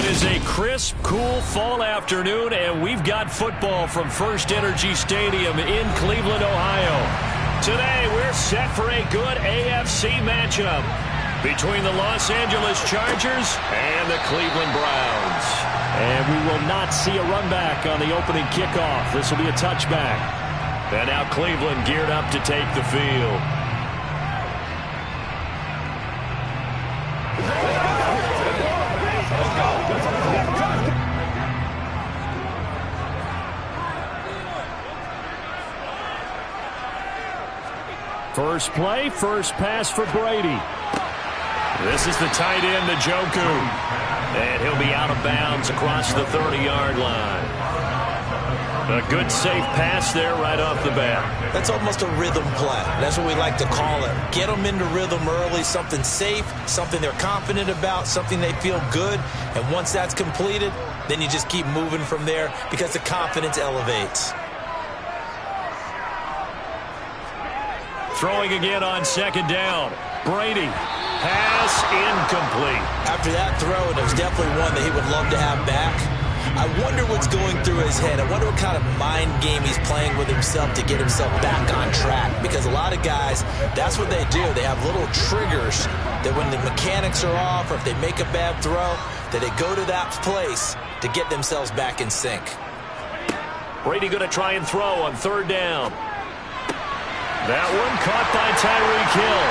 is a crisp, cool fall afternoon, and we've got football from First Energy Stadium in Cleveland, Ohio. Today, we're set for a good AFC matchup between the Los Angeles Chargers and the Cleveland Browns. And we will not see a run back on the opening kickoff. This will be a touchback. And now Cleveland geared up to take the field. First play, first pass for Brady. This is the tight end, Njoku. And he'll be out of bounds across the 30-yard line. A good, safe pass there right off the bat. That's almost a rhythm play. That's what we like to call it. Get them into rhythm early, something safe, something they're confident about, something they feel good. And once that's completed, then you just keep moving from there because the confidence elevates. Throwing again on second down. Brady. Pass incomplete. After that throw, and it was definitely one that he would love to have back. I wonder what's going through his head. I wonder what kind of mind game he's playing with himself to get himself back on track. Because a lot of guys, that's what they do. They have little triggers that when the mechanics are off or if they make a bad throw, that they go to that place to get themselves back in sync. Brady going to try and throw on third down. That one caught by Tyreek Hill.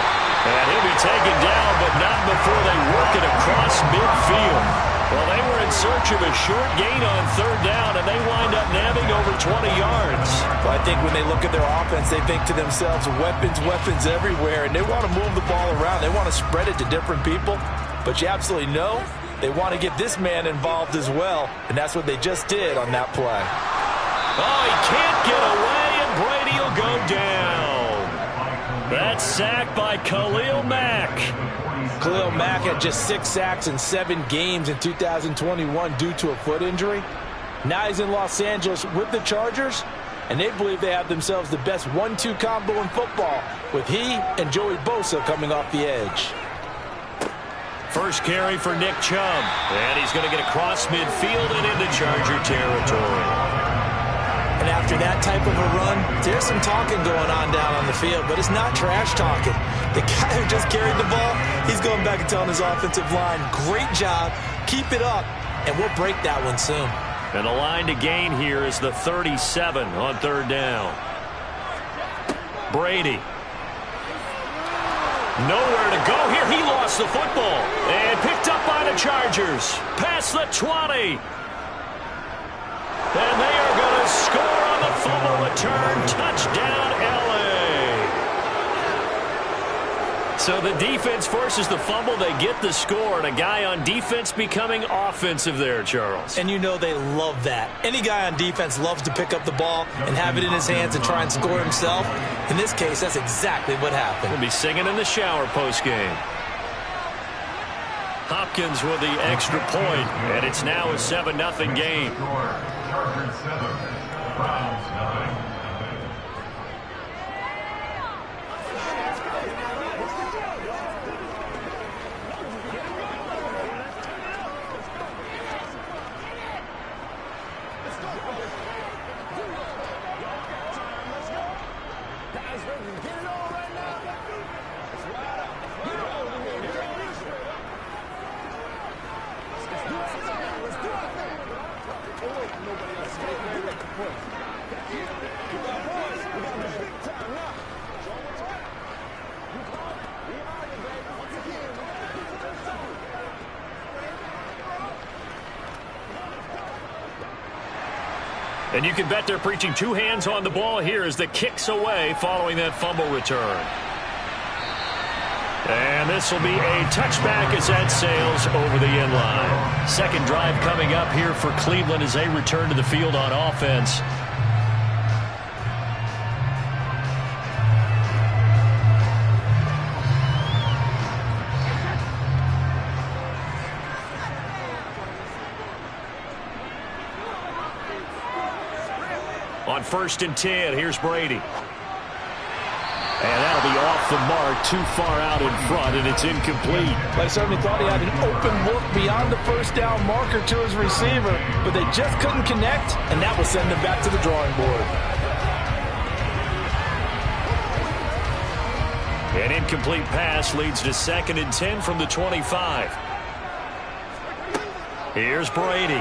And he'll be taken down, but not before they work it across midfield. Well, they were in search of a short gain on third down, and they wind up nabbing over 20 yards. Well, I think when they look at their offense, they think to themselves, weapons, weapons everywhere, and they want to move the ball around. They want to spread it to different people, but you absolutely know they want to get this man involved as well, and that's what they just did on that play. Oh, he can't get away, and Brady will go down. That's sacked by Khalil Mack. Khalil Mack had just 6 sacks in 7 games in 2021 due to a foot injury. Now he's in Los Angeles with the Chargers, and they believe they have themselves the best 1-2 combo in football with he and Joey Bosa coming off the edge. First carry for Nick Chubb, and he's going to get across midfield and into Charger territory. And after that type of a run, there's some talking going on down on the field, but it's not trash talking. The guy who just carried the ball, he's going back and telling his offensive line, great job, keep it up, and we'll break that one soon. And the line to gain here is the 37 on third down. Brady. Nowhere to go here. He lost the football and picked up by the Chargers. Past the 20. And they are going to score on the fumble return. Touchdown, L.A. So the defense forces the fumble. They get the score. And a guy on defense becoming offensive there, Charles. And you know they love that. Any guy on defense loves to pick up the ball and have it in his hands and try and score himself. In this case, that's exactly what happened. He'll be singing in the shower postgame. Hopkins with the extra point, and it's now a 7-0 game. Chargers 7, Browns 9. And you can bet they're preaching 2 hands on the ball here as the kick's away following that fumble return. And this will be a touchback as that sails over the end line. Second drive coming up here for Cleveland as they return to the field on offense. On 1st and 10, here's Brady. And that'll be off the mark, too far out in front, and it's incomplete. I certainly thought he had an open look beyond the first down marker to his receiver, but they just couldn't connect, and that will send them back to the drawing board. An incomplete pass leads to 2nd and 10 from the 25. Here's Brady.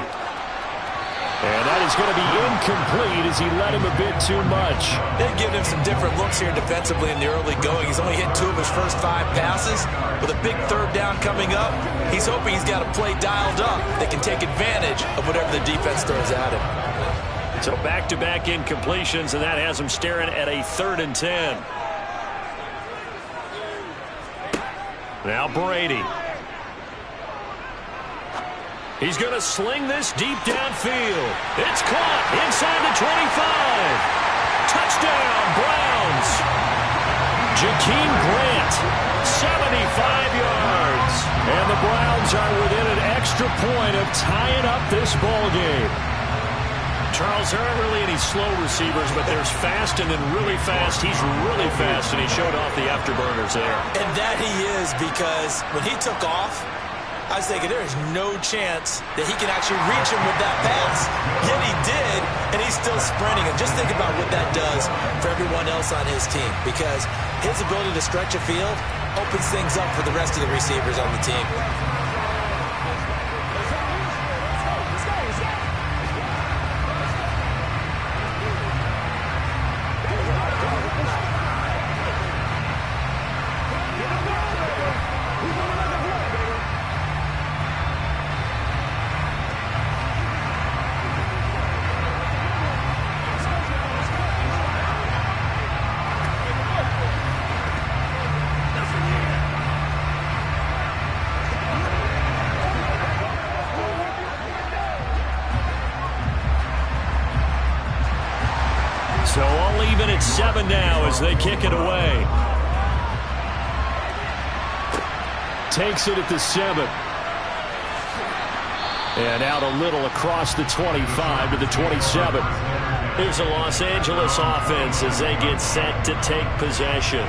And that is going to be incomplete as he led him a bit too much. They've given him some different looks here defensively in the early going. He's only hit 2 of his first 5 passes. With a big 3rd down coming up, he's hoping he's got a play dialed up that can take advantage of whatever the defense throws at him. So back-to-back incompletions, and that has him staring at a 3rd and 10. Now Brady. He's going to sling this deep downfield. It's caught inside the 25. Touchdown, Browns. Jakeem Grant, 75 yards. And the Browns are within an extra point of tying up this ball game. Charles, there aren't really any slow receivers, but there's fast and then really fast. He's really fast, and he showed off the afterburners there. And that he is, because when he took off, I was thinking there is no chance that he can actually reach him with that pass. Yet he did, and he's still sprinting. And just think about what that does for everyone else on his team, because his ability to stretch a field opens things up for the rest of the receivers on the team. So all even at 7 now as they kick it away. Takes it at the 7. And out a little across the 25 to the 27. Here's the Los Angeles offense as they get set to take possession.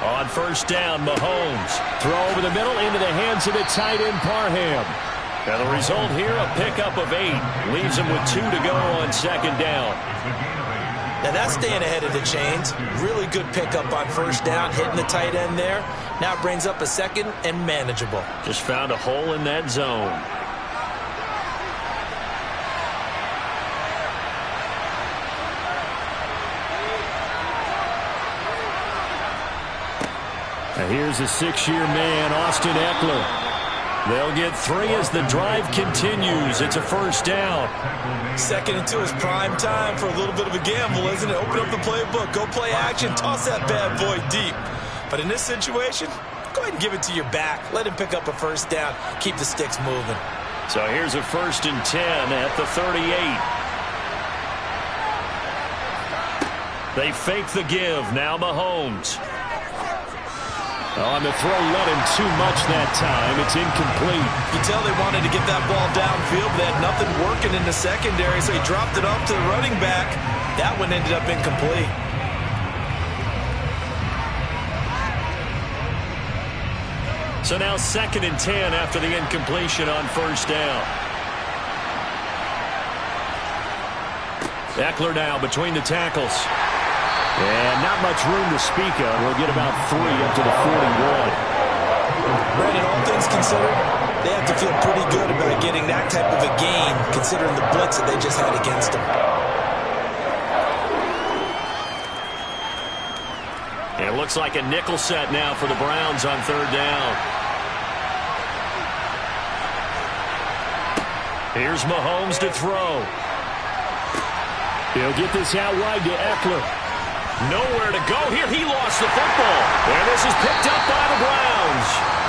On first down, Mahomes. Throw over the middle into the hands of the tight end, Parham. And the result here, a pickup of 8. Leaves him with 2 to go on 2nd down. Now that's staying ahead of the chains. Really good pickup on first down, hitting the tight end there. Now it brings up a 2nd and manageable. Just found a hole in that zone. Now here's a 6-year man, Austin Eckler. They'll get 3 as the drive continues. It's a first down. 2nd and 2 is prime time for a little bit of a gamble, isn't it? Open up the playbook, go play action, toss that bad boy deep. But in this situation, go ahead and give it to your back. Let him pick up a first down. Keep the sticks moving. So here's a 1st and 10 at the 38. They fake the give. Now Mahomes. On the throw, led him too much that time. It's incomplete. You tell they wanted to get that ball downfield, but they had nothing working in the secondary, so he dropped it off to the running back. That one ended up incomplete. So now 2nd and 10 after the incompletion on first down. Eckler now between the tackles. And not much room to speak of. We'll get about 3 up to the 41. Brandon, all things considered, they have to feel pretty good about getting that type of a gain, considering the blitz that they just had against them. And it looks like a nickel set now for the Browns on 3rd down. Here's Mahomes to throw. He'll get this out wide to Eckler. Nowhere to go here. He lost the football. And this is picked up by the Browns.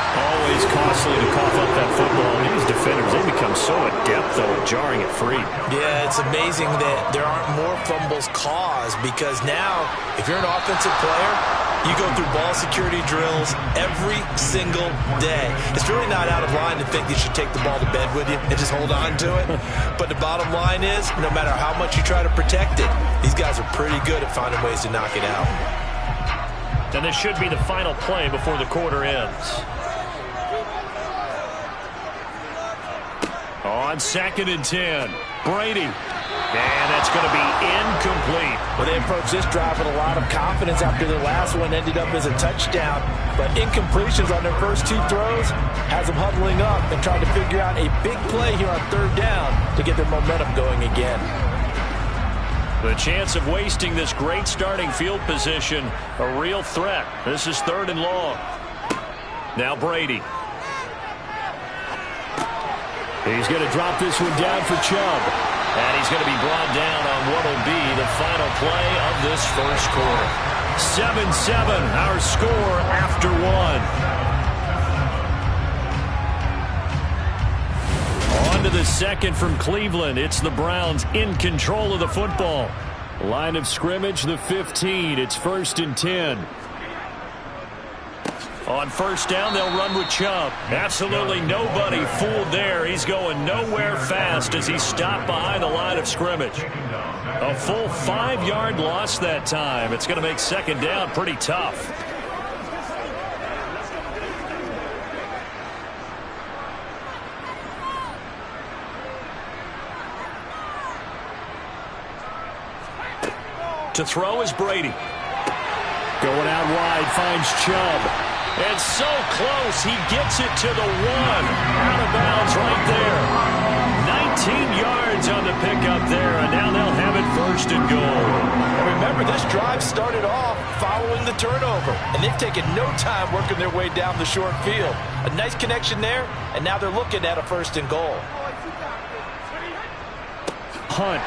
Always costly to cough up that football. These defenders, they become so adept, though, at jarring it free. Yeah, it's amazing that there aren't more fumbles caused because now, if you're an offensive player, you go through ball security drills every single day. It's really not out of line to think you should take the ball to bed with you and just hold on to it. But the bottom line is, no matter how much you try to protect it, these guys are pretty good at finding ways to knock it out. And this should be the final play before the quarter ends. On 2nd and 10, Brady. And that's going to be incomplete. Well, they approached this drive with a lot of confidence after their last one ended up as a touchdown. But incompletions on their first 2 throws has them huddling up and trying to figure out a big play here on 3rd down to get their momentum going again. The chance of wasting this great starting field position, a real threat. This is 3rd and long. Now Brady. He's going to drop this one down for Chubb. And he's going to be brought down on what will be the final play of this first quarter. 7-7, our score after 1. On to the second from Cleveland. It's the Browns in control of the football. Line of scrimmage, the 15. It's 1st and 10. On 1st down, they'll run with Chubb. Absolutely nobody fooled there. He's going nowhere fast as he's stopped behind the line of scrimmage. A full 5-yard loss that time. It's going to make 2nd down pretty tough. To throw is Brady. Going out wide, finds Chubb. And so close, he gets it to the 1. Out of bounds right there. 19 yards on the pickup there, and now they'll have it 1st and goal. And remember, this drive started off following the turnover, and they've taken no time working their way down the short field. A nice connection there, and now they're looking at a 1st and goal. Hunt.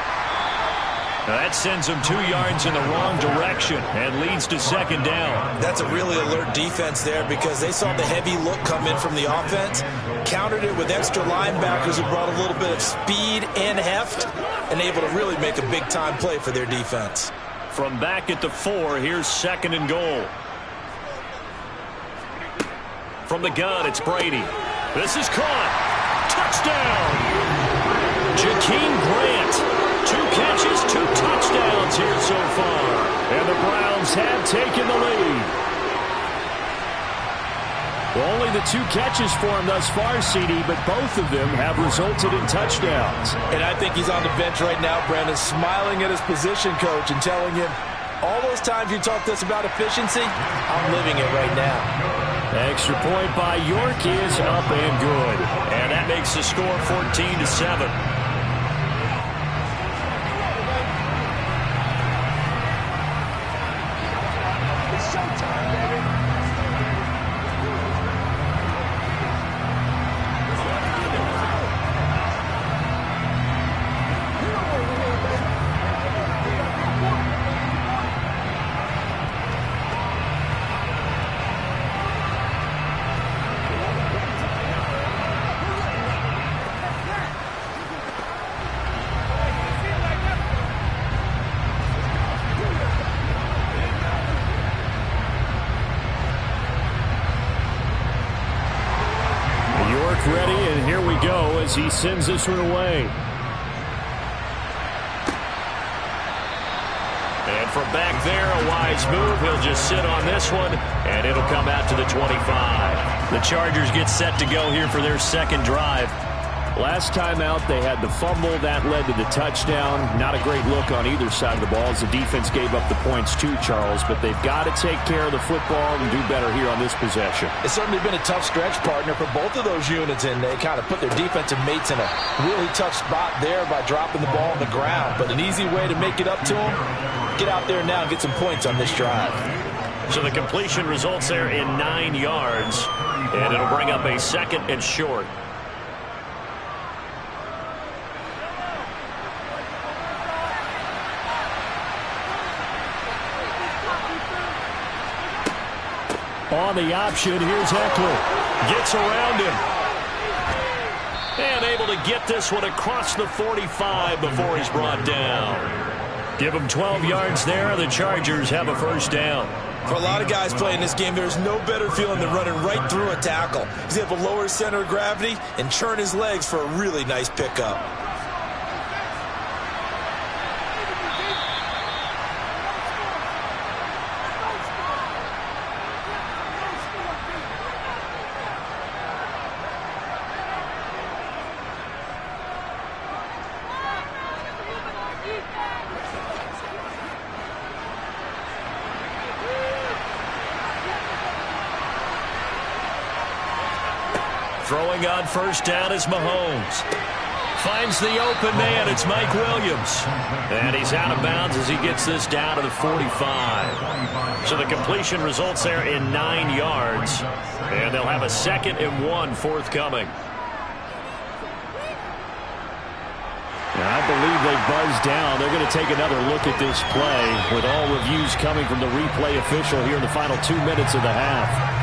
Now that sends them 2 yards in the wrong direction and leads to 2nd down. That's a really alert defense there because they saw the heavy look come in from the offense, countered it with extra linebackers who brought a little bit of speed and heft, and able to really make a big-time play for their defense. From back at the 4, here's 2nd and goal. From the gun, it's Brady. This is caught. Touchdown! Jakeem Grant. 2 catches, 2 touchdowns here so far. And the Browns have taken the lead. Well, only the 2 catches for him thus far, CD, but both of them have resulted in touchdowns. And I think he's on the bench right now, Brandon, smiling at his position coach and telling him, all those times you talked to us about efficiency, I'm living it right now. Extra point by York is up and good. And that makes the score 14-7. Ready, and here we go as he sends this one away. And from back there, a wise move. He'll just sit on this one, and it'll come out to the 25. The Chargers get set to go here for their 2nd drive. Last time out, they had the fumble. That led to the touchdown. Not a great look on either side of the ball as the defense gave up the points too, Charles. But they've got to take care of the football and do better here on this possession. It's certainly been a tough stretch, partner, for both of those units, and they kind of put their defensive mates in a really tough spot there by dropping the ball on the ground. But an easy way to make it up to them, get out there now and get some points on this drive. So the completion results there in 9 yards, and it'll bring up a 2nd and short. On the option, here's Eckler. Gets around him. And able to get this one across the 45 before he's brought down. Give him 12 yards there. The Chargers have a first down. For a lot of guys playing this game, there's no better feeling than running right through a tackle. He's able to lower his center of gravity and churn his legs for a really nice pickup. Throwing on first down is Mahomes. Finds the open man. It's Mike Williams. And he's out of bounds as he gets this down to the 45. So the completion results there in 9 yards. And they'll have a 2nd and 1 forthcoming. I believe they buzzed down. They're going to take another look at this play with all reviews coming from the replay official here in the final 2 minutes of the half.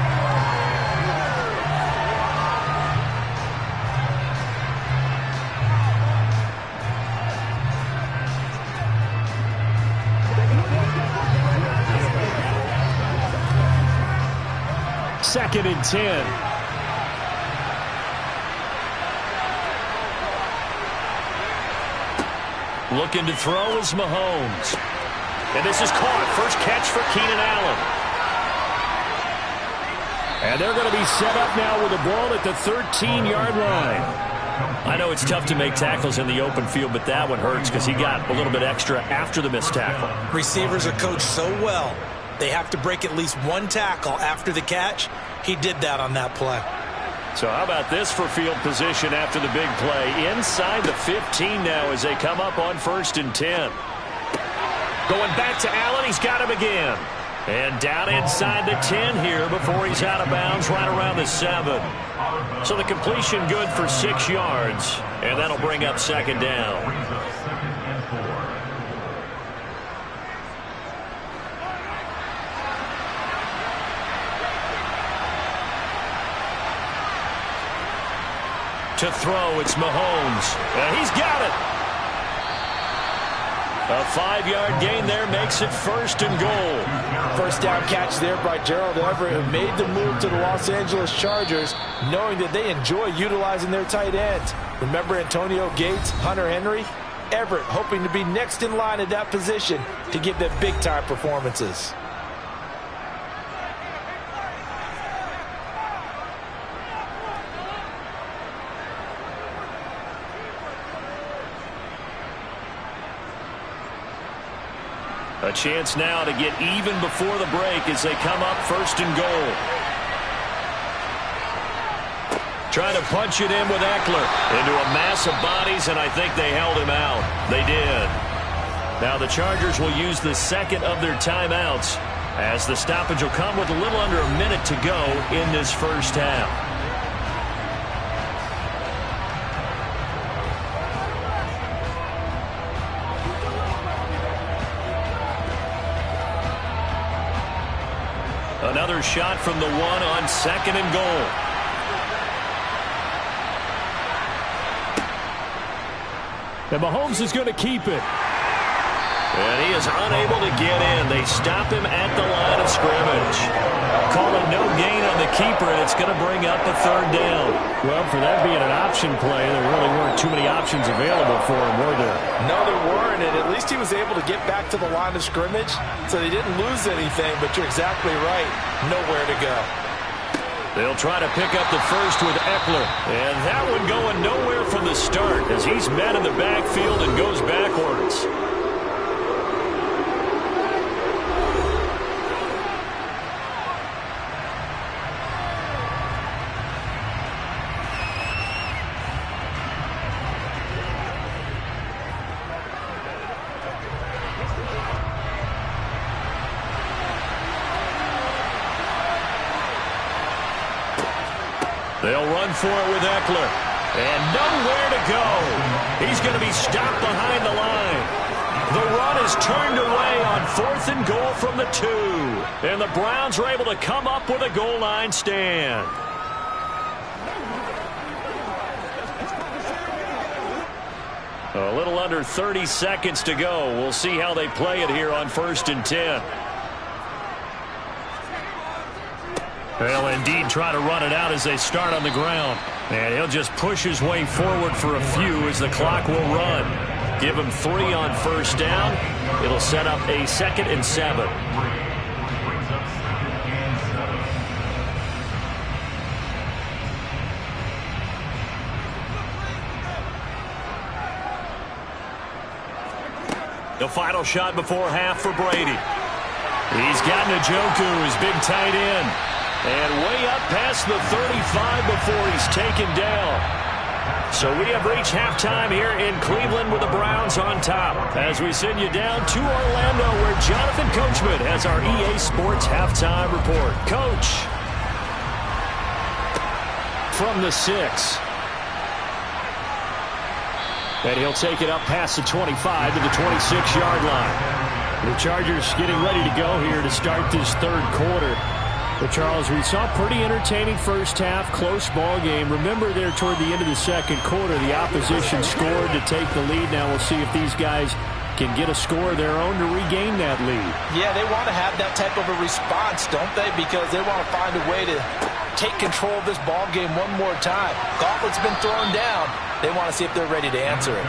Second and 10. Looking to throw is Mahomes. And this is caught. First catch for Keenan Allen. And they're going to be set up now with the ball at the 13-yard line. I know it's tough to make tackles in the open field, but that one hurts because he got a little bit extra after the missed tackle. Receivers are coached so well. They have to break at least one tackle after the catch. He did that on that play. So how about this for field position after the big play? Inside the 15 now as they come up on 1st and 10. Going back to Allen. He's got him again. And down inside the 10 here before he's out of bounds right around the 7. So the completion good for 6 yards. And that'll bring up 2nd down. To throw, it's Mahomes. And he's got it. A 5-yard gain there makes it 1st and goal. First down catch there by Gerald Everett, who made the move to the Los Angeles Chargers, knowing that they enjoy utilizing their tight ends. Remember Antonio Gates, Hunter Henry? Everett hoping to be next in line at that position to give them big-time performances. A chance now to get even before the break as they come up 1st and goal. Trying to punch it in with Eckler into a mass of bodies, and I think they held him out. They did. Now the Chargers will use the 2nd of their timeouts as the stoppage will come with a little under a minute to go in this first half. Another shot from the 1 on 2nd and goal. And Mahomes is going to keep it. And he is unable to get in. They stop him at the line of scrimmage. Calling no gain on the keeper, and it's going to bring up a 3rd down. Well, for that being an option play, there really weren't too many options available for him, were there? No, there weren't, and at least he was able to get back to the line of scrimmage, so they didn't lose anything, but you're exactly right. Nowhere to go. They'll try to pick up the 1st with Eckler. And that one going nowhere from the start as he's met in the backfield and goes backwards. They'll run for it with Eckler. And nowhere to go. He's going to be stopped behind the line. The run is turned away on 4th and goal from the 2. And the Browns are able to come up with a goal line stand. A little under 30 seconds to go. We'll see how they play it here on 1st and 10. They'll indeed try to run it out as they start on the ground. And he'll just push his way forward for a few as the clock will run. Give him 3 on 1st down. It'll set up a 2nd and 7. The final shot before half for Brady. He's got Njoku, his big tight end. And way up past the 35 before he's taken down. So we have reached halftime here in Cleveland with the Browns on top. As we send you down to Orlando where Jonathan Coachman has our EA Sports halftime report. Coach. From the 6. And he'll take it up past the 25 to the 26-yard line. The Chargers getting ready to go here to start this 3rd quarter. But, Charles, we saw a pretty entertaining first half, close ball game. Remember there toward the end of the 2nd quarter, the opposition scored to take the lead. Now we'll see if these guys can get a score of their own to regain that lead. Yeah, they want to have that type of a response, don't they? Because they want to find a way to take control of this ball game one more time. Gauntlet's been thrown down. They want to see if they're ready to answer it.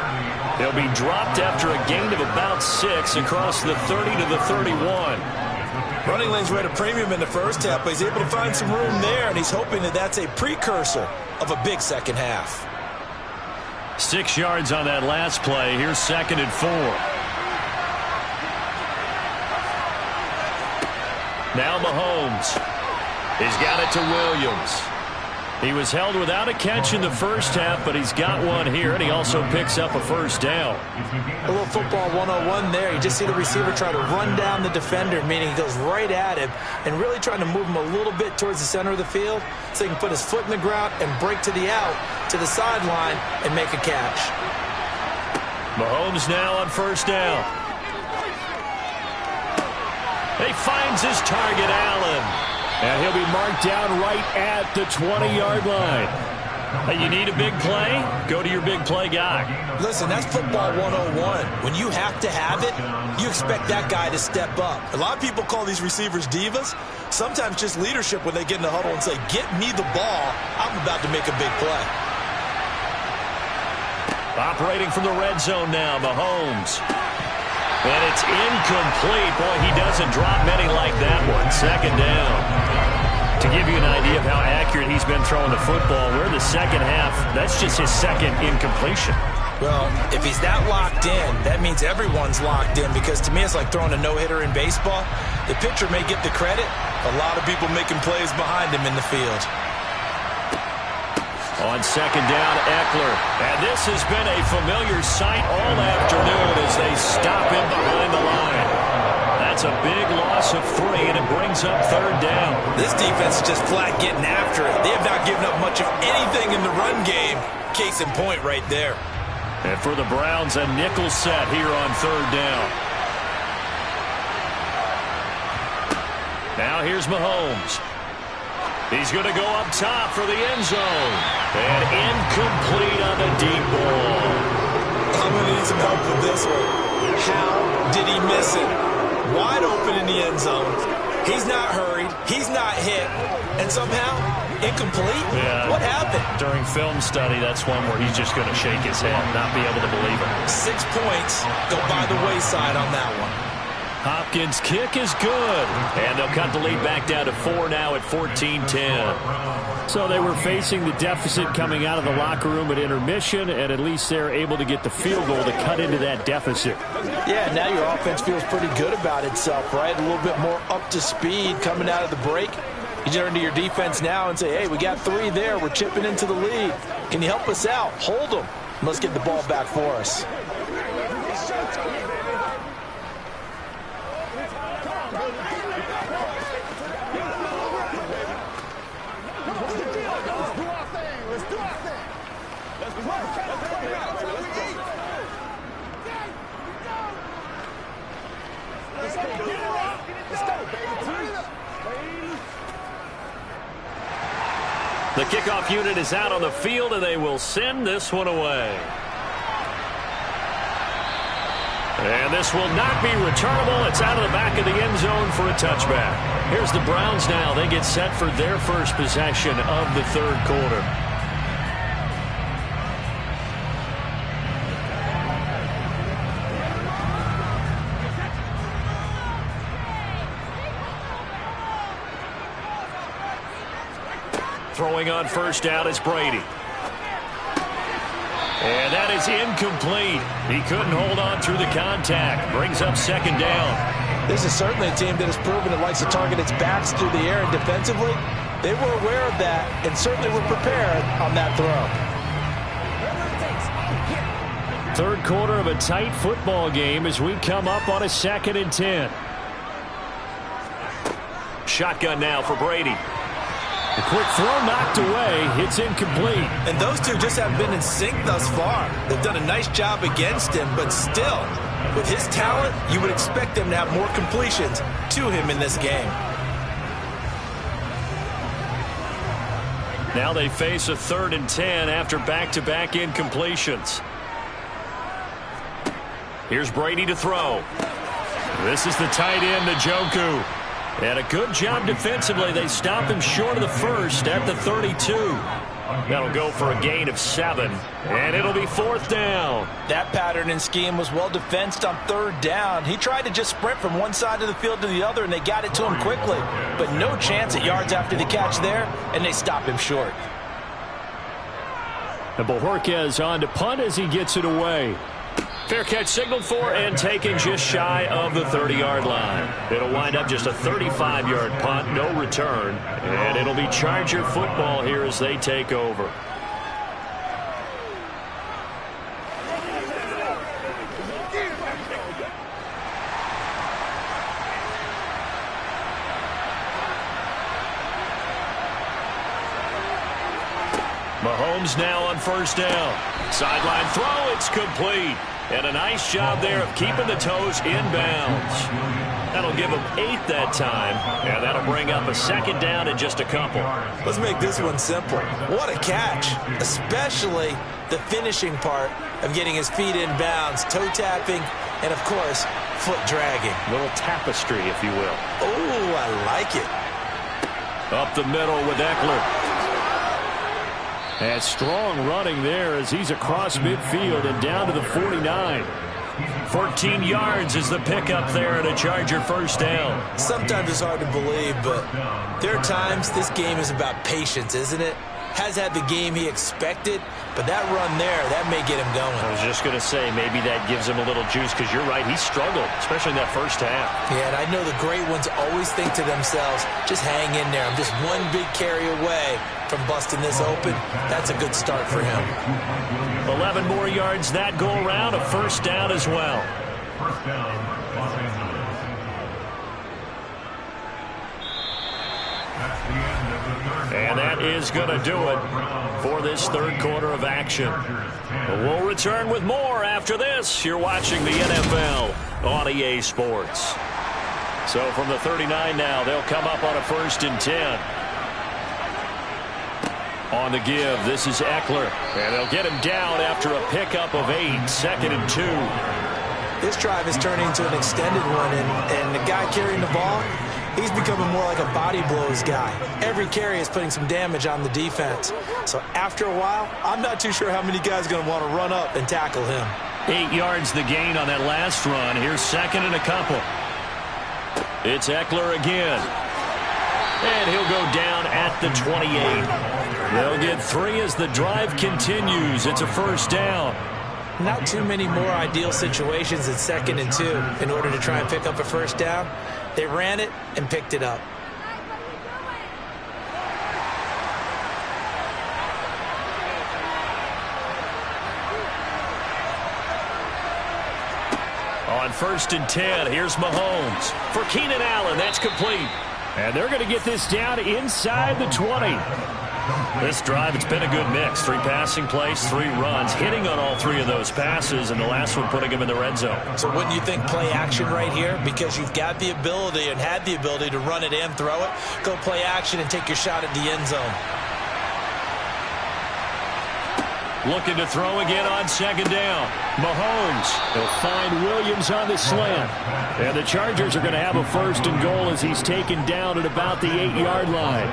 They'll be dropped after a gain of about 6 across the 30 to the 31. Running lanes were at a premium in the first half, but he's able to find some room there, and he's hoping that that's a precursor of a big second half. 6 yards on that last play. Here's 2nd and 4. Now Mahomes. He's got it to Williams. He was held without a catch in the first half, but he's got one here, and he also picks up a 1st down. A little football 101 there. You just see the receiver try to run down the defender, meaning he goes right at him, and really trying to move him a little bit towards the center of the field so he can put his foot in the ground and break to the out, to the sideline, and make a catch. Mahomes now on 1st down. He finds his target, Allen. And he'll be marked down right at the 20-yard line. Hey, you need a big play? Go to your big play guy. Listen, that's football 101. When you have to have it, you expect that guy to step up. A lot of people call these receivers divas. Sometimes just leadership when they get in the huddle and say, get me the ball. I'm about to make a big play. Operating from the red zone now, Mahomes. And it's incomplete. Boy, he doesn't drop many like that one. 2nd down. To give you an idea of how accurate he's been throwing the football, we're in the second half. That's just his 2nd incompletion. Well, if he's that locked in, that means everyone's locked in, because to me it's like throwing a no-hitter in baseball. The pitcher may get the credit. A lot of people making plays behind him in the field. On 2nd down, Eckler. And this has been a familiar sight all afternoon as they stop him behind the line. That's a big loss of 3, and it brings up 3rd down. This defense is just flat getting after it. They have not given up much of anything in the run game. Case in point right there. And for the Browns, a nickel set here on 3rd down. Now here's Mahomes. He's going to go up top for the end zone. And incomplete on the deep ball. I'm going to need some help with this one. How did he miss it? Wide open in the end zone. He's not hurried. He's not hit. And somehow, incomplete? Yeah. What happened? During film study, that's one where he's just going to shake his head, not be able to believe it. 6 points go by the wayside on that one. Hopkins' kick is good. And they'll cut the lead back down to 4 now at 14-10. So they were facing the deficit coming out of the locker room at intermission, and at least they're able to get the field goal to cut into that deficit. Yeah, now your offense feels pretty good about itself, right? A little bit more up to speed coming out of the break. You turn to your defense now and say, hey, we got 3 there. We're chipping into the lead. Can you help us out? Hold them. Let's get the ball back for us. The kickoff unit is out on the field, and they will send this one away. And this will not be returnable. It's out of the back of the end zone for a touchback. Here's the Browns now. They get set for their first possession of the third quarter. Throwing on first down is Brady. And that is incomplete. He couldn't hold on through the contact. Brings up second down. This is certainly a team that has proven it likes to target its backs through the air and defensively. They were aware of that and certainly were prepared on that throw. Third quarter of a tight football game as we come up on a 2nd and 10. Shotgun now for Brady. A quick throw knocked away. It's incomplete. And those two just haven't been in sync thus far. They've done a nice job against him, but still, with his talent, you would expect them to have more completions to him in this game. Now they face a 3rd and 10 after back-to-back incompletions. Here's Brady to throw. This is the tight end, Njoku. And a good job defensively. They stop him short of the first at the 32. That'll go for a gain of 7. And it'll be 4th down. That pattern and scheme was well defensed on 3rd down. He tried to just sprint from one side of the field to the other, and they got it to him quickly. But no chance at yards after the catch there, and they stop him short. And Bojorquez on to punt as he gets it away. Fair catch signaled for and taken just shy of the 30-yard line. It'll wind up just a 35-yard punt, no return. And it'll be Charger football here as they take over. Mahomes now on first down. Sideline throw, it's complete. And a nice job there of keeping the toes inbounds. That'll give him 8 that time, and that'll bring up a 2nd down in just a couple. Let's make this one simple. What a catch, especially the finishing part of getting his feet in bounds, toe tapping, and, of course, foot dragging. A little tapestry, if you will. Oh, I like it. Up the middle with Eckler. And strong running there as he's across midfield and down to the 49. 14 yards is the pickup there at a Charger first down. Sometimes it's hard to believe, but there are times this game is about patience, isn't it? Has had the game he expected, but that run there, that may get him going. I was just going to say, maybe that gives him a little juice, because you're right, he struggled, especially in that first half. Yeah, and I know the great ones always think to themselves, just hang in there. I'm just one big carry away from busting this open. That's a good start for him. 11 more yards that go around, a first down as well. First down, Los Angeles. That's the end of the third quarter. And that is going to do it for this third quarter of action. We'll return with more after this. You're watching the NFL on EA Sports. So from the 39 now, they'll come up on a 1st and 10. On the give, this is Eckler. And they'll get him down after a pickup of 8, 2nd and 2. This drive is turning into an extended one, and the guy carrying the ball, he's becoming more like a body blows guy. Every carry is putting some damage on the defense. So after a while, I'm not too sure how many guys are going to want to run up and tackle him. 8 yards the gain on that last run. Here's 2nd and a couple. It's Eckler again. And he'll go down at the 28. They'll get 3 as the drive continues. It's a first down. Not too many more ideal situations at 2nd and 2 in order to try and pick up a first down. They ran it and picked it up. On 1st and 10, here's Mahomes. For Keenan Allen, that's complete. And they're going to get this down inside the 20. This drive, it's been a good mix. 3 passing plays, 3 runs, hitting on all 3 of those passes, and the last one putting him in the red zone. So wouldn't you think play action right here? Because you've got the ability and had the ability to run it and throw it. Go play action and take your shot at the end zone. Looking to throw again on second down. Mahomes. He'll find Williams on the slant. And the Chargers are going to have a 1st and goal as he's taken down at about the 8-yard line.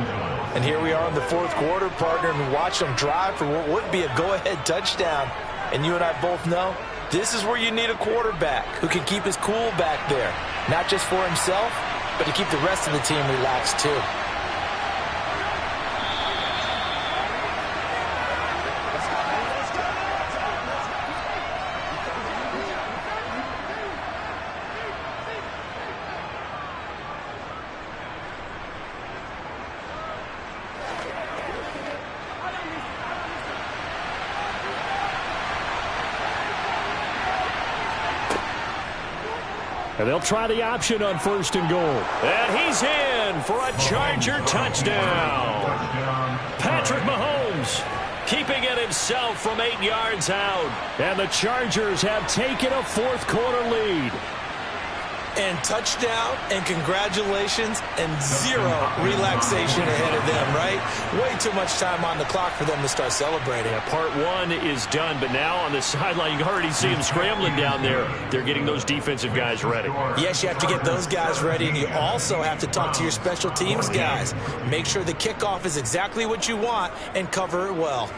And here we are in the 4th quarter, partner, and watch them drive for what would be a go-ahead touchdown. And you and I both know this is where you need a quarterback who can keep his cool back there. Not just for himself, but to keep the rest of the team relaxed too. And they'll try the option on 1st and goal. And he's in for a Charger touchdown. Patrick Mahomes keeping it himself from 8 yards out. And the Chargers have taken a 4th quarter lead. And touchdown, and congratulations, and 0 relaxation ahead of them, right? Way too much time on the clock for them to start celebrating. Yeah, part 1 is done, but now on the sideline, you can already see them scrambling down there. They're getting those defensive guys ready. Yes, you have to get those guys ready, and you also have to talk to your special teams guys. Make sure the kickoff is exactly what you want and cover it well.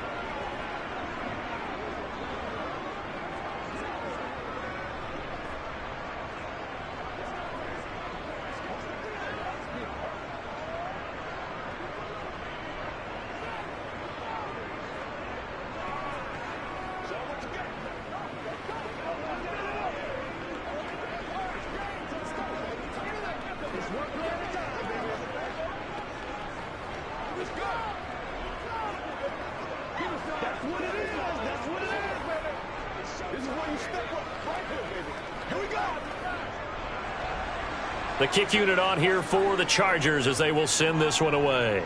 The kick unit on here for the Chargers as they will send this one away.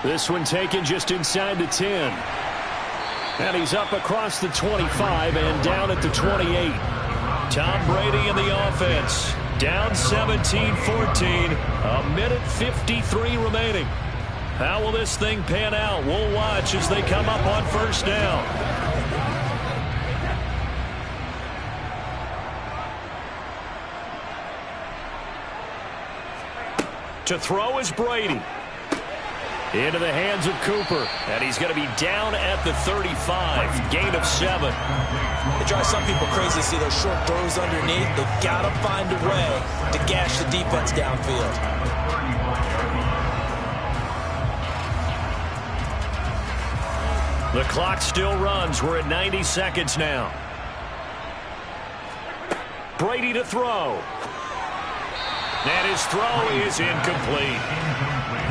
This one taken just inside the 10. And he's up across the 25 and down at the 28. Tom Brady in the offense. Down 17-14. A minute 53 remaining. How will this thing pan out? We'll watch as they come up on 1st down. To throw is Brady. Into the hands of Cooper. And he's going to be down at the 35. Gain of 7. It drives some people crazy to see those short throws underneath. They've got to find a way to gash the defense downfield. The clock still runs. We're at 90 seconds now. Brady to throw. And his throw is incomplete.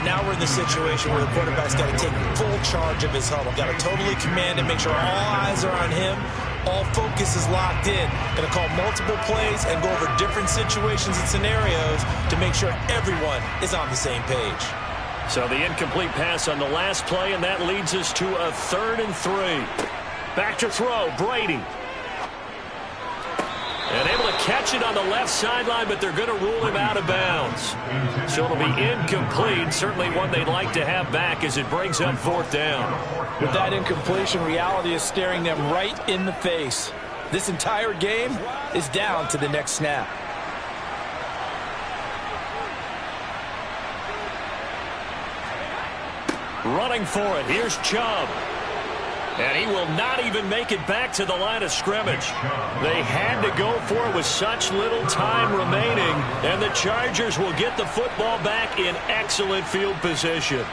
Now we're in the situation where the quarterback's got to take full charge of his huddle. Got to totally command and make sure all eyes are on him. All focus is locked in. Going to call multiple plays and go over different situations and scenarios to make sure everyone is on the same page. So the incomplete pass on the last play, and that leads us to a 3rd and 3. Back to throw, Brady. And able to catch it on the left sideline, but they're going to rule him out of bounds. So it'll be incomplete. Certainly one they'd like to have back as it brings up 4th down. With that incompletion, reality is staring them right in the face. This entire game is down to the next snap. Running for it. Here's Chubb. And he will not even make it back to the line of scrimmage. They had to go for it with such little time remaining. And the Chargers will get the football back in excellent field position.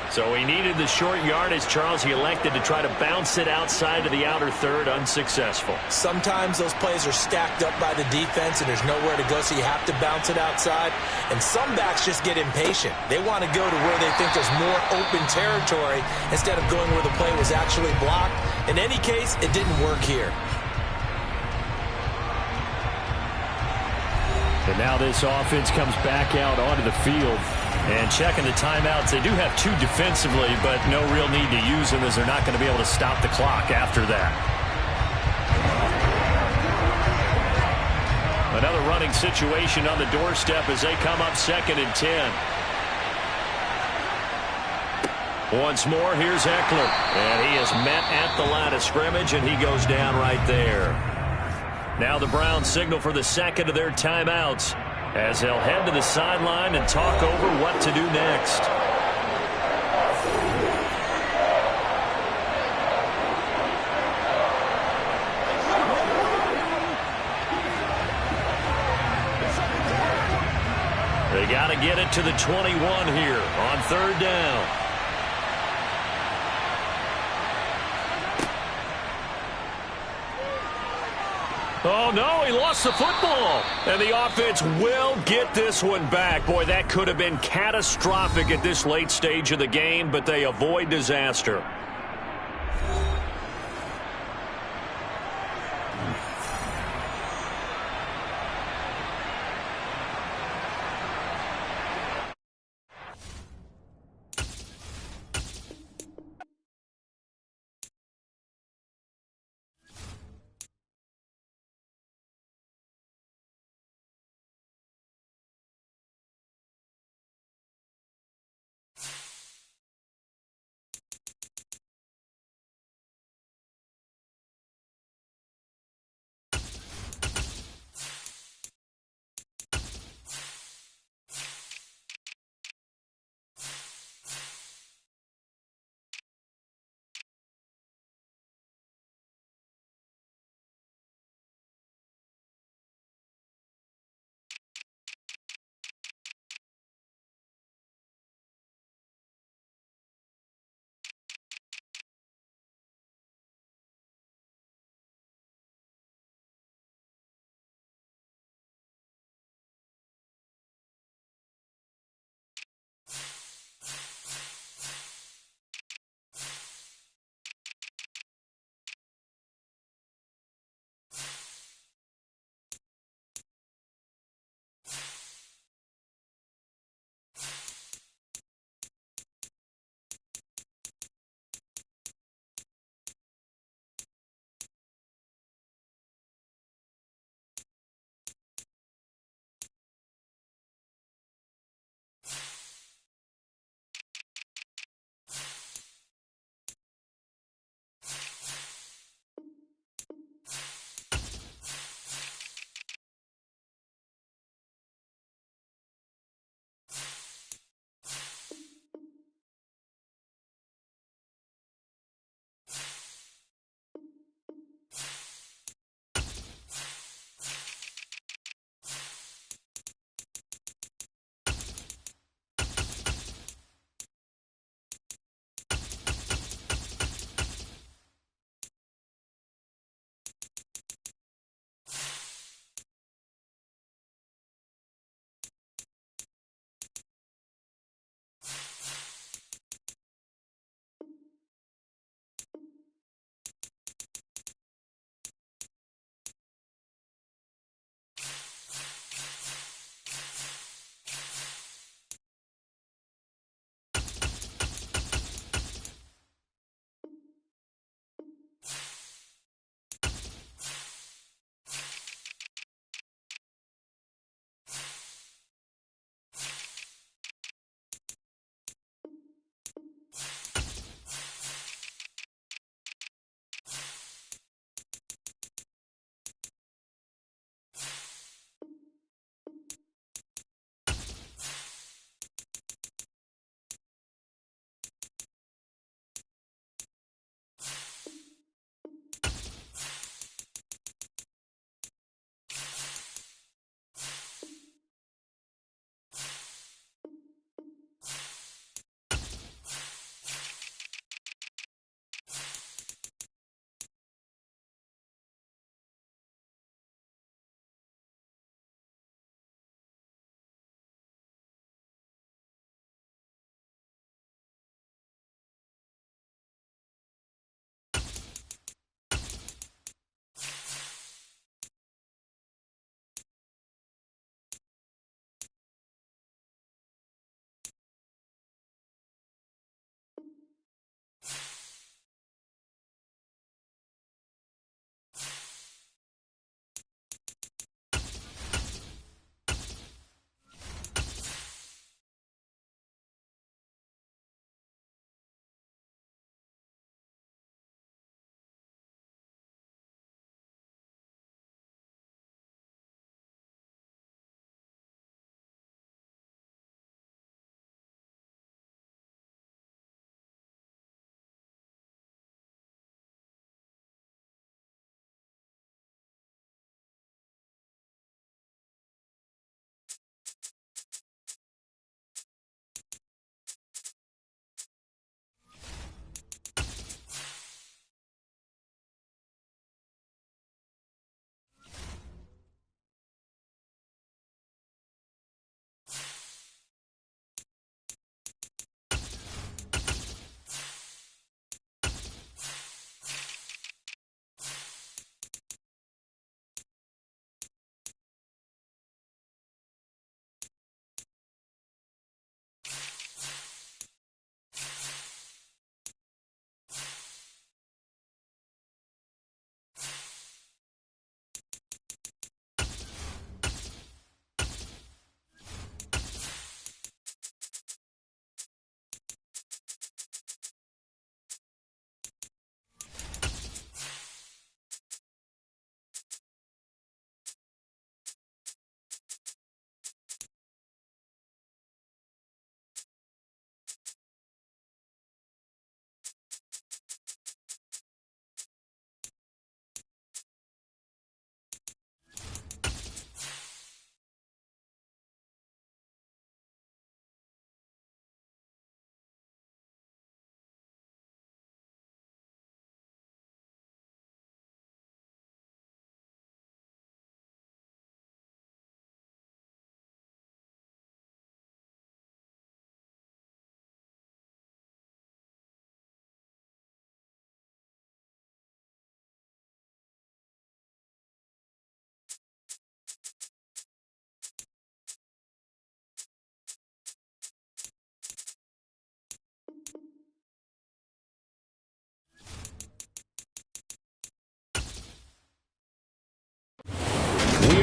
So he needed the short yardage, Charles. He elected to try to bounce it outside to the outer third, unsuccessful. Sometimes those plays are stacked up by the defense and there's nowhere to go, so you have to bounce it outside. And some backs just get impatient. They want to go to where they think there's more open territory instead of going where the play was actually blocked. In any case, it didn't work here. And now this offense comes back out onto the field. And checking the timeouts, they do have 2 defensively, but no real need to use them as they're not going to be able to stop the clock after that. Another running situation on the doorstep as they come up 2nd and 10. Once more, here's Eckler. And he is met at the line of scrimmage, and he goes down right there. Now the Browns signal for the second of their timeouts as they'll head to the sideline and talk over what to do next. They got to get it to the 21 here on third down. Oh, no, he lost the football. And the offense will get this one back. Boy, that could have been catastrophic at this late stage of the game, but they avoid disaster.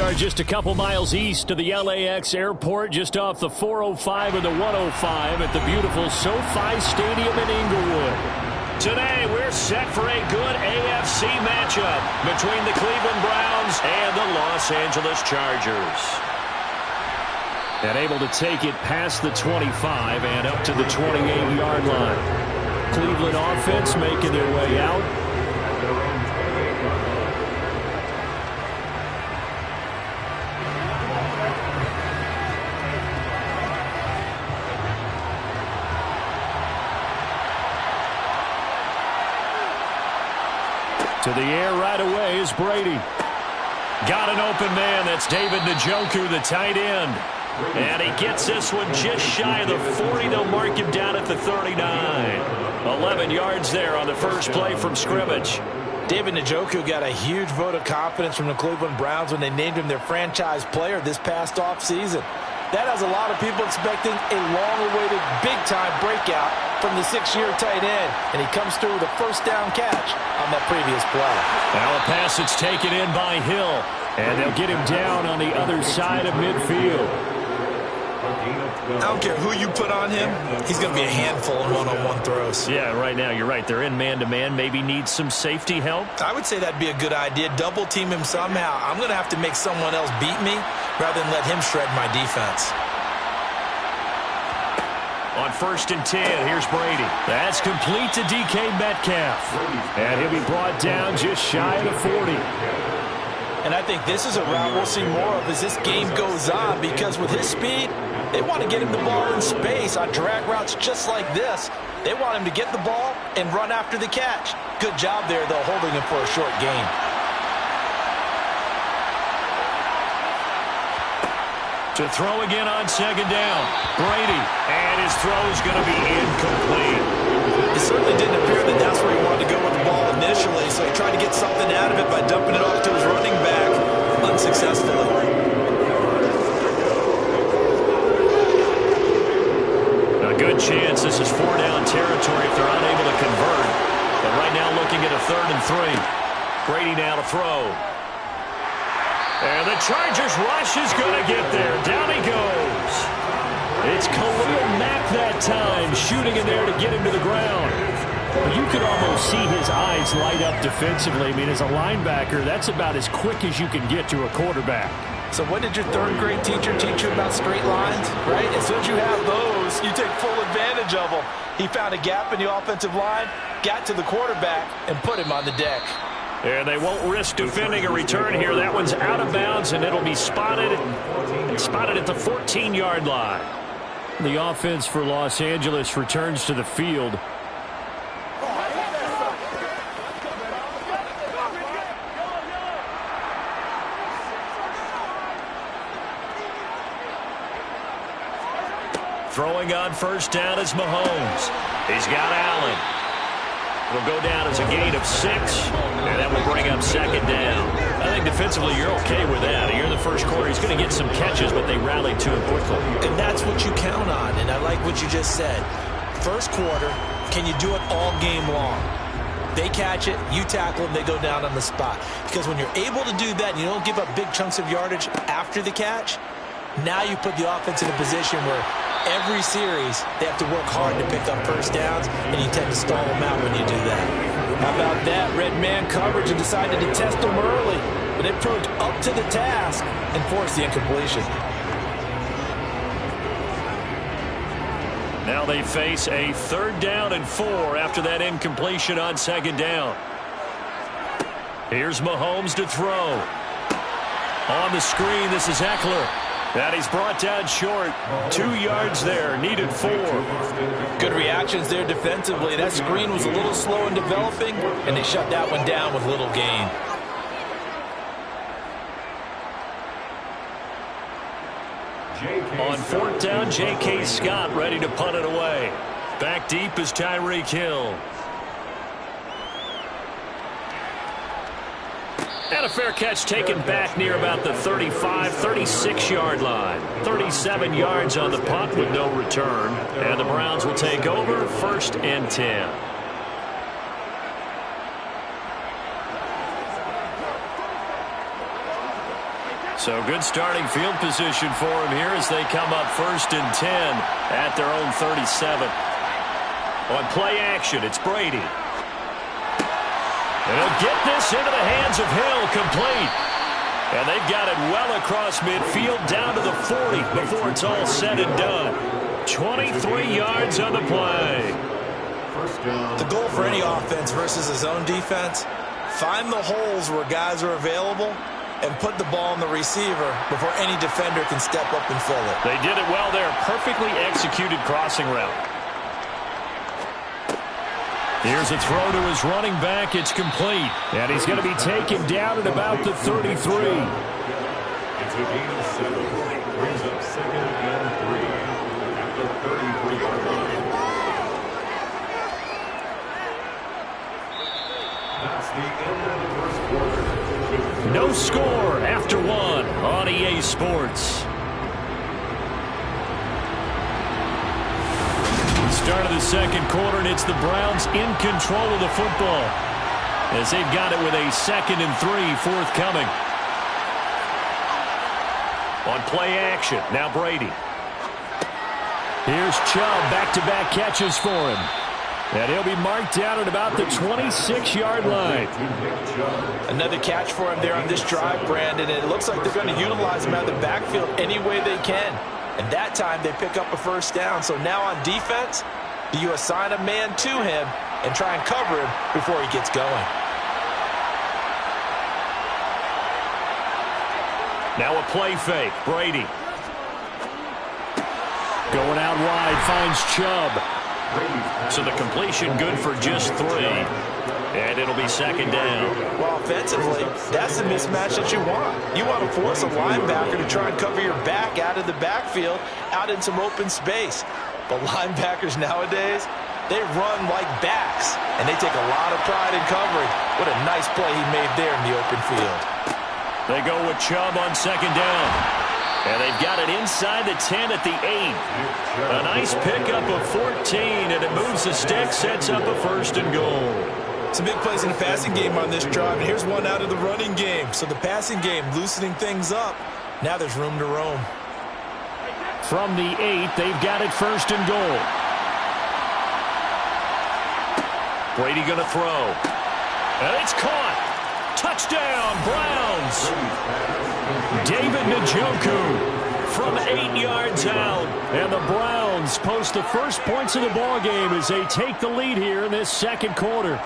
are just a couple miles east of the LAX airport, just off the 405 and the 105 at the beautiful SoFi Stadium in Inglewood. Today, we're set for a good AFC matchup between the Cleveland Browns and the Los Angeles Chargers. And able to take it past the 25 and up to the 28-yard line. Cleveland offense making their way out. To the air right away is Brady. Got an open man. That's David Njoku, the tight end. And he gets this one just shy of the 40. They'll mark him down at the 39. 11 yards there on the first play from scrimmage. David Njoku got a huge vote of confidence from the Cleveland Browns when they named him their franchise player this past offseason. That has a lot of people expecting a long-awaited big-time breakout from the 6-year tight end, and he comes through with a first down catch on that previous play. Now a pass that's taken in by Hill, and they'll get him down on the other side of midfield. I don't care who you put on him, he's going to be a handful in one-on-one throws. Yeah, right now you're right. They're in man-to-man. Maybe needs some safety help. I would say that'd be a good idea. Double team him somehow. I'm going to have to make someone else beat me rather than let him shred my defense. On 1st and 10, here's Brady. That's complete to DK Metcalf. And he'll be brought down just shy of the 40. And I think this is a route we'll see more of as this game goes on, because with his speed, they want to get him the ball in space on drag routes just like this. They want him to get the ball and run after the catch. Good job there, though, holding him for a short gain. To throw again on 2nd down. Brady, and his throw is going to be incomplete. It certainly didn't appear that that's where he wanted to go with the ball initially, so he tried to get something out of it by dumping it off to his running back unsuccessfully. A good chance this is 4-down territory if they're unable to convert. But right now looking at a 3rd and 3. Brady now to throw. And the Chargers rush is going to get there. Down he goes. It's Khalil Mack that time, shooting in there to get him to the ground. You could almost see his eyes light up defensively. I mean, as a linebacker, that's about as quick as you can get to a quarterback. So what did your 3rd grade teacher teach you about straight lines, right? As soon as you have those, you take full advantage of them. He found a gap in the offensive line, got to the quarterback, and put him on the deck. And they won't risk defending a return here. That one's out of bounds, and it'll be spotted at the 14-yard line. The offense for Los Angeles returns to the field. Throwing on 1st down is Mahomes. He's got Allen. It'll go down as a gain of 6, and that will bring up 2nd down. I think defensively you're okay with that. Here in the first quarter, he's going to get some catches, but they rallied to him quickly. And that's what you count on, and I like what you just said. First quarter, can you do it all game long? They catch it, you tackle them, they go down on the spot. Because when you're able to do that and you don't give up big chunks of yardage after the catch, now you put the offense in a position where every series they have to work hard to pick up 1st downs, and you tend to stall them out when you do that. How about that? Red man coverage and decided to test them early, but they proved up to the task and forced the incompletion. Now they face a 3rd down and 4 after that incompletion on 2nd down. Here's Mahomes to throw. On the screen, this is Eckler. And he's brought down short. 2 yards there, needed 4. Good reactions there defensively. That screen was a little slow in developing, and they shut that one down with little gain. On 4th down, J.K. Scott ready to punt it away. Back deep is Tyreek Hill. And a fair catch taken back near about the 35, 36-yard line. 37 yards on the punt with no return. And the Browns will take over 1st and 10. So good starting field position for him here as they come up 1st and 10 at their own 37. On play action, it's Brady. And he'll get this into the hands of Hill, complete. And they've got it well across midfield down to the 40 before it's all said and done. 23 yards on the play. The goal for any offense versus his own defense, find the holes where guys are available and put the ball on the receiver before any defender can step up and fill it. They did it well there. Perfectly executed crossing route. Here's a throw to his running back. It's complete. And he's going to be taken down at about the 33. It's a gain of 7. Brings up 2nd and 3 at the 33-yard line. That's the end of the first quarter. No score after 1 on EA Sports. Start of the second quarter, and it's the Browns in control of the football as they've got it with a 2nd and 3 forthcoming. On play action, now Brady. Here's Chubb, back-to-back catches for him. And he'll be marked down at about the 26-yard line. Another catch for him there on this drive, Brandon, and it looks like they're going to utilize him out of the backfield any way they can. And that time they pick up a 1st down. So now on defense, do you assign a man to him and try and cover him before he gets going? Now a play fake. Brady. Going out wide, finds Chubb. So the completion good for just 3. And it'll be 2nd down. Well, offensively, that's the mismatch that you want. You want to force a linebacker to try and cover your back out of the backfield, out in some open space. But linebackers nowadays, they run like backs, and they take a lot of pride in covering. What a nice play he made there in the open field. They go with Chubb on 2nd down. And they've got it inside the 10 at the 8. A nice pickup of 14, and it moves the stick, sets up a 1st and goal. Some big plays in the passing game on this drive, and here's one out of the running game. So the passing game loosening things up. Now there's room to roam. From the 8, they've got it 1st and goal. Brady going to throw. And it's caught. Touchdown, Browns. David Njoku from 8 yards out. And the Browns post the first points of the ballgame as they take the lead here in this second quarter.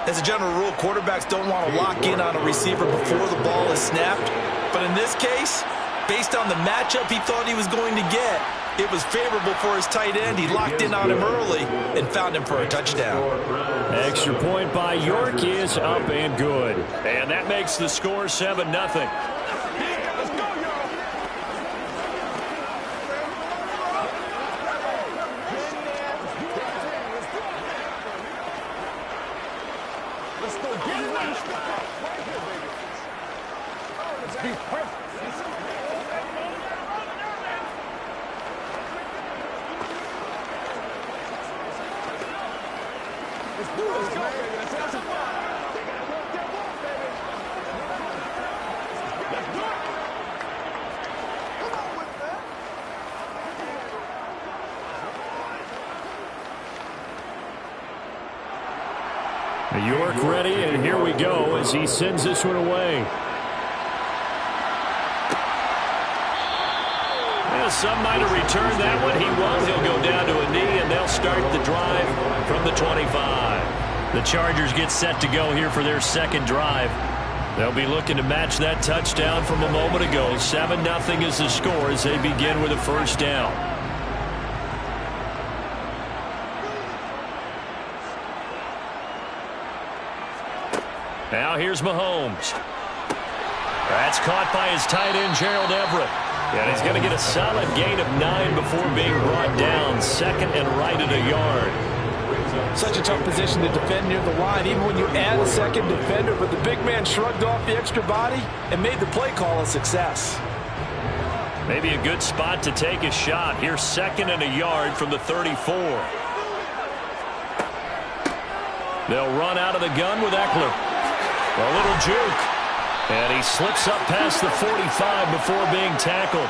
As a general rule, quarterbacks don't want to lock in on a receiver before the ball is snapped. But in this case, based on the matchup he thought he was going to get, it was favorable for his tight end. He locked in on him early and found him for a touchdown. Extra point by York is up and good. And that makes the score 7-0. York ready, and here we go as he sends this one away. Well, some might have returned that one. He won't. He'll go down to a knee, and they'll start the drive from the 25. The Chargers get set to go here for their second drive. They'll be looking to match that touchdown from a moment ago. 7-0 is the score as they begin with a 1st down. Now here's Mahomes. That's caught by his tight end, Gerald Everett. And he's going to get a solid gain of 9 before being brought down. 2nd and right at a yard. Such a tough position to defend near the line, even when you add a second defender. But the big man shrugged off the extra body and made the play call a success. Maybe a good spot to take a shot. Here's 2nd and a yard from the 34. They'll run out of the gun with Eckler. A little juke. And he slips up past the 45 before being tackled.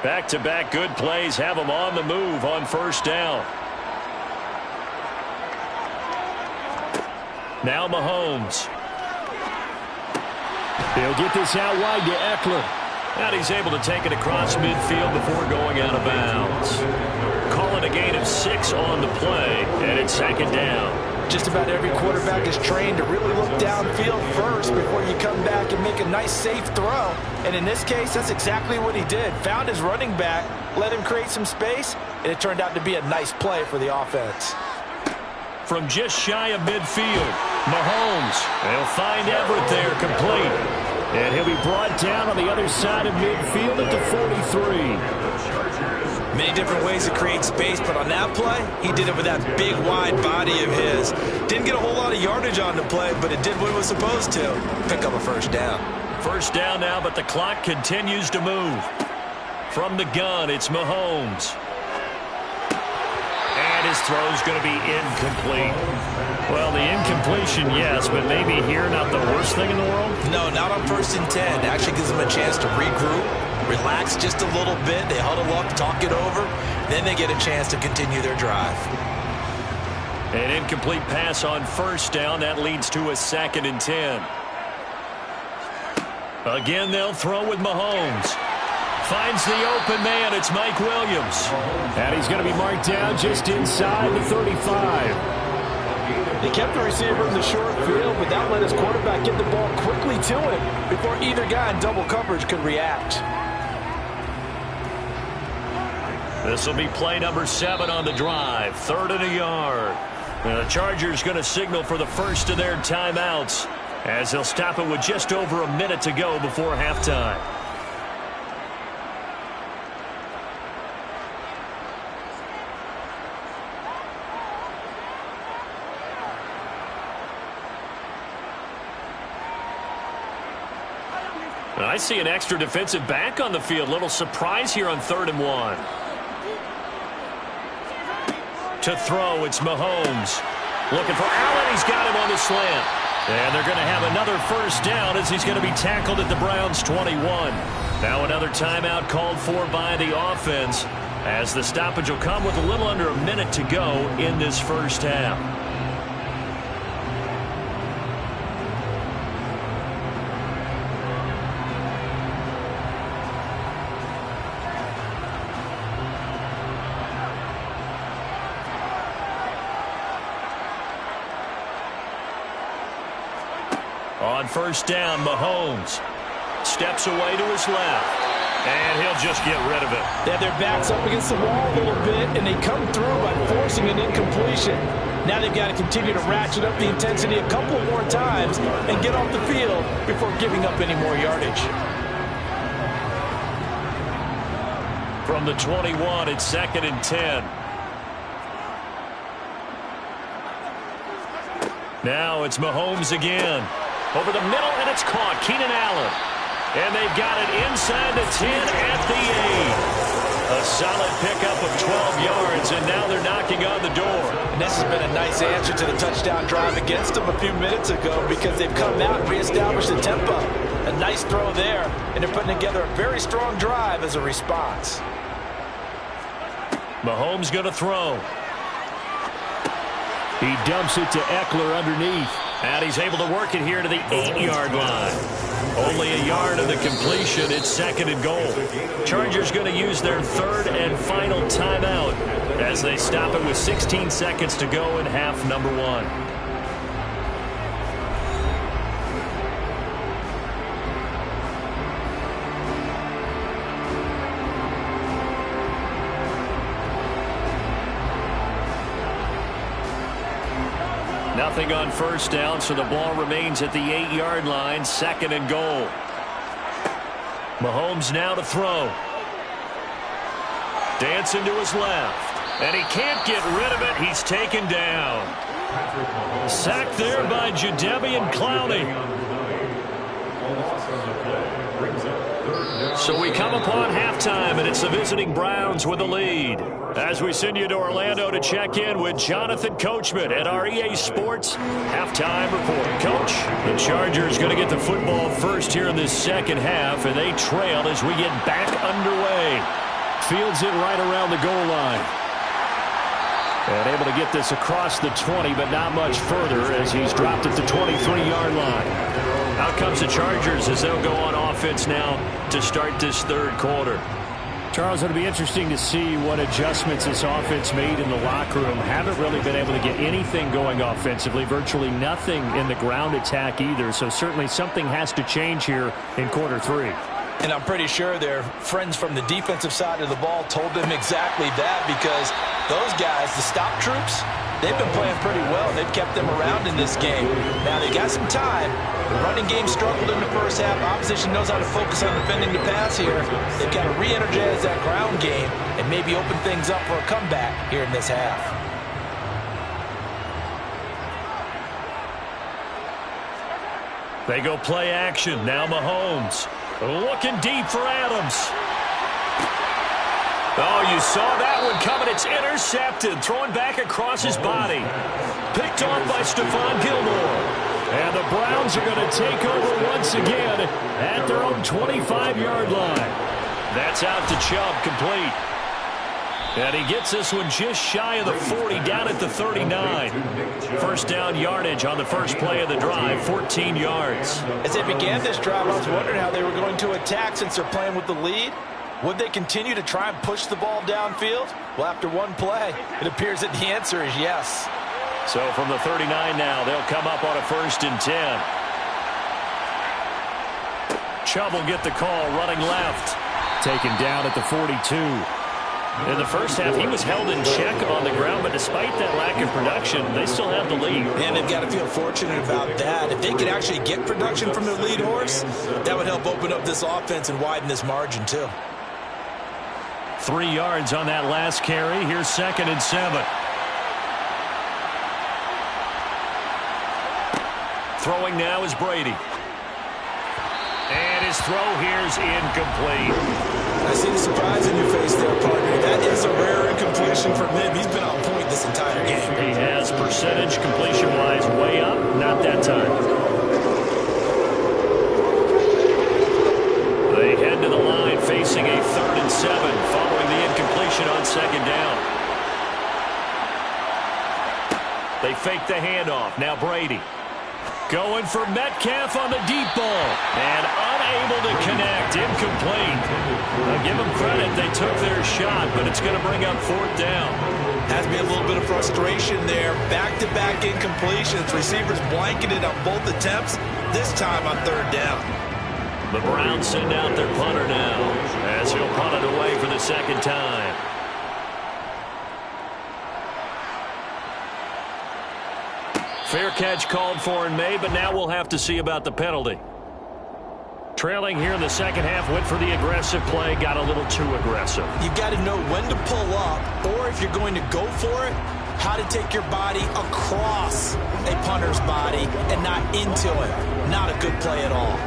Back-to-back good plays have him on the move on first down. Now Mahomes. He'll get this out wide to Eckler. And he's able to take it across midfield before going out of bounds. Calling a gain of 6 on the play, and it's second down. Just about every quarterback is trained to really look downfield first before you come back and make a nice, safe throw. And in this case, that's exactly what he did. Found his running back, let him create some space, and it turned out to be a nice play for the offense. From just shy of midfield, Mahomes. They'll find Everett there, complete. And he'll be brought down on the other side of midfield at the 43. Many different ways to create space, but on that play, he did it with that big, wide body of his. Didn't get a whole lot of yardage on the play, but it did what it was supposed to. Pick up a first down. First down now, but the clock continues to move. From the gun, it's Mahomes. And his throw's going to be incomplete. Well, the incompletion, yes, but maybe here not the worst thing in the world? No, not on 1st and 10. Actually gives them a chance to regroup, relax just a little bit. They huddle up, talk it over. Then they get a chance to continue their drive. An incomplete pass on first down. That leads to a 2nd and 10. Again, they'll throw with Mahomes. Finds the open man. It's Mike Williams. And he's going to be marked down just inside the 35. They kept the receiver in the short field, but that let his quarterback get the ball quickly to him before either guy in double coverage could react. This will be play number 7 on the drive. 3rd and a yard. And the Chargers going to signal for the first of their timeouts as they'll stop it with just over a minute to go before halftime. And I see an extra defensive back on the field. Little surprise here on 3rd and 1. To throw, it's Mahomes. Looking for Allen. He's got him on the slant. And they're going to have another first down as he's going to be tackled at the Browns' 21. Now another timeout called for by the offense as the stoppage will come with a little under a minute to go in this first half. On first down, Mahomes steps away to his left, and he'll just get rid of it. They have their backs up against the wall a little bit, and they come through by forcing an incompletion. Now they've got to continue to ratchet up the intensity a couple more times and get off the field before giving up any more yardage. From the 21, it's 2nd and 10. Now it's Mahomes again. Over the middle, and it's caught. Keenan Allen. And they've got it inside the 10 at the 8. A solid pickup of 12 yards, and now they're knocking on the door. And this has been a nice answer to the touchdown drive against them a few minutes ago because they've come out and reestablished the tempo. A nice throw there, and they're putting together a very strong drive as a response. Mahomes going to throw. He dumps it to Eckler underneath. And he's able to work it here to the 8-yard line. Only a yard of the completion. It's 2nd and goal. Chargers going to use their 3rd and final timeout as they stop it with 16 seconds to go in half number 1. Nothing on first down, so the ball remains at the 8-yard line. 2nd and goal. Mahomes now to throw. Dancing to his left. And he can't get rid of it. He's taken down. Sacked there by Jadeveon Clowney. So we come upon halftime, and it's the visiting Browns with the lead. As we send you to Orlando to check in with Jonathan Coachman at our EA Sports Halftime Report. Coach, the Chargers going to get the football first here in this second half, and they trail as we get back underway. Fields it right around the goal line. And able to get this across the 20, but not much further as he's dropped at the 23-yard line. Out comes the Chargers as they'll go on offense now to start this third quarter. Charles, it'll be interesting to see what adjustments this offense made in the locker room. Haven't really been able to get anything going offensively, virtually nothing in the ground attack either. So certainly something has to change here in quarter three. And I'm pretty sure their friends from the defensive side of the ball told them exactly that, because those guys, the stop troops, they've been playing pretty well. They've kept them around in this game. Now they got some time. The running game struggled in the first half. Opposition knows how to focus on defending the pass here. They've got to re-energize that ground game and maybe open things up for a comeback here in this half. They go play action. Now Mahomes looking deep for Adams. Oh, you saw that one coming. It's intercepted. Thrown back across his body. Picked off by Stephon Gilmore. And the Browns are going to take over once again at their own 25-yard line. That's out to Chubb, complete. And he gets this one just shy of the 40, down at the 39. First down yardage on the first play of the drive, 14 yards. As they began this drive, I was wondering how they were going to attack since they're playing with the lead. Would they continue to try and push the ball downfield? Well, after one play, it appears that the answer is yes. So from the 39 now, they'll come up on a 1st and 10. Chubb will get the call, running left. Taken down at the 42. In the first half, he was held in check on the ground, but despite that lack of production, they still have the lead. And they've got to feel fortunate about that. If they could actually get production from their lead horse, that would help open up this offense and widen this margin too. 3 yards on that last carry. Here's 2nd and 7. Throwing now is Brady. And his throw here's incomplete. I see the surprise in your face there, partner. That is a rare incompletion from him. He's been on point this entire game. He has percentage completion-wise way up. Not that time. They head to the line facing a 3rd and 7 following the incompletion on 2nd down. They fake the handoff. Now Brady. Going for Metcalf on the deep ball. And unable to connect. Incomplete. I'll give them credit. They took their shot, but it's going to bring up 4th down. Has to be a little bit of frustration there. Back-to-back incompletions. Receivers blanketed on both attempts. This time on 3rd down. The Browns send out their punter now as he'll punt it away for the 2nd time. Fair catch called for and made, but now we'll have to see about the penalty. Trailing here in the second half, went for the aggressive play, got a little too aggressive. You've got to know when to pull up, or if you're going to go for it, how to take your body across a punter's body and not into it. Not a good play at all.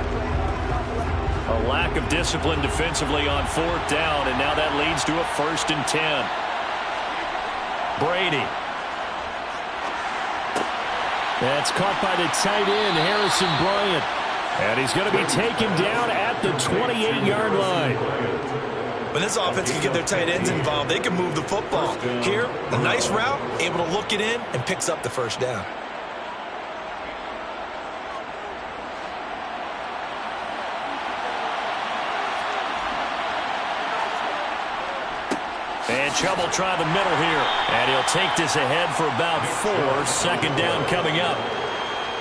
A lack of discipline defensively on 4th down, and now that leads to a 1st and 10. Brady. That's caught by the tight end, Harrison Bryant. And he's going to be taken down at the 28-yard line. When this offense can get their tight ends involved, they can move the football. Here, a nice route, able to look it in, and picks up the 1st down. And Chubb will try the middle here. And he'll take this ahead for about 4. 2nd down coming up.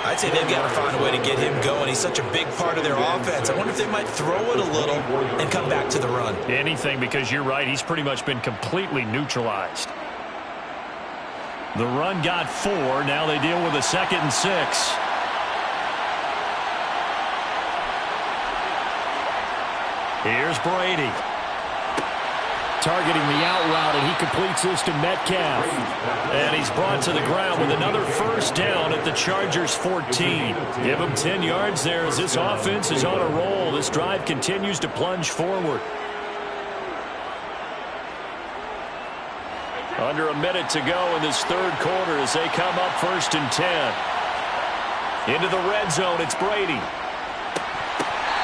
I'd say they've got to find a way to get him going. He's such a big part of their offense. I wonder if they might throw it a little and come back to the run. Anything, because you're right. He's pretty much been completely neutralized. The run got 4. Now they deal with a 2nd and 6. Here's Brady. targeting the out route, and he completes this to Metcalf. And he's brought to the ground with another first down at the Chargers' 14. Give him 10 yards there as this offense is on a roll. This drive continues to plunge forward. Under a minute to go in this third quarter as they come up 1st and 10. Into the red zone, it's Brady.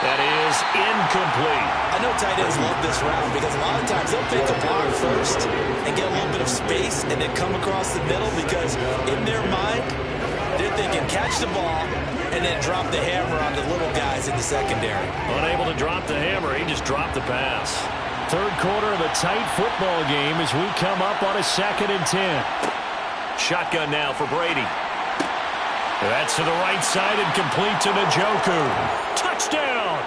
That is incomplete. I know tight ends love this route because a lot of times they'll fake a block first and get a little bit of space and then come across the middle because in their mind, they're thinking catch the ball and then drop the hammer on the little guys in the secondary. Unable to drop the hammer, he just dropped the pass. Third quarter of a tight football game as we come up on a 2nd and 10. Shotgun now for Brady. That's to the right side and complete to Njoku. Touchdown!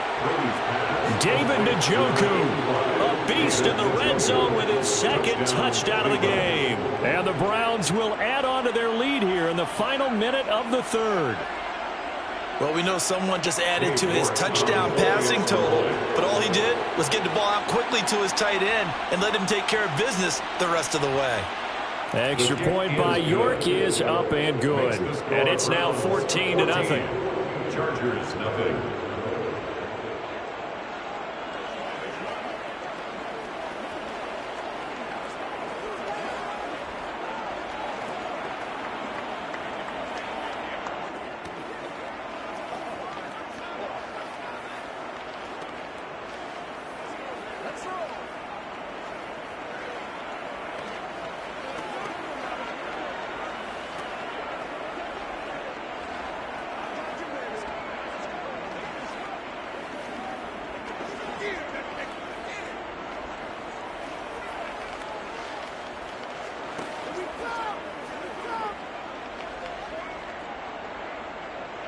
David Njoku, a beast in the red zone with his 2nd touchdown of the game. And the Browns will add on to their lead here in the final minute of the 3rd. Well, we know someone just added to his touchdown passing total, but all he did was get the ball out quickly to his tight end and let him take care of business the rest of the way. Extra point by York is up and good. And it's now 14-0. Chargers, nothing.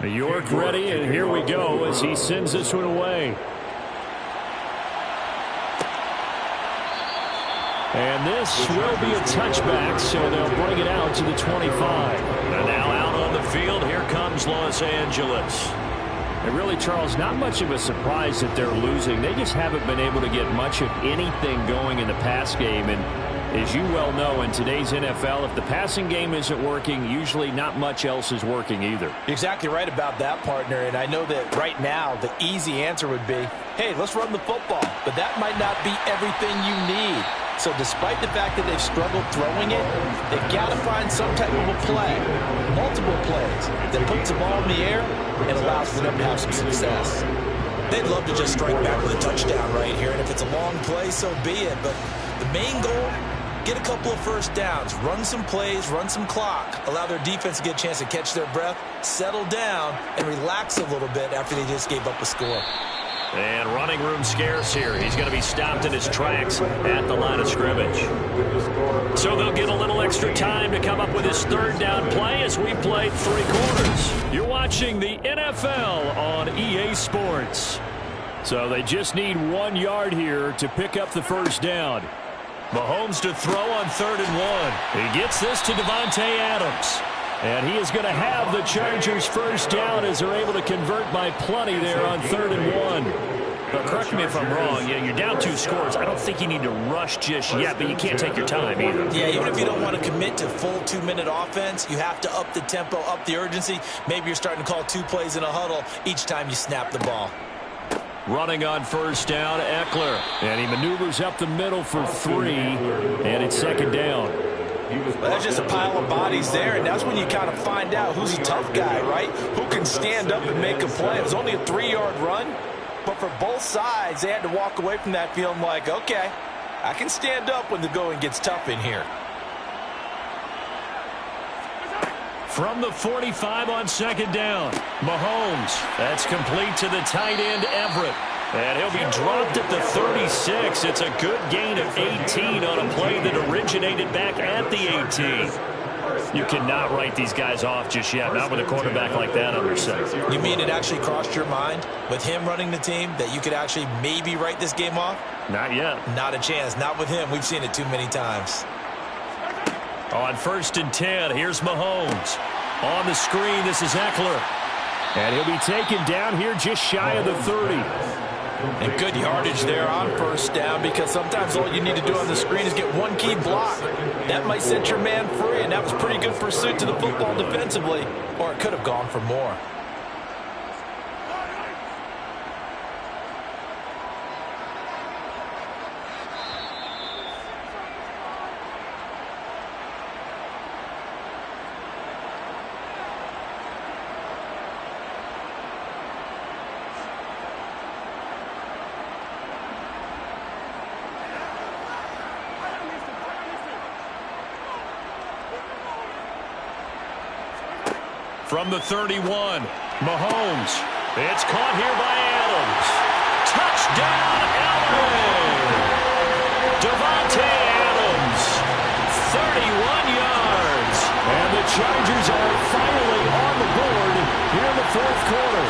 York ready, and here we go as he sends this one away. And this will be a touchback, so they'll bring it out to the 25. And now out on the field, here comes Los Angeles. And really, Charles, not much of a surprise that they're losing. They just haven't been able to get much of anything going in the pass game. And as you well know, in today's NFL, if the passing game isn't working, usually not much else is working either. You're exactly right about that, partner. And I know that right now the easy answer would be, hey, let's run the football. But that might not be everything you need. So despite the fact that they've struggled throwing it, they've got to find some type of a play, multiple plays, that puts the ball in the air and allows for them to have some success. They'd love to just strike back with a touchdown right here, and if it's a long play, so be it. But the main goal, get a couple of first downs, run some plays, run some clock, allow their defense to get a chance to catch their breath, settle down, and relax a little bit after they just gave up a score. And running room scarce here. He's going to be stopped in his tracks at the line of scrimmage. So they'll get a little extra time to come up with his third down play as we play 3 quarters. You're watching the NFL on EA Sports. So they just need 1 yard here to pick up the first down. Mahomes to throw on 3rd and 1. He gets this to Davante Adams. And he is going to have the Chargers first down as they're able to convert by plenty there on 3rd and 1. But correct me if I'm wrong. You're down 2 scores. I don't think you need to rush just yet, but you can't take your time either. Yeah, even if you don't want to commit to full 2-minute offense, you have to up the tempo, up the urgency. Maybe you're starting to call 2 plays in a huddle each time you snap the ball. Running on first down, Eckler. And he maneuvers up the middle for 3, and it's 2nd down. Well, there's just a pile of bodies there, and that's when you kind of find out who's a tough guy, right? Who can stand up and make a play. It was only a 3-yard run, but for both sides, they had to walk away from that feeling like, okay, I can stand up when the going gets tough in here. From the 45 on 2nd down, Mahomes. That's complete to the tight end, Everett. And he'll be dropped at the 36. It's a good gain of 18 on a play that originated back at the 18. You cannot write these guys off just yet, not with a quarterback like that under center. You mean it actually crossed your mind with him running the team that you could actually maybe write this game off? Not yet. Not a chance. Not with him. We've seen it too many times. On 1st and 10, here's Mahomes. On the screen, this is Eckler. And he'll be taken down here just shy of the 30. And good yardage there on first down, because sometimes all you need to do on the screen is get one key block. That might set your man free, and that was pretty good pursuit to the football defensively, or it could have gone for more. From the 31, Mahomes. It's caught here by Adams. Touchdown, LA! Devontae Adams, 31 yards. And the Chargers are finally on the board here in the fourth quarter.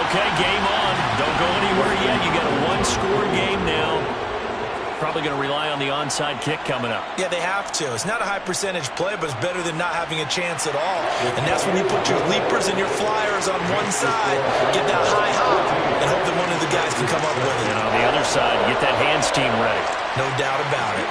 Okay, game on. Don't go anywhere yet. You got a one-score game now. Probably going to rely on the onside kick coming up. Yeah, they have to. It's not a high percentage play, but it's better than not having a chance at all. And that's when you put your leapers and your flyers on one side, get that high hop, and hope that one of the guys can come up with it. And on the other side, get that hands team ready. No doubt about it.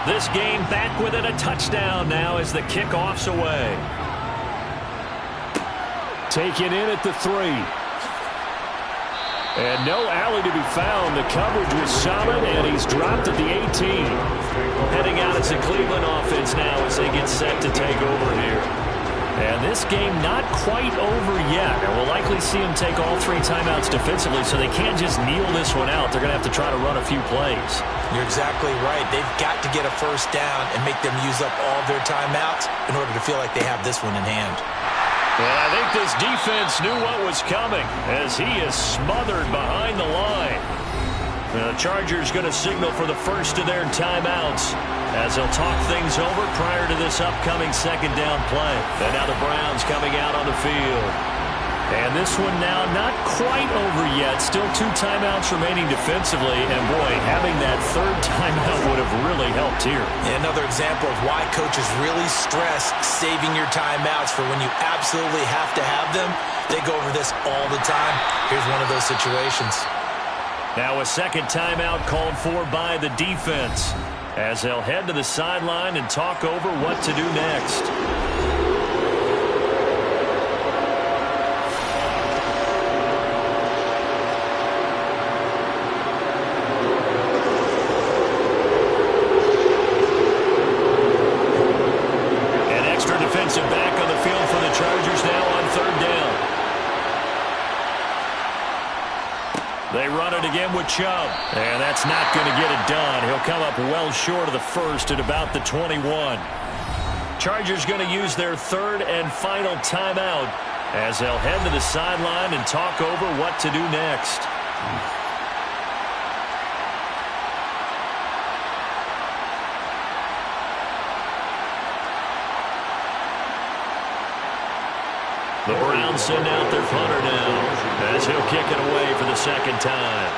This game back within a touchdown now as the kickoff's away. Taken in at the 3. And no alley to be found. The coverage was solid, and he's dropped at the 18. Heading out as the Cleveland offense now as they get set to take over here. And this game not quite over yet. And we'll likely see them take all 3 timeouts defensively, so they can't just kneel this one out. They're going to have to try to run a few plays. You're exactly right. They've got to get a first down and make them use up all their timeouts in order to feel like they have this one in hand. And I think this defense knew what was coming as he is smothered behind the line. The Chargers going to signal for the first of their timeouts as they'll talk things over prior to this upcoming second down play. And now the Browns coming out on the field. And this one now not quite over yet. Still 2 timeouts remaining defensively. And, boy, having that third timeout would have really helped here. And another example of why coaches really stress saving your timeouts for when you absolutely have to have them. They go over this all the time. Here's one of those situations. Now a second timeout called for by the defense as they'll head to the sideline and talk over what to do next. An extra defensive back on the field for the Chargers now on third down. They run it again with Chubb, and that's not going to get it done. He'll come up well short of the first at about the 21. Chargers going to use their third and final timeout as they'll head to the sideline and talk over what to do next. The Browns send out their punter now as he'll kick it away for the second time.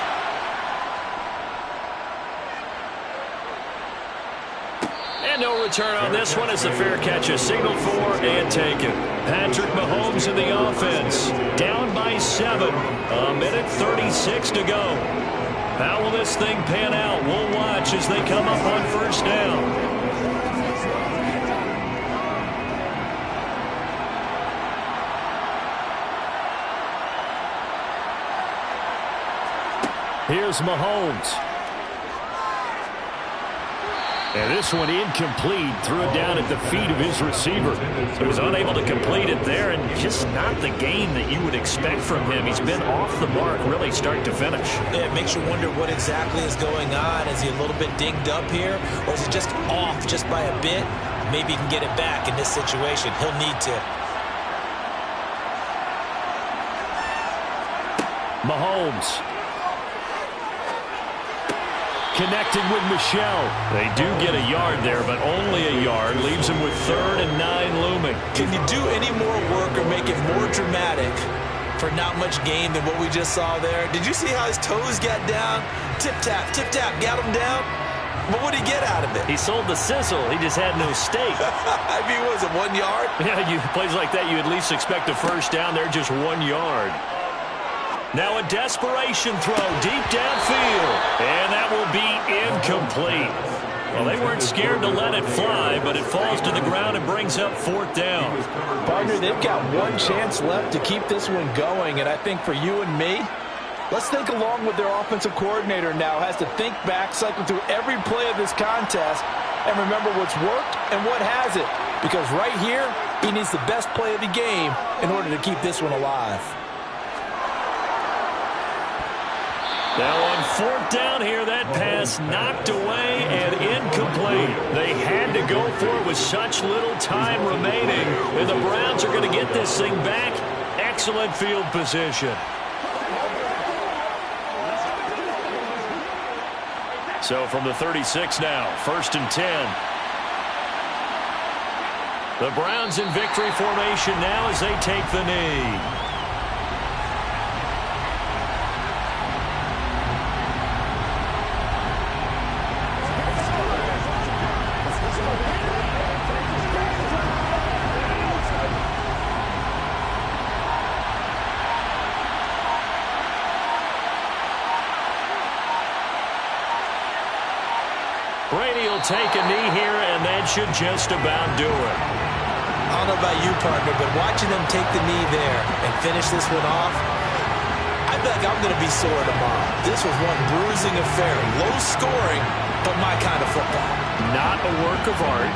And no return on this one as the fair catch is signaled for and taken. Patrick Mahomes in the offense. Down by 7. A minute 36 to go. How will this thing pan out? We'll watch as they come up on first down. Here's Mahomes. And this one incomplete. Threw it down at the feet of his receiver. So he was unable to complete it there, and just not the game that you would expect from him. He's been off the mark really start to finish. Yeah, it makes you wonder what exactly is going on. Is he a little bit dinged up here, or is it just off just by a bit? Maybe he can get it back in this situation. He'll need to. Mahomes. Connected with Michelle. They do get a yard there, but only a yard. Leaves him with 3rd and 9 looming. Can you do any more work or make it more dramatic for not much gain than what we just saw there? Did you see how his toes got down? Tip-tap, got him down. But what did he get out of it? He sold the sizzle. He just had no steak. I mean, was it 1 yard? Yeah, plays like that, you at least expect a first down. They're just 1 yard. Now a desperation throw deep downfield. And that will be incomplete. Well, they weren't scared to let it fly, but it falls to the ground and brings up 4th down. Partner, they've got one chance left to keep this one going, and I think for you and me, let's think along with their offensive coordinator now. Has to think back, cycle through every play of this contest, and remember what's worked and what hasn't. Because right here, he needs the best play of the game in order to keep this one alive. Now on 4th down here, that pass knocked away and incomplete. They had to go for it with such little time remaining. And the Browns are going to get this thing back. Excellent field position. So from the 36 now, 1st and 10. The Browns in victory formation now as they take the knee. Brady will take a knee here, and that should just about do it. I don't know about you, partner, but watching them take the knee there and finish this one off, I feel like I'm going to be sore tomorrow. This was one bruising affair. Low scoring, but my kind of football. Not a work of art,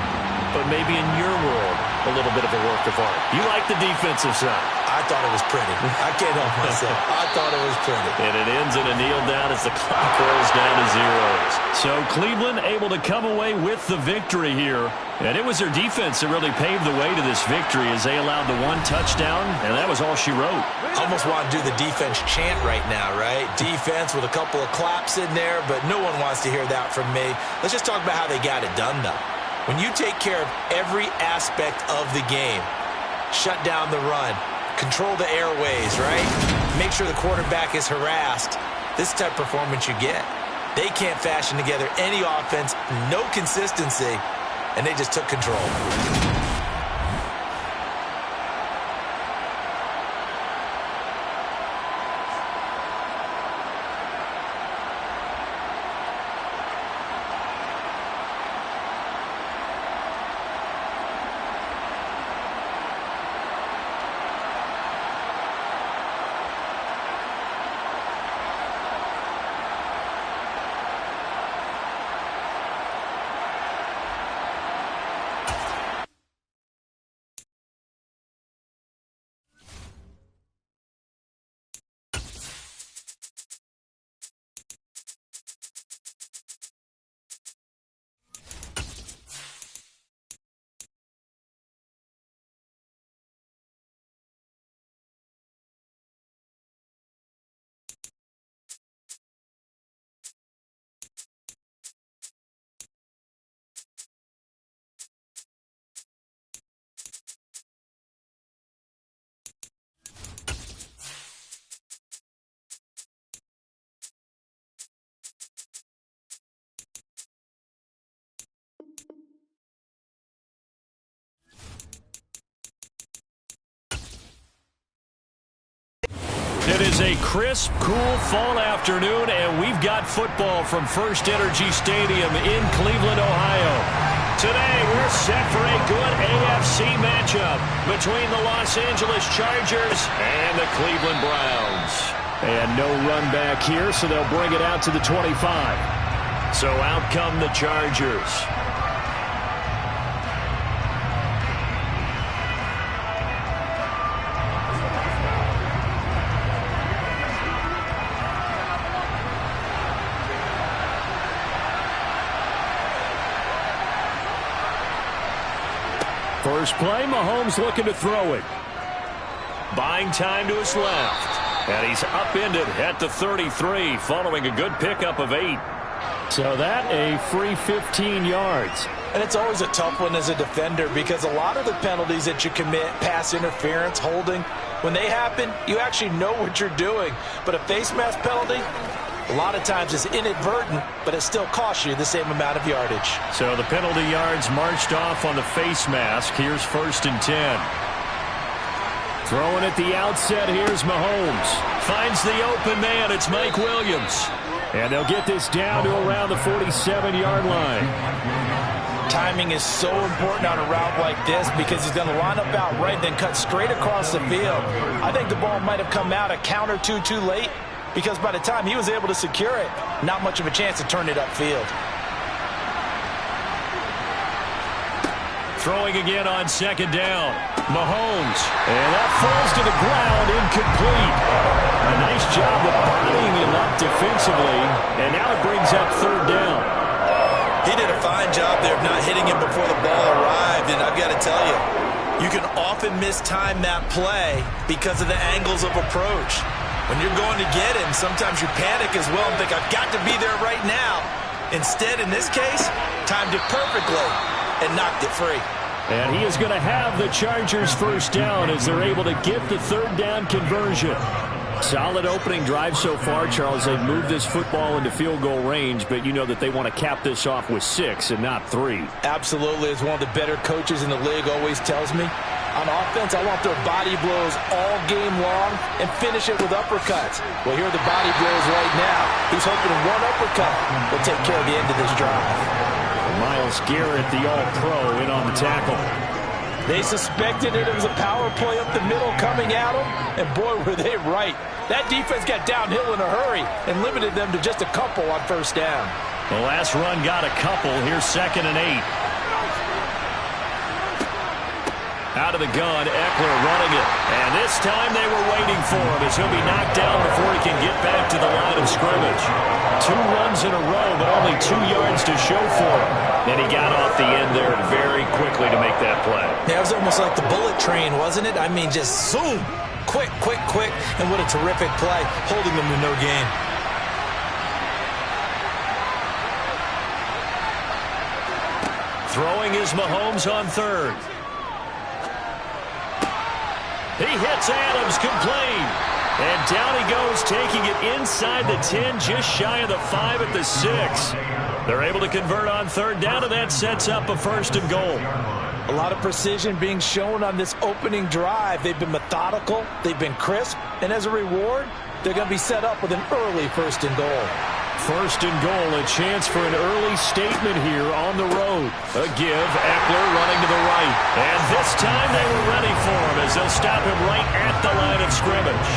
but maybe in your world, a little bit of a work of art. You like the defensive side. I thought it was pretty. I can't help myself. I thought it was pretty. And it ends in a kneel down as the clock rolls down to zeros. So Cleveland able to come away with the victory here. And it was their defense that really paved the way to this victory as they allowed the 1 touchdown, and that was all she wrote. Almost want to do the defense chant right now, right? Defense with a couple of claps in there, but no one wants to hear that from me. Let's just talk about how they got it done, though. When you take care of every aspect of the game, shut down the run, control the airways, right? Make sure the quarterback is harassed. This type of performance you get. They can't fashion together any offense, no consistency, and they just took control. It is a crisp, cool fall afternoon, and we've got football from First Energy Stadium in Cleveland, Ohio. Today, we're set for a good AFC matchup between the Los Angeles Chargers and the Cleveland Browns. And no run back here, so they'll bring it out to the 25. So out come the Chargers. First play, Mahomes looking to throw it. Buying time to his left. And he's upended at the 33 following a good pickup of 8. So that a free 15 yards. And it's always a tough one as a defender because a lot of the penalties that you commit, pass interference, holding, when they happen, you actually know what you're doing. But a face mask penalty, a lot of times is inadvertent, but it still costs you the same amount of yardage. So the penalty yards marched off on the face mask. Here's 1st and 10. Throwing at the outset, here's Mahomes. Finds the open man, it's Mike Williams. And they'll get this down to around the 47-yard line. Timing is so important on a route like this because he's going to line up out right, then cut straight across the field. I think the ball might have come out a count or two too late because by the time he was able to secure it, not much of a chance to turn it upfield. Throwing again on 2nd down. Mahomes. And that falls to the ground, incomplete. A nice job of bodying him up defensively. And now it brings up 3rd down. He did a fine job there of not hitting him before the ball arrived. And I've got to tell you, you can often mistime that play because of the angles of approach. When you're going to get him, sometimes you panic as well and think, I've got to be there right now. Instead, in this case, timed it perfectly and knocked it free. And he is going to have the Chargers 1st down as they're able to get the 3rd down conversion. Solid opening drive so far, Charles. They've moved this football into field goal range, but you know that they want to cap this off with 6 and not 3. Absolutely. As one of the better coaches in the league always tells me, on offense, I want their body blows all game long and finish it with uppercuts. Well, here are the body blows right now. He's hoping one uppercut will take care of the end of this drive. Myles Garrett, the all-pro, in on the tackle. They suspected it was a power play up the middle coming at them, and boy, were they right. That defense got downhill in a hurry and limited them to just a couple on 1st down. The last run got a couple. Here's 2nd and 8. Out of the gun, Eckler running it. And this time they were waiting for him as he'll be knocked down before he can get back to the line of scrimmage. 2 runs in a row, but only 2 yards to show for him. And he got off the end there very quickly to make that play. Yeah, it was almost like the bullet train, wasn't it? I mean, just zoom. Quick, quick, quick. And what a terrific play, holding them to no gain. Throwing is Mahomes on 3rd. He hits Adams, complete. And down he goes, taking it inside the 10, just shy of the 5 at the 6. They're able to convert on 3rd down, and that sets up a 1st and goal. A lot of precision being shown on this opening drive. They've been methodical, they've been crisp, and as a reward, they're going to be set up with an early 1st and goal. 1st and goal, a chance for an early statement here on the road. A give, Eckler running to the right. And this time they were ready for him as they'll stop him right at the line of scrimmage.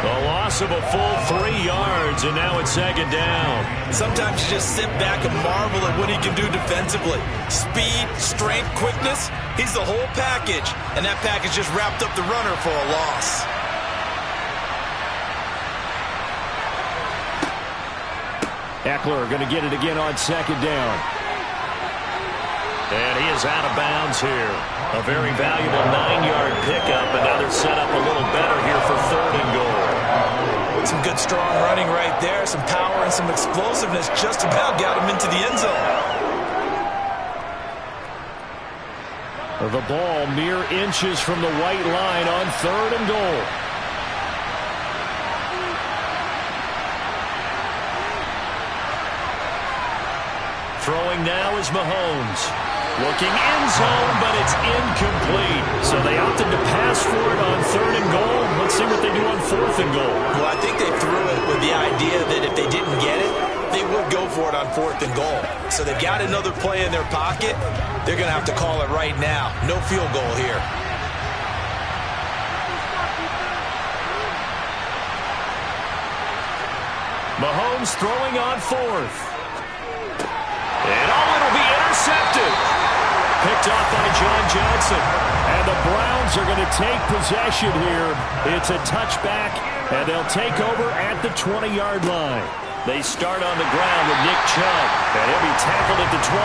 A loss of a full 3 yards, and now it's 2nd down. Sometimes you just sit back and marvel at what he can do defensively. Speed, strength, quickness, he's the whole package. And that package just wrapped up the runner for a loss. Eckler going to get it again on 2nd down. And he is out of bounds here. A very valuable 9-yard pickup, and now they're set up a little better here for 3rd and goal. Some good strong running right there. Some power and some explosiveness just about got him into the end zone. The ball mere inches from the white line on 3rd and goal. Throwing now is Mahomes. Looking end zone, but it's incomplete. So they opted to pass for it on 3rd and goal. Let's see what they do on 4th and goal. Well, I think they threw it with the idea that if they didn't get it, they would go for it on 4th and goal. So they've got another play in their pocket. They're going to have to call it right now. No field goal here. Mahomes throwing on 4th. And it'll be intercepted. Picked off by John Johnson. And the Browns are going to take possession here. It's a touchback, and they'll take over at the 20-yard line. They start on the ground with Nick Chubb, and he'll be tackled at the 23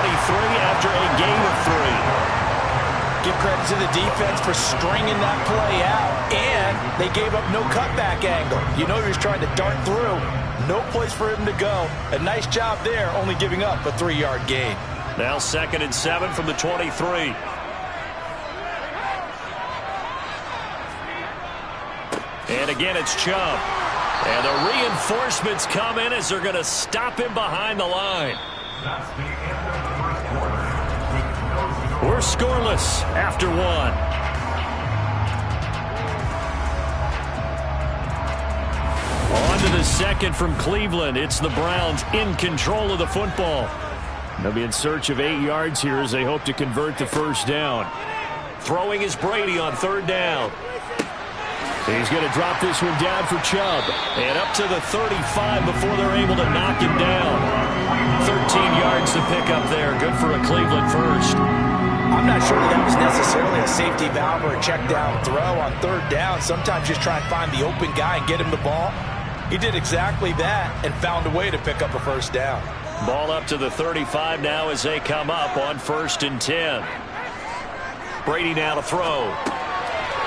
after a gain of 3. Give credit to the defense for stringing that play out, and they gave up no cutback angle. You know he was trying to dart through. No place for him to go. A nice job there, only giving up a 3-yard gain. Now 2nd and 7 from the 23. And again, it's Chubb. And the reinforcements come in as they're going to stop him behind the line. We're scoreless after 1. On to the 2nd from Cleveland. It's the Browns in control of the football. They'll be in search of 8 yards here as they hope to convert the first down. Throwing is Brady on 3rd down. He's going to drop this one down for Chubb. And up to the 35 before they're able to knock him down. 13 yards to pick up there. Good for a Cleveland first. I'm not sure that was necessarily a safety valve or a check down throw on 3rd down. Sometimes just try and find the open guy and get him the ball. He did exactly that and found a way to pick up a first down. Ball up to the 35 now as they come up on 1st and 10. Brady now to throw.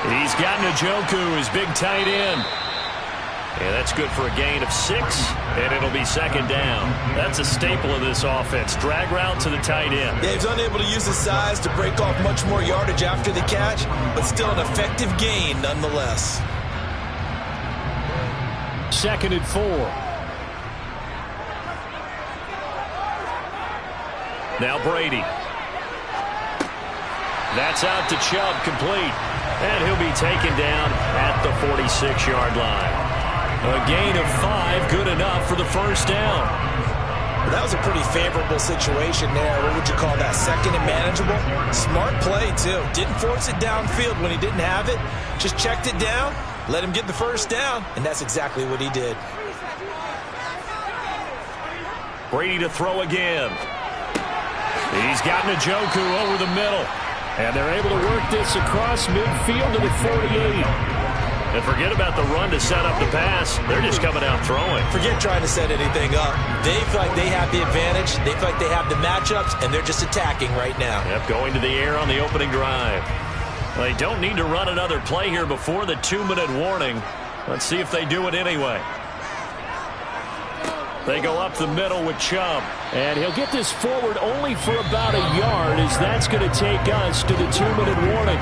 He's got Njoku, his big tight end. And that's good for a gain of 6, and it'll be 2nd down. That's a staple of this offense. Drag route to the tight end. Yeah, he's unable to use his size to break off much more yardage after the catch, but still an effective gain nonetheless. 2nd and 4. Now Brady. That's out to Chubb, complete. And he'll be taken down at the 46-yard line. A gain of 5, good enough for the first down. That was a pretty favorable situation there. What would you call that? 2nd and manageable? Smart play, too. Didn't force it downfield when he didn't have it. Just checked it down, let him get the first down, and that's exactly what he did. Brady to throw again. He's got Njoku over the middle. And they're able to work this across midfield to the 48. And forget about the run to set up the pass. They're just coming out throwing. Forget trying to set anything up. They feel like they have the advantage. They feel like they have the matchups, and they're just attacking right now. Yep, going to the air on the opening drive. Well, they don't need to run another play here before the 2-minute warning. Let's see if they do it anyway. They go up the middle with Chubb. And he'll get this forward only for about a yard, as that's going to take us to the 2-minute warning.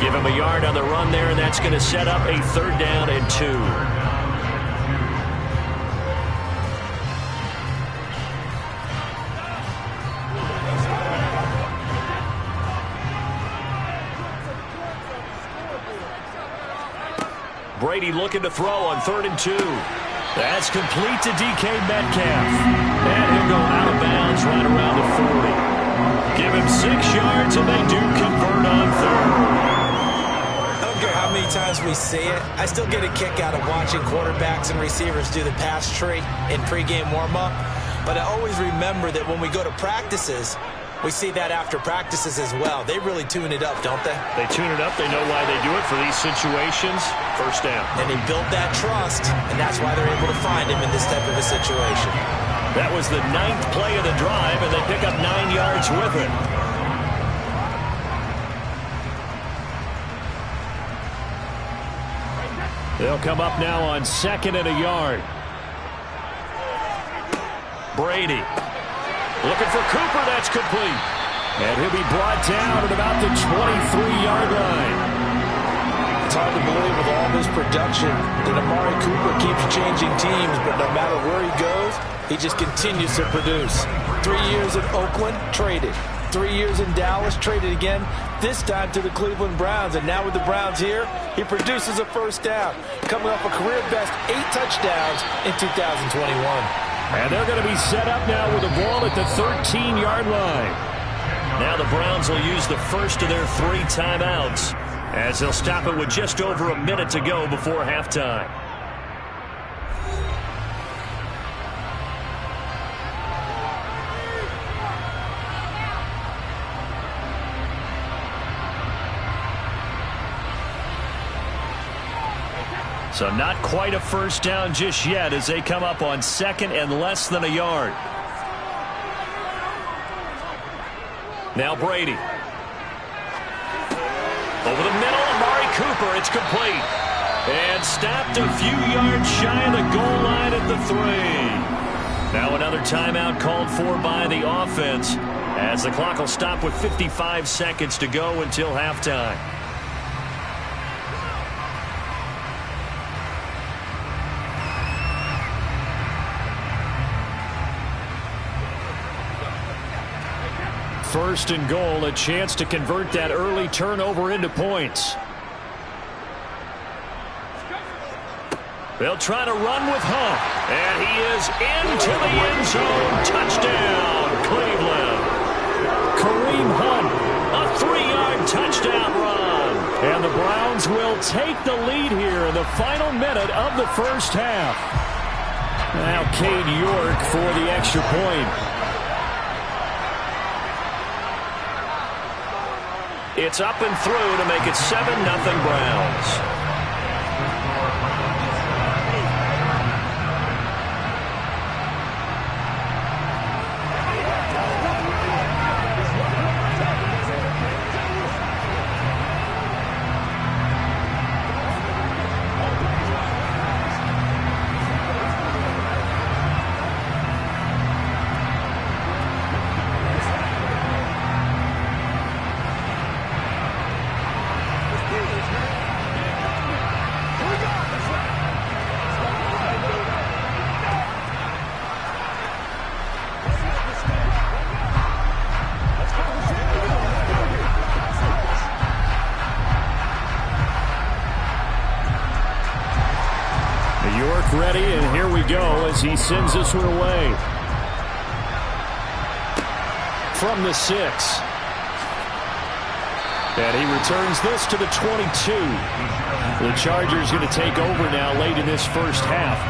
Give him a yard on the run there, and that's going to set up a 3rd down and 2. Brady looking to throw on 3rd and 2. That's complete to DK Metcalf. And he'll go out of bounds right around the 40. Give him 6 yards, and they do convert on 3rd. I don't care how many times we see it. I still get a kick out of watching quarterbacks and receivers do the pass tree in pregame warm-up. But I always remember that when we go to practices, we see that after practices as well. They really tune it up, don't they? They tune it up. They know why they do it for these situations. First down. And they build that trust, and that's why they're able to find him in this type of a situation. That was the 9th play of the drive, and they pick up 9 yards with it. They'll come up now on 2nd and a yard. Brady. Looking for Cooper. That's complete. And he'll be brought down at about the 23-yard line. It's hard to believe with all this production that Amari Cooper keeps changing teams, but no matter where he goes, he just continues to produce. 3 years in Oakland, traded. 3 years in Dallas, traded again, this time to the Cleveland Browns. And now with the Browns here, he produces a first down, coming off a career-best 8 touchdowns in 2021. And they're going to be set up now with the ball at the 13-yard line. Now the Browns will use the first of their 3 timeouts, as they'll stop it with just over a minute to go before halftime. So not quite a first down just yet as they come up on 2nd and less than a yard. Now Brady. Over the middle, Amari Cooper. It's complete. And stopped a few yards shy of the goal line at the 3. Now another timeout called for by the offense, as the clock will stop with 55 seconds to go until halftime. First and goal, a chance to convert that early turnover into points. They'll try to run with Hunt, and he is into the end zone. Touchdown, Cleveland. Kareem Hunt, a 3-yard touchdown run. And the Browns will take the lead here in the final minute of the first half. Now Cade York for the extra point. It's up and through to make it 7-0 Browns. Ready, and here we go as he sends this one away. From the 6. And he returns this to the 22. The Chargers going to take over now late in this first half.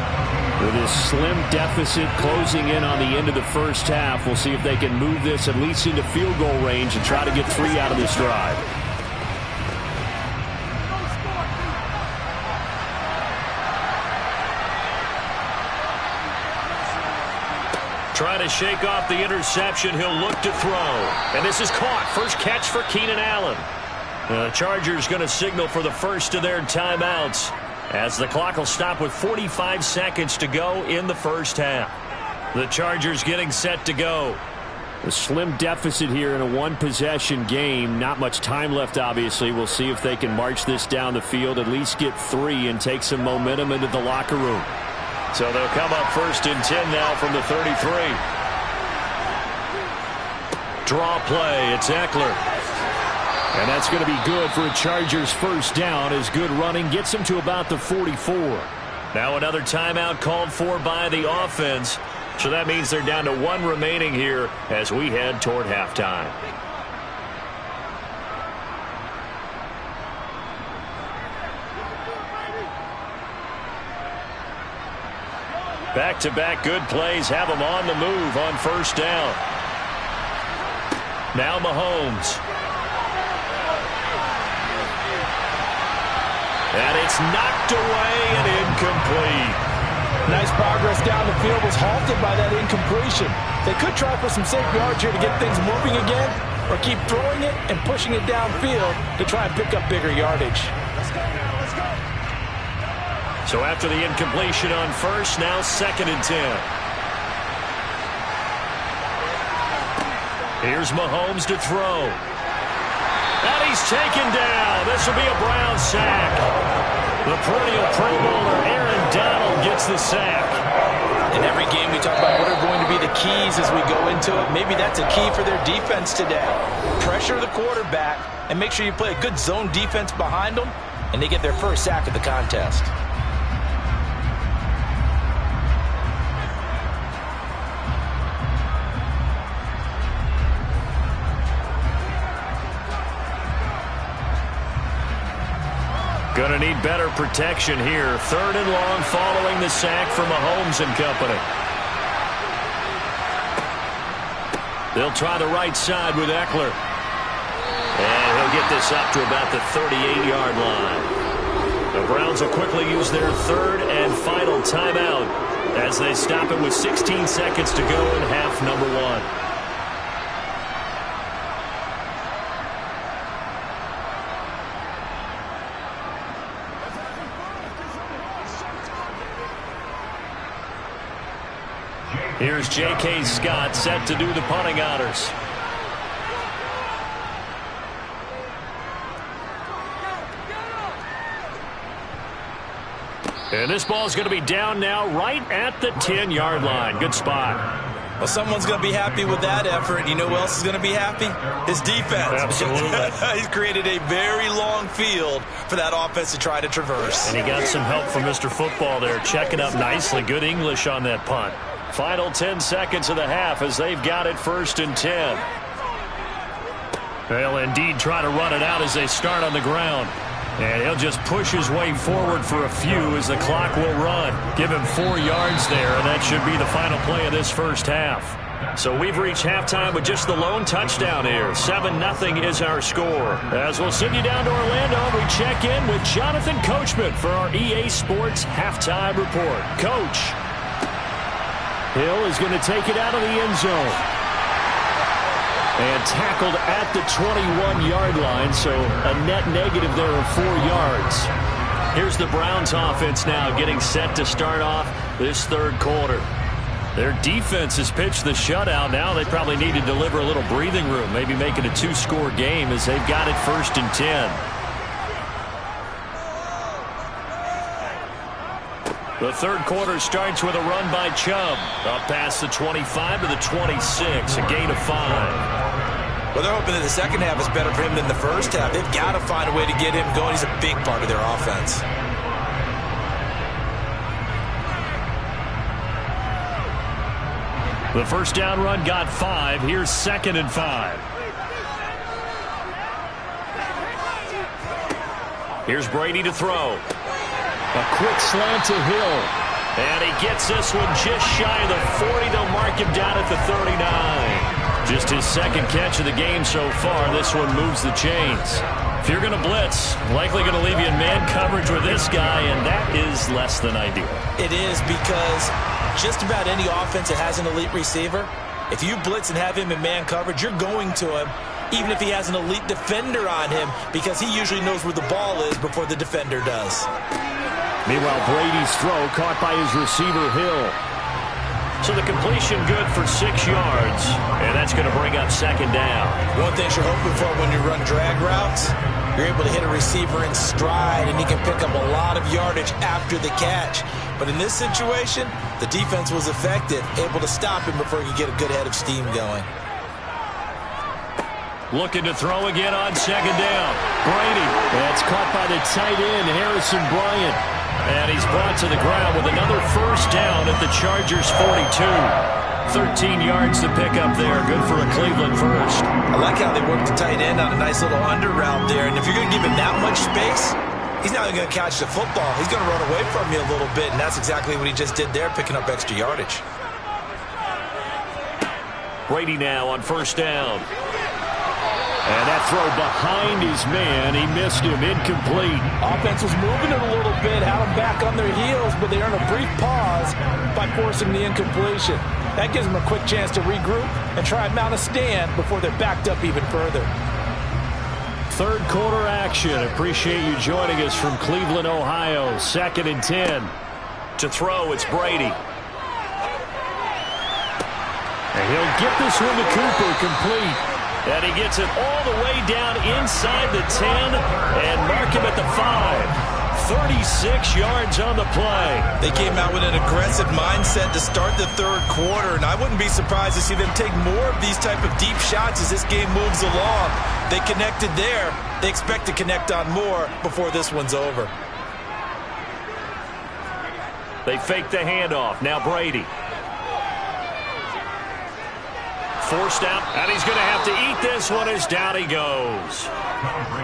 With this slim deficit closing in on the end of the first half, we'll see if they can move this at least into field goal range and try to get 3 out of this drive. Trying to shake off the interception. He'll look to throw. And this is caught. First catch for Keenan Allen. The Chargers going to signal for the first of their timeouts, as the clock will stop with 45 seconds to go in the first half. The Chargers getting set to go. A slim deficit here in a one-possession game. Not much time left, obviously. We'll see if they can march this down the field, at least get 3, and take some momentum into the locker room. So they'll come up first and 10 now from the 33. Draw play. It's Eckler. And that's going to be good for a Chargers first down, as good running gets them to about the 44. Now another timeout called for by the offense. So that means they're down to 1 remaining here as we head toward halftime. Back-to-back good plays have them on the move on first down. Now Mahomes. And it's knocked away and incomplete. Nice progress down the field, was halted by that incompletion. They could try for some safe yards here to get things moving again, or keep throwing it and pushing it downfield to try and pick up bigger yardage. So after the incompletion on first, now 2nd and 10. Here's Mahomes to throw. And he's taken down. This will be a Brown sack. The perennial Pro Bowler Aaron Donald gets the sack. In every game we talk about what are going to be the keys as we go into it. Maybe that's a key for their defense today. Pressure the quarterback and make sure you play a good zone defense behind them, and they get their first sack of the contest. Going to need better protection here. 3rd and long following the sack from Mahomes and company. They'll try the right side with Eckler. And he'll get this up to about the 38-yard line. The Browns will quickly use their 3rd and final timeout as they stop it with 16 seconds to go in half number 1. Here's J.K. Scott set to do the punting honors. And this ball is going to be down now right at the 10-yard line. Good spot. Well, someone's going to be happy with that effort. You know who else is going to be happy? His defense. Absolutely. He's created a very long field for that offense to try to traverse. And he got some help from Mr. Football there, checking up nicely. Good English on that punt. Final 10 seconds of the half as they've got it 1st and 10. They'll indeed try to run it out as they start on the ground. And he'll just push his way forward for a few as the clock will run. Give him 4 yards there, and that should be the final play of this first half. So we've reached halftime with just the lone touchdown here. 7-0 is our score. As we'll send you down to Orlando, we check in with Jonathan Coachman for our EA Sports Halftime Report. Coach. Hill is going to take it out of the end zone. And tackled at the 21-yard line, so a net negative there of 4 yards. Here's the Browns offense now getting set to start off this third quarter. Their defense has pitched the shutout. Now they probably need to deliver a little breathing room, maybe make it a 2-score game as they've got it 1st and 10. The third quarter starts with a run by Chubb. Up past the 25 to the 26, a gain of 5. Well, they're hoping that the second half is better for him than the first half. They've got to find a way to get him going. He's a big part of their offense. The first down run got 5. Here's 2nd and 5. Here's Brady to throw. A quick slant to Hill. And he gets this one just shy of the 40. They'll mark him down at the 39. Just his second catch of the game so far. This one moves the chains. If you're going to blitz, likely going to leave you in man coverage with this guy, and that is less than ideal. It is, because just about any offense that has an elite receiver, if you blitz and have him in man coverage, you're going to him, even if he has an elite defender on him, because he usually knows where the ball is before the defender does. Meanwhile, Brady's throw caught by his receiver, Hill. So the completion good for 6 yards, and that's going to bring up 2nd down. One thing you're hoping for when you run drag routes, you're able to hit a receiver in stride, and he can pick up a lot of yardage after the catch. But in this situation, the defense was effective, able to stop him before he could get a good head of steam going. Looking to throw again on 2nd down. Brady. That's caught by the tight end, Harrison Bryant. And he's brought to the ground with another first down at the Chargers' 42. 13 yards to pick up there. Good for a Cleveland first. I like how they worked the tight end on a nice little under route there. And if you're going to give him that much space, he's not even going to catch the football. He's going to run away from you a little bit. And that's exactly what he just did there, picking up extra yardage. Brady now on 1st down. And that throw behind his man, he missed him, incomplete. Offense was moving it a little bit, had them back on their heels, but they earned a brief pause by forcing the incompletion. That gives them a quick chance to regroup and try and mount a stand before they're backed up even further. Third quarter action. Appreciate you joining us from Cleveland, Ohio. 2nd and 10. To throw, it's Brady. And he'll get this one to Cooper, complete. And he gets it all the way down inside the 10 and mark him at the 5. 36 yards on the play. They came out with an aggressive mindset to start the third quarter, and I wouldn't be surprised to see them take more of these type of deep shots as this game moves along. They connected there. They expect to connect on more before this one's over. They fake the handoff. Now Brady. Forced out, and he's going to have to eat this one as down he goes.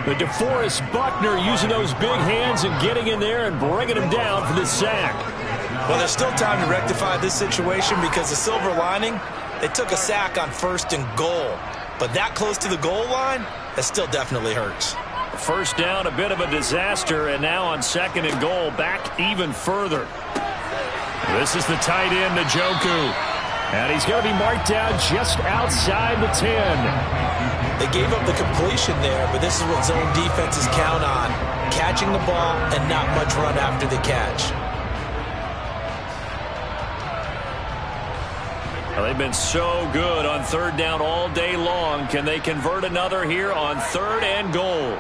But DeForest Buckner using those big hands and getting in there and bringing him down for this sack. Well, there's still time to rectify this situation because the silver lining, they took a sack on 1st and goal. But that close to the goal line, that still definitely hurts. First down, a bit of a disaster, and now on 2nd and goal, back even further. This is the tight end, Njoku. And he's going to be marked down just outside the 10. They gave up the completion there, but this is what zone defenses count on. Catching the ball and not much run after the catch. Well, they've been so good on third down all day long. Can they convert another here on 3rd and goal?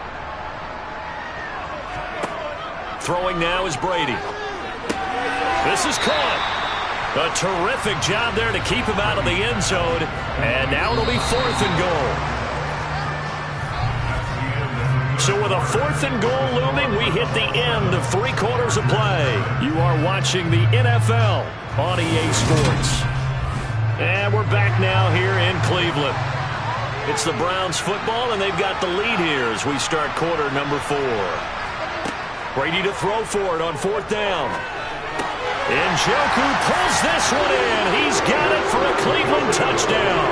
Throwing now is Brady. This is caught. A terrific job there to keep him out of the end zone. And now it'll be 4th and goal. So with a 4th and goal looming, we hit the end of 3 quarters of play. You are watching the NFL on EA Sports. And we're back now here in Cleveland. It's the Browns football, and they've got the lead here as we start quarter number 4. Brady to throw for it on 4th down. Njoku pulls this one in. He's got it for a Cleveland touchdown.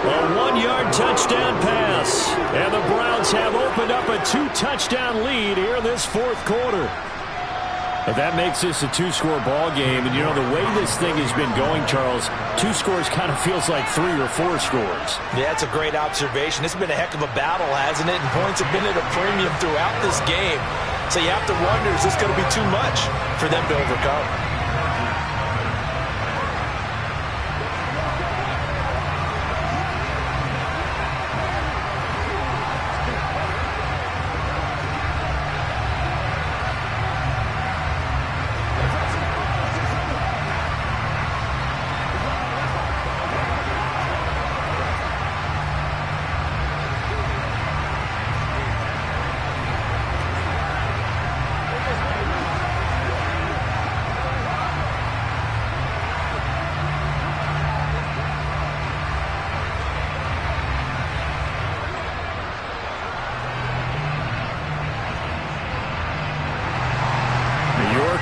A 1-yard touchdown pass. And the Browns have opened up a 2-touchdown lead here in this 4th quarter. And that makes this a 2-score ball game. And, you know, the way this thing has been going, Charles, 2 scores kind of feels like 3 or 4 scores. Yeah, that's a great observation. It's been a heck of a battle, hasn't it? And points have been at a premium throughout this game. So you have to wonder, is this going to be too much for them to overcome?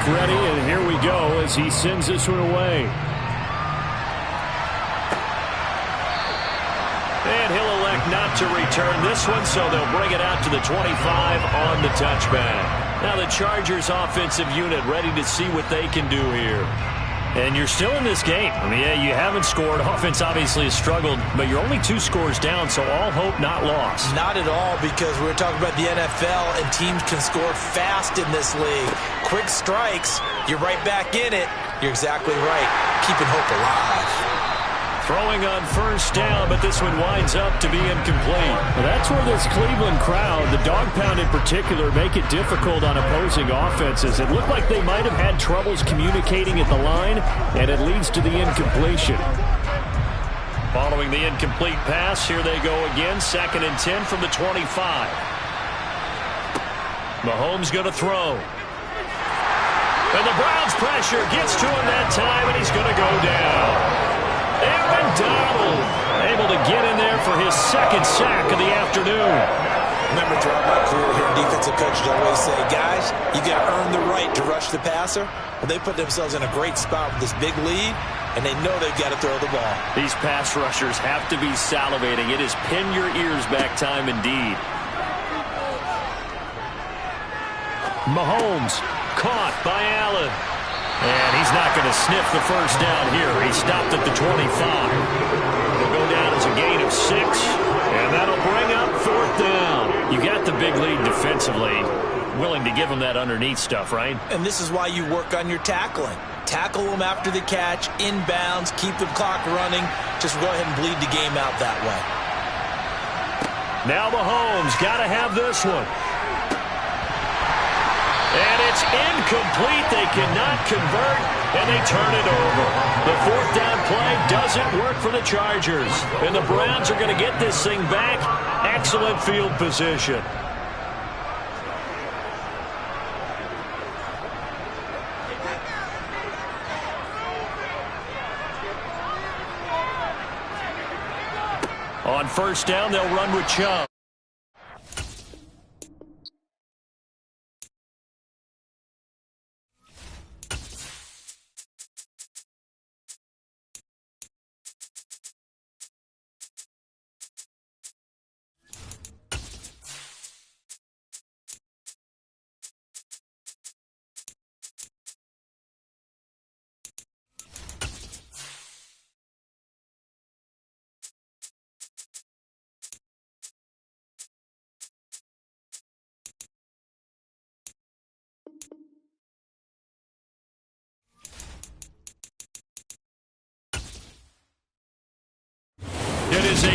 Ready, and here we go as he sends this one away. And he'll elect not to return this one, so they'll bring it out to the 25 on the touchback. Now the Chargers offensive unit ready to see what they can do here. And you're still in this game. I mean, yeah, you haven't scored. Offense obviously has struggled, but you're only 2 scores down, so all hope not lost. Not at all, because we're talking about the NFL, and teams can score fast in this league. Quick strikes, you're right back in it. You're exactly right. Keeping hope alive. Throwing on 1st down, but this one winds up to be incomplete. Well, that's where this Cleveland crowd, the dog pound in particular, make it difficult on opposing offenses. It looked like they might have had troubles communicating at the line, and it leads to the incompletion. Following the incomplete pass, here they go again. 2nd and 10 from the 25. Mahomes going to throw. And the Browns pressure gets to him that time, and he's going to go down. Aaron Donald able to get in there for his 2nd sack of the afternoon. Remember, throughout my career here, defensive coaches always say, guys, you got to earn the right to rush the passer. Well, they put themselves in a great spot with this big lead, and they know they've got to throw the ball. These pass rushers have to be salivating. It is pin your ears back time indeed. Mahomes caught by Allen. And he's not going to sniff the 1st down here. He stopped at the 25. It'll go down as a gain of 6, and that'll bring up 4th down. You got the big lead defensively. Willing to give them that underneath stuff, right? And this is why you work on your tackling. Tackle them after the catch, inbounds, keep the clock running. Just go ahead and bleed the game out that way. Now Mahomes got to have this one. And it's incomplete. They cannot convert, and they turn it over. The 4th down play doesn't work for the Chargers. And the Browns are going to get this thing back. Excellent field position. On 1st down, they'll run with Chubb.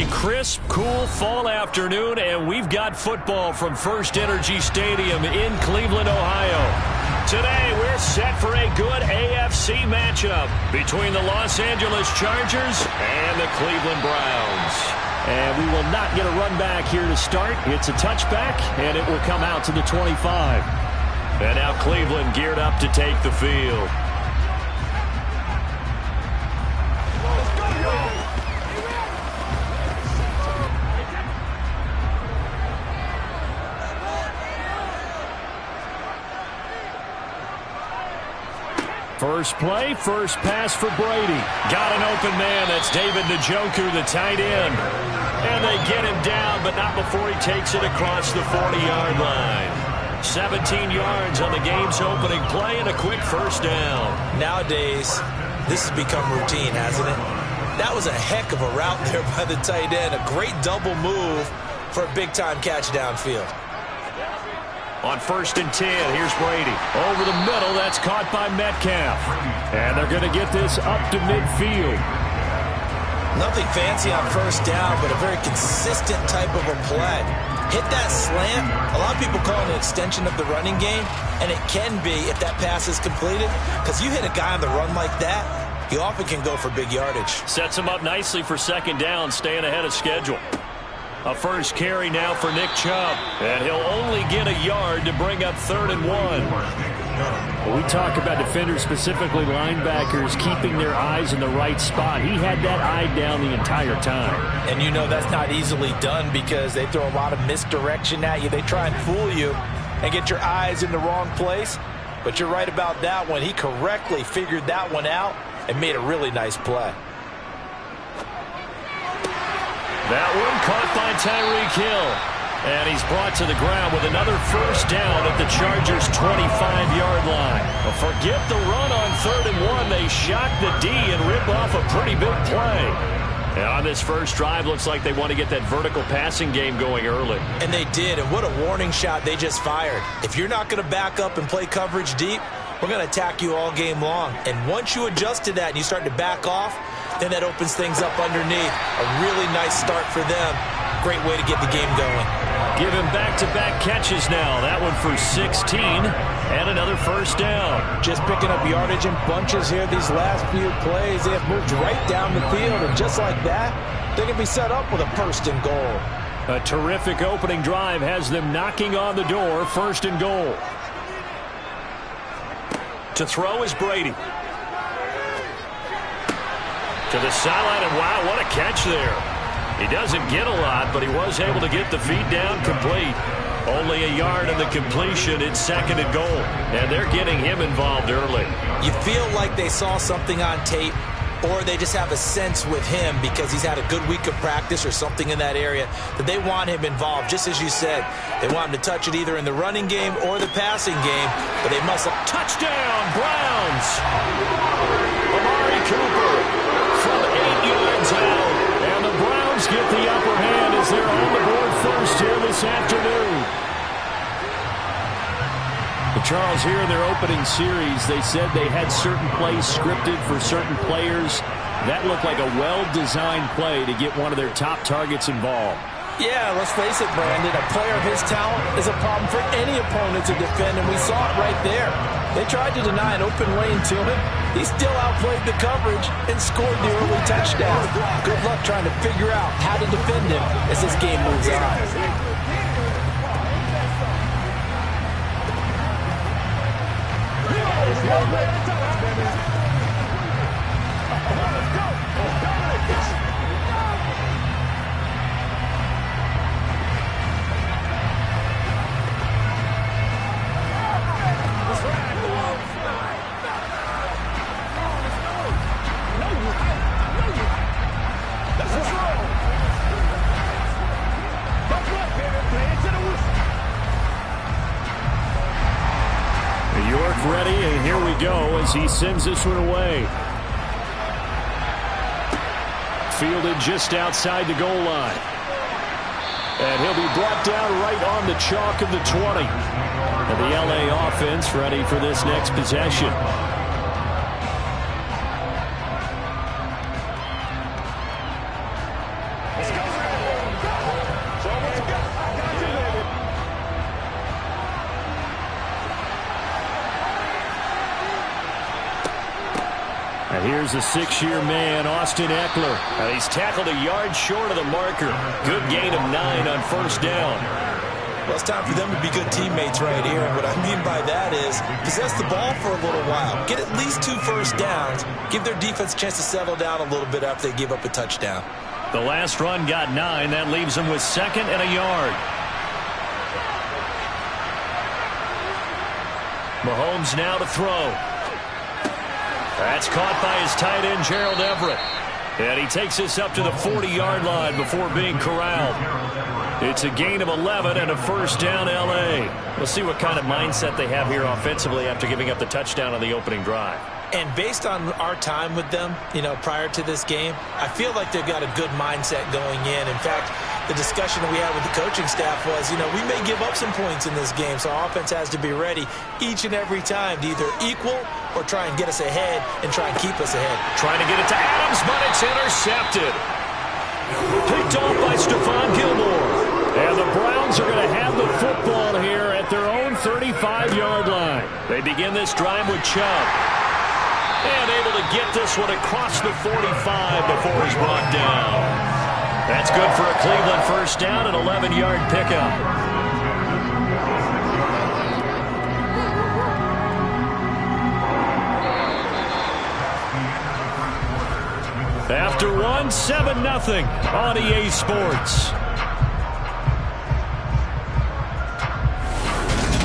a crisp, cool fall afternoon, and we've got football from First Energy Stadium in Cleveland, Ohio. Today, we're set for a good AFC matchup between the Los Angeles Chargers and the Cleveland Browns. And we will not get a run back here to start. It's a touchback, and it will come out to the 25. And now Cleveland geared up to take the field. First play, first pass for Brady. Got an open man. That's David Njoku, the tight end. And they get him down, but not before he takes it across the 40-yard line. 17 yards on the game's opening play and a quick first down. Nowadays, this has become routine, hasn't it? That was a heck of a route there by the tight end. A great double move for a big-time catch downfield. On 1st and 10, here's Brady. Over the middle, that's caught by Metcalf. And they're going to get this up to midfield. Nothing fancy on first down, but a very consistent type of a play. Hit that slant. A lot of people call it an extension of the running game, and it can be if that pass is completed, because you hit a guy on the run like that, he often can go for big yardage. Sets him up nicely for second down, staying ahead of schedule. A first carry now for Nick Chubb, and he'll only get a yard to bring up 3rd and 1. Well, we talk about defenders, specifically linebackers, keeping their eyes in the right spot. He had that eye down the entire time. And you know that's not easily done because they throw a lot of misdirection at you. They try and fool you and get your eyes in the wrong place. But you're right about that one. He correctly figured that one out and made a really nice play. That one caught by Tyreek Hill. And he's brought to the ground with another first down at the Chargers' 25-yard line. Well, forget the run on 3rd and 1. They shock the D and rip off a pretty big play. And on this first drive, looks like they want to get that vertical passing game going early. And they did, and what a warning shot they just fired. If you're not going to back up and play coverage deep, we're going to attack you all game long. And once you adjust to that and you start to back off, then that opens things up underneath. A really nice start for them. Great way to get the game going. Give him back-to-back catches now. That one for 16 and another first down. Just picking up yardage in bunches here these last few plays. They have moved right down the field, and just like that, they can be set up with a 1st and goal. A terrific opening drive has them knocking on the door. 1st and goal. To throw is Brady. To the sideline, and wow, what a catch there. He doesn't get a lot, but he was able to get the feet down complete. Only a yard in the completion. It's 2nd and goal, and they're getting him involved early. You feel like they saw something on tape, or they just have a sense with him because he's had a good week of practice or something in that area that they want him involved. Just as you said, they want him to touch it either in the running game or the passing game, but they must have. Touchdown, Browns! Amari Cooper from 8 yards out, and the Browns get the upper hand as they're on the board first here this afternoon. But Charles, here in their opening series, they said they had certain plays scripted for certain players. That looked like a well-designed play to get one of their top targets involved. Yeah, let's face it, Brandon. A player of his talent is a problem for any opponent to defend, and we saw it right there. They tried to deny an open lane to him. He still outplayed the coverage and scored the early touchdown. Good luck trying to figure out how to defend him as this game moves on. Ready, and here we go as he sends this one away. Fielded just outside the goal line. And he'll be brought down right on the chalk of the 20. And the LA offense ready for this next possession. Let's go. And here's the 6-year man, Austin Eckler. He's tackled a yard short of the marker. Good gain of 9 on first down. Well, it's time for them to be good teammates right here. And what I mean by that is possess the ball for a little while. Get at least 2 first downs. Give their defense a chance to settle down a little bit after they give up a touchdown. The last run got 9. That leaves them with 2nd and a yard. Mahomes now to throw. That's caught by his tight end, Gerald Everett. And he takes this up to the 40-yard line before being corralled. It's a gain of 11 and a first down, L.A. We'll see what kind of mindset they have here offensively after giving up the touchdown on the opening drive. And based on our time with them, prior to this game, I feel like they've got a good mindset going in. In fact, the discussion we had with the coaching staff was, we may give up some points in this game, so our offense has to be ready each and every time to either equal or try and get us ahead and try and keep us ahead. Trying to get it to Adams, but it's intercepted. Picked off by Stephon Gilmore. And the Browns are going to have the football here at their own 35-yard line. They begin this drive with Chubb. And able to get this one across the 45 before he's brought down. That's good for a Cleveland first down, an 11-yard pickup. After one, 7-0 on EA Sports.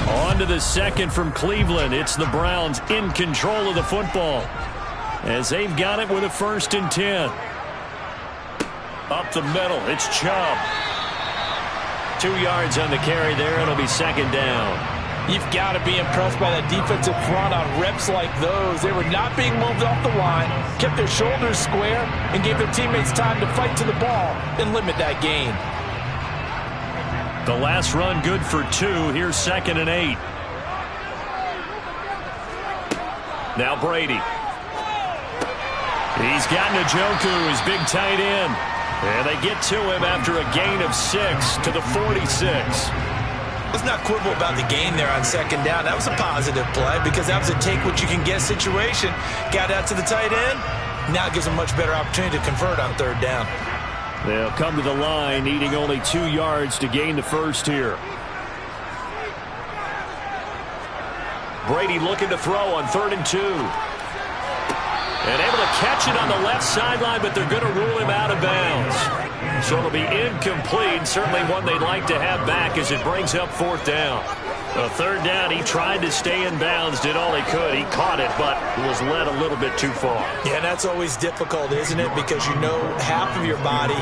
On to the second from Cleveland. It's the Browns in control of the football as they've got it with a 1st and 10. Up the middle, it's Chubb. 2 yards on the carry there. It'll be 2nd down. You've got to be impressed by that defensive front on reps like those. They were not being moved off the line, kept their shoulders square, and gave their teammates time to fight to the ball and limit that gain. The last run good for 2. Here's 2nd and 8. Now Brady. He's got Njoku, his big tight end. And they get to him after a gain of 6 to the 46. Let's not quibble about the gain there on 2nd down. That was a positive play because that was a take-what-you-can-get situation. Got out to the tight end. Now it gives them a much better opportunity to convert on 3rd down. They'll come to the line, needing only 2 yards to gain the first here. Brady looking to throw on 3rd and 2. And able to catch it on the left sideline, but they're going to rule him out of bounds. So it'll be incomplete. Certainly one they'd like to have back as it brings up 4th down. A 3rd down, he tried to stay in bounds, did all he could. He caught it, but was led a little bit too far. Yeah, that's always difficult, isn't it? Because half of your body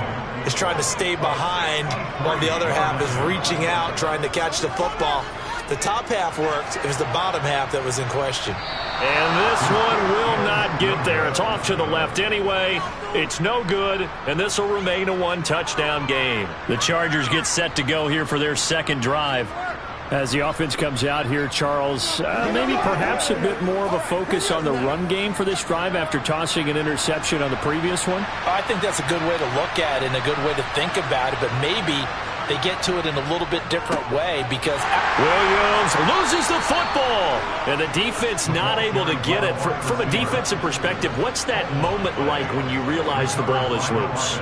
is trying to stay behind while the other half is reaching out, trying to catch the football. The top half worked. It was the bottom half that was in question. And this one will not get there. It's off to the left anyway. It's no good, and this will remain a 1-touchdown game. The Chargers get set to go here for their 2nd drive. As the offense comes out here, Charles, maybe perhaps a bit more of a focus on the run game for this drive after tossing an interception on the previous one? I think that's a good way to look at it and a good way to think about it, but maybe they get to it in a little bit different way because Williams loses the football. And the defense not able to get it. From a defensive perspective, what's that moment like when you realize the ball is loose?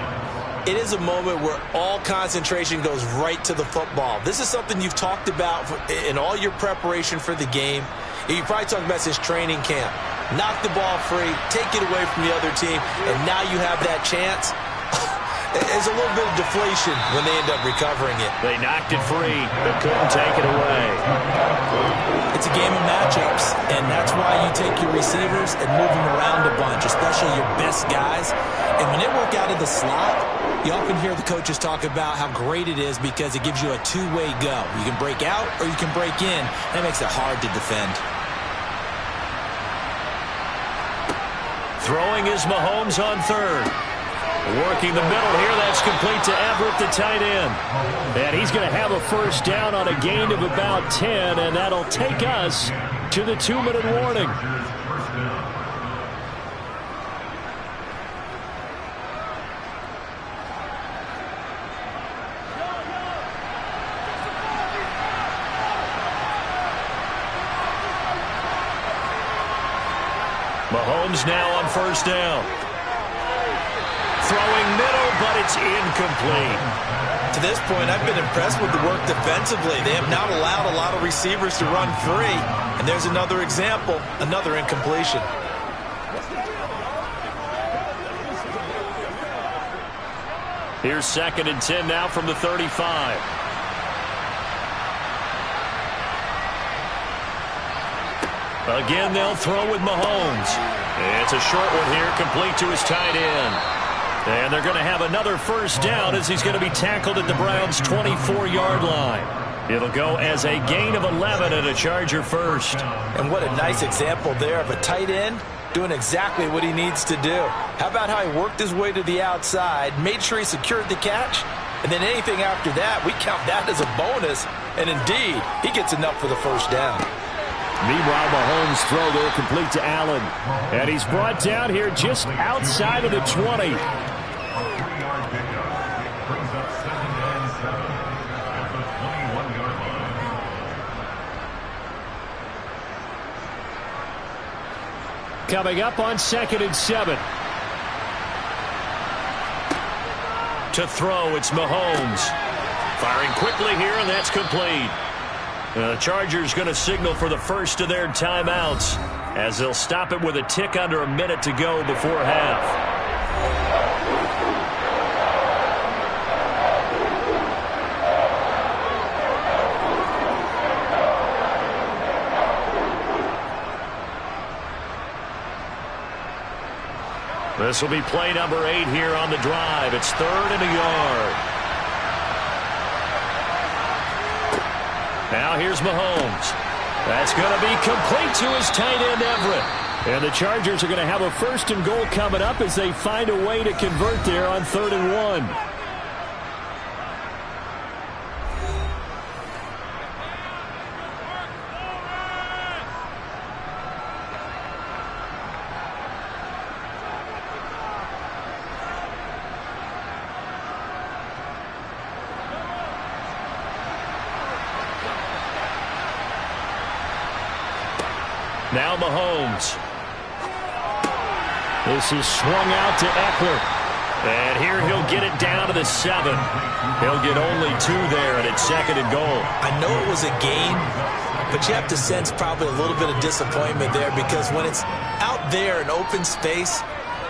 It is a moment where all concentration goes right to the football. This is something you've talked about in all your preparation for the game. You probably talked about this training camp. Knock the ball free, take it away from the other team, and now you have that chance. There's a little bit of deflation when they end up recovering it. They knocked it free, but couldn't take it away. It's a game of matchups, and that's why you take your receivers and move them around a bunch, especially your best guys. And when they work out of the slot, you often hear the coaches talk about how great it is because it gives you a two-way go. You can break out or you can break in. That makes it hard to defend. Throwing is Mahomes on 3rd. Working the middle here. That's complete to Everett, the tight end. And he's going to have a first down on a gain of about 10, and that'll take us to the 2-minute warning. Mahomes now on first down. Throwing middle, but it's incomplete. To this point, I've been impressed with the work defensively. They have not allowed a lot of receivers to run free. And there's another example, another incompletion. Here's 2nd and 10 now from the 35. Again, they'll throw with Mahomes. It's a short one here, complete to his tight end. And they're going to have another first down as he's going to be tackled at the Browns' 24-yard line. It'll go as a gain of 11 and a Charger first. And what a nice example there of a tight end doing exactly what he needs to do. How about how he worked his way to the outside, made sure he secured the catch, and then anything after that, we count that as a bonus. And indeed, he gets enough for the first down. Meanwhile, Mahomes' throw there complete to Allen. And he's brought down here just outside of the 20. Coming up on 2nd and 7. To throw, it's Mahomes. Firing quickly here, and that's complete. The Chargers going to signal for the first of their timeouts as they'll stop it with a tick under a minute to go before half. This will be play number 8 here on the drive. It's 3rd and a yard. Now here's Mahomes. That's going to be complete to his tight end, Everett. And the Chargers are going to have a 1st and goal coming up as they find a way to convert there on 3rd and 1. Now Mahomes. This is swung out to Eckler. And here he'll get it down to the 7. He'll get only 2 there, and it's 2nd and goal. I know it was a gain, but you have to sense probably a little bit of disappointment there because when it's out there in open space,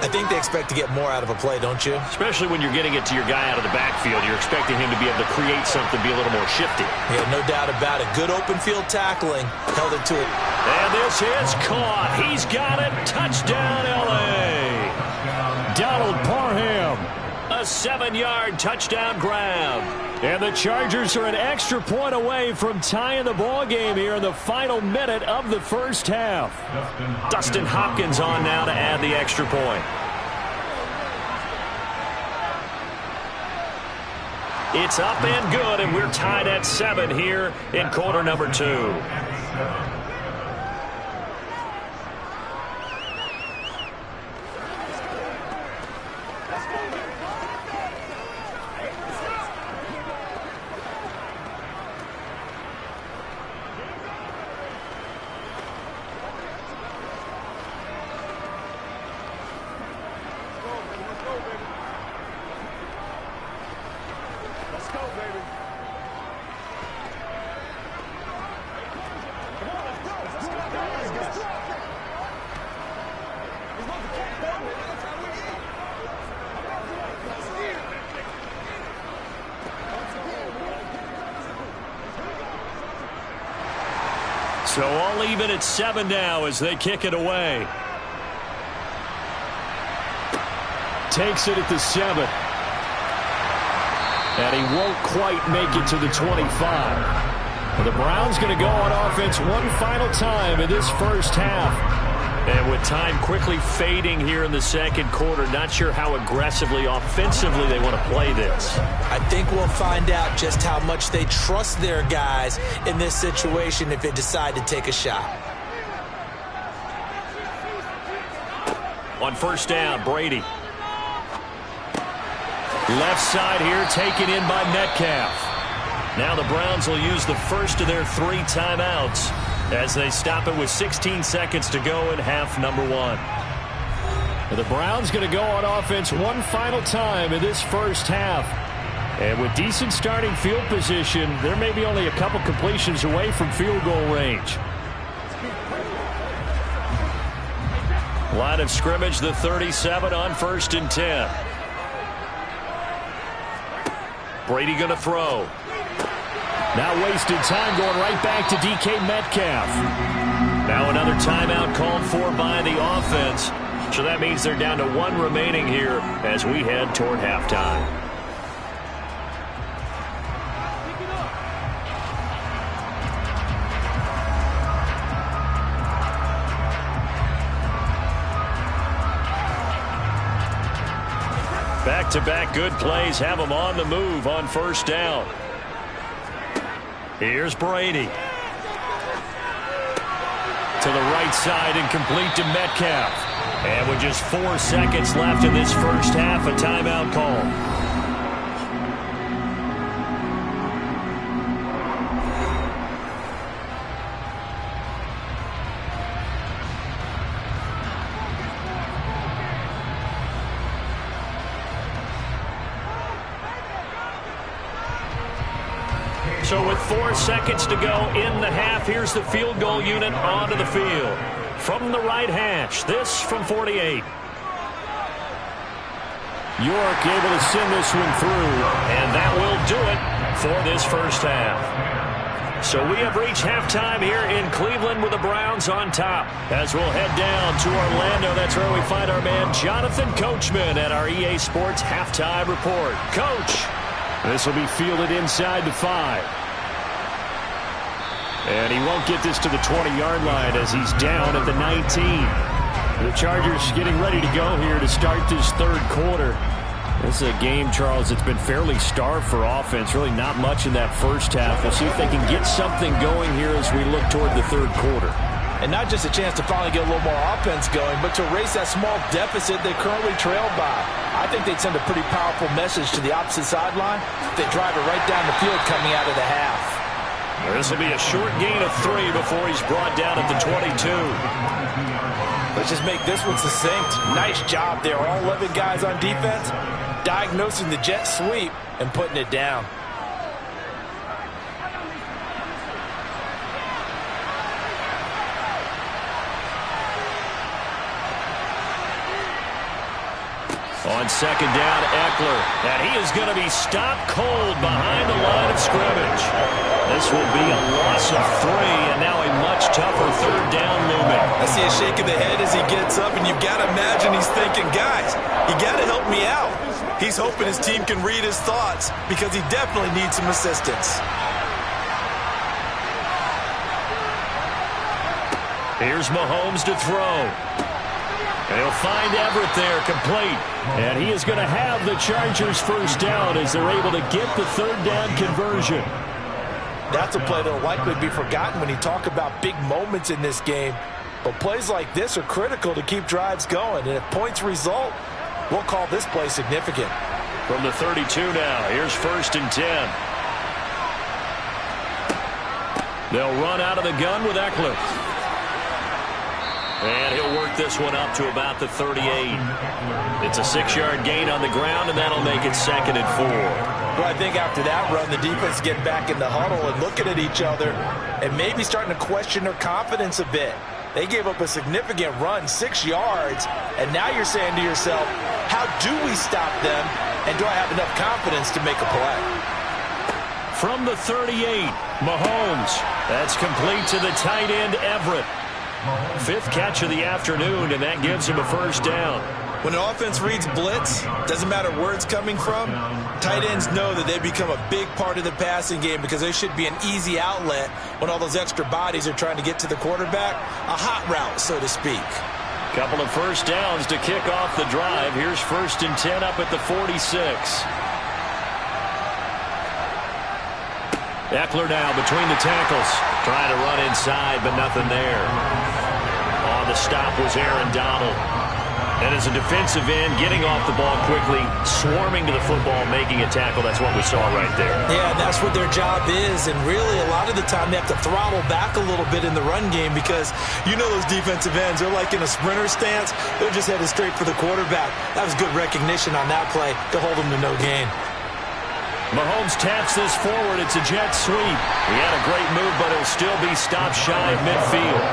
I think they expect to get more out of a play, don't you? Especially when you're getting it to your guy out of the backfield. You're expecting him to be able to create something, be a little more shifty. Yeah, no doubt about it. Good open field tackling. Held it to it. And this is caught. He's got it. Touchdown, L.A. Donald Parham. A 7-yard touchdown grab. And the Chargers are an extra point away from tying the ball game here in the final minute of the first half. Dustin Hopkins on now to add the extra point. It's up and good, and we're tied at 7 here in quarter number 2. So all even at 7 now as they kick it away. Takes it at the 7. And he won't quite make it to the 25. The Browns going to go on offense one final time in this first half. And with time quickly fading here in the second quarter, not sure how aggressively, offensively they want to play this. I think we'll find out just how much they trust their guys in this situation if they decide to take a shot. On first down, Brady. Left side here taken in by Metcalf. Now the Browns will use the first of their 3 timeouts as they stop it with 16 seconds to go in half number 1. The Browns going to go on offense one final time in this first half. And with decent starting field position, there may be only a couple completions away from field goal range. Line of scrimmage, the 37 on 1st and 10. Brady going to throw. Now wasted time going right back to DK Metcalf. Now another timeout called for by the offense. So that means they're down to 1 remaining here as we head toward halftime. Back-to-back good plays have them on the move on 1st down. Here's Brady. To the right side and complete to Metcalf. And with just 4 seconds left in this first half, a timeout call. So with 4 seconds to go in the half, here's the field goal unit onto the field. From the right hash, this from 48. York able to send this one through. And that will do it for this first half. So we have reached halftime here in Cleveland with the Browns on top. As we'll head down to Orlando, that's where we find our man Jonathan Coachman at our EA Sports Halftime Report. Coach. This will be fielded inside the 5. And he won't get this to the 20-yard line as he's down at the 19. The Chargers getting ready to go here to start this 3rd quarter. This is a game, Charles, that's been fairly starved for offense. Really not much in that first half. We'll see if they can get something going here as we look toward the 3rd quarter. And not just a chance to finally get a little more offense going, but to erase that small deficit they currently trailed by. I think they'd send a pretty powerful message to the opposite sideline. They drive it right down the field coming out of the half. This will be a short gain of 3 before he's brought down at the 22. Let's just make this one succinct. Nice job there. All 11 guys on defense diagnosing the jet sweep and putting it down. On 2nd down, Eckler. And he is going to be stopped cold behind the line of scrimmage. This will be a loss of 3, and now a much tougher 3rd down looming. I see a shake of the head as he gets up, and you've got to imagine he's thinking, guys, you got to help me out. He's hoping his team can read his thoughts because he definitely needs some assistance. Here's Mahomes to throw. And he'll find Everett there, complete. And he is going to have the Chargers 1st down as they're able to get the 3rd down conversion. That's a play that will likely be forgotten when you talk about big moments in this game. But plays like this are critical to keep drives going. And if points result, we'll call this play significant. From the 32 now, here's 1st and 10. They'll run out of the gun with Eckler. And he'll work this one up to about the 38. It's a 6-yard gain on the ground, and that'll make it 2nd and 4. Well, I think after that run, the defense getting back in the huddle and looking at each other and maybe starting to question their confidence a bit. They gave up a significant run, 6 yards, and now you're saying to yourself, how do we stop them, and do I have enough confidence to make a play? From the 38, Mahomes. That's complete to the tight end, Everett. 5th catch of the afternoon, and that gives him a 1st down. When an offense reads blitz, doesn't matter where it's coming from, tight ends know that they become a big part of the passing game because they should be an easy outlet when all those extra bodies are trying to get to the quarterback. A hot route, so to speak. Couple of 1st downs to kick off the drive. Here's 1st and 10 up at the 46. Eckler now between the tackles. Trying to run inside, but nothing there. On the stop was Aaron Donald. And as a defensive end, getting off the ball quickly, swarming to the football, making a tackle, that's what we saw right there. Yeah, that's what their job is. And really, a lot of the time, they have to throttle back a little bit in the run game because you know those defensive ends, they're like in a sprinter stance. They're just headed straight for the quarterback. That was good recognition on that play to hold them to no gain. Mahomes taps this forward. It's a jet sweep. He had a great move, but he'll still be stopped shy of midfield.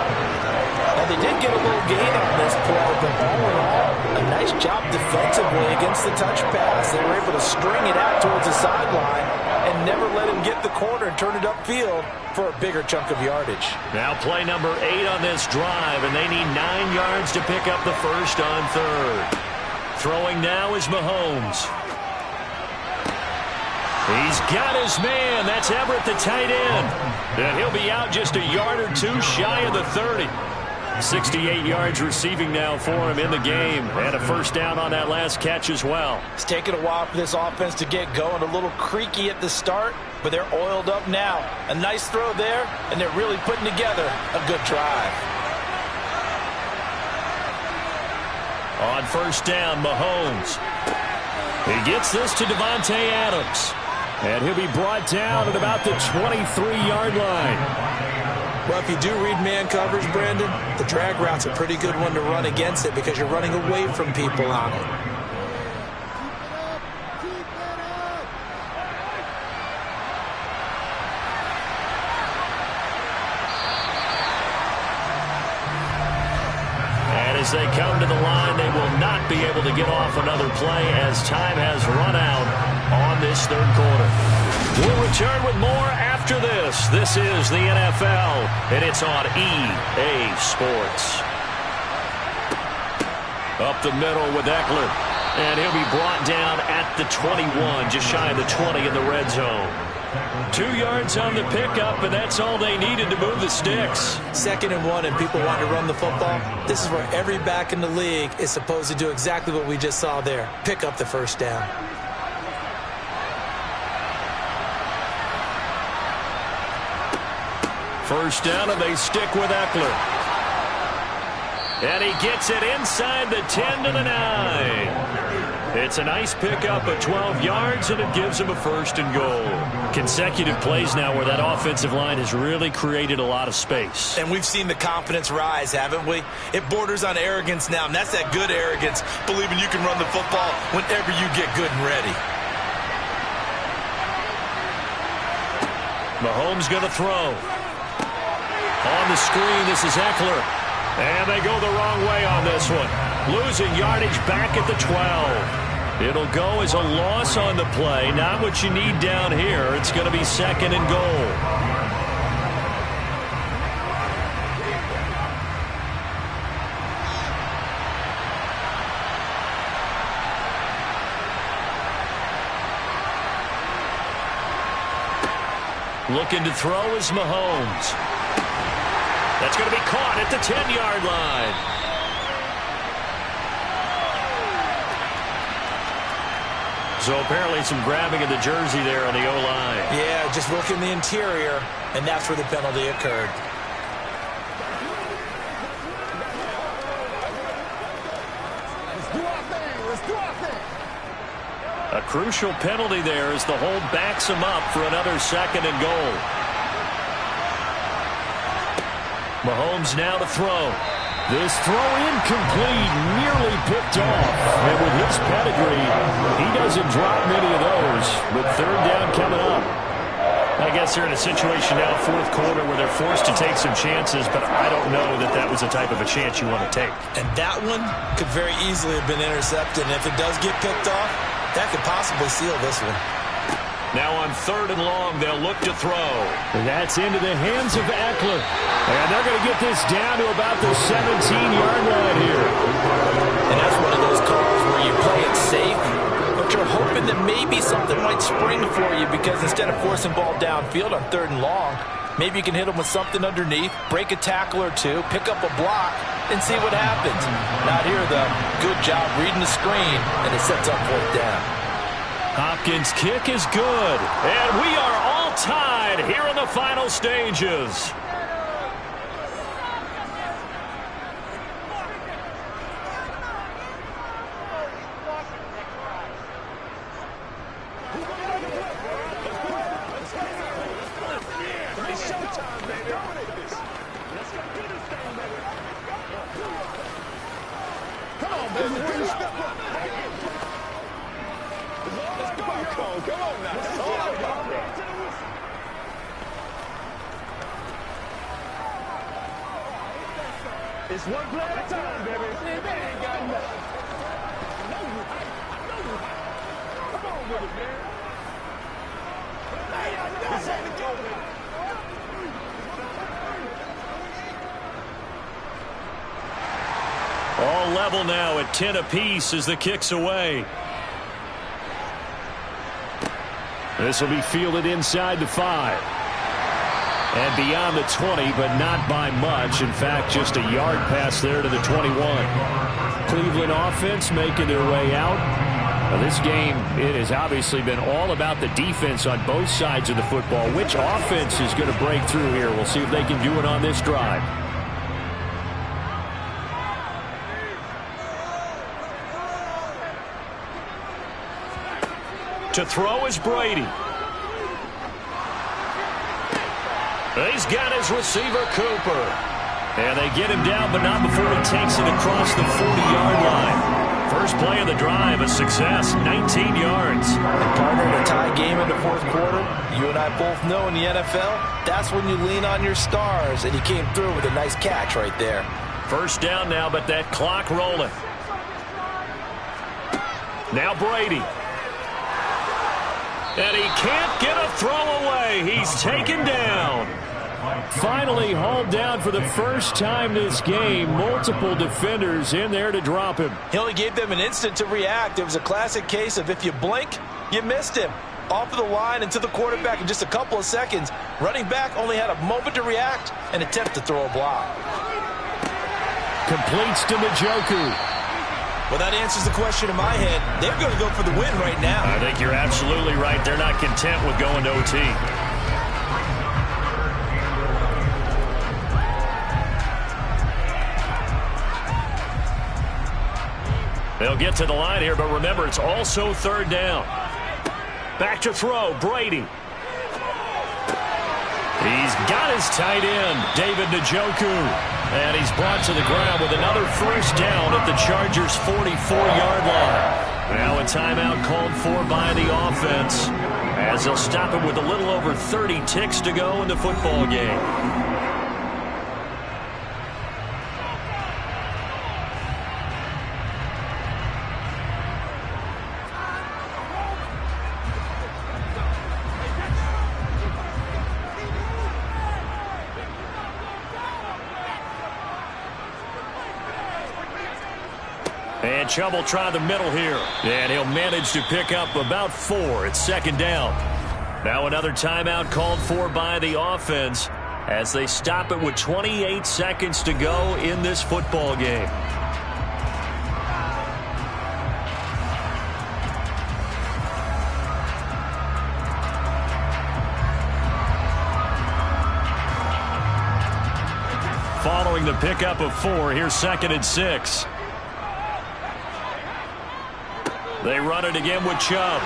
Now, they did get a little gain on this play, but all in all, a nice job defensively against the touch pass. They were able to string it out towards the sideline and never let him get the corner and turn it upfield for a bigger chunk of yardage. Now play number 8 on this drive, and they need 9 yards to pick up the first on third. Throwing now is Mahomes. He's got his man. That's Everett, the tight end. And he'll be out just a yard or two shy of the 30. 68 yards receiving now for him in the game. And a first down on that last catch as well. It's taken a while for this offense to get going. A little creaky at the start, but they're oiled up now. A nice throw there, and they're really putting together a good drive. On first down, Mahomes. He gets this to Devontae Adams. And he'll be brought down at about the 23-yard line. Well, if you do read man coverage, Brandon, the drag route's a pretty good one to run against it because you're running away from people on it. And as they come to the line, they will not be able to get off another play as time has run out on this third quarter. We'll return with more after this. This is the NFL, and it's on EA Sports. Up the middle with Eckler, and he'll be brought down at the 21, just shy of the 20 in the red zone. 2 yards on the pickup, and that's all they needed to move the sticks. 2nd and 1, and people want to run the football. This is where every back in the league is supposed to do exactly what we just saw there. Pick up the first down. First down, and they stick with Eckler. And he gets it inside the 10 to the 9. It's a nice pickup of 12 yards, and it gives him a first and goal. Consecutive plays now where that offensive line has really created a lot of space. And we've seen the confidence rise, haven't we? It borders on arrogance now, and that's that good arrogance, believing you can run the football whenever you get good and ready. Mahomes going to throw. On the screen, this is Eckler. And they go the wrong way on this one. Losing yardage back at the 12. It'll go as a loss on the play. Not what you need down here. It's going to be 2nd and goal. Looking to throw is Mahomes. That's going to be caught at the 10-yard line. So apparently some grabbing of the jersey there on the O-line. Yeah, just working the interior, and that's where the penalty occurred. A crucial penalty there as the hold backs him up for another 2nd and goal. Mahomes now to throw. This throw incomplete, nearly picked off. And with his pedigree, he doesn't drop many of those. With 3rd down coming up. I guess they're in a situation now, 4th quarter, where they're forced to take some chances, but I don't know that that was the type of a chance you want to take. And that one could very easily have been intercepted. And if it does get picked off, that could possibly seal this one. Now on 3rd and long, they'll look to throw. And that's into the hands of Eckler. And they're going to get this down to about the 17-yard line here. And that's one of those calls where you play it safe, but you're hoping that maybe something might spring for you because instead of forcing ball downfield on 3rd and long, maybe you can hit them with something underneath, break a tackle or two, pick up a block, and see what happens. Not here, though. Good job reading the screen, and it sets up 4th down. Hopkins' kick is good. And we are all tied here in the final stages. Come on now. It's one play at a time, baby. They ain't got nothing. Come on with it, man. This ain't the go, baby. All level now at 10 apiece as the kick's away. This will be fielded inside the 5. And beyond the 20, but not by much. In fact, just a yard pass there to the 21. Cleveland offense making their way out. Now, this game, it has obviously been all about the defense on both sides of the football. Which offense is going to break through here? We'll see if they can do it on this drive. To throw is Brady. He's got his receiver, Cooper. And they get him down, but not before he takes it across the 40-yard line. First play of the drive, a success, 19 yards. And partner, in a tie game in the fourth quarter, you and I both know in the NFL, that's when you lean on your stars, and he came through with a nice catch right there. First down now, but that clock rolling. Now Brady. And he can't get a throw away. He's taken down. Finally hauled down for the first time this game. Multiple defenders in there to drop him. He only gave them an instant to react. It was a classic case of if you blink, you missed him. Off of the line and to the quarterback in just a couple of seconds. Running back only had a moment to react and attempt to throw a block. Completes to Njoku. Well, that answers the question in my head. They're going to go for the win right now. I think you're absolutely right. They're not content with going to OT. They'll get to the line here, but remember, it's also third down. Back to throw, Brady. He's got his tight end, David Njoku. And he's brought to the ground with another first down at the Chargers' 44-yard line. Now a timeout called for by the offense, as they'll stop him with a little over 30 ticks to go in the football game. And Chubb will try the middle here. And he'll manage to pick up about 4. It's second down. Now another timeout called for by the offense as they stop it with 28 seconds to go in this football game. Following the pickup of 4, here's 2nd and 6. They run it again with Chubb.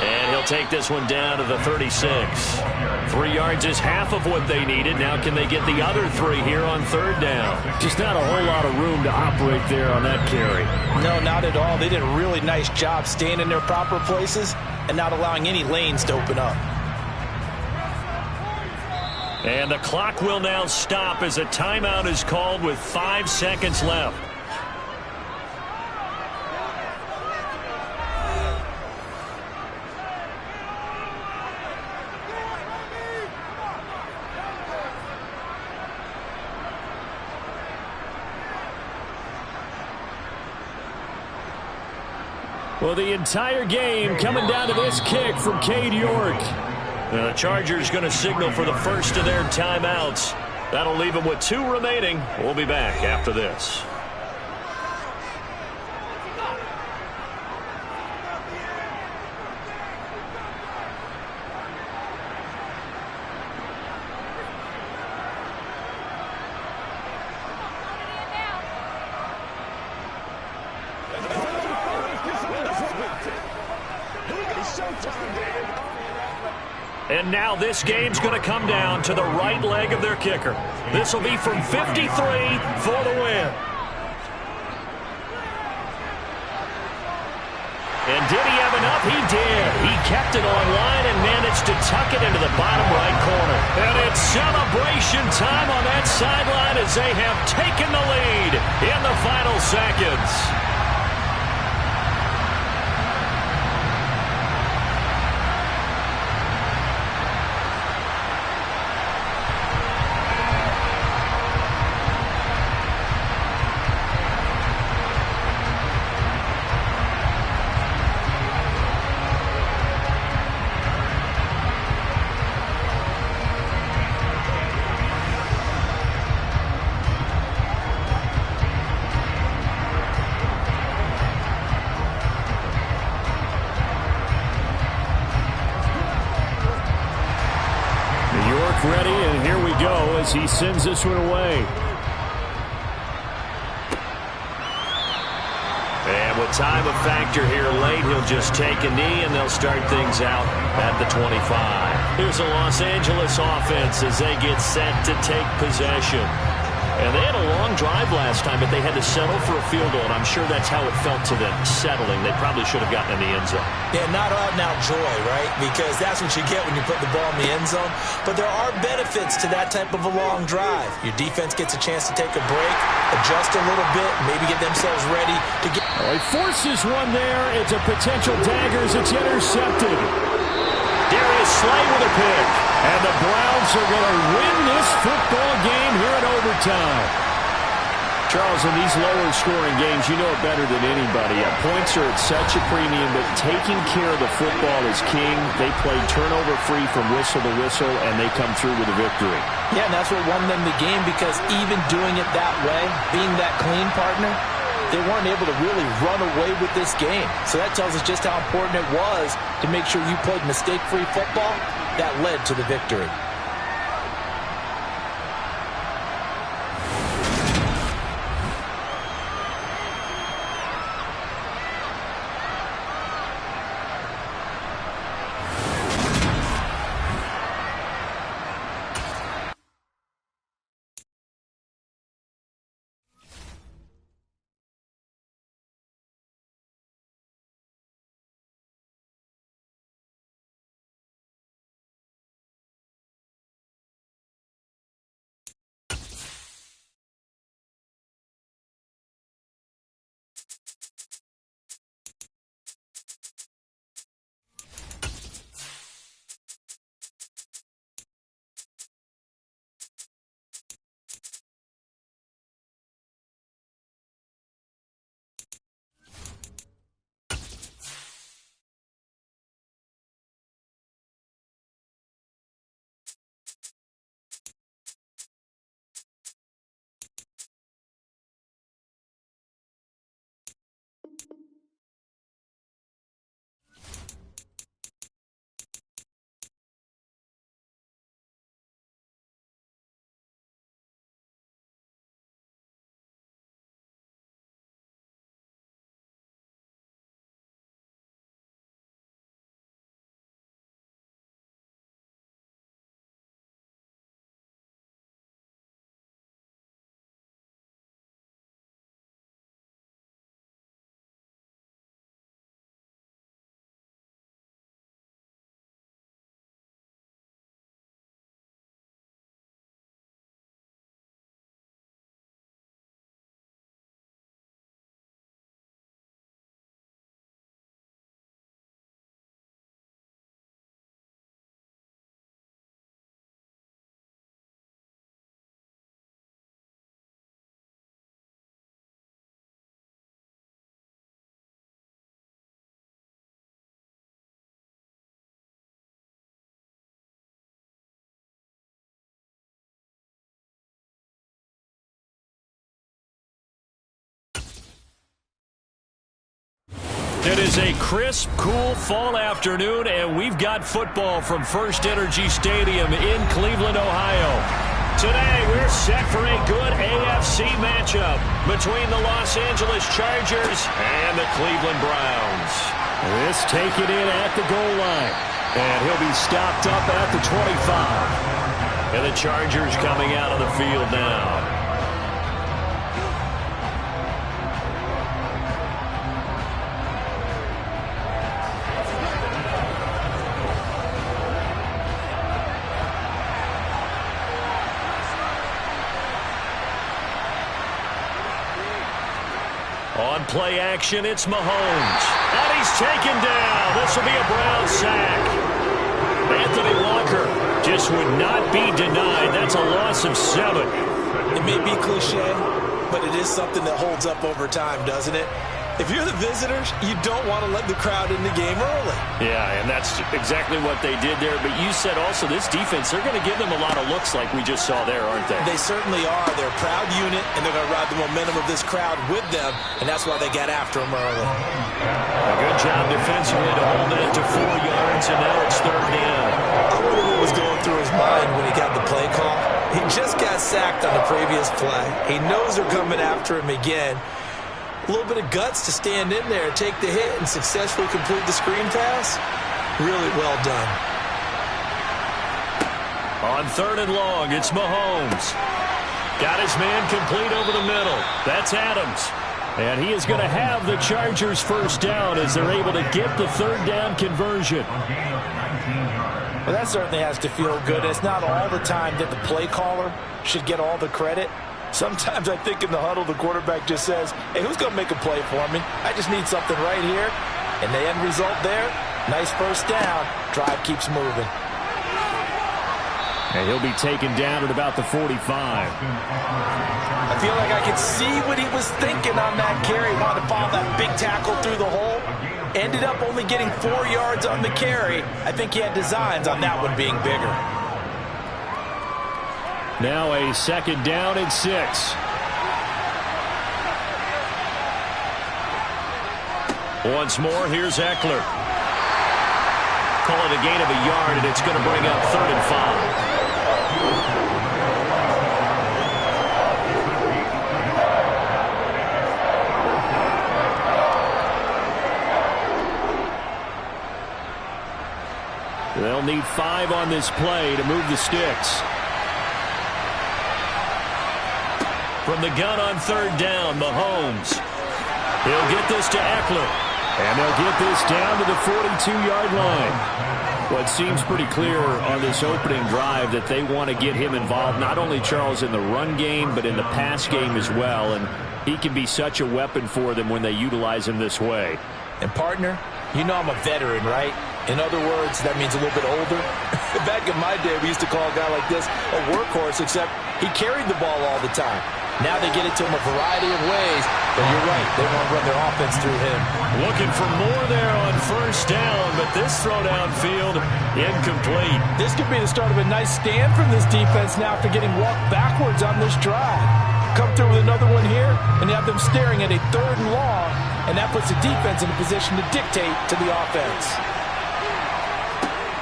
And he'll take this one down to the 36. 3 yards is half of what they needed. Now can they get the other 3 here on third down? Just not a whole lot of room to operate there on that carry. No, not at all. They did a really nice job staying in their proper places and not allowing any lanes to open up. And the clock will now stop as a timeout is called with 5 seconds left. Well, the entire game coming down to this kick from Cade York. The Chargers going to signal for the first of their timeouts. That'll leave them with 2 remaining. We'll be back after this. And now this game's going to come down to the right leg of their kicker. This will be from 53 for the win. And did he have enough? He did. He kept it online and managed to tuck it into the bottom right corner. And it's celebration time on that sideline as they have taken the lead in the final seconds. Ready, and here we go as he sends this one away. And with time a factor here late, he'll just take a knee, and they'll start things out at the 25. Here's the Los Angeles offense as they get set to take possession. And they had a long drive last time, but they had to settle for a field goal, and I'm sure that's how it felt to them, settling. They probably should have gotten in the end zone. Yeah, not out-and-out joy, right? Because that's what you get when you put the ball in the end zone. But there are benefits to that type of a long drive. Your defense gets a chance to take a break, adjust a little bit, maybe get themselves ready to get... Well, he forces one there. It's a potential dagger as it's intercepted. Darius Slay with a pick. And the Browns are going to win this football game here in overtime. Charles, in these lower-scoring games, you know it better than anybody. Points are at such a premium, but taking care of the football is king. They played turnover-free from whistle to whistle, and they come through with a victory. Yeah, and that's what won them the game, because even doing it that way, being that clean partner, they weren't able to really run away with this game. So that tells us just how important it was to make sure you played mistake-free football. That led to the victory. It is a crisp, cool fall afternoon, and we've got football from First Energy Stadium in Cleveland, Ohio. Today, we're set for a good AFC matchup between the Los Angeles Chargers and the Cleveland Browns. This taken in at the goal line, and he'll be stopped up at the 25. And the Chargers coming out on the field now. On play action, it's Mahomes. And he's taken down. This will be a Brown sack. Anthony Walker just would not be denied. That's a loss of 7. It may be cliche, but it is something that holds up over time, doesn't it? If you're the visitors, you don't want to let the crowd in the game early. Yeah, and that's exactly what they did there. But you said also this defense, they're going to give them a lot of looks like we just saw there, aren't they? They certainly are. They're a proud unit, and they're going to ride the momentum of this crowd with them, and that's why they got after them early. A good job defensively to hold that to 4 yards, and now it's 3rd down. I wonder what was going through his mind when he got the play call. He just got sacked on the previous play. He knows they're coming after him again. A little bit of guts to stand in there, take the hit, and successfully complete the screen pass. Really well done. On 3rd and long, it's Mahomes. Got his man complete over the middle. That's Adams. And he is going to have the Chargers 1st down as they're able to get the 3rd down conversion. Well, that certainly has to feel good. It's not all the time that the play caller should get all the credit. Sometimes I think in the huddle, the quarterback just says, hey, who's going to make a play for me? I just need something right here. And the end result there, nice 1st down. Drive keeps moving. And he'll be taken down at about the 45. I feel like I could see what he was thinking on that carry. Wanted to follow that big tackle through the hole. Ended up only getting 4 yards on the carry. I think he had designs on that one being bigger. Now a 2nd down and 6. Once more, here's Eckler. Call it a gain of a yard, and it's going to bring up 3rd and 5. They'll need 5 on this play to move the sticks. From the gun on 3rd down, Mahomes. He'll get this to Eckler. And they'll get this down to the 42-yard line. Well, it seems pretty clear on this opening drive that they want to get him involved, not only, Charles, in the run game, but in the pass game as well. And he can be such a weapon for them when they utilize him this way. And, partner, you know I'm a veteran, right? In other words, that means a little bit older. Back in my day, we used to call a guy like this a workhorse, except he carried the ball all the time. Now they get it to him a variety of ways, but you're right, they want to run their offense through him. Looking for more there on 1st down, but this throw downfield incomplete. This could be the start of a nice stand from this defense now after getting walked backwards on this drive. Come through with another one here, and you have them staring at a 3rd and long, and that puts the defense in a position to dictate to the offense.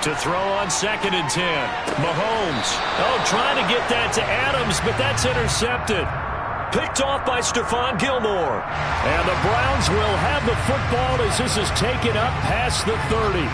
To throw on 2nd and 10. Mahomes. Oh, trying to get that to Adams, but that's intercepted. Picked off by Stephon Gilmore. And the Browns will have the football as this is taken up past the 30.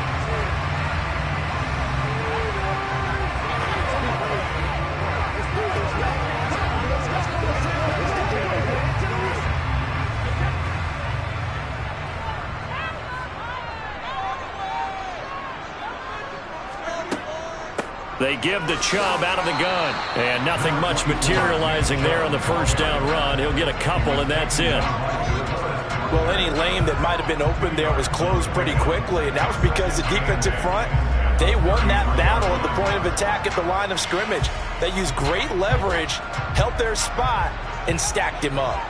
They give the Chubb out of the gun. And nothing much materializing there on the 1st down run. He'll get a couple, and that's it. Well, any lane that might have been open there was closed pretty quickly, and that was because the defensive front, they won that battle at the point of attack at the line of scrimmage. They used great leverage, held their spot, and stacked him up.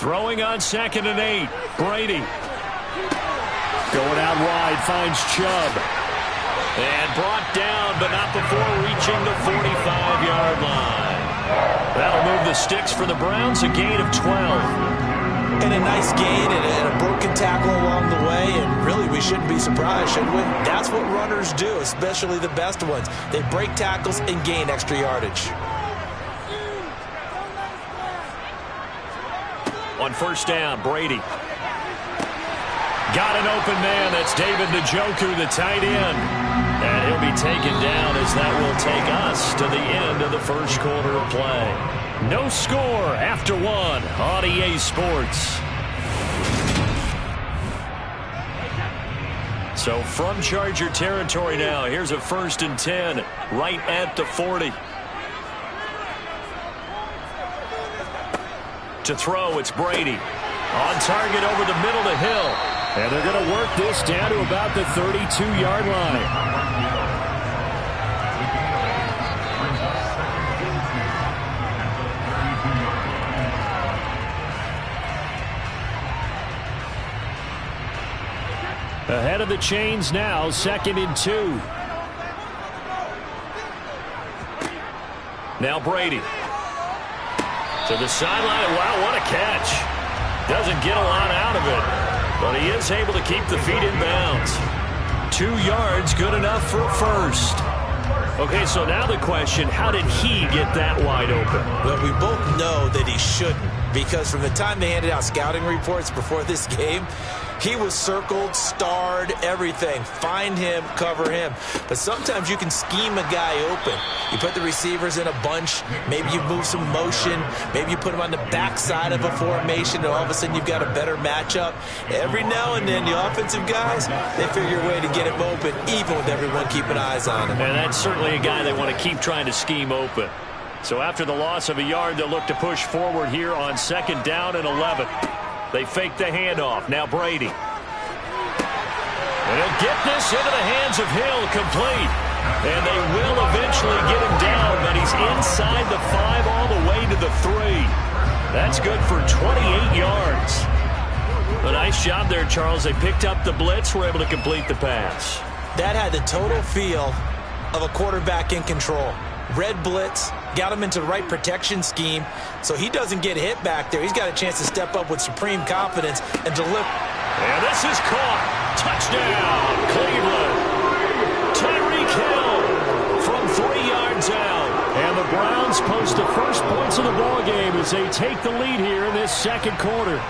Throwing on 2nd and 8. Brady. Going out wide, finds Chubb. And brought down, but not before reaching the 45-yard line. That'll move the sticks for the Browns, a gain of 12. And a nice gain and a broken tackle along the way, and really we shouldn't be surprised, should we? That's what runners do, especially the best ones. They break tackles and gain extra yardage. On 1st down, Brady. Got an open man. That's David Njoku, the tight end. And he'll be taken down as that will take us to the end of the 1st quarter of play. No score after 1 on EA Sports. So from Charger territory now, here's a 1st and 10 right at the 40. To throw, it's Brady. On target over the middle to Hill. And they're going to work this down to about the 32-yard line. Ahead of the chains now, 2nd and 2. Now Brady. To the sideline. Wow, what a catch. Doesn't get a lot out of it, but he is able to keep the feet in bounds. 2 yards, good enough for a first. Okay, so now the question, how did he get that wide open? Well, we both know that he shouldn't, because from the time they handed out scouting reports before this game, he was circled, starred, everything. Find him, cover him. But sometimes you can scheme a guy open. You put the receivers in a bunch. Maybe you move some motion. Maybe you put them on the backside of a formation, and all of a sudden you've got a better matchup. Every now and then, the offensive guys, they figure a way to get him open, even with everyone keeping eyes on him. And that's certainly a guy they want to keep trying to scheme open. So after the loss of a yard, they'll look to push forward here on 2nd down and 11. They fake the handoff. Now Brady. And they'll get this into the hands of Hill, complete. And they will eventually get him down, but he's inside the 5 all the way to the 3. That's good for 28 yards. A nice job there, Charles. They picked up the blitz, were able to complete the pass. That had the total feel of a quarterback in control. Red blitz, got him into the right protection scheme, so he doesn't get hit back there. He's got a chance to step up with supreme confidence and deliver. And this is caught. Touchdown, Cleveland. Tyreek Hill from 3 yards out. And the Browns post the first points of the ballgame as they take the lead here in this 2nd quarter.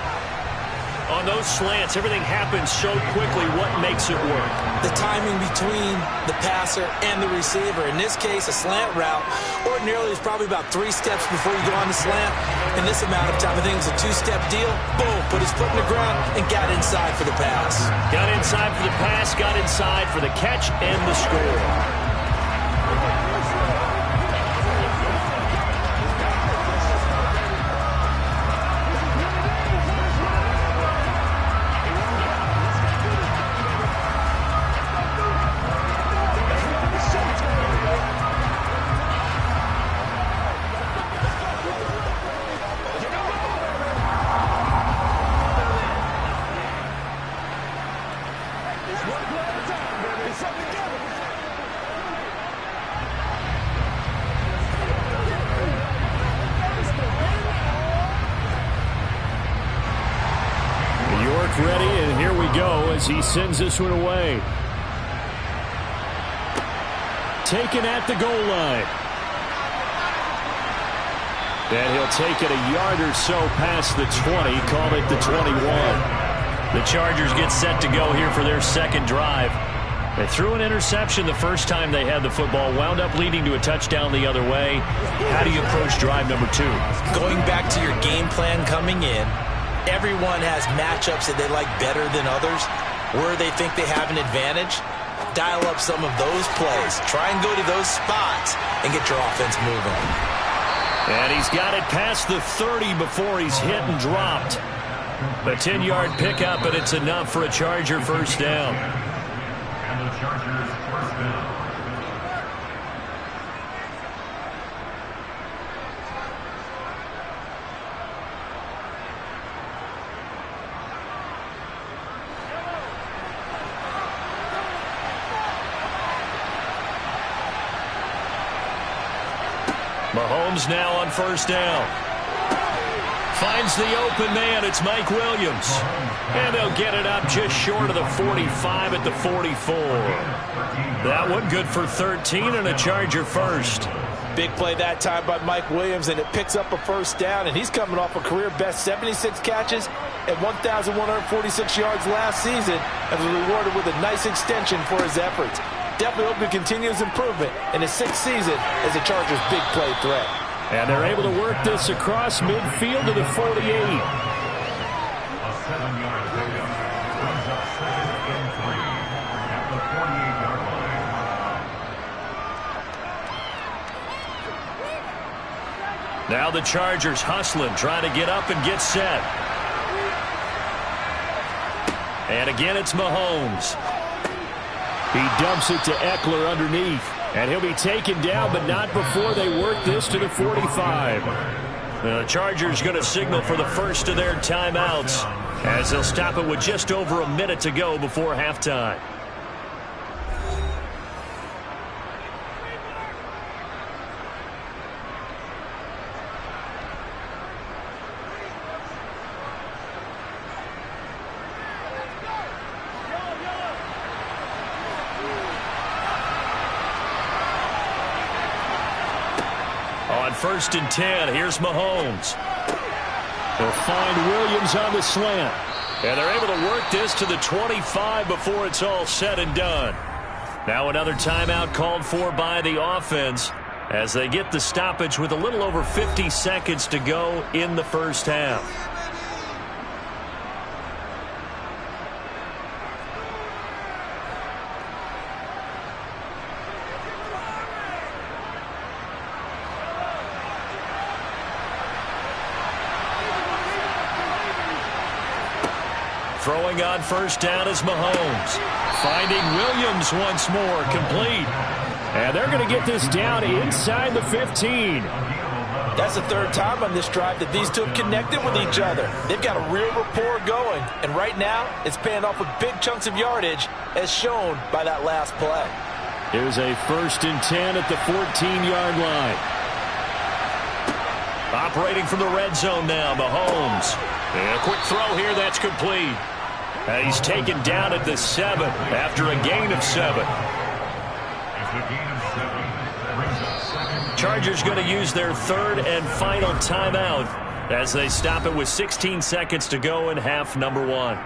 On those slants, everything happens so quickly. What makes it work? The timing between the passer and the receiver. In this case, a slant route ordinarily is probably about 3 steps before you go on the slant. In this amount of time, I think it was a 2-step deal. Boom, put his foot in the ground and got inside for the pass. Got inside for the pass, got inside for the catch and the score. Ready, and here we go as he sends this one away. Taken at the goal line. And he'll take it a yard or so past the 20, call it the 21. The Chargers get set to go here for their 2nd drive. They threw an interception the first time they had the football, wound up leading to a touchdown the other way. How do you approach drive number 2? Going back to your game plan coming in, everyone has matchups that they like better than others, where they think they have an advantage. Dial up some of those plays. Try and go to those spots and get your offense moving. And he's got it past the 30 before he's hit and dropped. A 10-yard pickup, and it's enough for a Charger first down. And the Chargers first down. Mahomes now on first down. Finds the open man. It's Mike Williams. And they'll get it up just short of the 45 at the 44. That one good for 13 and a Charger first. Big play that time by Mike Williams, and it picks up a first down, and he's coming off a career-best 76 catches and 1,146 yards last season and was rewarded with a nice extension for his efforts. Definitely hope to continue his improvement in his 6th season as a Chargers' big play threat. And they're able to work this across midfield to the 48. A 7-yard pickup brings up 2nd and 3. Now the Chargers hustling, trying to get up and get set. And again, it's Mahomes. He dumps it to Eckler underneath. And he'll be taken down, but not before they work this to the 45. The Chargers going to signal for the first of their timeouts as they'll stop it with just over a minute to go before halftime. On 1st and 10, here's Mahomes. They'll find Williams on the slant. And they're able to work this to the 25 before it's all said and done. Now another timeout called for by the offense as they get the stoppage with a little over 50 seconds to go in the first half. Throwing on 1st down is Mahomes. Finding Williams once more, complete. And they're going to get this down inside the 15. That's the 3rd time on this drive that these two have connected with each other. They've got a real rapport going. And right now, it's paying off with big chunks of yardage, as shown by that last play. Here's a 1st and 10 at the 14-yard line. Operating from the red zone now, Mahomes. And a quick throw here, that's complete. And he's taken down at the 7 after a gain of 7. Chargers going to use their 3rd and final timeout as they stop it with 16 seconds to go in half number 1.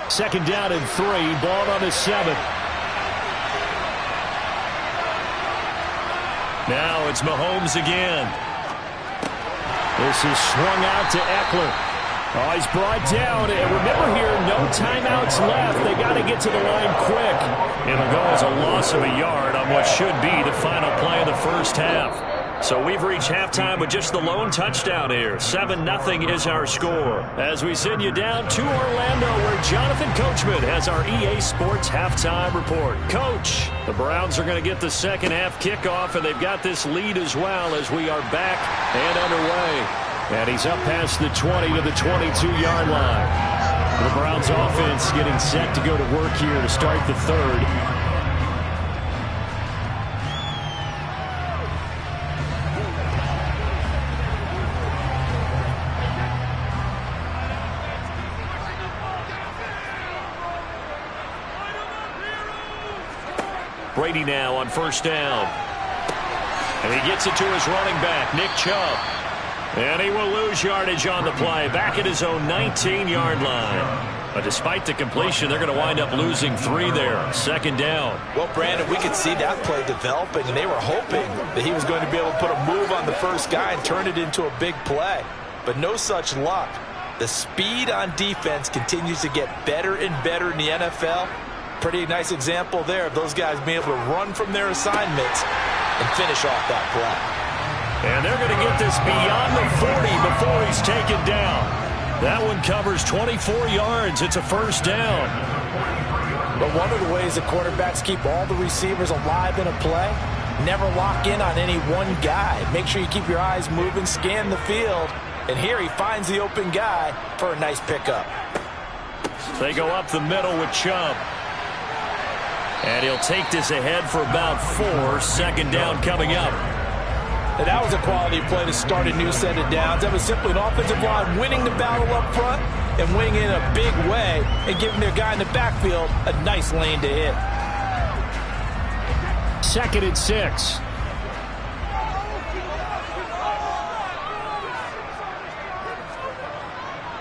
Second down and 3, ball on the 7. Now it's Mahomes again. This is swung out to Eckler. Oh, he's brought down. And remember here, no timeouts left. They got to get to the line quick. It'll go as a loss of a yard on what should be the final play of the first half. So we've reached halftime with just the lone touchdown here. 7-0 is our score. As we send you down to Orlando, where Jonathan Coachman has our EA Sports halftime report. Coach, the Browns are going to get the second half kickoff, and they've got this lead as well as we are back and underway. And he's up past the 20 to the 22-yard line. The Browns offense getting set to go to work here to start the 3rd. Brady now on 1st down. And he gets it to his running back, Nick Chubb. And he will lose yardage on the play, back at his own 19-yard line. But despite the completion, they're going to wind up losing 3 there. 2nd down. Well, Brandon, we could see that play developing, and they were hoping that he was going to be able to put a move on the first guy and turn it into a big play. But no such luck. The speed on defense continues to get better and better in the NFL. Pretty nice example there of those guys being able to run from their assignments and finish off that play. And they're going to get this beyond the 40 before he's taken down. That one covers 24 yards. It's a 1st down. But one of the ways the quarterbacks keep all the receivers alive in a play, never lock in on any one guy. Make sure you keep your eyes moving, scan the field. And here he finds the open guy for a nice pickup. They go up the middle with Chubb. And he'll take this ahead for about 4. 2nd down coming up. And that was a quality play to start a new set of downs. That was simply an offensive line winning the battle up front and winning in a big way and giving their guy in the backfield a nice lane to hit. 2nd and 6.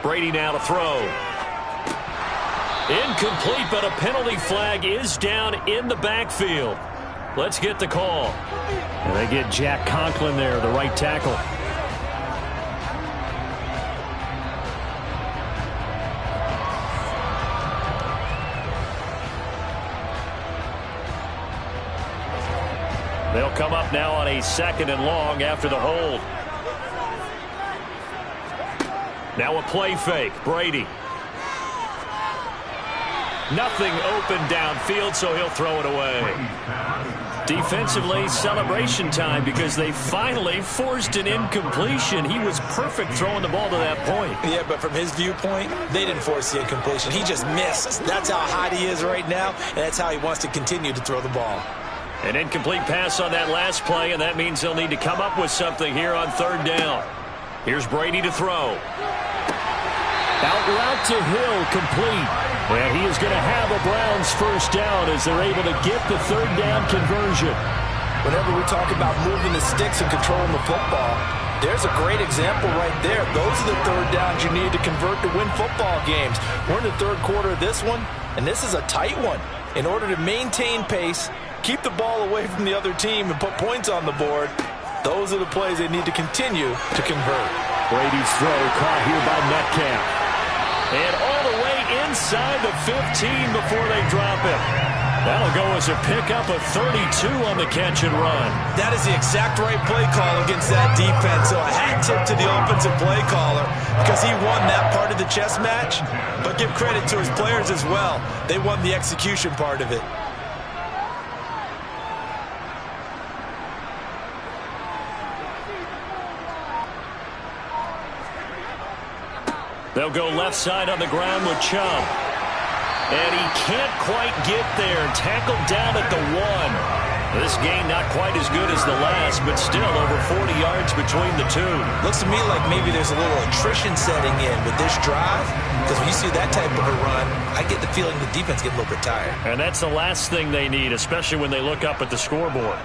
Brady now to throw. Incomplete, but a penalty flag is down in the backfield. Let's get the call. And they get Jack Conklin there, the right tackle. They'll come up now on a 2nd and long after the hold. Now a play fake. Brady. Nothing open downfield, so he'll throw it away. Defensively, celebration time because they finally forced an incompletion. He was perfect throwing the ball to that point. Yeah, but from his viewpoint, they didn't force the incompletion. He just missed. That's how hot he is right now, and that's how he wants to continue to throw the ball. An incomplete pass on that last play, and that means they'll need to come up with something here on 3rd down. Here's Brady to throw. Out route to Hill, complete. And he is going to have a Browns 1st down as they're able to get the 3rd down conversion. Whenever we talk about moving the sticks and controlling the football, there's a great example right there. Those are the 3rd downs you need to convert to win football games. We're in the 3rd quarter of this one, and this is a tight one. In order to maintain pace, keep the ball away from the other team, and put points on the board, those are the plays they need to continue to convert. Brady's throw caught here by Metcalf. And all the way inside the 15 before they drop him. That'll go as a pickup of 32 on the catch and run. That is the exact right play call against that defense. So a hat tip to the offensive play caller because he won that part of the chess match. But give credit to his players as well. They won the execution part of it. They'll go left side on the ground with Chubb. And he can't quite get there. Tackled down at the 1. This game not quite as good as the last, but still over 40 yards between the two. Looks to me like maybe there's a little attrition setting in with this drive. Because when you see that type of a run, I get the feeling the defense gets a little bit tired. And that's the last thing they need, especially when they look up at the scoreboard.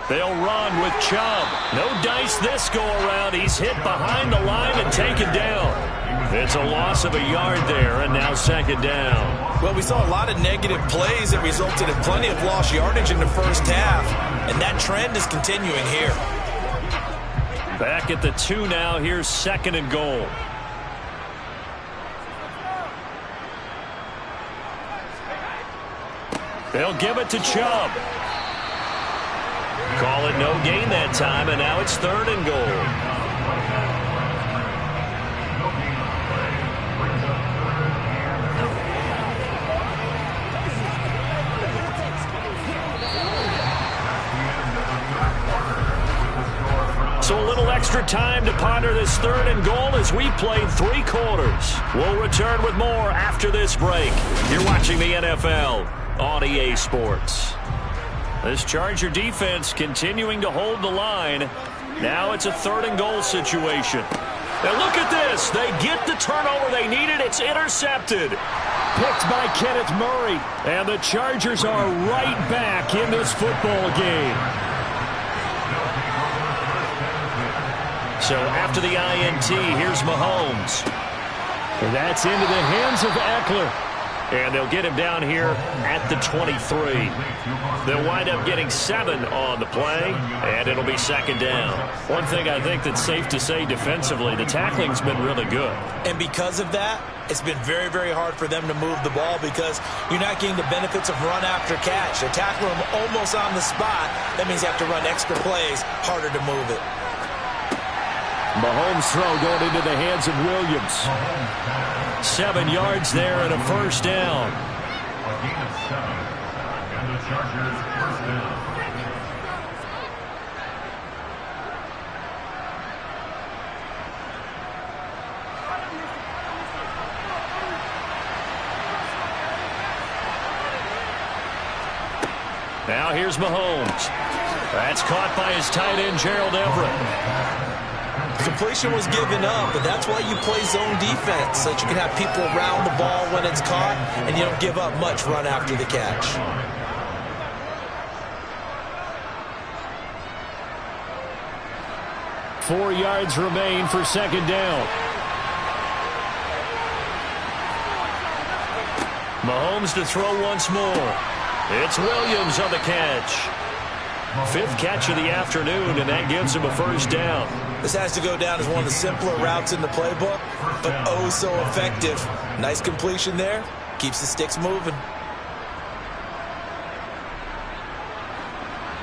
They'll run with Chubb. No dice this go-around. He's hit behind the line and taken down. It's a loss of a yard there, and now 2nd down. Well, we saw a lot of negative plays that resulted in plenty of lost yardage in the 1st half, and that trend is continuing here. Back at the 2 now. Here's 2nd and goal. They'll give it to Chubb. Call it no gain that time, and now it's 3rd and goal. So a little extra time to ponder this 3rd and goal as we played 3 quarters. We'll return with more after this break. You're watching the NFL on EA Sports. This Charger defense continuing to hold the line. Now it's a 3rd and goal situation. And look at this. They get the turnover they needed. It's intercepted. Picked by Kenneth Murray. And the Chargers are right back in this football game. So after the INT, here's Mahomes. And that's into the hands of Eckler. And they'll get him down here at the 23. They'll wind up getting 7 on the play, and it'll be 2nd down. One thing I think that's safe to say defensively, the tackling's been really good. And because of that, it's been very, very hard for them to move the ball because you're not getting the benefits of run after catch. They tackle them almost on the spot. That means you have to run extra plays, harder to move it. Mahomes' throw going into the hands of Williams. 7 yards there and a 1st down. A gain of 7. And the Chargers 1st down. Now here's Mahomes. That's caught by his tight end, Gerald Everett. Completion was given up, but that's why you play zone defense, so that you can have people around the ball when it's caught, and you don't give up much run after the catch. Four yards remain for 2nd down. Mahomes to throw once more. It's Williams on the catch. 5th catch of the afternoon, and that gives him a first down. This has to go down as one of the simpler routes in the playbook, but oh so effective. Nice completion there. Keeps the sticks moving.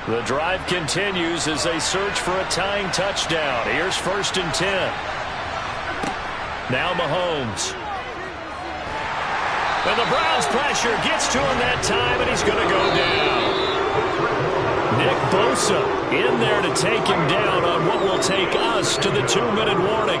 The drive continues as they search for a tying touchdown. Here's 1st and 10. Now Mahomes. And the Browns pressure gets to him that time, and he's going to go down. Nick Bosa in there to take him down on what will take us to the 2-minute warning.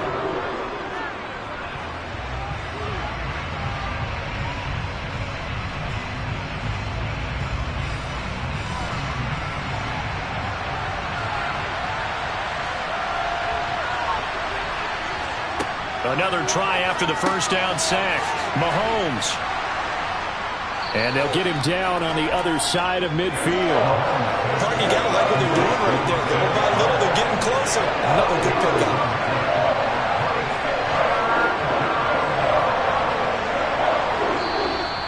Another try after the first down sack. Mahomes. And they'll get him down on the other side of midfield. Clark, you got to like what they're doing right there. Little by little, they're getting closer. Another good pickup.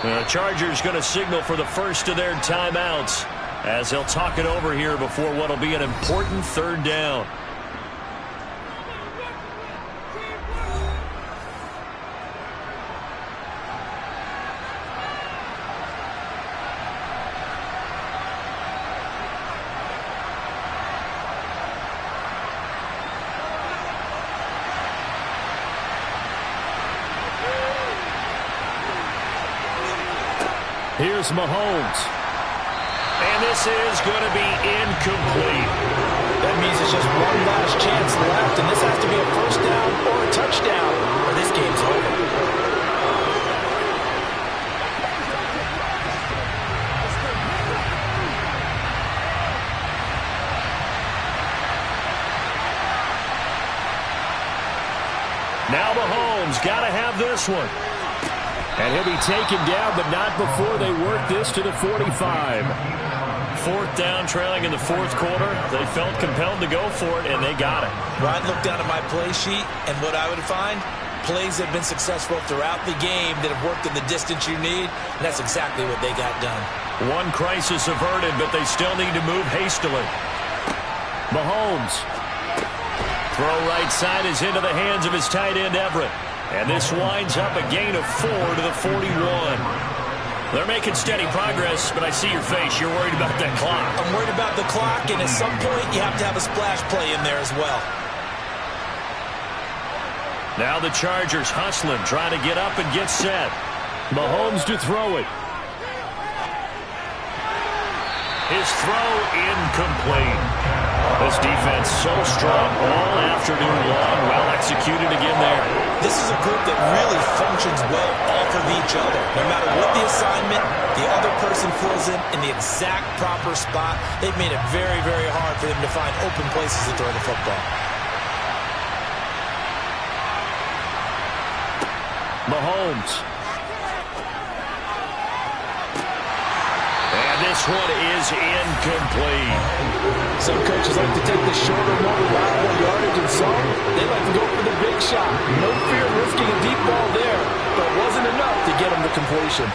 The Chargers going to signal for the first of their timeouts as they'll talk it over here before what will be an important 3rd down. Here's Mahomes. And this is going to be incomplete. That means it's just one last chance left, and this has to be a first down or a touchdown, or this game's over. Now Mahomes got to have this one. And he'll be taken down, but not before they work this to the 45. 4th down, trailing in the 4th quarter. They felt compelled to go for it, and they got it. Well, I'd look down at my play sheet, and what I would find, plays that have been successful throughout the game that have worked in the distance you need, and that's exactly what they got done. One crisis averted, but they still need to move hastily. Mahomes. Throw right side is into the hands of his tight end, Everett. And this winds up a gain of 4 to the 41. They're making steady progress, but I see your face. You're worried about that clock. I'm worried about the clock, and at some point you have to have a splash play in there as well. Now the Chargers hustling, trying to get up and get set. Mahomes to throw it. His throw incomplete. This defense so strong all afternoon long. Well executed again there. This is a group that really functions well off of each other. No matter what the assignment, the other person fills in the exact proper spot. They've made it very, very hard for them to find open places to throw the football. Mahomes. And this one is incomplete. Some coaches like to take the shorter, more reliable yardage, and some, they like to go for the big shot. No fear of risking a deep ball there, but it wasn't enough to get them to completion.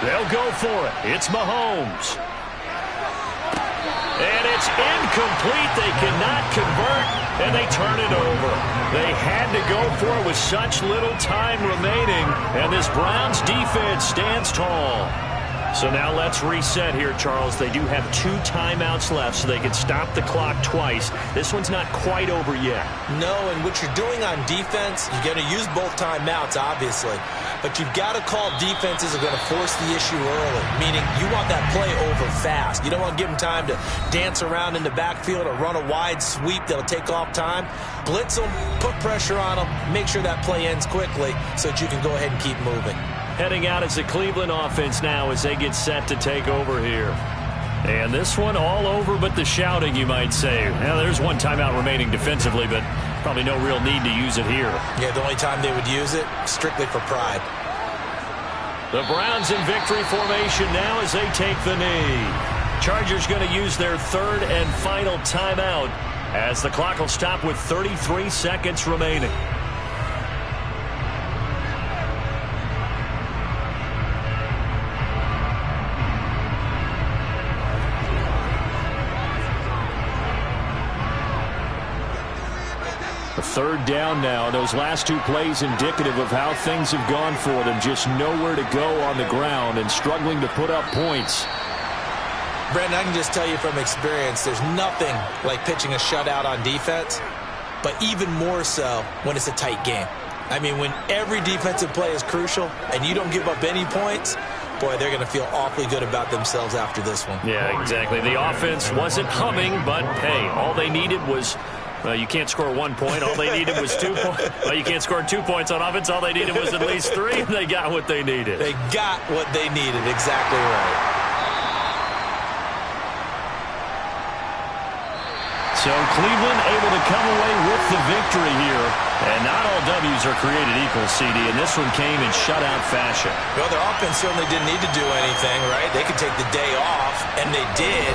They'll go for it. It's Mahomes. And it's incomplete. They cannot convert, and they turn it over. They had to go for it with such little time remaining, and this Browns defense stands tall. So now let's reset here, Charles. They do have 2 timeouts left, so they can stop the clock twice. This one's not quite over yet. No, and what you're doing on defense, you're going to use both timeouts, obviously. But you've got to call defenses are going to force the issue early, meaning you want that play over fast. You don't want to give them time to dance around in the backfield or run a wide sweep that'll take off time. Blitz them, put pressure on them, make sure that play ends quickly so that you can go ahead and keep moving. Heading out is the Cleveland offense now as they get set to take over here. And this one all over but the shouting, you might say. Now, there's 1 timeout remaining defensively, but probably no real need to use it here. Yeah, the only time they would use it, strictly for pride. The Browns in victory formation now as they take the knee. Chargers going to use their third and final timeout as the clock will stop with 33 seconds remaining. Third down now. Those last two plays indicative of how things have gone for them. Just nowhere to go on the ground and struggling to put up points. Brandon, I can just tell you from experience, there's nothing like pitching a shutout on defense, but even more so when it's a tight game. I mean, when every defensive play is crucial and you don't give up any points, boy, they're going to feel awfully good about themselves after this one. Yeah, exactly. The offense wasn't humming, but, hey, all they needed was... Well, you can't score 1 point. All they needed was 2 points. Well, you can't score 2 points on offense. All they needed was at least 3. They got what they needed. They got what they needed. Exactly right. So Cleveland able to come away with the victory here. And not all W's are created equal, CD. And this one came in shutout fashion. Well, their offense certainly didn't need to do anything, right? They could take the day off, and they did.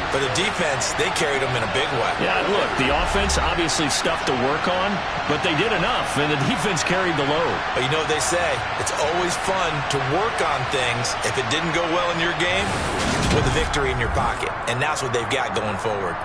But the defense, they carried them in a big way. Yeah, look, the offense obviously stuff to work on, but they did enough, and the defense carried the load. But you know what they say? It's always fun to work on things if it didn't go well in your game with a victory in your pocket. And that's what they've got going forward.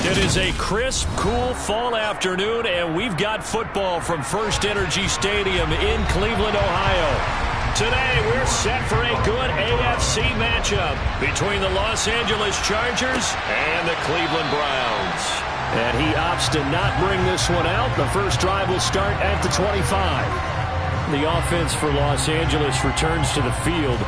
It is a crisp, cool fall afternoon, and we've got football from First Energy Stadium in Cleveland, Ohio. Today, we're set for a good AFC matchup between the Los Angeles Chargers and the Cleveland Browns. And he opts to not bring this one out. The first drive will start at the 25. The offense for Los Angeles returns to the field.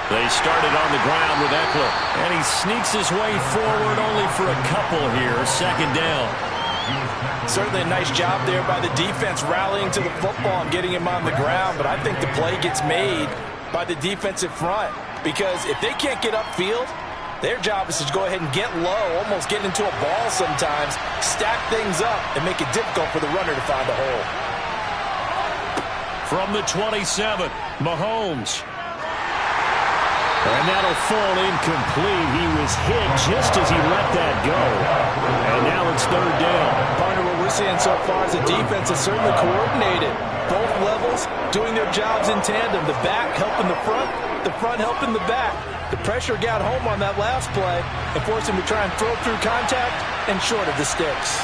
They started on the ground with Eckler, and he sneaks his way forward only for a couple here. Second down. Certainly a nice job there by the defense rallying to the football and getting him on the ground, but I think the play gets made by the defensive front because if they can't get upfield, their job is to go ahead and get low, almost get into a ball sometimes, stack things up, and make it difficult for the runner to find a hole. From the 27, Mahomes. And that'll fall incomplete. He was hit just as he let that go. And now it's third down. Partner, what we're seeing so far is the defense is certainly coordinated. Both levels doing their jobs in tandem. The back helping the front helping the back. The pressure got home on that last play and forced him to try and throw through contact and short of the sticks.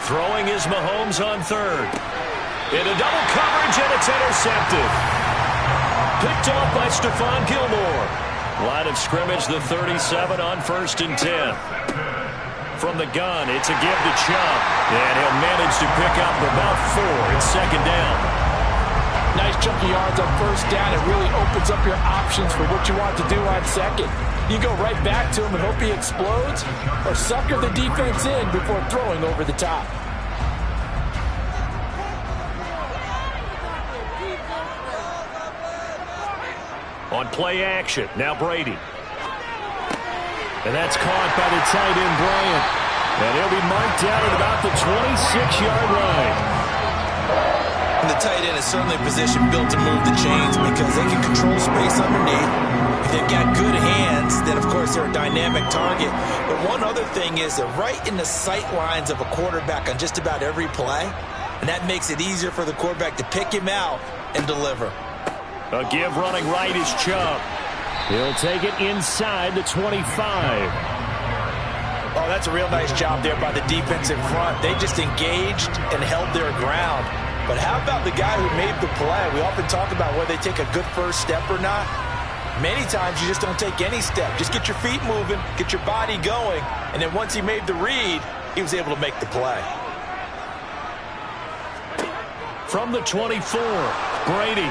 Throwing is Mahomes on third. In a double coverage, and it's intercepted. Picked off by Stephon Gilmore. Line of scrimmage, the 37 on 1st and 10. From the gun, it's a give to Chubb. And he'll manage to pick up about 4. It's second down. Nice chunky yards on first down. It really opens up your options for what you want to do on second. You go right back to him and hope he explodes, or sucker the defense in before throwing over the top. On play action, now Brady. And that's caught by the tight end, Bryant. And he'll be marked down at about the 26-yard line. And the tight end is certainly a position built to move the chains because they can control space underneath. If they've got good hands, then, of course, they're a dynamic target. But one other thing is they're right in the sight lines of a quarterback on just about every play. And that makes it easier for the quarterback to pick him out and deliver. A give running right is Chubb. He'll take it inside the 25. Oh, that's a real nice job there by the defense in front. They just engaged and held their ground. But how about the guy who made the play? We often talk about whether they take a good first step or not. Many times you just don't take any step. Just get your feet moving, get your body going, and then once he made the read, he was able to make the play. From the 24, Brady.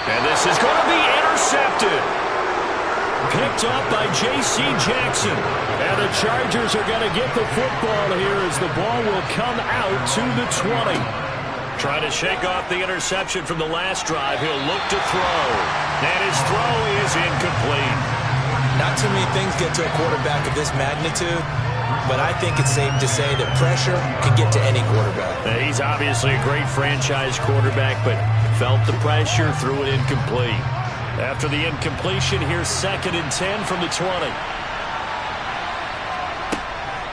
And this is going to be intercepted. Picked up by J.C. Jackson. And the Chargers are going to get the football here as the ball will come out to the 20. Trying to shake off the interception from the last drive. He'll look to throw. And his throw is incomplete. Not too many things get to a quarterback of this magnitude, but I think it's safe to say that pressure can get to any quarterback. He's obviously a great franchise quarterback, but felt the pressure, threw it incomplete. After the incompletion, here's 2nd and 10 from the 20.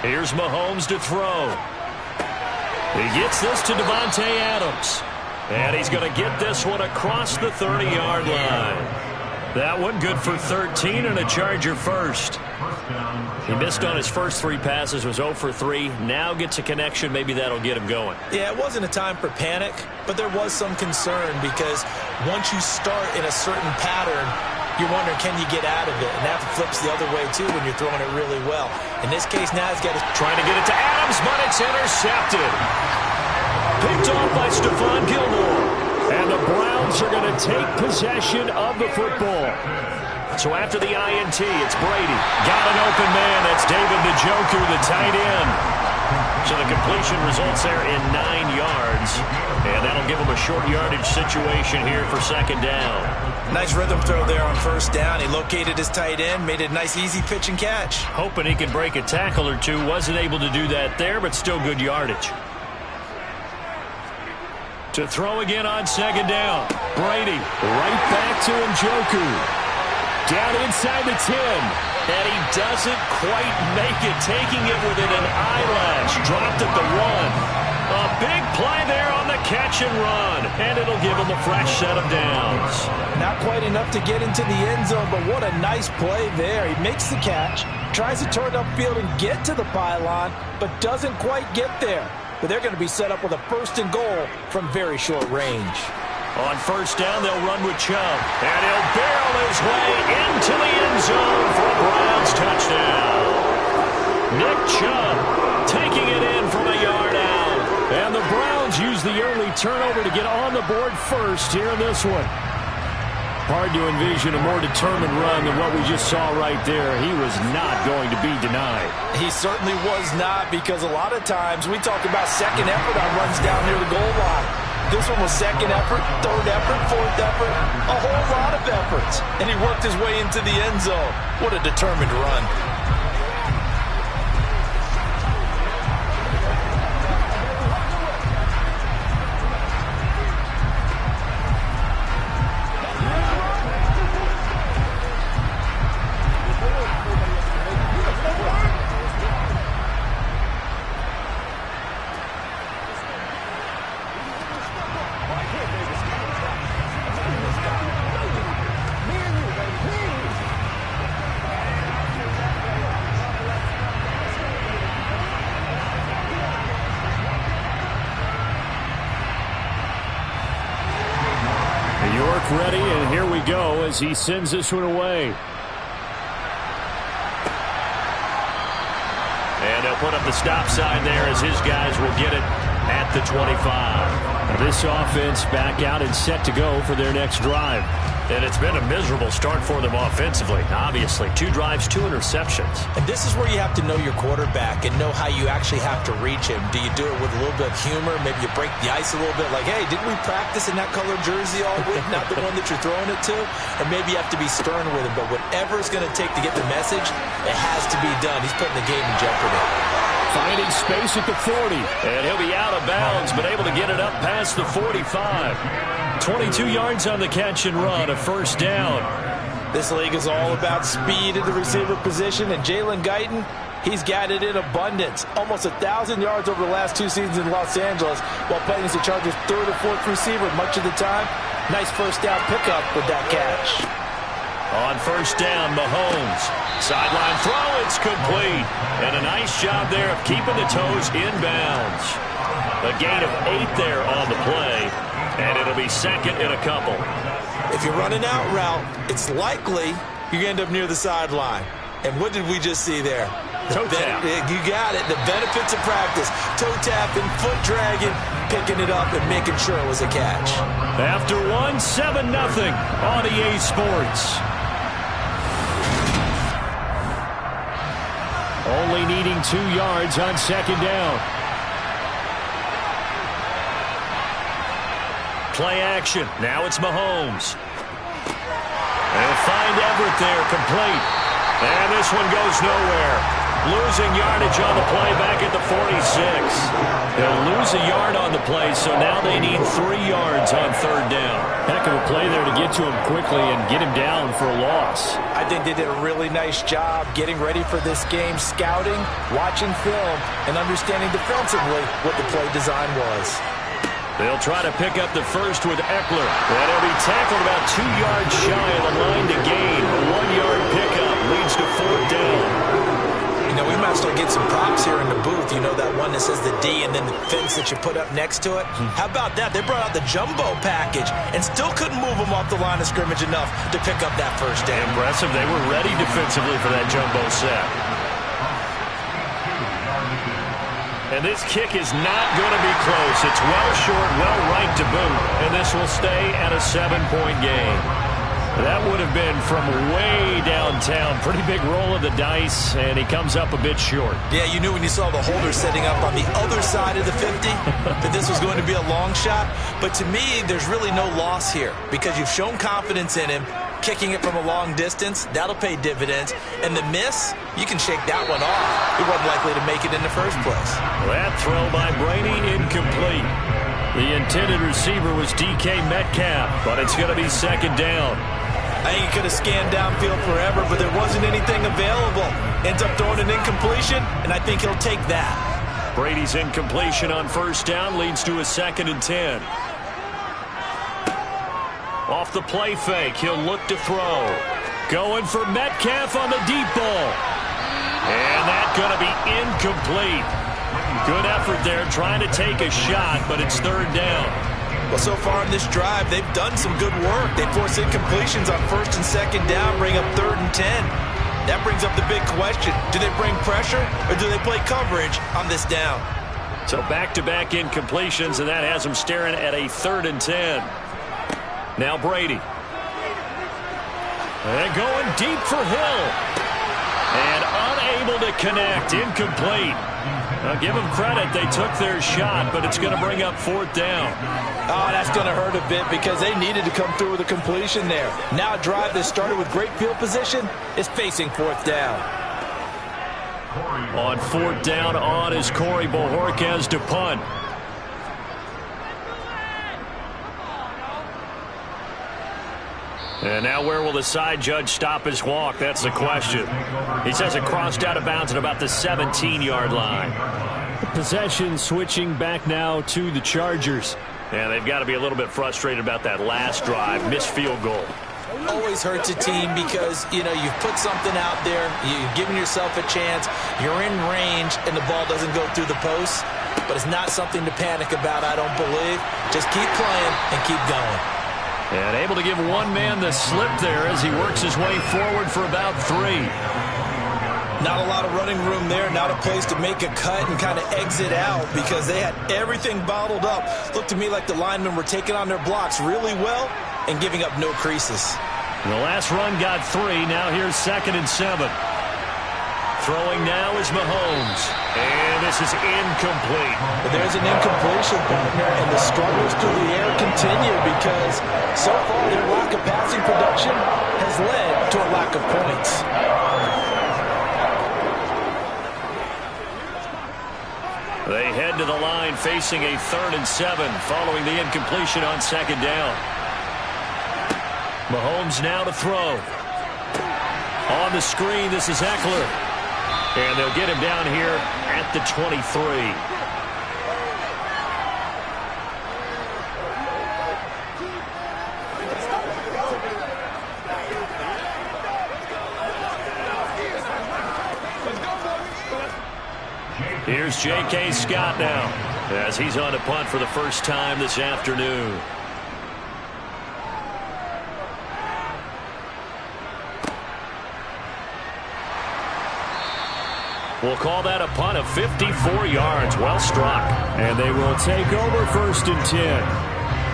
Here's Mahomes to throw. He gets this to Devontae Adams. And he's going to get this one across the 30-yard line. That one good for 13 and a Charger first. He missed on his first 3 passes, was 0 for 3. Now gets a connection. Maybe that'll get him going. Yeah, it wasn't a time for panic, but there was some concern because once you start in a certain pattern, you're wondering, can you get out of it? And that flips the other way, too, when you're throwing it really well. In this case, now he's got to... Trying to get it to Adams, but it's intercepted. Picked off by Stephon Gilmore. And the Browns are going to take possession of the football. So after the INT, it's Brady. Got an open man. That's David Njoku, the tight end. So the completion results there in 9 yards. And that'll give him a short yardage situation here for 2nd down. Nice rhythm throw there on 1st down. He located his tight end, made it a nice easy pitch and catch. Hoping he could break a tackle or two. Wasn't able to do that there, but still good yardage. To throw again on 2nd down. Brady right back to Njoku. Down inside the 10. And he doesn't quite make it, taking it within an eyelash. Dropped at the 1. A big play there on the catch and run. And it'll give him a fresh set of downs. Not quite enough to get into the end zone, but what a nice play there. He makes the catch, tries to turn upfield and get to the pylon, but doesn't quite get there. But they're going to be set up with a 1st and goal from very short range. On 1st down, they'll run with Chubb. And he'll barrel his way into the end zone for a Browns touchdown. Nick Chubb taking it in from a yard out. And the Browns use the early turnover to get on the board first here in this one. Hard to envision a more determined run than what we just saw right there. He was not going to be denied. He certainly was not, because a lot of times we talk about second effort on runs down near the goal line. This one was 2nd effort, 3rd effort, 4th effort, a whole lot of efforts. And he worked his way into the end zone. What a determined run. Ready, and here we go as he sends this one away. And they'll put up the stop sign there as his guys will get it at the 25. Now this offense back out and set to go for their next drive. And it's been a miserable start for them offensively. Obviously, 2 drives, 2 interceptions. And this is where you have to know your quarterback and know how you actually have to reach him. Do you do it with a little bit of humor? Maybe you break the ice a little bit like, hey, didn't we practice in that colored jersey all week? Not the one that you're throwing it to? Or maybe you have to be stern with him. But whatever it's going to take to get the message, it has to be done. He's putting the game in jeopardy. Finding space at the 40. And he'll be out of bounds, but able to get it up past the 45. 22 yards on the catch and run, a first down. This league is all about speed at the receiver position, and Jalen Guyton, he's got it in abundance. Almost 1,000 yards over the last 2 seasons in Los Angeles while playing as the Chargers' 3rd or 4th receiver much of the time. Nice first down pickup with that catch. On first down, Mahomes. Sideline throw, it's complete. And a nice job there of keeping the toes inbounds. A gain of 8 there on the play. And it'll be second and a couple. If you're running out route, it's likely you end up near the sideline. And what did we just see there? Toe tap. You got it. The benefits of practice. Toe tapping, foot dragging, picking it up and making sure it was a catch. After 1, 7-0 on EA Sports. Only needing 2 yards on second down. Play action. Now it's Mahomes. They'll find Everett there, complete. And this one goes nowhere. Losing yardage on the play back at the 46. They'll lose a yard on the play, so now they need 3 yards on third down. Heck of a play there to get to him quickly and get him down for a loss. I think they did a really nice job getting ready for this game, scouting, watching film, and understanding defensively what the play design was. They'll try to pick up the first with Eckler. And he'll be tackled about 2 yards shy of the line to gain. A 1-yard pickup leads to fourth down. You know, we might start getting some props here in the booth. You know, that one that says the D and then the fence that you put up next to it? How about that? They brought out the jumbo package and still couldn't move them off the line of scrimmage enough to pick up that first down. Impressive. They were ready defensively for that jumbo set. And this kick is not going to be close. It's well short, well right to boot. And this will stay at a 7-point game. That would have been from way downtown. Pretty big roll of the dice, and he comes up a bit short. Yeah, you knew when you saw the holder setting up on the other side of the 50 that this was going to be a long shot. But to me, there's really no loss here because you've shown confidence in him. Kicking it from a long distance, that'll pay dividends. And the miss, you can shake that one off. He wasn't likely to make it in the first place. That throw by Brady incomplete. The intended receiver was DK Metcalf, but it's going to be second down. I think he could have scanned downfield forever, but there wasn't anything available. Ends up throwing an incompletion, and I think he'll take that. Brady's incompletion on first down leads to a 2nd and 10. Off the play fake, he'll look to throw. Going for Metcalf on the deep ball. And that's going to be incomplete. Good effort there trying to take a shot, but it's third down. Well, so far in this drive, they've done some good work. They force incompletions on first and second down, bring up 3rd and 10. That brings up the big question. Do they bring pressure or do they play coverage on this down? So back-to-back incompletions, and that has them staring at a 3rd and 10. Now Brady. And going deep for Hill. And unable to connect. Incomplete. Now give them credit. They took their shot, but it's going to bring up fourth down. Oh, that's going to hurt a bit because they needed to come through with a completion there. Now a drive that started with great field position is facing fourth down. On fourth down, on is Corey Bojorquez to punt. And now where will the side judge stop his walk? That's the question. He says it crossed out of bounds at about the 17-yard line. Possession switching back now to the Chargers. And they've got to be a little bit frustrated about that last drive. Missed field goal. Always hurts a team because, you know, you've put something out there. You've given yourself a chance. You're in range, and the ball doesn't go through the posts. But it's not something to panic about, I don't believe. Just keep playing and keep going. And able to give one man the slip there as he works his way forward for about 3. Not a lot of running room there. Not a place to make a cut and kind of exit out because they had everything bottled up. Looked to me like the linemen were taking on their blocks really well, and giving up no creases. The last run got 3. Now here's 2nd and 7. Throwing now is Mahomes. And this is incomplete. But there's an incompletion, partner, and the struggles through the air continue because so far their lack of passing production has led to a lack of points. They head to the line facing a 3rd and 7 following the incompletion on 2nd down. Mahomes now to throw. On the screen, this is Eckler. And they'll get him down here at the 23. Here's J.K. Scott now as he's on to punt for the first time this afternoon. We'll call that a punt of 54 yards. Well struck. And they will take over 1st and 10.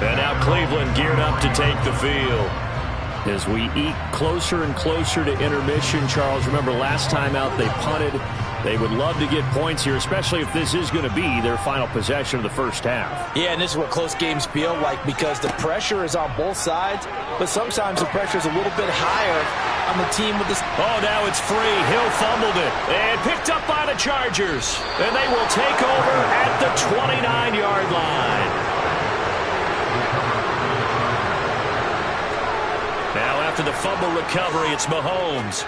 And now Cleveland geared up to take the field. As we eke closer and closer to intermission, Charles, remember last time out they punted. They would love to get points here, especially if this is going to be their final possession of the first half. Yeah, and this is what close games feel like because the pressure is on both sides, but sometimes the pressure is a little bit higher on the team with this. Oh, now it's free. Hill fumbled it and picked up by the Chargers. And they will take over at the 29-yard line. Now after the fumble recovery, it's Mahomes.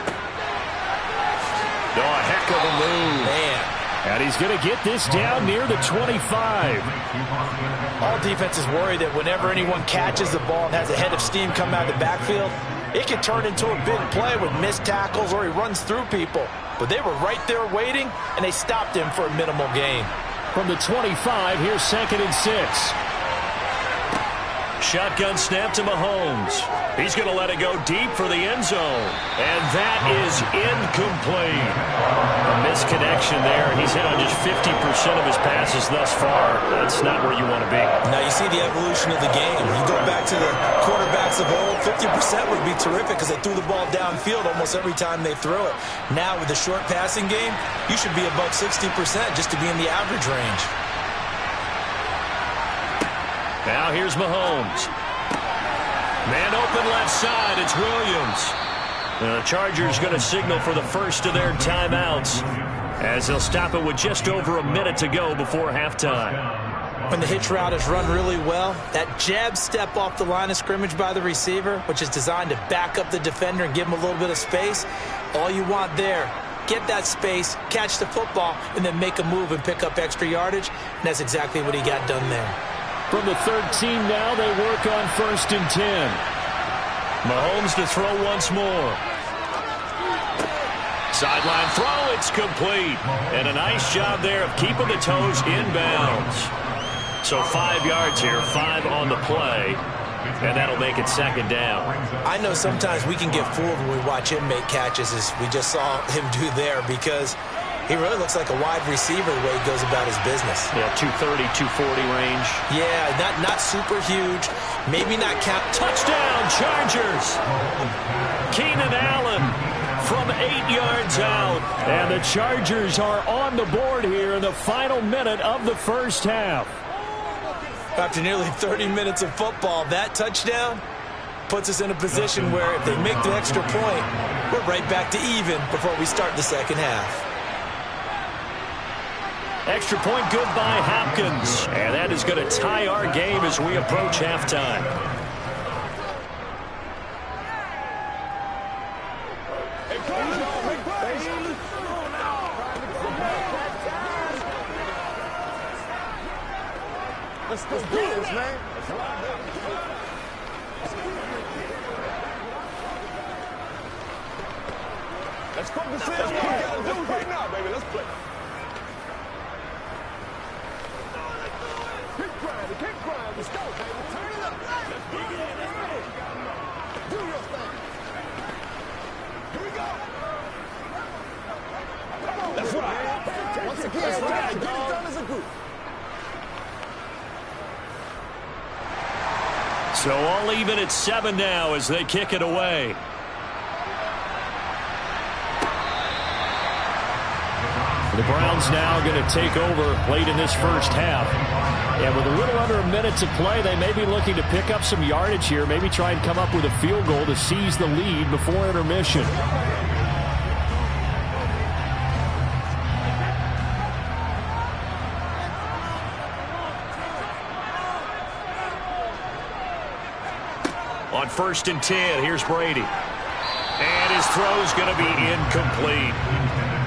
Oh, a heck of a move. Man. And he's going to get this down near the 25. All defenses worry that whenever anyone catches the ball and has a head of steam come out of the backfield, it can turn into a big play with missed tackles or he runs through people. But they were right there waiting, and they stopped him for a minimal gain. From the 25, here's 2nd and 6. Shotgun snap to Mahomes. He's going to let it go deep for the end zone. And that is incomplete. A misconnection there. He's hit on just 50% of his passes thus far. That's not where you want to be. Now you see the evolution of the game. You go back to the quarterbacks of old, 50% would be terrific because they threw the ball downfield almost every time they threw it. Now with the short passing game, you should be above 60% just to be in the average range. Now here's Mahomes. Man open left side. It's Williams. The Chargers going to signal for the first of their timeouts as they'll stop it with just over a minute to go before halftime. When the hitch route is run really well, that jab step off the line of scrimmage by the receiver, which is designed to back up the defender and give him a little bit of space, all you want there, get that space, catch the football, and then make a move and pick up extra yardage, and that's exactly what he got done there. From the 13 now, they work on 1st and 10. Mahomes to throw once more. Sideline throw, it's complete. And a nice job there of keeping the toes inbounds. So 5 yards here, 5 on the play. And that'll make it 2nd down. I know sometimes we can get fooled when we watch him make catches, as we just saw him do there, because he really looks like a wide receiver the way he goes about his business. Yeah, 230, 240 range. Yeah, not super huge. Maybe not count. Touchdown, Chargers. Keenan Allen from 8 yards out. And the Chargers are on the board here in the final minute of the first half. After nearly 30 minutes of football, that touchdown puts us in a position where if they make the extra point, we're right back to even before we start the second half. Extra point good by Hopkins. And that is going to tie our game as we approach halftime. Let's do this, man. Let's focus in. What we gotta do right now, baby. Let's play. Keep crying. Let's go, baby. Turn it up. Let's do it. Do your thing. Here we go. Come on. That's right. Once again, get it done as a group. So all even at 7 now as they kick it away. The Browns now going to take over late in this first half. And with a little under a minute to play, they may be looking to pick up some yardage here, maybe try and come up with a field goal to seize the lead before intermission. On 1st and 10, here's Brady. And his throw's going to be incomplete.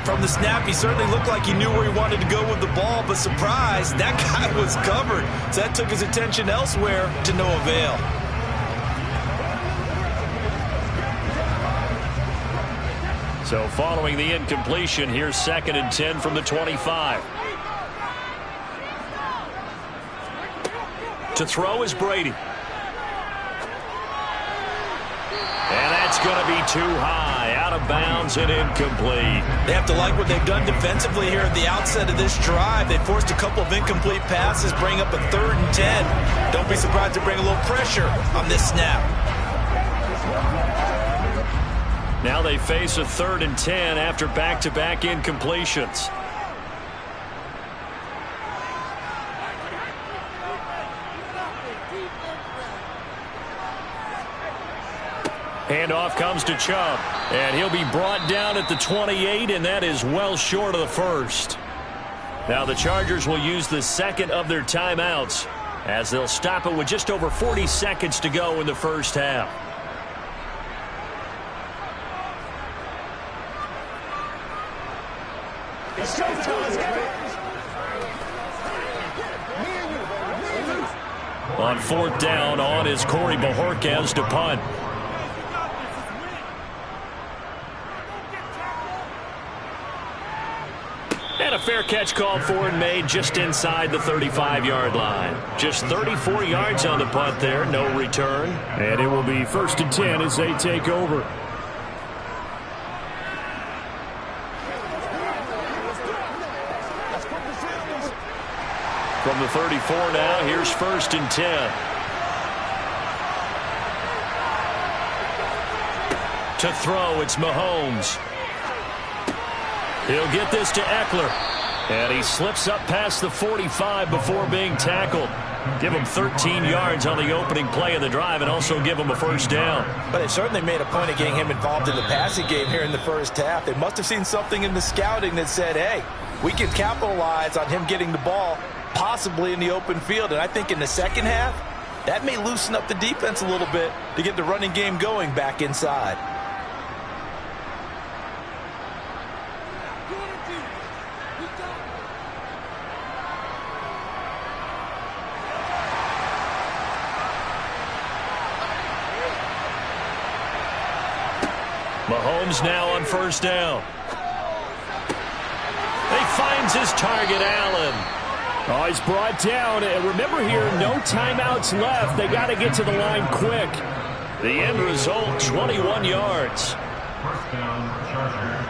From the snap, he certainly looked like he knew where he wanted to go with the ball, but surprise, that guy was covered. So that took his attention elsewhere to no avail. So following the incompletion, here's 2nd and 10 from the 25. To throw is Brady. And that's going to be too high, out of bounds and incomplete. They have to like what they've done defensively here at the outset of this drive. They forced a couple of incomplete passes, bring up a 3rd and 10. Don't be surprised to bring a little pressure on this snap. Now they face a 3rd and 10 after back-to-back incompletions. Handoff comes to Chubb, and he'll be brought down at the 28, and that is well short of the first. Now the Chargers will use the 2nd of their timeouts as they'll stop it with just over 40 seconds to go in the first half. On 4th down, on is Corey Bojorquez to punt. And a fair catch called for and made just inside the 35-yard line. Just 34 yards on the punt there, no return. And it will be 1st and 10 as they take over. From the 34 now, here's 1st and 10. To throw, it's Mahomes. He'll get this to Eckler. And he slips up past the 45 before being tackled. Give him 13 yards on the opening play of the drive and also give him a 1st down. But they certainly made a point of getting him involved in the passing game here in the first half. They must have seen something in the scouting that said, hey, we can capitalize on him getting the ball possibly in the open field. And I think in the second half, that may loosen up the defense a little bit to get the running game going back inside. Mahomes now on 1st down. He finds his target, Allen. Oh, he's brought down. And remember here, no timeouts left. They got to get to the line quick. The end result, 21 yards. 1st down, Chargers.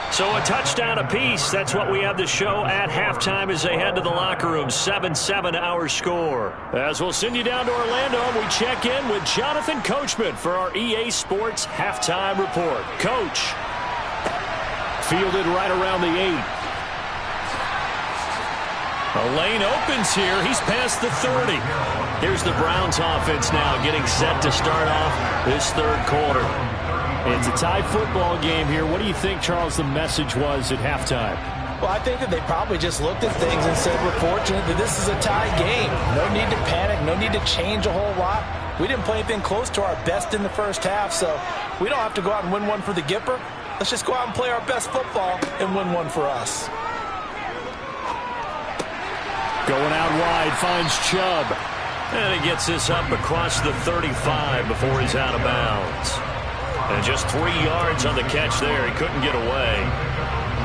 So a touchdown apiece. That's what we have to show at halftime as they head to the locker room. 7-7 our score. As we'll send you down to Orlando, we check in with Jonathan Coachman for our EA Sports Halftime Report. Coach. Fielded right around the 8. A lane opens here. He's past the 30. Here's the Browns offense now getting set to start off this 3rd quarter. It's a tie football game here. What do you think, Charles, the message was at halftime? Well, I think that they probably just looked at things and said, we're fortunate that this is a tie game. No need to panic. No need to change a whole lot. We didn't play anything close to our best in the first half, so we don't have to go out and win one for the Gipper. Let's just go out and play our best football and win one for us. Going out wide, finds Chubb. And he gets this up across the 35 before he's out of bounds. And just 3 yards on the catch there. He couldn't get away.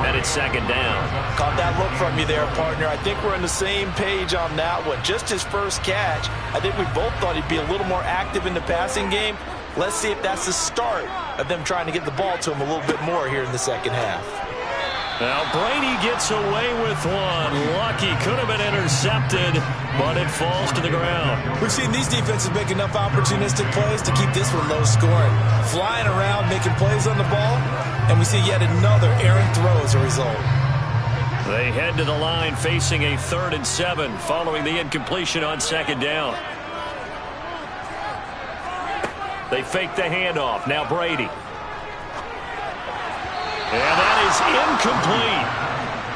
And it's 2nd down. Caught that look from you there, partner. I think we're on the same page on that one. Just his first catch. I think we both thought he'd be a little more active in the passing game. Let's see if that's the start of them trying to get the ball to him a little bit more here in the second half. Now Brady gets away with one. Lucky, could have been intercepted, but it falls to the ground. We've seen these defenses make enough opportunistic plays to keep this one low scoring. Flying around, making plays on the ball, and we see yet another errant throw as a result. They head to the line facing a 3rd and 7 following the incompletion on 2nd down. They fake the handoff. Now Brady. And that is incomplete.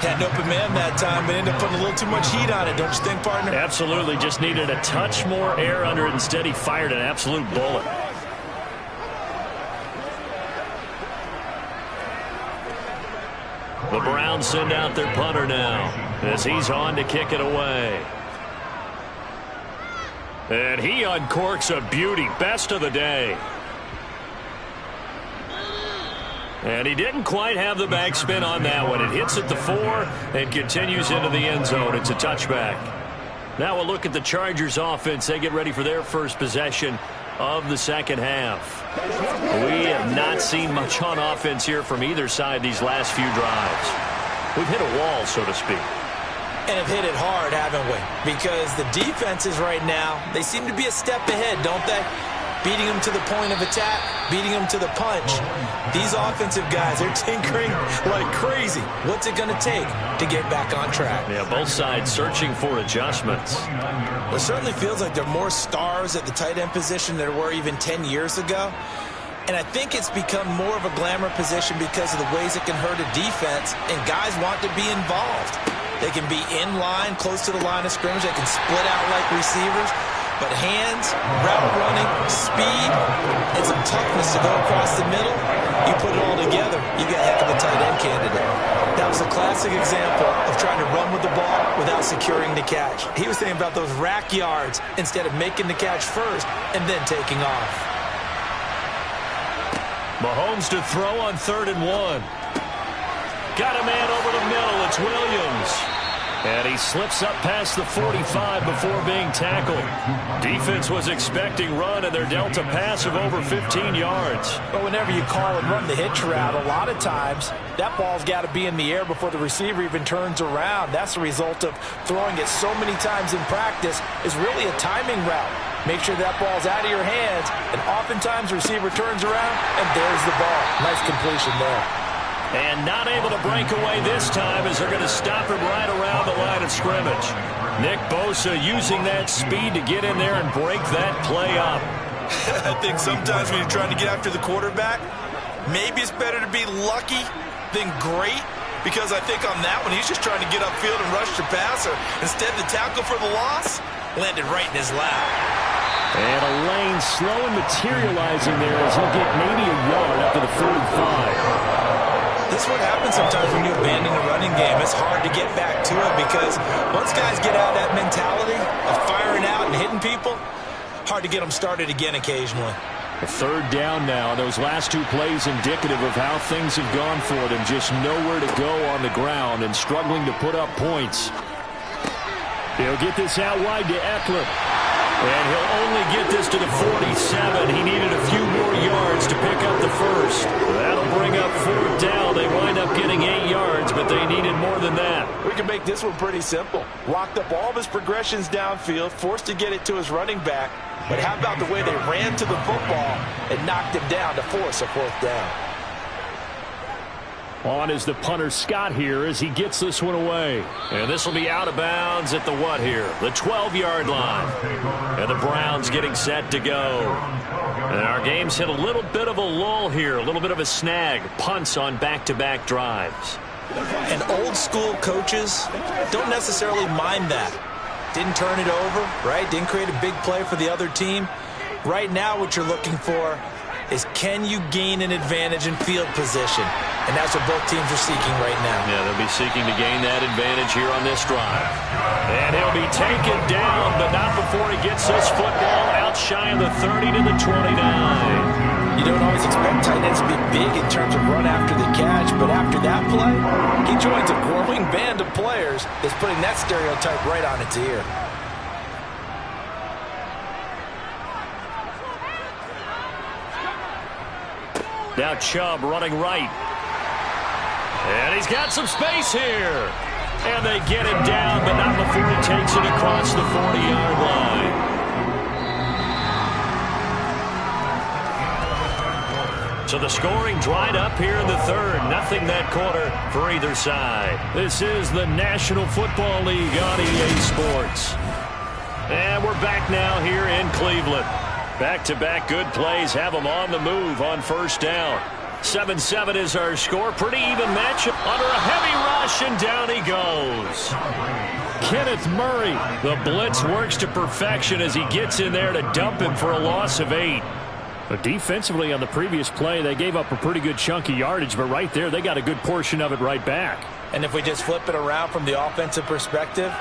Had an open man that time, but ended up putting a little too much heat on it, don't you think, partner? Absolutely. Just needed a touch more air under it. Instead, he fired an absolute bullet. The Browns send out their punter now as he's on to kick it away. And he uncorks a beauty. Best of the day. And he didn't quite have the backspin on that one. It hits at the 4 and continues into the end zone. It's a touchback. Now we'll look at the Chargers offense. They get ready for their first possession of the second half. We have not seen much on offense here from either side these last few drives. We've hit a wall, so to speak. And have hit it hard, haven't we? Because the defenses right now, they seem to be a step ahead, don't they? Beating them to the point of attack, beating them to the punch. These offensive guys, they're tinkering like crazy. What's it going to take to get back on track? Yeah, both sides searching for adjustments. It certainly feels like there are more stars at the tight end position than there were even 10 years ago. And I think it's become more of a glamour position because of the ways it can hurt a defense, and guys want to be involved. They can be in line, close to the line of scrimmage. They can split out like receivers. But hands, route running, speed, and some toughness to go across the middle, you put it all together, you got a heck of a tight end candidate. That was a classic example of trying to run with the ball without securing the catch. He was thinking about those rack yards instead of making the catch first and then taking off. Mahomes to throw on 3rd and 1. Got a man over the middle. It's Williams. And he slips up past the 45 before being tackled. Defense was expecting run, and they're dealt a pass of over 15 yards. But whenever you call and run the hitch route, a lot of times that ball's got to be in the air before the receiver even turns around. That's the result of throwing it so many times in practice is really a timing route. Make sure that ball's out of your hands, and oftentimes the receiver turns around, and there's the ball. Nice completion there. And not able to break away this time as they're going to stop him right around the line of scrimmage. Nick Bosa using that speed to get in there and break that play up. I think sometimes when you're trying to get after the quarterback, maybe it's better to be lucky than great. Because I think on that one, he's just trying to get upfield and rush the passer. Instead, the tackle for the loss landed right in his lap. And a lane slow and materializing there as he'll get maybe a yard up to the 45. This is what happens sometimes when you abandon a running game. It's hard to get back to it because once guys get out of that mentality of firing out and hitting people, hard to get them started again occasionally. A 3rd down now. Those last 2 plays indicative of how things have gone for them. Just nowhere to go on the ground and struggling to put up points. They'll get this out wide to Eckler. And he'll only get this to the 47. He needed a few more yards to pick up the first. That'll bring up 4th down. They wind up getting 8 yards, but they needed more than that. We can make this one pretty simple. Locked up all of his progressions downfield, forced to get it to his running back. But how about the way they ran to the football and knocked him down to force a 4th down? On is the punter Scott here as he gets this one away. And this will be out of bounds at the what here? The 12-yard line. And the Browns getting set to go. And our game's hit a little bit of a lull here, a little bit of a snag. Punts on back-to-back drives. And old-school coaches don't necessarily mind that. Didn't turn it over, right? Didn't create a big play for the other team. Right now what you're looking for is can you gain an advantage in field position? And that's what both teams are seeking right now. Yeah, they'll be seeking to gain that advantage here on this drive. And he'll be taken down, but not before he gets this football out shy of the 30 to the 29. You don't always expect tight ends to be big in terms of run after the catch, but after that play, he joins a growing band of players that's putting that stereotype right on its ear. Now Chubb running right. And he's got some space here. And they get him down, but not before he takes it across the 40-yard line. So the scoring dried up here in the third. Nothing that quarter for either side. This is the National Football League on EA Sports. And we're back now here in Cleveland. Back-to-back good plays have them on the move on first down. 7-7 is our score. Pretty even matchup under a heavy rush, and down he goes. Kenneth Murray. The blitz works to perfection as he gets in there to dump him for a loss of 8. But defensively on the previous play, they gave up a pretty good chunk of yardage, but right there, they got a good portion of it right back. And if we just flip it around from the offensive perspective,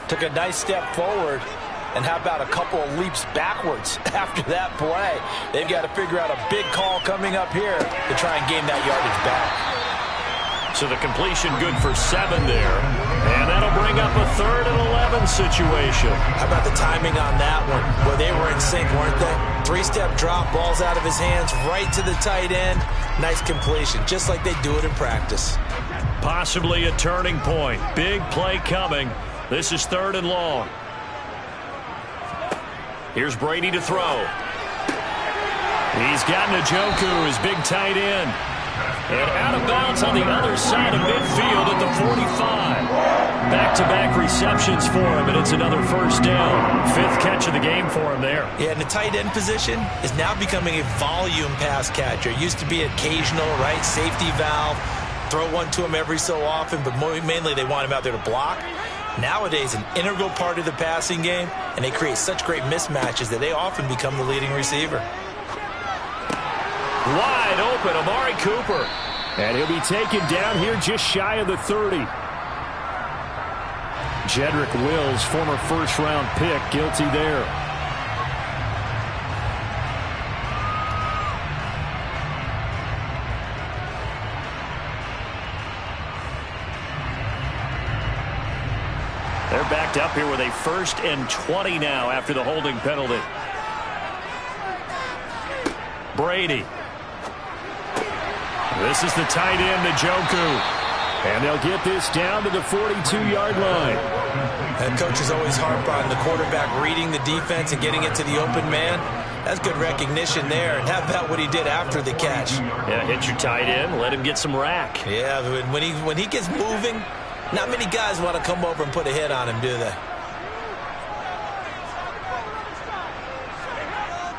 took a nice step forward, and how about a couple of leaps backwards after that play? They've got to figure out a big call coming up here to try and gain that yardage back. So the completion good for 7 there. And that'll bring up a 3rd and 11 situation. How about the timing on that one? Well, they were in sync, weren't they? 3-step drop, balls out of his hands, right to the tight end. Nice completion, just like they do it in practice. Possibly a turning point. Big play coming. This is 3rd and long. Here's Brady to throw. He's got Njoku, his big tight end. And out of bounds on the other side of midfield at the 45. Back-to-back receptions for him, and it's another first down. 5th catch of the game for him there. Yeah, and the tight end position is now becoming a volume pass catcher. It used to be occasional, right? Safety valve. Throw one to him every so often, but mainly they want him out there to block. Nowadays, an integral part of the passing game, and they create such great mismatches that they often become the leading receiver. Wide open, Amari Cooper. And he'll be taken down here just shy of the 30. Jedrick Wills, former first-round pick, guilty there. They're backed up here with a 1st and 20 now after the holding penalty. Brady. This is the tight end, Njoku. And they'll get this down to the 42-yard line. And coaches always harp on the quarterback reading the defense and getting it to the open man. That's good recognition there. And how about what he did after the catch? Yeah, hit your tight end, let him get some rack. Yeah, when he gets moving, not many guys want to come over and put a hit on him, do they?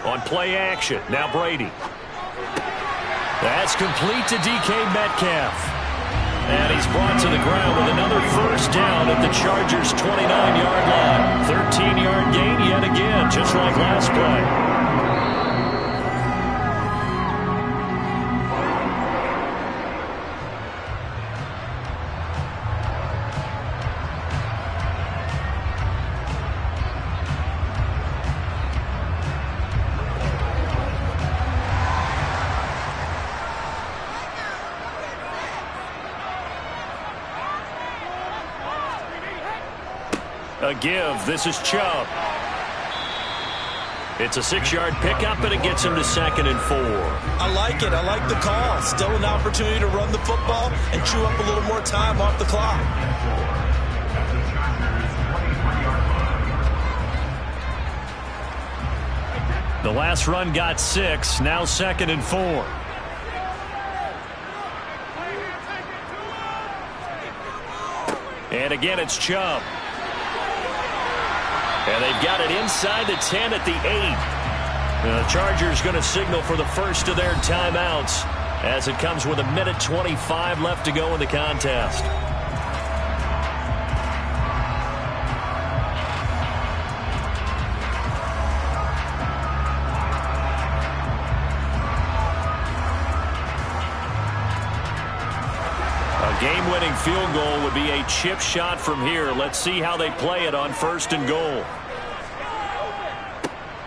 On play action, now Brady. That's complete to DK Metcalf. And he's brought to the ground with another first down at the Chargers' 29-yard line. 13-yard gain yet again, just like last play. A give. This is Chubb. It's a 6-yard pickup, and it gets him to 2nd and 4. I like it. I like the call. Still an opportunity to run the football and chew up a little more time off the clock. The last run got 6. Now 2nd and 4. And again, it's Chubb. And they've got it inside the 10 at the 8. The Chargers going to signal for the first of their timeouts as it comes with 1:25 left to go in the contest. A game-winning field goal would be a chip shot from here. Let's see how they play it on 1st and goal.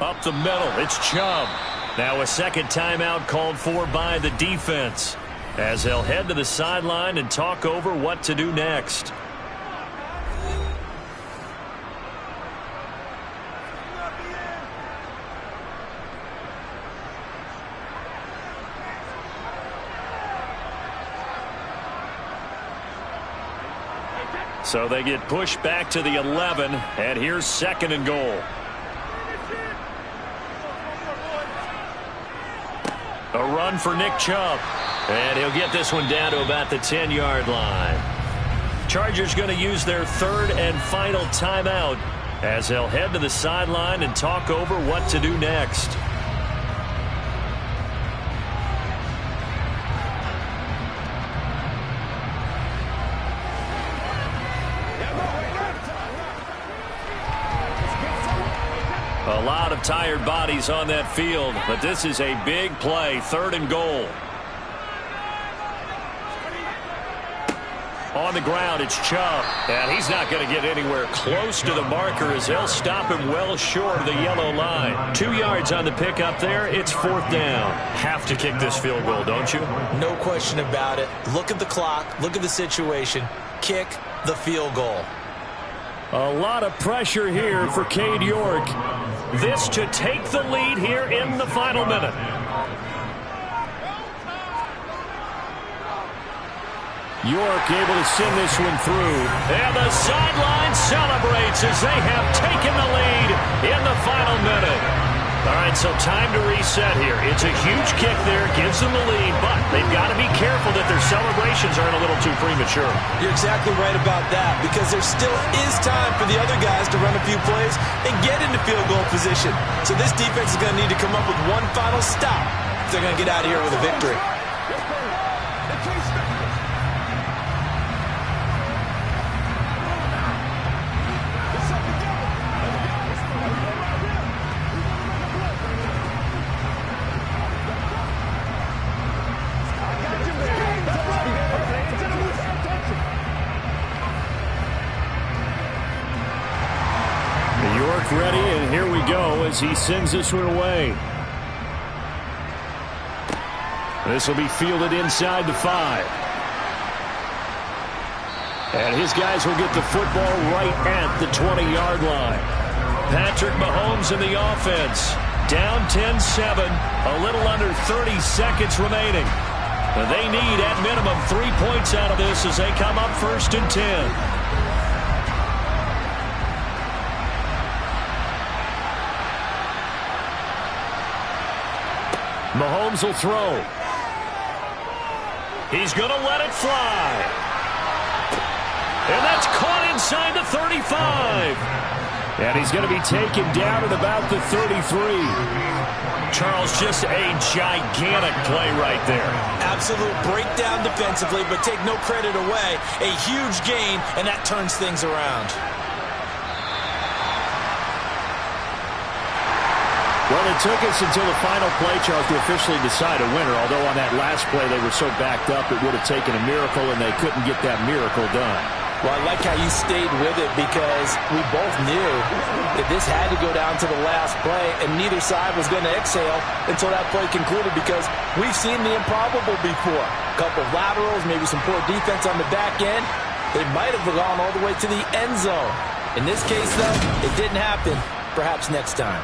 Up the middle, it's Chubb. Now a second timeout called for by the defense as they'll head to the sideline and talk over what to do next. So they get pushed back to the 11, and here's 2nd and goal. A run for Nick Chubb, and he'll get this one down to about the 10-yard line. Chargers going to use their 3rd and final timeout as they'll head to the sideline and talk over what to do next. A lot of tired bodies on that field, but this is a big play, 3rd and goal. On the ground, it's Chubb, and he's not going to get anywhere close to the marker as they'll stop him well short of the yellow line. 2 yards on the pickup there. It's 4th down. Have to kick this field goal, don't you? No question about it. Look at the clock. Look at the situation. Kick the field goal. A lot of pressure here for Cade York. This to take the lead here in the final minute. York able to send this one through. And the sideline celebrates as they have taken the lead in the final minute. All right, so time to reset here. It's a huge kick there, gives them the lead, but they've got to be careful that their celebrations aren't a little too premature. You're exactly right about that, because there still is time for the other guys to run a few plays and get into field goal position. So this defense is going to need to come up with one final stop if they're going to get out of here with a victory. Ready, and here we go as he sends this one away. This will be fielded inside the 5. And his guys will get the football right at the 20-yard line. Patrick Mahomes in the offense. Down 10-7, a little under 30 seconds remaining. They need, at minimum, 3 points out of this as they come up 1st and 10. Mahomes will throw. He's going to let it fly. And that's caught inside the 35. And he's going to be taken down at about the 33. Charles, just a gigantic play right there. Absolute breakdown defensively, but take no credit away. A huge gain, and that turns things around. Well, it took us until the final play, Charles, to officially decide a winner, although on that last play they were so backed up it would have taken a miracle, and they couldn't get that miracle done. Well, I like how you stayed with it, because we both knew that this had to go down to the last play, and neither side was going to exhale until that play concluded, because we've seen the improbable before. A couple of laterals, maybe some poor defense on the back end. They might have gone all the way to the end zone. In this case, though, it didn't happen. Perhaps next time.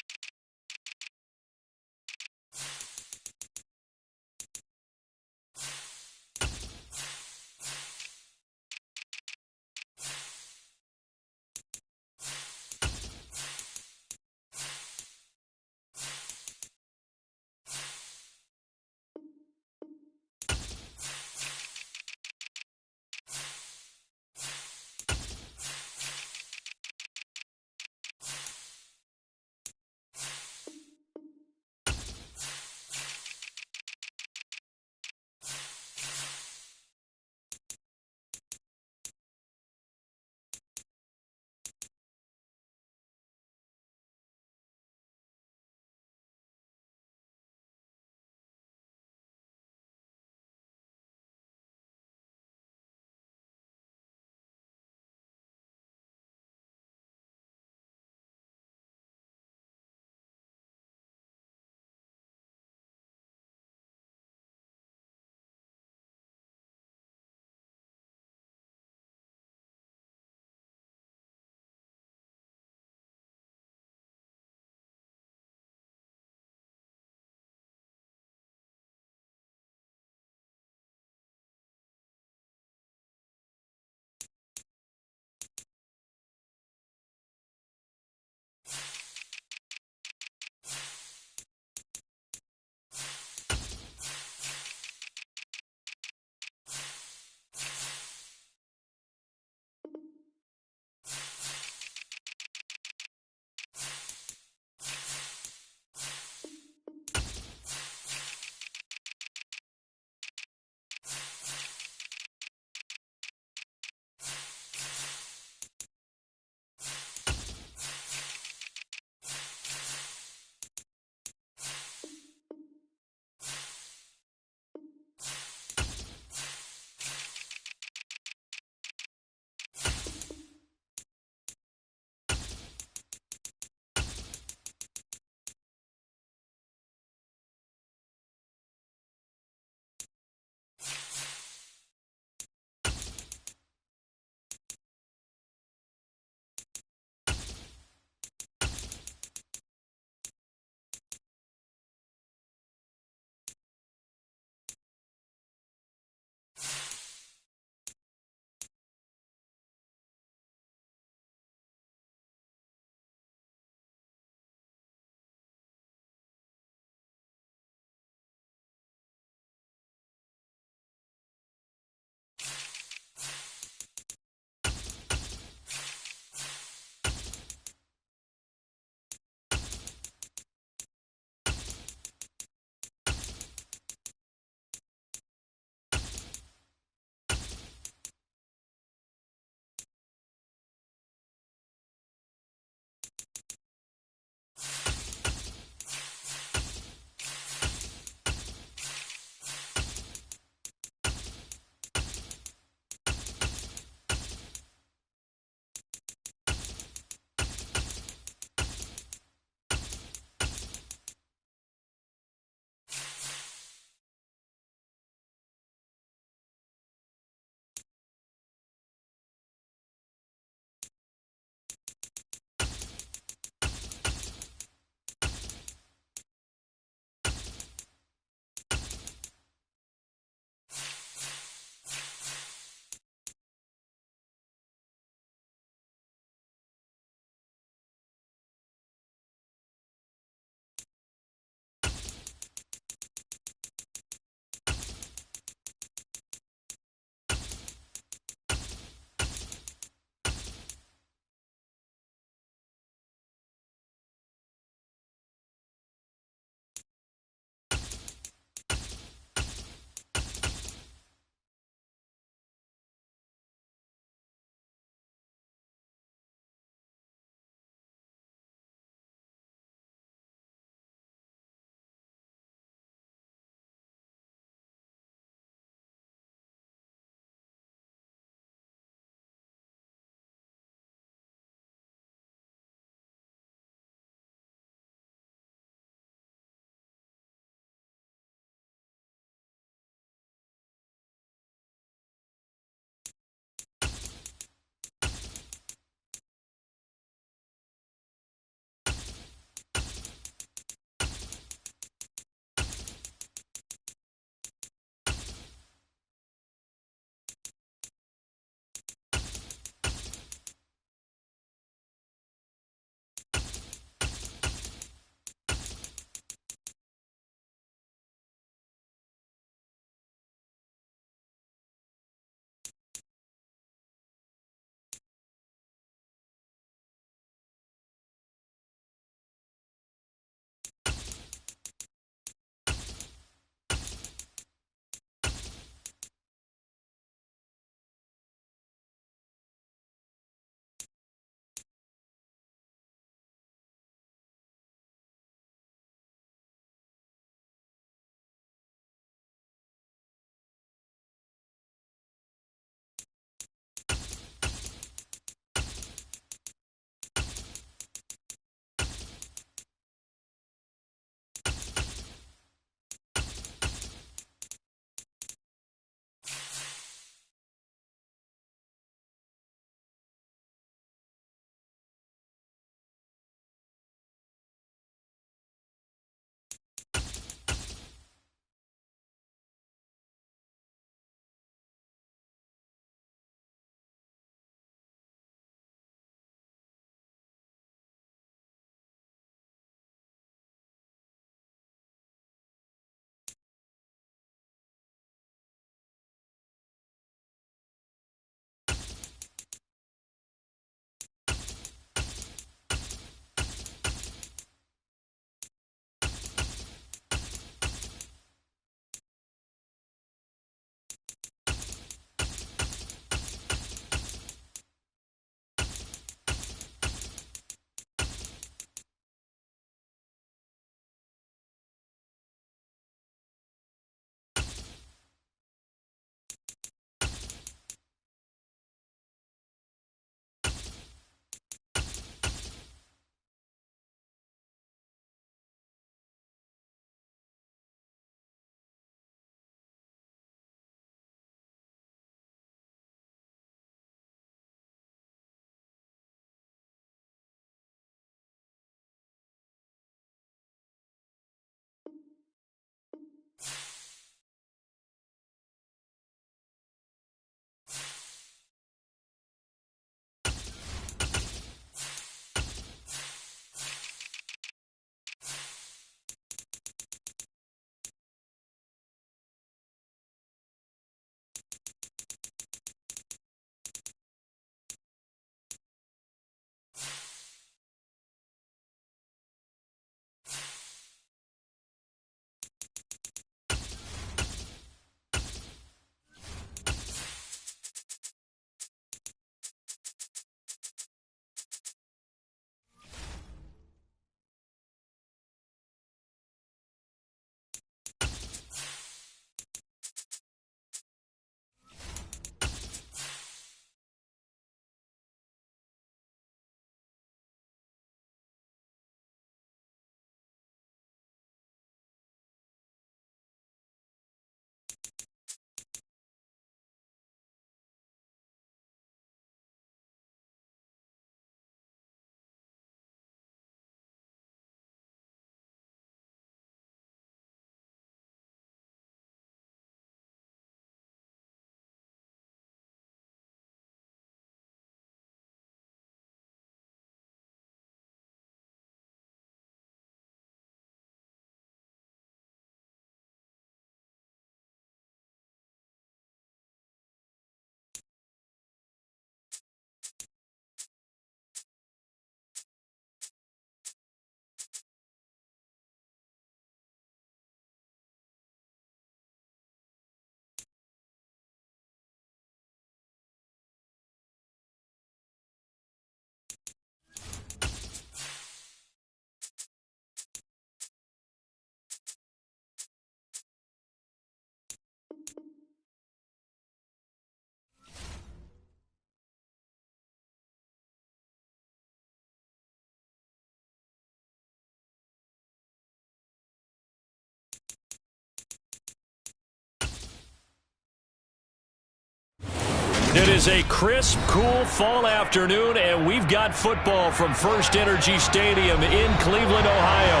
It is a crisp, cool fall afternoon, and we've got football from First Energy Stadium in Cleveland, Ohio.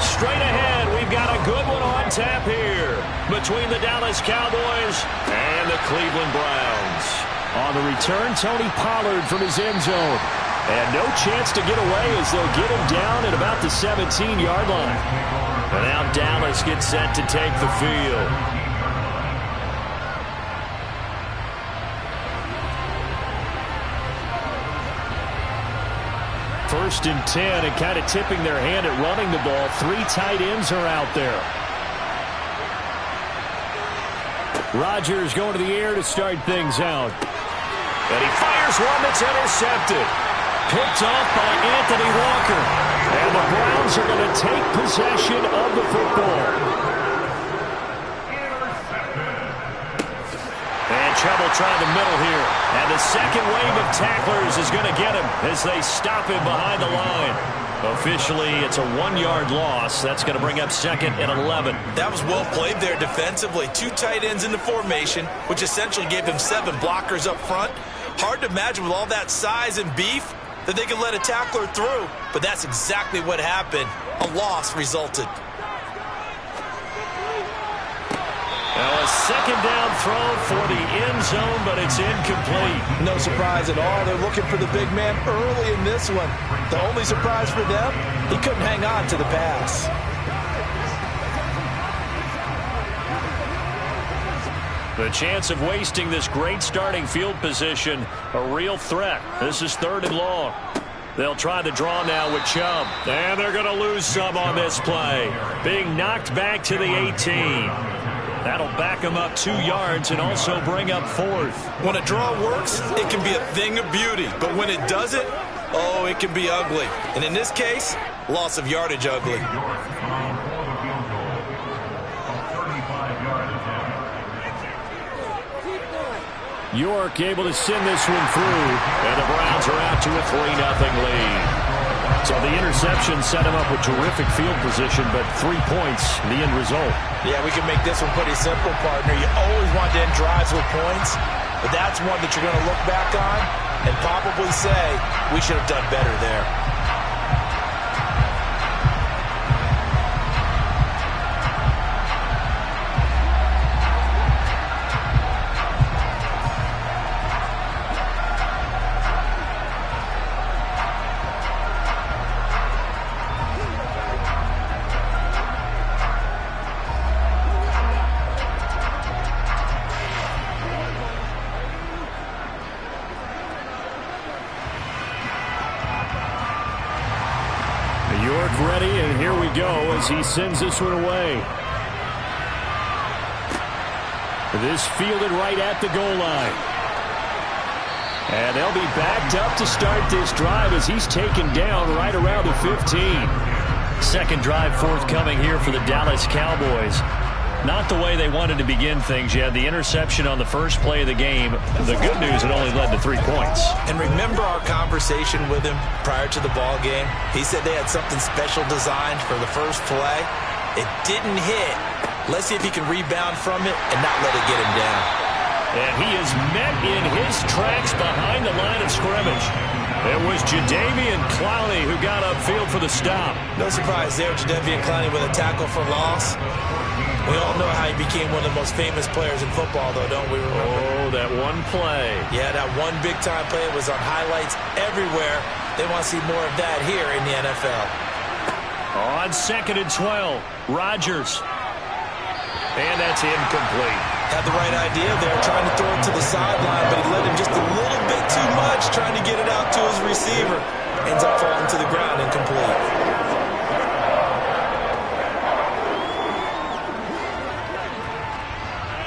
Straight ahead, we've got a good one on tap here between the Dallas Cowboys and the Cleveland Browns. On the return, Tony Pollard from his end zone. And no chance to get away as they'll get him down at about the 17-yard line. And now Dallas gets set to take the field. First and 10, and kind of tipping their hand at running the ball. 3 tight ends are out there. Rodgers going to the air to start things out. And he fires one that's intercepted. Picked off by Anthony Walker. And the Browns are going to take possession of the football. And trouble trying the middle here. And the second wave of tacklers is going to get him as they stop him behind the line. Officially, it's a 1-yard loss. That's going to bring up 2nd and 11. That was well played there defensively. 2 tight ends in the formation, which essentially gave him 7 blockers up front. Hard to imagine with all that size and beef that they could let a tackler through. But that's exactly what happened. A loss resulted. Now a second down throw for the end zone, but it's incomplete. No surprise at all. They're looking for the big man early in this one. The only surprise for them, he couldn't hang on to the pass. The chance of wasting this great starting field position, a real threat. This is 3rd and long. They'll try the draw now with Chubb. And they're going to lose some on this play. Being knocked back to the 18. That'll back him up 2 yards and also bring up 4th. When a draw works, it can be a thing of beauty. But when it doesn't, oh, it can be ugly. And in this case, loss of yardage ugly. York able to send this one through. And the Browns are out to a 3-0 lead. So the interception set him up with terrific field position, but 3 points, the end result. Yeah, we can make this one pretty simple, partner. You always want to end drives with points, but that's one that you're going to look back on and probably say, we should have done better there. York ready, and here we go as he sends this one away. This fielded right at the goal line. And they'll be backed up to start this drive as he's taken down right around the 15. Second drive forthcoming here for the Dallas Cowboys. Not the way they wanted to begin things. You had the interception on the first play of the game. The good news, it only led to 3 points. And remember our conversation with him prior to the ball game? He said they had something special designed for the first play. It didn't hit. Let's see if he can rebound from it and not let it get him down. And he is met in his tracks behind the line of scrimmage. It was Jadeveon Clowney who got upfield for the stop. No surprise there, Jadeveon Clowney with a tackle for loss. We all know how he became one of the most famous players in football, though, don't we remember? Oh, that one play. Yeah, that one big-time play was on highlights everywhere. They want to see more of that here in the NFL. On 2nd and 12, Rodgers. And that's incomplete. Had the right idea there, trying to throw it to the sideline, but he let him just a little bit too much, trying to get it out to his receiver. Ends up falling to the ground, incomplete.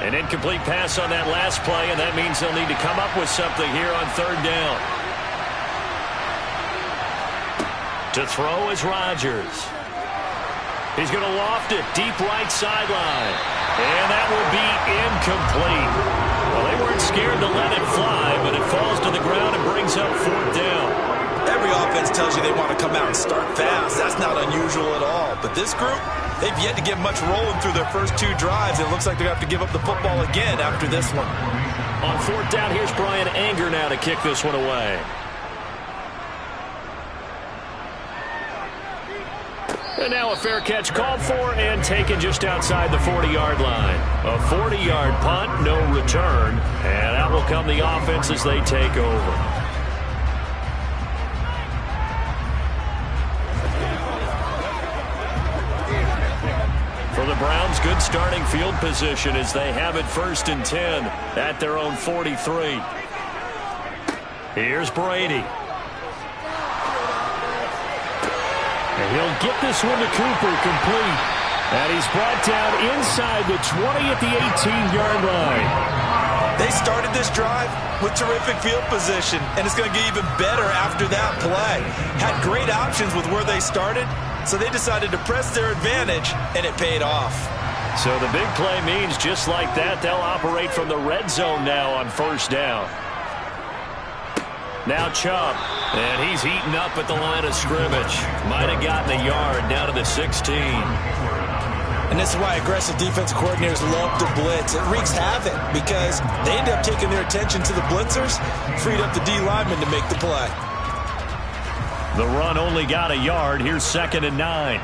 An incomplete pass on that last play, and that means they'll need to come up with something here on 3rd down. To throw is Rodgers. He's going to loft it deep right sideline. And that will be incomplete. Well, they weren't scared to let it fly, but it falls to the ground and brings up 4th down. Every offense defense tells you they want to come out and start fast. That's not unusual at all. But this group, they've yet to get much rolling through their first 2 drives. It looks like they're going to have to give up the football again after this one. On 4th down, here's Brian Anger now to kick this one away. And now a fair catch called for and taken just outside the 40-yard line. A 40-yard punt, no return. And out will come the offense as they take over. For the Browns, good starting field position as they have it 1st and 10 at their own 43. Here's Brady. And he'll get this one to Cooper, complete. And he's brought down inside the 20 at the 18-yard line. They started this drive with terrific field position, and it's going to get even better after that play. Had great options with where they started, so they decided to press their advantage, and it paid off. So the big play means just like that, they'll operate from the red zone now on 1st down. Now Chubb, and he's heating up at the line of scrimmage. Might have gotten a yard down to the 16. And this is why aggressive defense coordinators love to blitz. It wreaks havoc because they end up taking their attention to the blitzers, freed up the D lineman to make the play. The run only got a yard. Here's 2nd and 9.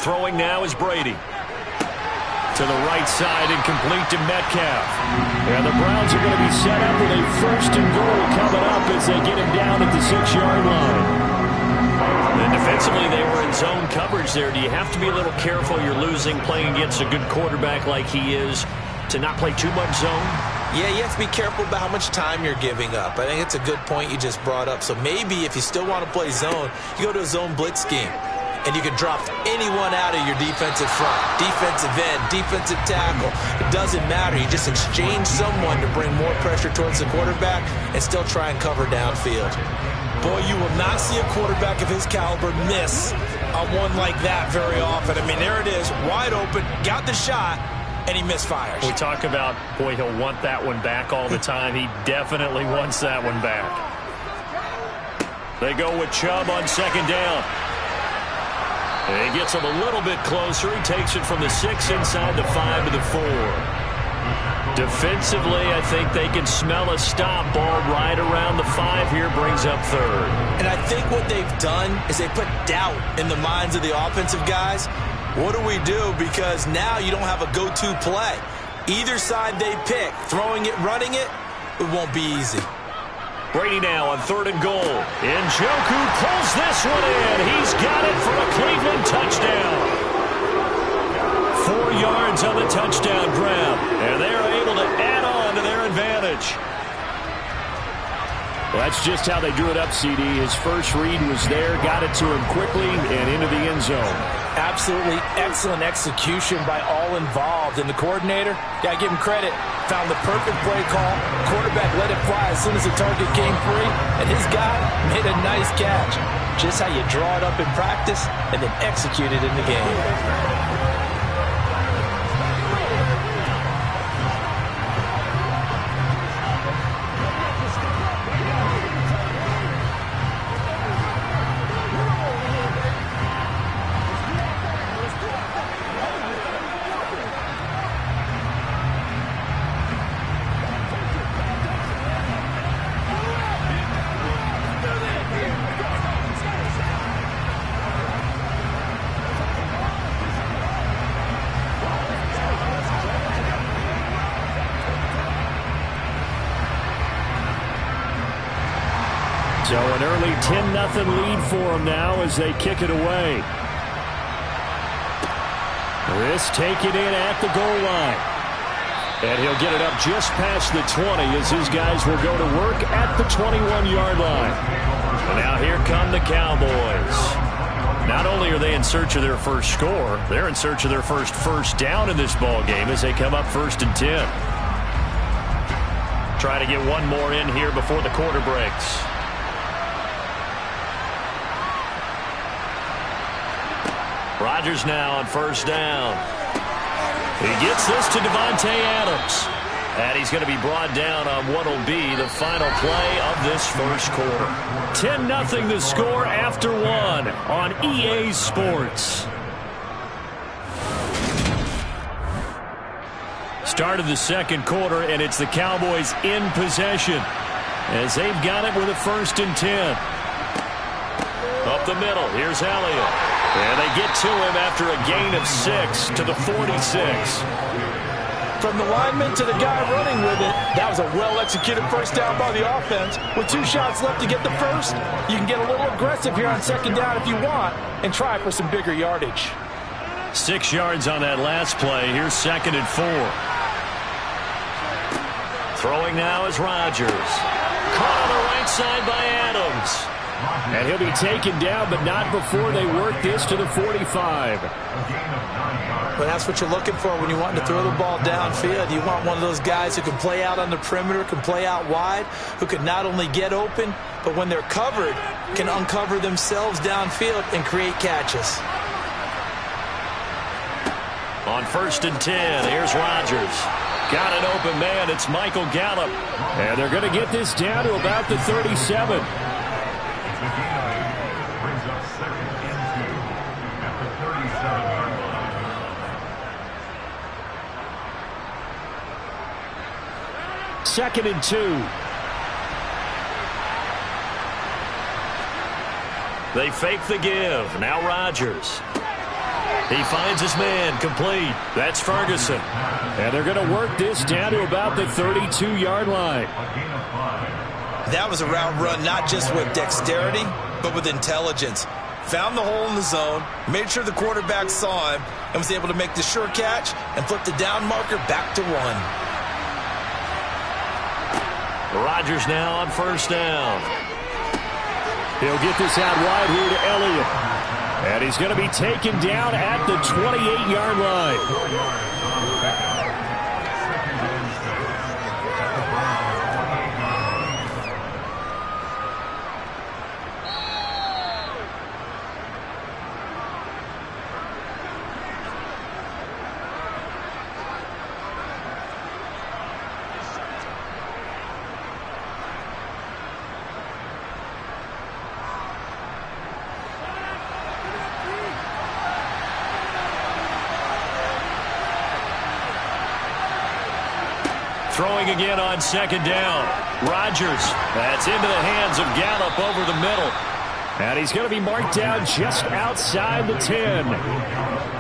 Throwing now is Brady. To the right side and complete to Metcalf. And the Browns are going to be set up with a 1st and goal coming up as they get him down at the 6-yard line. And defensively, they were in zone coverage there. Do you have to be a little careful? You're losing playing against a good quarterback like he is to not play too much zone? Yeah, you have to be careful about how much time you're giving up. I think it's a good point you just brought up. So maybe if you still want to play zone, you go to a zone blitz scheme. And you can drop anyone out of your defensive front, defensive end, defensive tackle. It doesn't matter. You just exchange someone to bring more pressure towards the quarterback and still try and cover downfield. Boy, you will not see a quarterback of his caliber miss on one like that very often. I mean, there it is, wide open, got the shot, and he misfires. We talk about, boy, he'll want that one back all the time. He definitely wants that one back. They go with Chubb on 2nd down. And he gets him a little bit closer. He takes it from the 6 inside the 5 to the 4. Defensively, I think they can smell a stop. Ball right around the 5 here, brings up 3rd. And I think what they've done is they put doubt in the minds of the offensive guys. What do we do? Because now you don't have a go-to play. Either side they pick, throwing it, running it, it won't be easy. Brady now on 3rd and goal. Njoku pulls this one in. He's got it for a Cleveland touchdown. 4 yards on the touchdown grab. And they are able to add on to their advantage. Well, that's just how they drew it up, CD. His first read was there, got it to him quickly, and into the end zone. Absolutely excellent execution by all involved. And the coordinator, got to give him credit, found the perfect play call. Quarterback let it fly as soon as the target came free. And his guy made a nice catch. Just how you draw it up in practice and then execute it in the game. So an early 10-0 lead for them now as they kick it away. This taken in at the goal line. And he'll get it up just past the 20 as his guys will go to work at the 21-yard line. And now here come the Cowboys. Not only are they in search of their first score, they're in search of their first down in this ball game as they come up 1st and 10. Try to get one more in here before the quarter breaks. Rodgers now on 1st down. He gets this to Devontae Adams. And he's going to be brought down on what will be the final play of this first quarter. 10-0 the score after one on EA Sports. Start of the second quarter, and it's the Cowboys in possession as they've got it with a 1st and 10. Up the middle, here's Elliott. And they get to him after a gain of 6 to the 46. From the lineman to the guy running with it, that was a well-executed first down by the offense. With 2 shots left to get the first, you can get a little aggressive here on 2nd down if you want and try for some bigger yardage. 6 yards on that last play. Here's 2nd and 4. Throwing now is Rodgers. Caught on the right side by Adams. And he'll be taken down, but not before they work this to the 45. But that's what you're looking for when you want to throw the ball downfield. You want one of those guys who can play out on the perimeter, can play out wide, who can not only get open, but when they're covered, can uncover themselves downfield and create catches. On 1st and 10, here's Rodgers. Got an open man. It's Michael Gallup. And they're going to get this down to about the 37. Brings up 2nd and 2 at the 37-yard line. 2nd and 2. They fake the give. Now Rodgers. He finds his man complete. That's Ferguson. And they're going to work this down to about the 32-yard line. That was a route run not just with dexterity, but with intelligence. Found the hole in the zone, made sure the quarterback saw him, and was able to make the sure catch and flip the down marker back to 1. Rodgers now on 1st down. He'll get this out wide here to Elliott. And he's going to be taken down at the 28-yard line. Throwing again on 2nd down. Rodgers. That's into the hands of Gallup over the middle. And he's going to be marked down just outside the 10.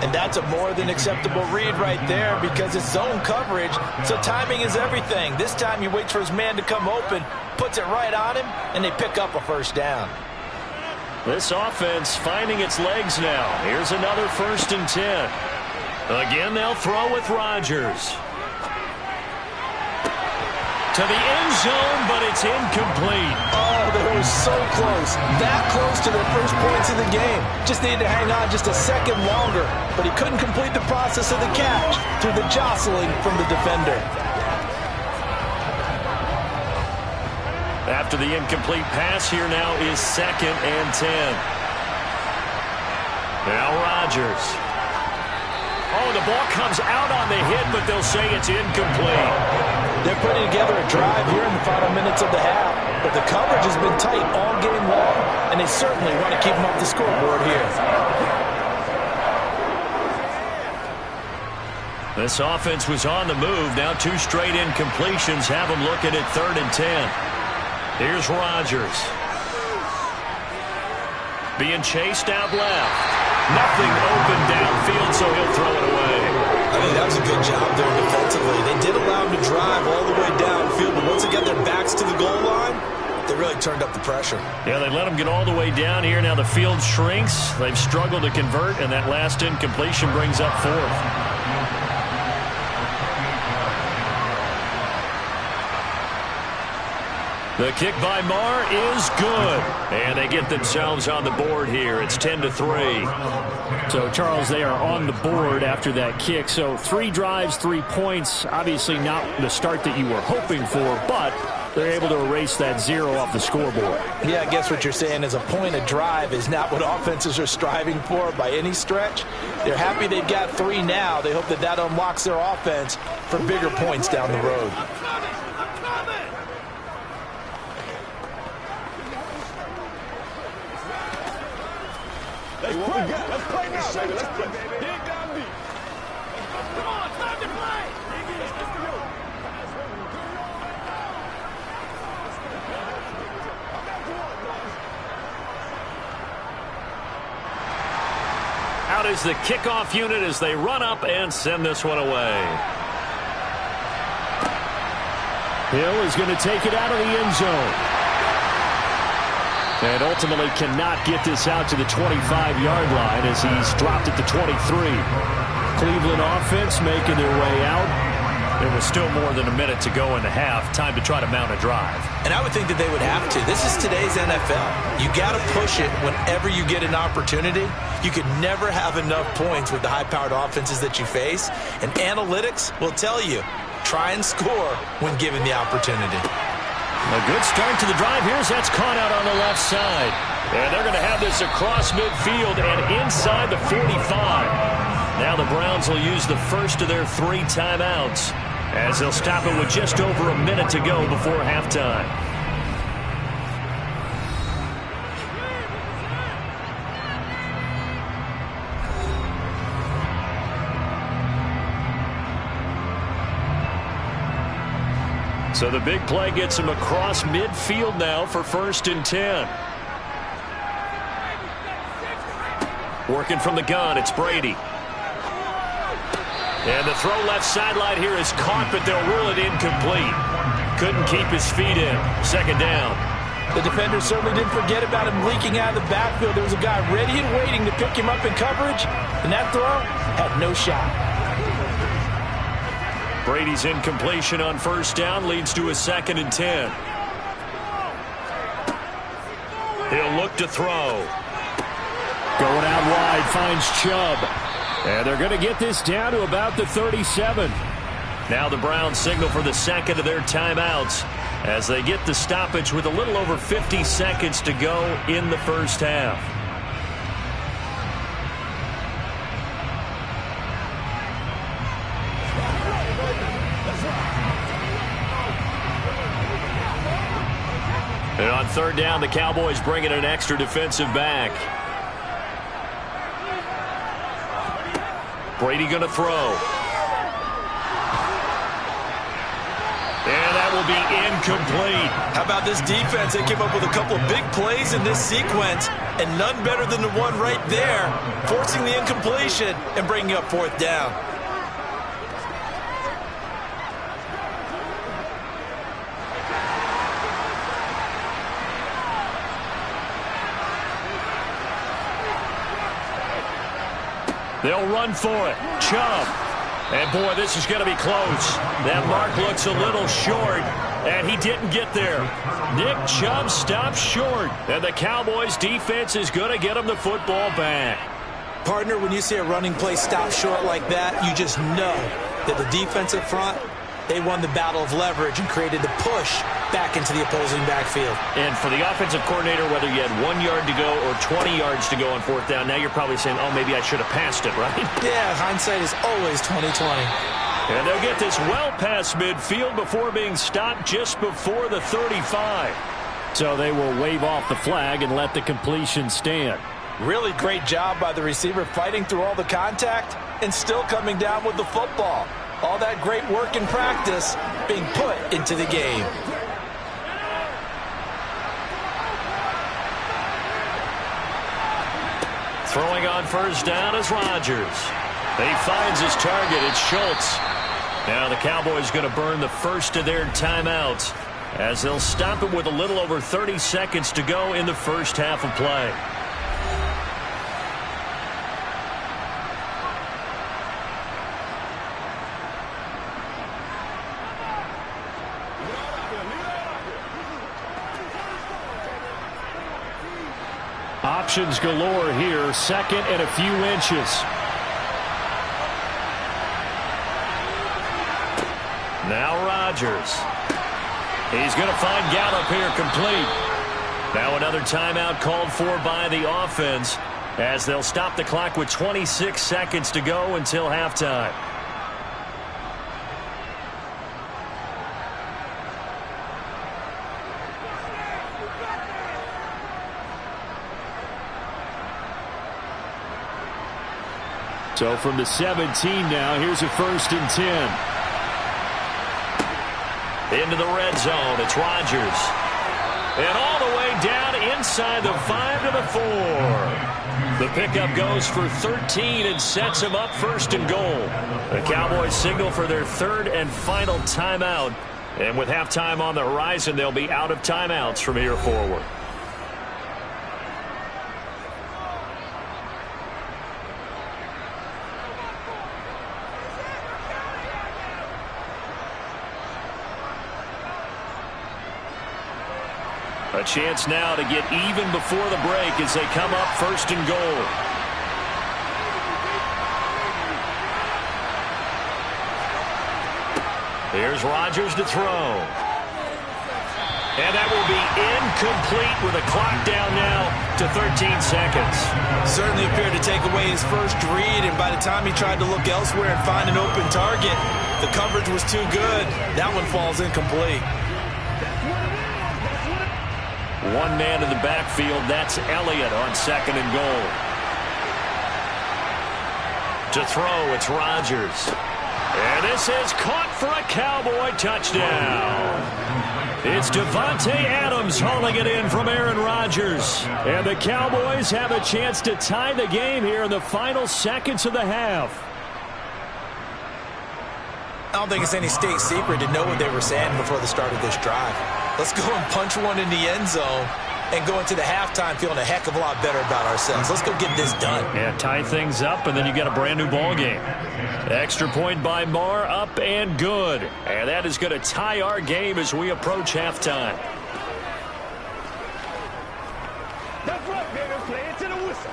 And that's a more than acceptable read right there because it's zone coverage, so timing is everything. This time he waits for his man to come open, puts it right on him, and they pick up a 1st down. This offense finding its legs now. Here's another 1st and 10. Again, they'll throw with Rodgers. To the end zone, but it's incomplete. Oh, they were so close. That close to their first points of the game. Just needed to hang on just a second longer, but he couldn't complete the process of the catch through the jostling from the defender. After the incomplete pass, here now is 2nd and 10. Now Rodgers. Oh, the ball comes out on the hit, but they'll say it's incomplete. They're putting together a drive here in the final minutes of the half, but the coverage has been tight all game long, and they certainly want to keep them off the scoreboard here. This offense was on the move. Now 2 straight incompletions have them looking at 3rd and 10. Here's Rodgers. Being chased out left. Nothing open downfield, so he'll throw it away. I mean, that was a good job there defensively. They did allow him to drive all the way downfield, but once they got their backs to the goal line, they really turned up the pressure. Yeah, they let him get all the way down here. Now the field shrinks. They've struggled to convert, and that last incompletion brings up 4th. The kick by Marr is good. And they get themselves on the board here. It's 10-3. So, Charles, they are on the board after that kick. So 3 drives, 3 points. Obviously not the start that you were hoping for, but they're able to erase that 0 off the scoreboard. Yeah, I guess what you're saying is a point of drive is not what offenses are striving for by any stretch. They're happy they've got 3 now. They hope that that unlocks their offense for bigger points down the road. Let's play. Let's play now, baby. Let's play. Dig down deep. Come on, time to play. Out is the kickoff unit as they run up and send this one away. Hill is going to take it out of the end zone. And ultimately cannot get this out to the 25-yard line as he's dropped it to 23. Cleveland offense making their way out. There was still more than a minute to go in the half. Time to try to mount a drive. And I would think that they would have to. This is today's NFL. You got to push it whenever you get an opportunity. You could never have enough points with the high-powered offenses that you face. And analytics will tell you, try and score when given the opportunity. A good start to the drive. Here's that's caught out on the left side. And they're going to have this across midfield and inside the 45. Now the Browns will use the first of their 3 timeouts as they'll stop it with just over a minute to go before halftime. So the big play gets him across midfield now for 1st and 10. Working from the gun, it's Brady. And the throw left sideline here is caught, but they'll rule it incomplete. Couldn't keep his feet in. 2nd down. The defender certainly didn't forget about him leaking out of the backfield. There was a guy ready and waiting to pick him up in coverage, and that throw had no shot. Brady's incompletion on 1st down leads to a 2nd and 10. He'll look to throw. Going out wide, finds Chubb. And they're going to get this down to about the 37. Now the Browns signal for the 2nd of their timeouts as they get the stoppage with a little over 50 seconds to go in the 1st half. And on 3rd down, the Cowboys bring in an extra defensive back. Brady going to throw. And that will be incomplete. How about this defense? They came up with a couple of big plays in this sequence, and none better than the one right there, forcing the incompletion and bringing up 4th down. They'll run for it. Chubb. And, boy, this is going to be close. That mark looks a little short, and he didn't get there. Nick Chubb stops short, and the Cowboys' defense is going to get him the football back. Partner, when you see a running play stop short like that, you just know that the defensive front, they won the battle of leverage and created the push back into the opposing backfield. And for the offensive coordinator, whether you had 1 yard to go or 20 yards to go on 4th down, now you're probably saying, oh, maybe I should have passed it, right? Yeah, hindsight is always 20/20. And they'll get this well past midfield before being stopped just before the 35. So they will wave off the flag and let the completion stand. Really great job by the receiver fighting through all the contact and still coming down with the football. All that great work in practice being put into the game. Throwing on 1st down is Rodgers. He finds his target. It's Schultz. Now the Cowboys going to burn the 1st of their timeouts as they'll stop it with a little over 30 seconds to go in the 1st half of play. Options galore here. 2nd and a few inches. Now Rodgers. He's going to find Gallup here complete. Now another timeout called for by the offense as they'll stop the clock with 26 seconds to go until halftime. So from the 17 now, here's a 1st and 10. Into the red zone, it's Rodgers. And all the way down inside the 5 to the 4. The pickup goes for 13 and sets him up 1st and goal. The Cowboys signal for their 3rd and final timeout. And with halftime on the horizon, they'll be out of timeouts from here forward. A chance now to get even before the break as they come up 1st and goal. Here's Rodgers to throw. And that will be incomplete with a clock down now to 13 seconds. Certainly appeared to take away his first read, and by the time he tried to look elsewhere and find an open target, the coverage was too good. That one falls incomplete. One man in the backfield, that's Elliott on 2nd and goal. To throw, it's Rodgers. And this is caught for a Cowboy touchdown. It's Davante Adams hauling it in from Aaron Rodgers. And the Cowboys have a chance to tie the game here in the final seconds of the half. I don't think it's any state secret to know what they were saying before the start of this drive. Let's go and punch one in the end zone and go into the halftime feeling a heck of a lot better about ourselves. Let's go get this done. Yeah, tie things up, and then you got a brand new ball game. Extra point by Marr, up and good. And that is going to tie our game as we approach halftime. That's right, baby. Play it to the whistle.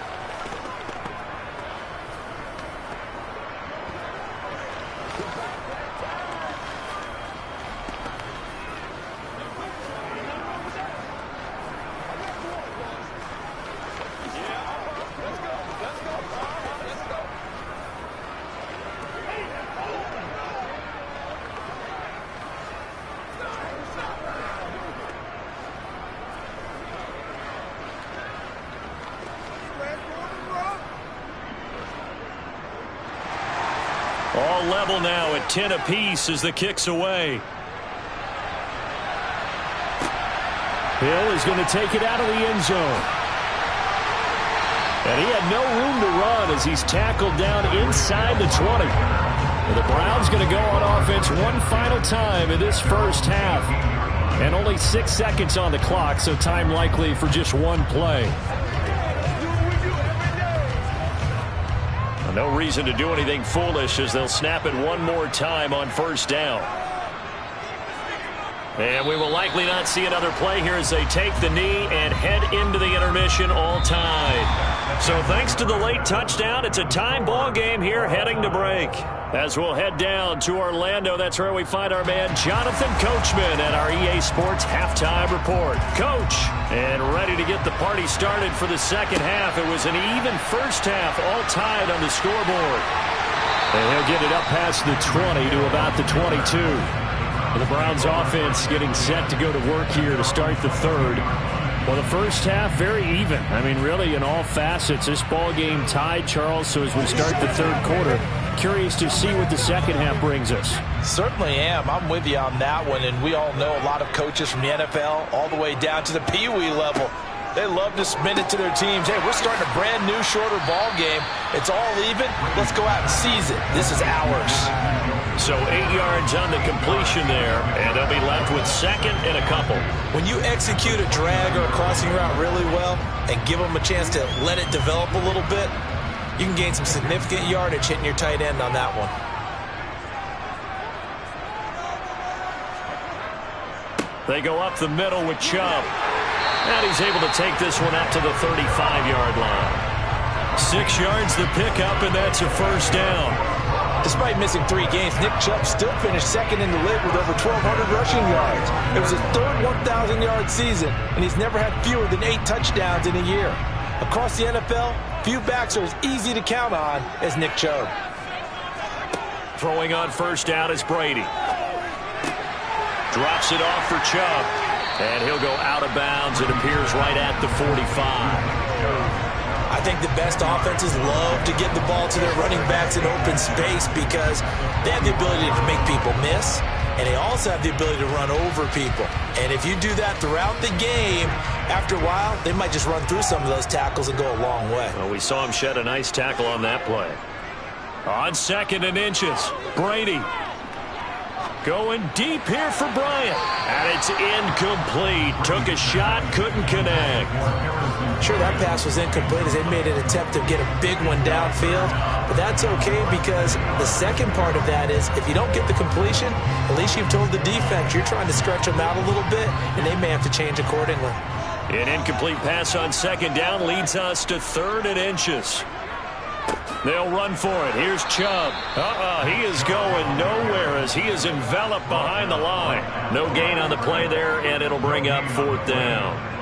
All level now at 10 apiece as the kick's away. Hill is going to take it out of the end zone. And he had no room to run as he's tackled down inside the 20. And the Browns going to go on offense one final time in this first half. And only 6 seconds on the clock, so time likely for just one play. No reason to do anything foolish as they'll snap it one more time on 1st down. And we will likely not see another play here as they take the knee and head into the intermission all tied. So thanks to the late touchdown, it's a tie ball game here heading to break. As we'll head down to Orlando, that's where we find our man Jonathan Coachman at our EA Sports Halftime Report. Coach, and ready to get the party started for the second half. It was an even first half, all tied on the scoreboard. And he'll get it up past the 20 to about the 22. The Browns offense getting set to go to work here to start the third. Well, the first half, very even. I mean, really, in all facets, this ball game tied, Charles. So as we start the third quarter, curious to see what the second half brings us. Certainly am. I'm with you on that one. And we all know a lot of coaches from the NFL all the way down to the Pee Wee level. They love to spin it to their teams. Hey, we're starting a brand new, shorter ball game. It's all even. Let's go out and seize it. This is ours. So 8 yards on the completion there, and they'll be left with 2nd and a couple. When you execute a drag or a crossing route really well and give them a chance to let it develop a little bit, you can gain some significant yardage hitting your tight end on that one. They go up the middle with Chubb. And he's able to take this one out to the 35-yard line. 6 yards the pickup, and that's a first down. Despite missing 3 games, Nick Chubb still finished second in the league with over 1,200 rushing yards. It was his third 1,000-yard season, and he's never had fewer than 8 touchdowns in a year. Across the NFL, few backs are as easy to count on as Nick Chubb. Throwing on first down is Brady. Drops it off for Chubb. And he'll go out of bounds. It appears right at the 45. I think the best offenses love to get the ball to their running backs in open space because they have the ability to make people miss, and they also have the ability to run over people. And if you do that throughout the game, after a while, they might just run through some of those tackles and go a long way. Well, we saw him shed a nice tackle on that play. On 2nd and inches, Brady. Going deep here for Bryant. And it's incomplete. Took a shot, couldn't connect. Sure, that pass was incomplete as they made an attempt to get a big one downfield. But that's okay because the second part of that is if you don't get the completion, at least you've told the defense you're trying to stretch them out a little bit, and they may have to change accordingly. An incomplete pass on 2nd down leads us to 3rd and inches. They'll run for it. Here's Chubb. He is going nowhere as he is enveloped behind the line. No gain on the play there, and it'll bring up 4th down.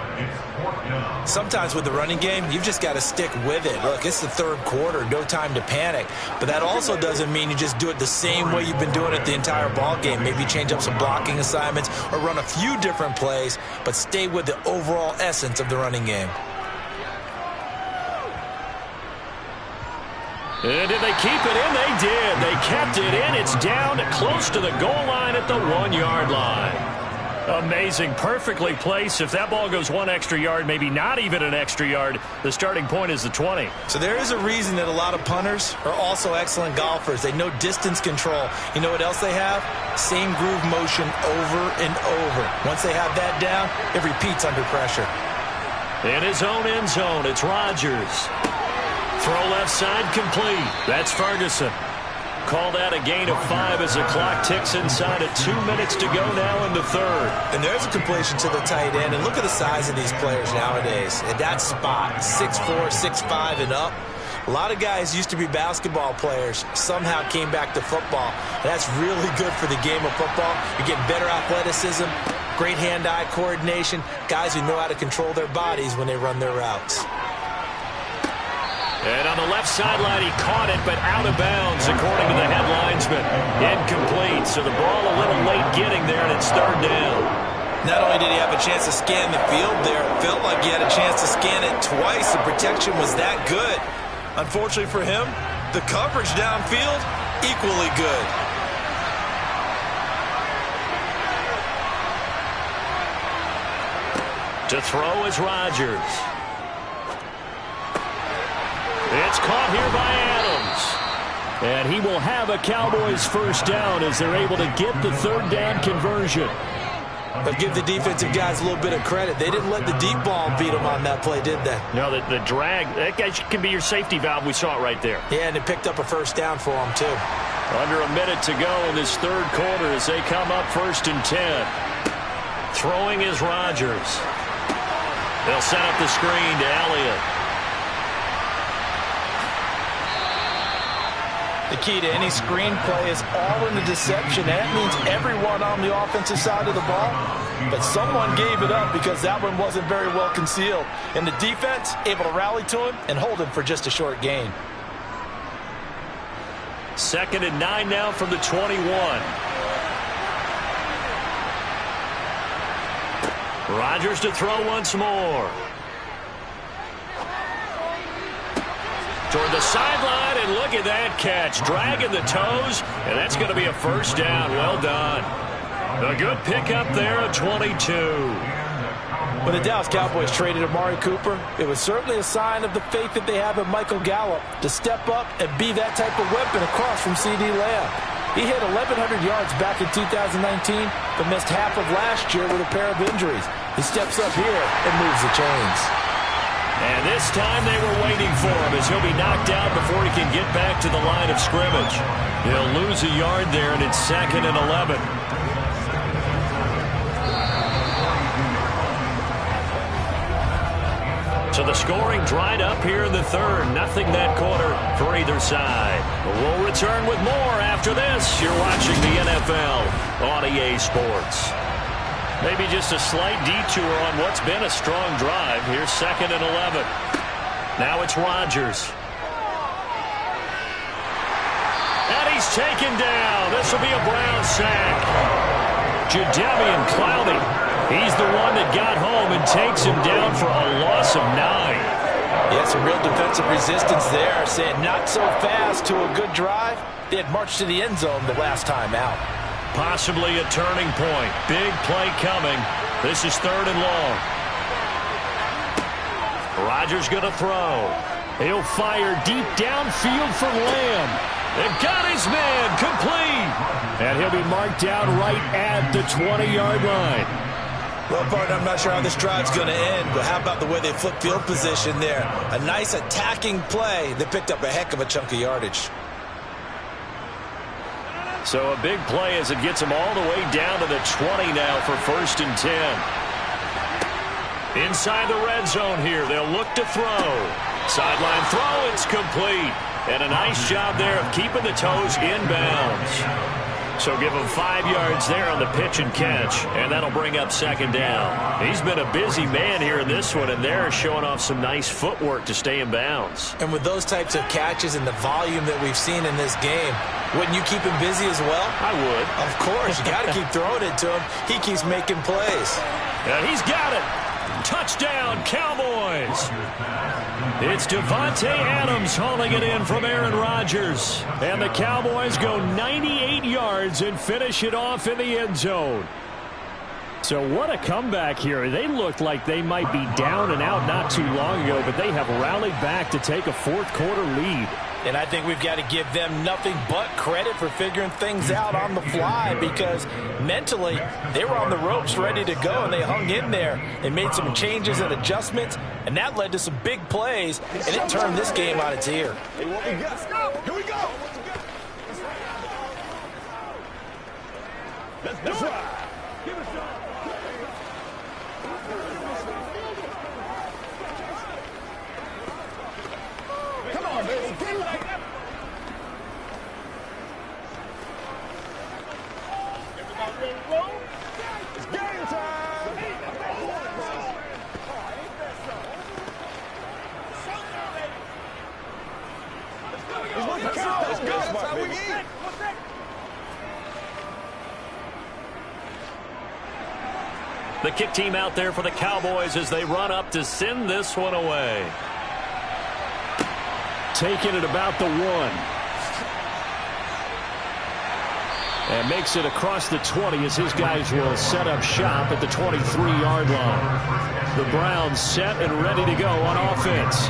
Sometimes with the running game, you've just got to stick with it. Look, it's the 3rd quarter, no time to panic. But that also doesn't mean you just do it the same way you've been doing it the entire ball game. Maybe change up some blocking assignments or run a few different plays, but stay with the overall essence of the running game. And did they keep it in? They did. They kept it in. It's down close to the goal line at the 1-yard line. Amazing. Perfectly placed. If that ball goes 1 extra yard, maybe not even an extra yard, the starting point is the 20. So there is a reason that a lot of punters are also excellent golfers. They know distance control. You know what else they have? Same groove motion over and over. Once they have that down, it repeats under pressure. In his own end zone, it's Rodgers. Throw left side complete. That's Ferguson. Call that a gain of 5 as the clock ticks inside of 2 minutes to go now in the 3rd. And there's a completion to the tight end. And look at the size of these players nowadays. At that spot, 6'4", 6'5", and up. A lot of guys used to be basketball players, somehow came back to football. And that's really good for the game of football. You're getting better athleticism, great hand-eye coordination, guys who know how to control their bodies when they run their routes. And on the left sideline, he caught it, but out of bounds, according to the head linesman. Incomplete, so the ball a little late getting there, and it's 3rd down. Not only did he have a chance to scan the field there, it felt like he had a chance to scan it twice. The protection was that good. Unfortunately for him, the coverage downfield, equally good. To throw is Rodgers. It's caught here by Adams. And he will have a Cowboys 1st down as they're able to get the 3rd down conversion. But give the defensive guys a little bit of credit. They didn't let the deep ball beat them on that play, did they? No, the drag, that can be your safety valve. We saw it right there. Yeah, and it picked up a 1st down for them, too. Under a minute to go in this 3rd quarter as they come up 1st and 10. Throwing is Rodgers. They'll set up the screen to Elliott. The key to any screenplay is all in the deception. That means everyone on the offensive side of the ball. But someone gave it up because that one wasn't very well concealed. And the defense able to rally to him and hold him for just a short gain. 2nd and 9 now from the 21. Rodgers to throw once more. Toward the sideline, and look at that catch. Dragging the toes, and that's going to be a 1st down. Well done. A good pickup there at 22. When the Dallas Cowboys traded Amari Cooper, it was certainly a sign of the faith that they have in Michael Gallup to step up and be that type of weapon across from C.D. Lamb. He hit 1,100 yards back in 2019, but missed half of last year with a pair of injuries. He steps up here and moves the chains. And this time they were waiting for him as he'll be knocked out before he can get back to the line of scrimmage. He'll lose a yard there, and it's 2nd and 11. So the scoring dried up here in the third. Nothing that quarter for either side. We'll return with more after this. You're watching the NFL on EA Sports. Maybe just a slight detour on what's been a strong drive. Here's 2nd and 11. Now it's Rodgers. And he's taken down. This will be a Brown sack. Jadeveon Clowney. He's the one that got home and takes him down for a loss of 9. Yeah, some real defensive resistance there. Saying not so fast to a good drive. They had marched to the end zone the last time out. Possibly a turning point. Big play coming. This is 3rd and long. Rodgers going to throw. He'll fire deep downfield for Lamb. They've got his man complete. And he'll be marked down right at the 20-yard line. Well, partner, I'm not sure how this drive's going to end, but how about the way they flip field position there? A nice attacking play. They picked up a heck of a chunk of yardage. So a big play as it gets them all the way down to the 20 now for 1st and 10. Inside the red zone here. They'll look to throw. Sideline throw. It's complete. And a nice job there of keeping the toes inbounds. So give him 5 yards there on the pitch and catch, and that'll bring up 2nd down. He's been a busy man here in this one, and they're showing off some nice footwork to stay in bounds. And with those types of catches and the volume that we've seen in this game, wouldn't you keep him busy as well? I would. Of course. You got to keep throwing it to him. He keeps making plays. And he's got it. Touchdown, Cowboys. It's Devontae Adams hauling it in from Aaron Rodgers. And the Cowboys go 98 yards and finish it off in the end zone. So what a comeback here. They looked like they might be down and out not too long ago, but they have rallied back to take a 4th quarter lead. And I think we've got to give them nothing but credit for figuring things out on the fly, because mentally they were on the ropes ready to go, and they hung in there. They made some changes and adjustments, and that led to some big plays, and it turned this game on its ear. Hey, what we got? Let's go. Here we go. Let's do it. Give it some. Come on, baby. Get it. Everybody ready to roll? It's game time. Let's go. That's how we eat. The kick team out there for the Cowboys as they run up to send this one away. Taking it about the 1. And makes it across the 20 as his guys will set up shop at the 23-yard line. The Browns set and ready to go on offense.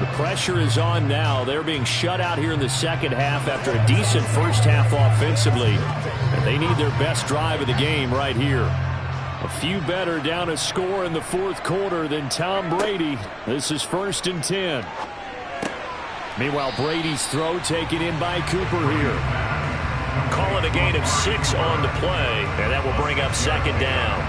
The pressure is on now. They're being shut out here in the second half after a decent first half offensively. And they need their best drive of the game right here. A few better down a score in the 4th quarter than Tom Brady. This is 1st and 10. Meanwhile, Brady's throw taken in by Cooper here. Call it a gain of 6 on the play, and that will bring up 2nd down.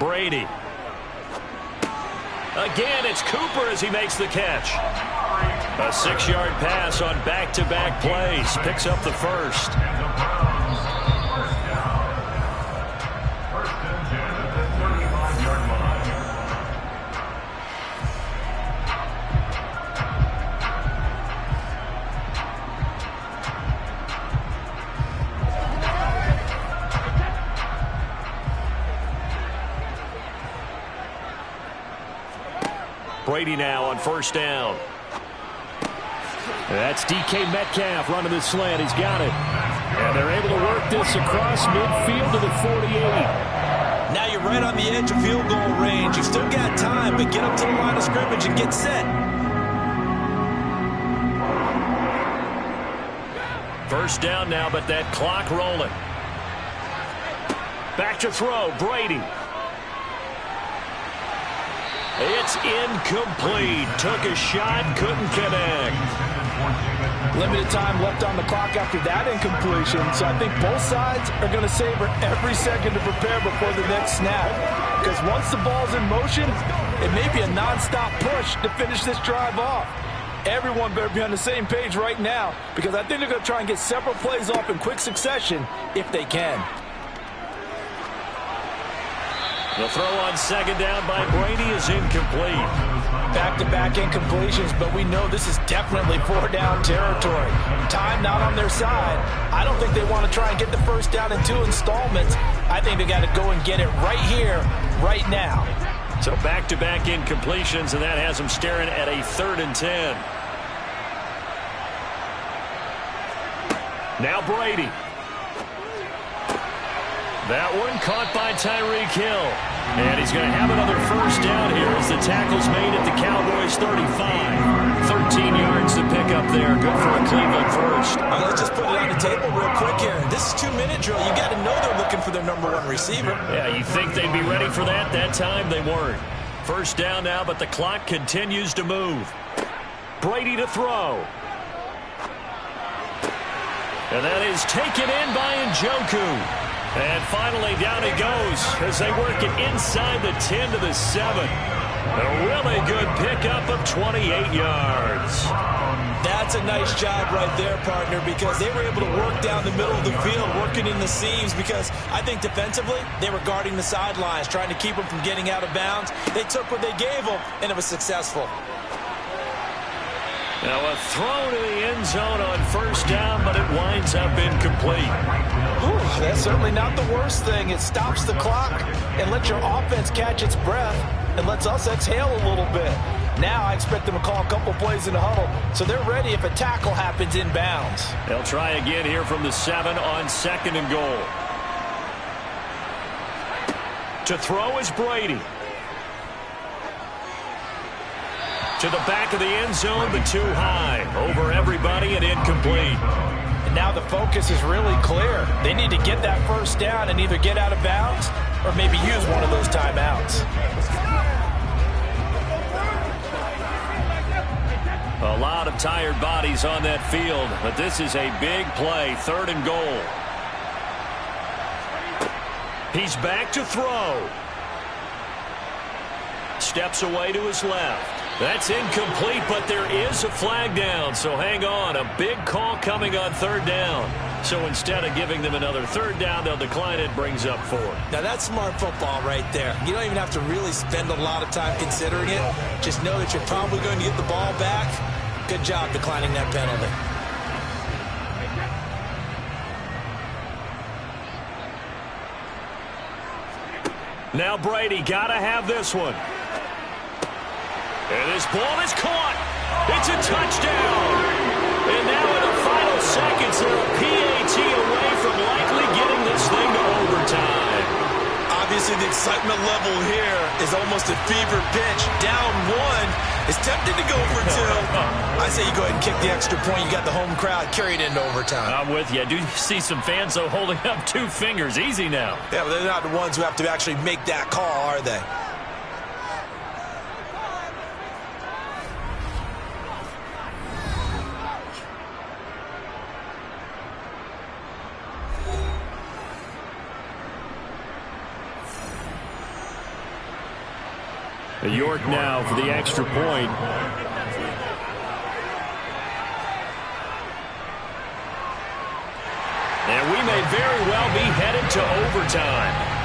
Brady. Again, it's Cooper as he makes the catch. A 6-yard pass on back-to-back plays. Picks up the 1st. Brady now on 1st down. That's DK Metcalf running the slant. He's got it. And they're able to work this across midfield to the 48. Now you're right on the edge of field goal range. You've still got time, but get up to the line of scrimmage and get set. 1st down now, but that clock rolling. Back to throw, Brady. It's incomplete. Took a shot, couldn't connect. Limited time left on the clock after that incompletion, so I think both sides are going to savor every second to prepare before the next snap. Because once the ball's in motion, it may be a nonstop push to finish this drive off. Everyone better be on the same page right now, because I think they're going to try and get several plays off in quick succession if they can. The throw on second down by Brady is incomplete. Back-to-back incompletions, but we know this is definitely four-down territory. Time not on their side. I don't think they want to try and get the first down in 2 installments. I think they got to go and get it right here, right now. So back-to-back incompletions, and that has them staring at a 3rd and 10. Now Brady. That one caught by Tyreek Hill. And he's going to have another first down here as the tackle's made at the Cowboys 35. 13 yards to pick up there. Good for a Cleveland first. All right, let's just put it on the table real quick here. This is 2-minute drill. You got to know they're looking for their number 1 receiver. Yeah, you think they'd be ready for that? That time they weren't. First down now, but the clock continues to move. Brady to throw. And that is taken in by Njoku. And finally, down he goes as they work it inside the 10 to the 7. A really good pickup of 28 yards. That's a nice job right there, partner, because they were able to work down the middle of the field, working in the seams, because I think defensively, they were guarding the sidelines, trying to keep them from getting out of bounds. They took what they gave them, and it was successful. Now a throw to the end zone on first down, but it winds up incomplete. Ooh, that's certainly not the worst thing. It stops the clock and lets your offense catch its breath and lets us exhale a little bit. Now I expect them to call a couple plays in the huddle, so they're ready if a tackle happens inbounds. They'll try again here from the 7 on 2nd and goal. To throw is Brady. To the back of the end zone, but too high. Over everybody and incomplete. And now the focus is really clear. They need to get that first down and either get out of bounds or maybe use one of those timeouts. A lot of tired bodies on that field, but this is a big play. 3rd and goal. He's back to throw. Steps away to his left. That's incomplete, but there is a flag down, so hang on. A big call coming on 3rd down. So instead of giving them another 3rd down, they'll decline it, brings up 4. Now that's smart football right there. You don't even have to really spend a lot of time considering it. Just know that you're probably going to get the ball back. Good job declining that penalty. Now Brady got to have this one. And this ball is caught. It's a touchdown. And now in the final seconds, they're a PAT away from likely getting this thing to overtime. Obviously, the excitement level here is almost a fever pitch. Down 1. It's tempted to go for 2. I say you go ahead and kick the extra point. You got the home crowd. Carry it into overtime. I'm with you. I do see some fans, though, holding up 2 fingers. Easy now. Yeah, but they're not the ones who have to actually make that call, are they? York now for the extra point. And we may very well be headed to overtime.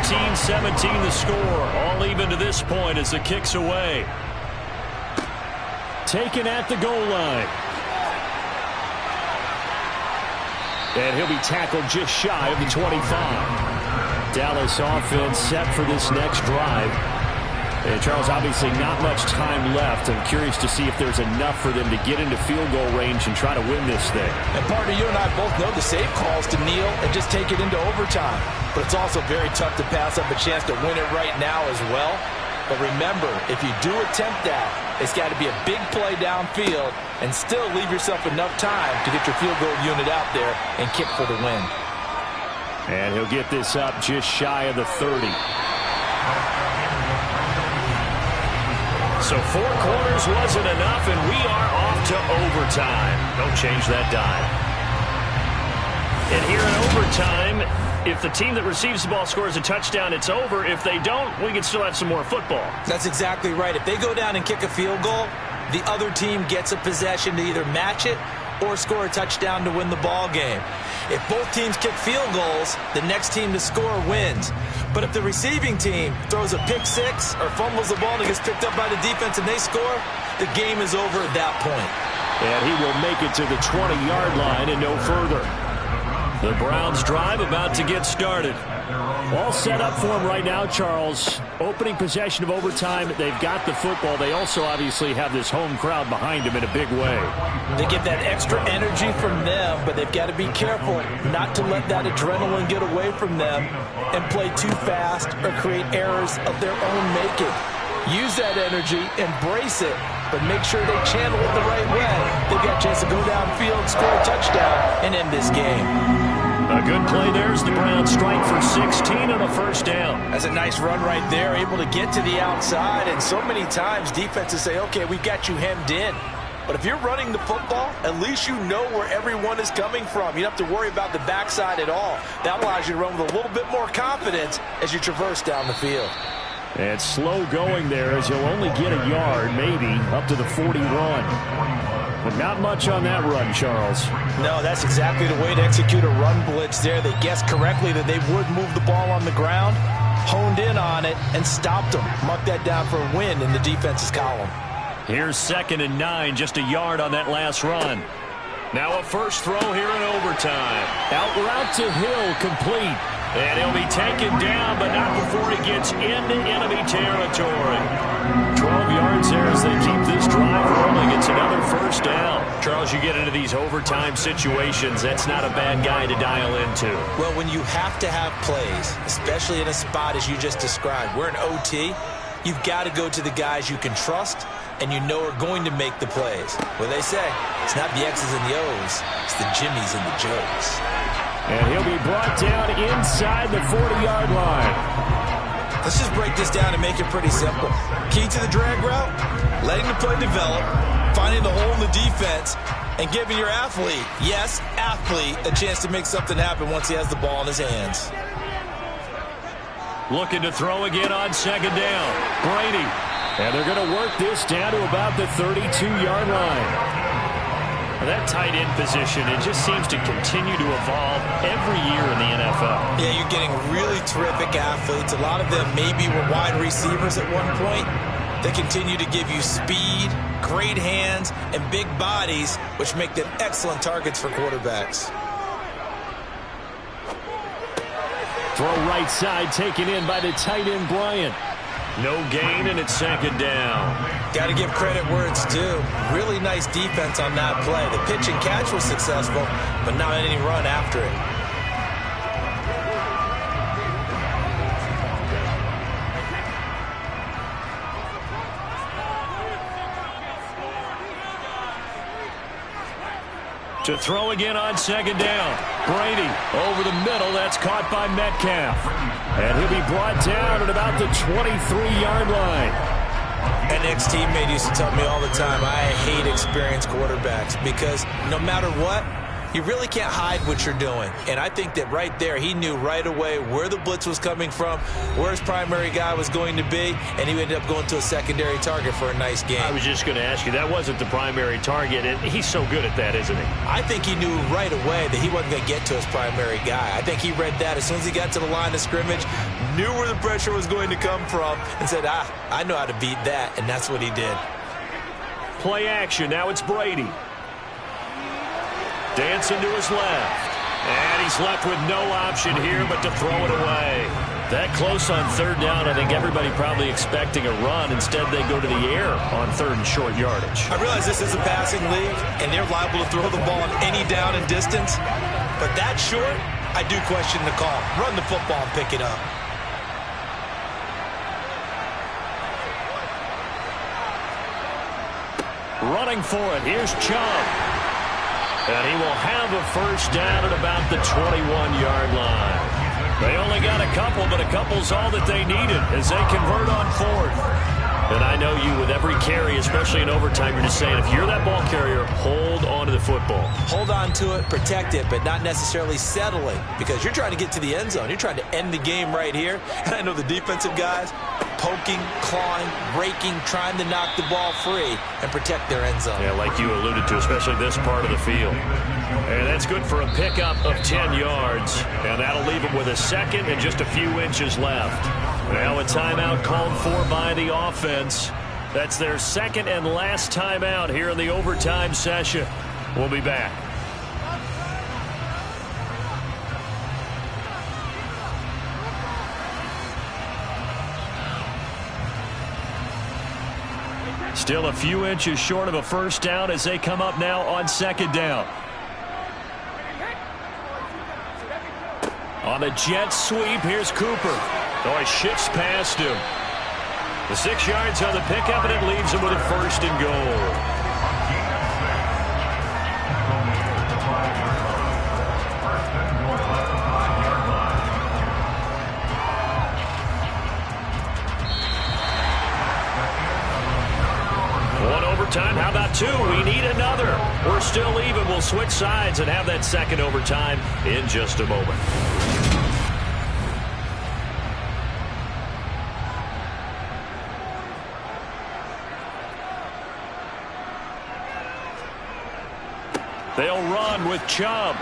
17-17 the score. All even to this point as the kick's away. Taken at the goal line. And he'll be tackled just shy of the 25. Dallas offense set for this next drive. And Charles, obviously not much time left. I'm curious to see if there's enough for them to get into field goal range and try to win this thing. And partner, you and I both know the safe calls to kneel and just take it into overtime. But it's also very tough to pass up a chance to win it right now as well. But remember, if you do attempt that, it's got to be a big play downfield and still leave yourself enough time to get your field goal unit out there and kick for the win. And he'll get this up just shy of the 30. So 4 quarters wasn't enough, and we are off to overtime. Don't change that dime. And here in overtime, if the team that receives the ball scores a touchdown, it's over. If they don't, we can still have some more football. That's exactly right. If they go down and kick a field goal, the other team gets a possession to either match it or score a touchdown to win the ball game. If both teams kick field goals, the next team to score wins. But if the receiving team throws a pick six or fumbles the ball and it gets picked up by the defense and they score, the game is over at that point. And he will make it to the 20-yard line and no further. The Browns drive about to get started. All set up for him right now, Charles. Opening possession of overtime. They've got the football. They also obviously have this home crowd behind them in a big way. They get that extra energy from them, but they've got to be careful not to let that adrenaline get away from them and play too fast or create errors of their own making. Use that energy, embrace it, but make sure they channel it the right way. They've got a chance to go downfield, score a touchdown, and end this game. A good play there as the Browns strike for 16 on a first down. That's a nice run right there, able to get to the outside. And so many times defenses say, okay, we've got you hemmed in. But if you're running the football, at least you know where everyone is coming from. You don't have to worry about the backside at all. That allows you to run with a little bit more confidence as you traverse down the field. And slow going there as you'll only get a yard, maybe, up to the 41. But not much on that run, Charles. No, that's exactly the way to execute a run blitz there. They guessed correctly that they would move the ball on the ground, honed in on it, and stopped them. Mark that down for a win in the defense's column. Here's 2nd and 9, just a yard on that last run. Now a first throw here in overtime. Out route to Hill, complete. And he'll be taken down, but not before he gets into enemy territory. 12 yards there as they keep this drive rolling. It's another first down. Charles, you get into these overtime situations, that's not a bad guy to dial into. Well, when you have to have plays, especially in a spot as you just described, we're in OT, you've got to go to the guys you can trust and you know are going to make the plays. What they say, it's not the X's and the O's, it's the Jimmies and the Joes. And he'll be brought down inside the 40-yard line. Let's just break this down and make it pretty simple. Key to the drag route, letting the play develop, finding the hole in the defense, and giving your athlete, yes, athlete, a chance to make something happen once he has the ball in his hands. Looking to throw again on 2nd down. Brady. And they're going to work this down to about the 32-yard line. That tight end position, it just seems to continue to evolve every year in the NFL. Yeah, you're getting really terrific athletes. A lot of them maybe were wide receivers at one point. They continue to give you speed, great hands, and big bodies, which make them excellent targets for quarterbacks. Throw right side taken in by the tight end, Bryant. No gain, and it's 2nd down. Got to give credit where it's due. Really nice defense on that play. The pitch and catch was successful, but not any run after it. To throw again on 2nd down. Brady over the middle. That's caught by Metcalf. And he'll be brought down at about the 23-yard line. An ex-teammate used to tell me all the time, I hate experienced quarterbacks because no matter what, you really can't hide what you're doing. And I think that right there, he knew right away where the blitz was coming from, where his primary guy was going to be, and he ended up going to a secondary target for a nice game. I was just going to ask you, that wasn't the primary target, and he's so good at that, isn't he? I think he knew right away that he wasn't going to get to his primary guy. I think he read that as soon as he got to the line of scrimmage, knew where the pressure was going to come from, and said, I know how to beat that, and that's what he did. Play action. Now it's Brady. Dancing to his left. And he's left with no option here but to throw it away. That close on third down, I think everybody probably expecting a run. Instead, they go to the air on third and short yardage. I realize this is a passing league, and they're liable to throw the ball on any down and distance. But that short, I do question the call. Run the football and pick it up. Running for it. Here's Chubb. And he will have a first down at about the 21-yard line. They only got a couple, but a couple's all that they needed as they convert on fourth. And I know you, with every carry, especially in overtime, you're just saying, if you're that ball carrier, hold on to the football. Hold on to it, protect it, but not necessarily settling, because you're trying to get to the end zone. You're trying to end the game right here. And I know the defensive guys poking, clawing, raking, trying to knock the ball free and protect their end zone. Yeah, like you alluded to, especially this part of the field. And that's good for a pickup of 10 yards. And that'll leave them with a second and just a few inches left. Now a timeout called for by the offense. That's their second and last timeout here in the overtime session. We'll be back. Still a few inches short of a first down as they come up now on second down. On the jet sweep, here's Cooper. Oh, he shifts past him. The 6 yards on the pickup, and it leaves him with a first and goal. Overtime. How about two? We need another. We're still even. We'll switch sides and have that second overtime in just a moment. They'll run with Chubb.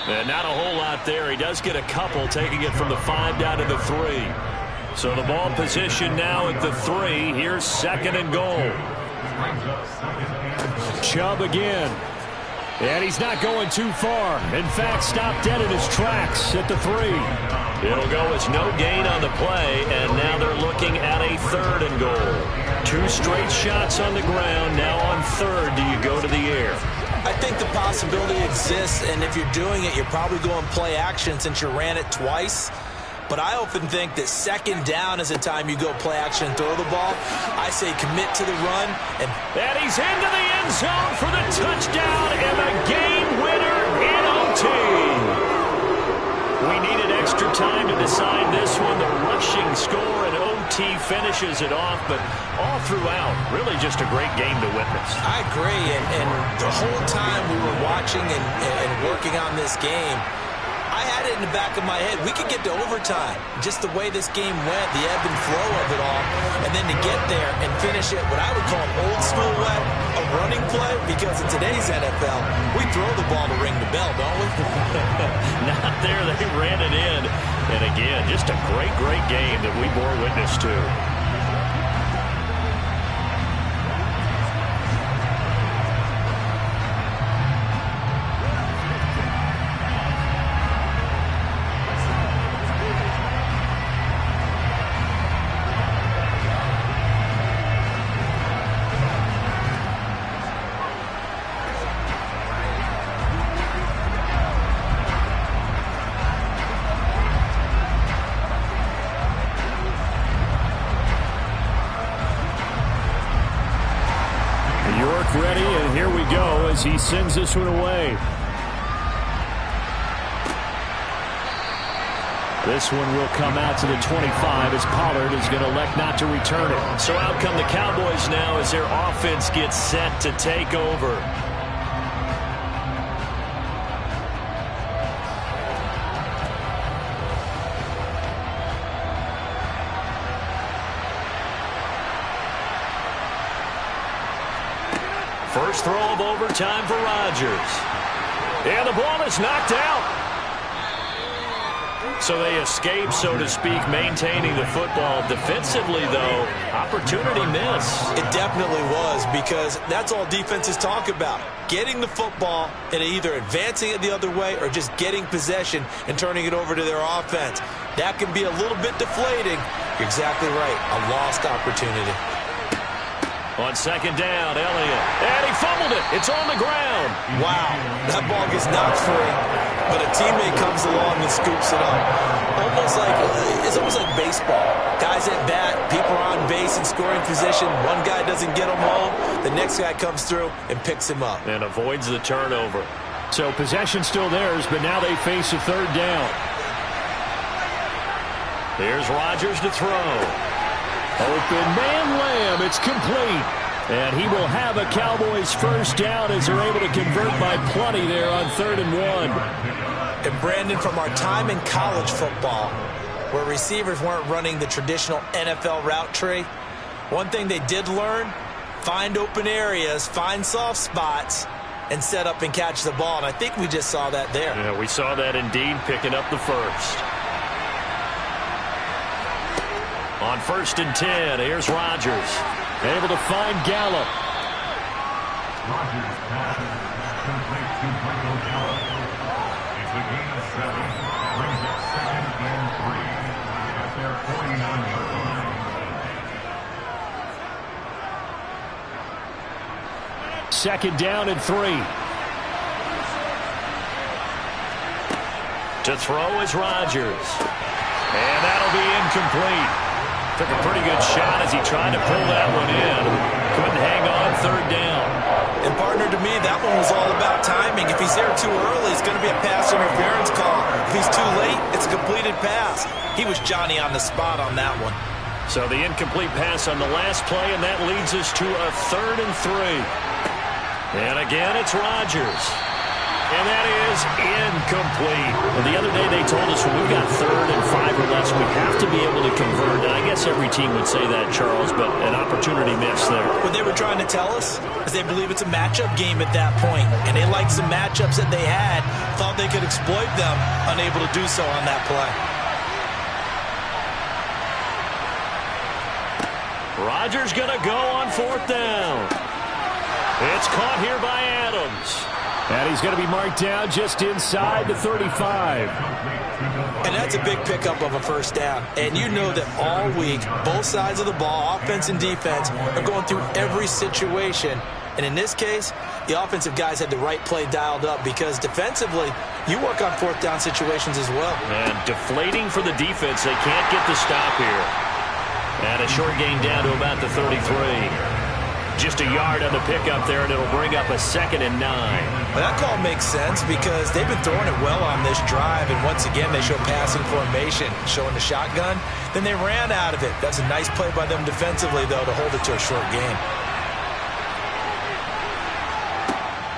And not a whole lot there. He does get a couple, taking it from the 5 down to the 3. So the ball position now at the 3. Here's second and goal. Chubb again. And he's not going too far. In fact, stopped dead in his tracks at the 3. It'll go as no gain on the play, and now they're looking at a third and goal. 2 straight shots on the ground. Now on third, do you go to the air? I think the possibility exists, and if you're doing it, you're probably going play action since you ran it twice. But I often think that second down is the time you go play action and throw the ball. I say commit to the run. And he's into the end zone for the touchdown and the game winner in OT. We needed extra time to decide this one. The rushing score and OT finishes it off. But all throughout, really just a great game to witness. I agree. And the whole time we were watching and working on this game, I had it in the back of my head. We could get to overtime. Just the way this game went, the ebb and flow of it all, and then to get there and finish it, what I would call an old school way, a running play, because in today's NFL, we throw the ball to ring the bell, don't we? Not there. They ran it in. And again, just a great, great game that we bore witness to. Ready, and here we go as he sends this one away. This one will come out to the 25 as Pollard is going to elect not to return it. So out come the Cowboys now as their offense gets set to take over. First throw of overtime for Rodgers. And the ball is knocked out. So they escape, so to speak, maintaining the football. Defensively, though, opportunity miss. It definitely was, because that's all defenses talk about. Getting the football and either advancing it the other way or just getting possession and turning it over to their offense. That can be a little bit deflating. You're exactly right. A lost opportunity. On second down, Elliott. And he fumbled it. It's on the ground. Wow. That ball gets knocked free, but a teammate comes along and scoops it up. It's almost like baseball. Guys at bat, people are on base in scoring position. One guy doesn't get him home. The next guy comes through and picks him up. And avoids the turnover. So possession still theirs, but now they face a third down. Here's Rodgers to throw. Open man Lamb. It's complete. And he will have a Cowboys first down as they're able to convert by plenty there on 3rd and 1. And Brandon, from our time in college football, where receivers weren't running the traditional NFL route tree, one thing they did learn, find open areas, find soft spots, and set up and catch the ball. And I think we just saw that there. Yeah, we saw that indeed, picking up the first. On 1st and 10, here's Rodgers. Able to find Gallup. Rodgers passes complete to Michael Gallup. It's a gain of 7. Brings up 2nd and 3 at their 49-yard line. Second down and 3. To throw is Rodgers. And that'll be incomplete. Took a pretty good shot as he tried to pull that one in. Couldn't hang on 3rd down. And partner, to me, that one was all about timing. If he's there too early, it's going to be a pass interference call. If he's too late, it's a completed pass. He was Johnny on the spot on that one. So the incomplete pass on the last play, and that leads us to a 3rd and 3. And again, it's Rodgers. And that is incomplete. Well, the other day they told us when we've got 3rd and 5 or less, we have to be able to convert. And I guess every team would say that, Charles, but an opportunity missed there. What they were trying to tell us is they believe it's a matchup game at that point, and they liked some matchups that they had, thought they could exploit them, unable to do so on that play. Rodgers going to go on 4th down. It's caught here by Adams. And he's going to be marked down just inside the 35. And that's a big pickup of a first down. And you know that all week, both sides of the ball, offense and defense, are going through every situation. And in this case, the offensive guys had the right play dialed up, because defensively, you work on 4th down situations as well. And deflating for the defense. They can't get the stop here. And a short gain down to about the 33. Just a yard on the pickup there, and it'll bring up a 2nd and 9. Well, that call makes sense because they've been throwing it well on this drive, and once again they show passing formation, showing the shotgun. Then they ran out of it. That's a nice play by them defensively, though, to hold it to a short gain.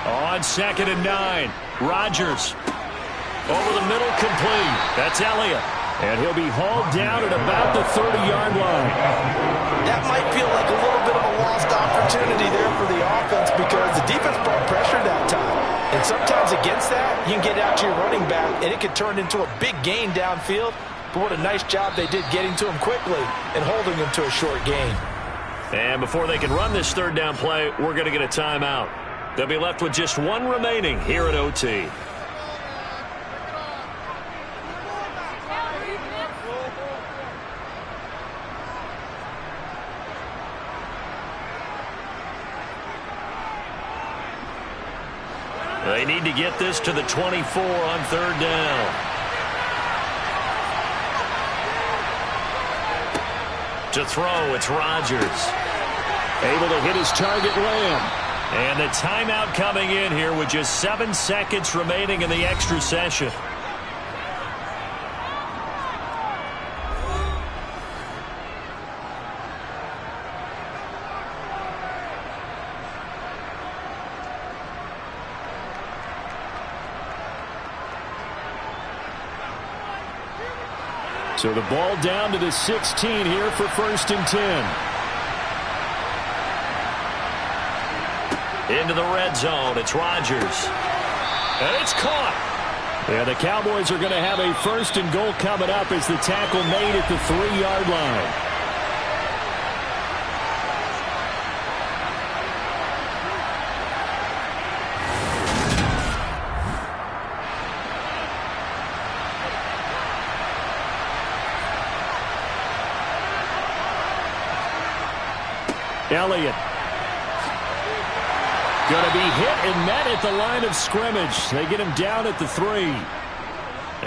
On 2nd and 9, Rodgers. Over the middle, complete. That's Elliott. And he'll be hauled down at about the 30-yard line. That might feel like a little bit of a lost opportunity there for the offense, because the defense brought pressure that time. And sometimes against that, you can get out to your running back, and it could turn into a big gain downfield. But what a nice job they did getting to him quickly and holding him to a short gain. And before they can run this 3rd down play, we're going to get a timeout. They'll be left with just one remaining here at OT. They need to get this to the 24 on 3rd down. To throw, it's Rodgers. Able to hit his target, Lamb. And the timeout coming in here with just 7 seconds remaining in the extra session. So the ball down to the 16 here for 1st and 10. Into the red zone. It's Rodgers. And it's caught. Yeah, the Cowboys are going to have a 1st and goal coming up as the tackle made at the 3-yard line. Elliott. Going to be hit and met at the line of scrimmage. They get him down at the 3.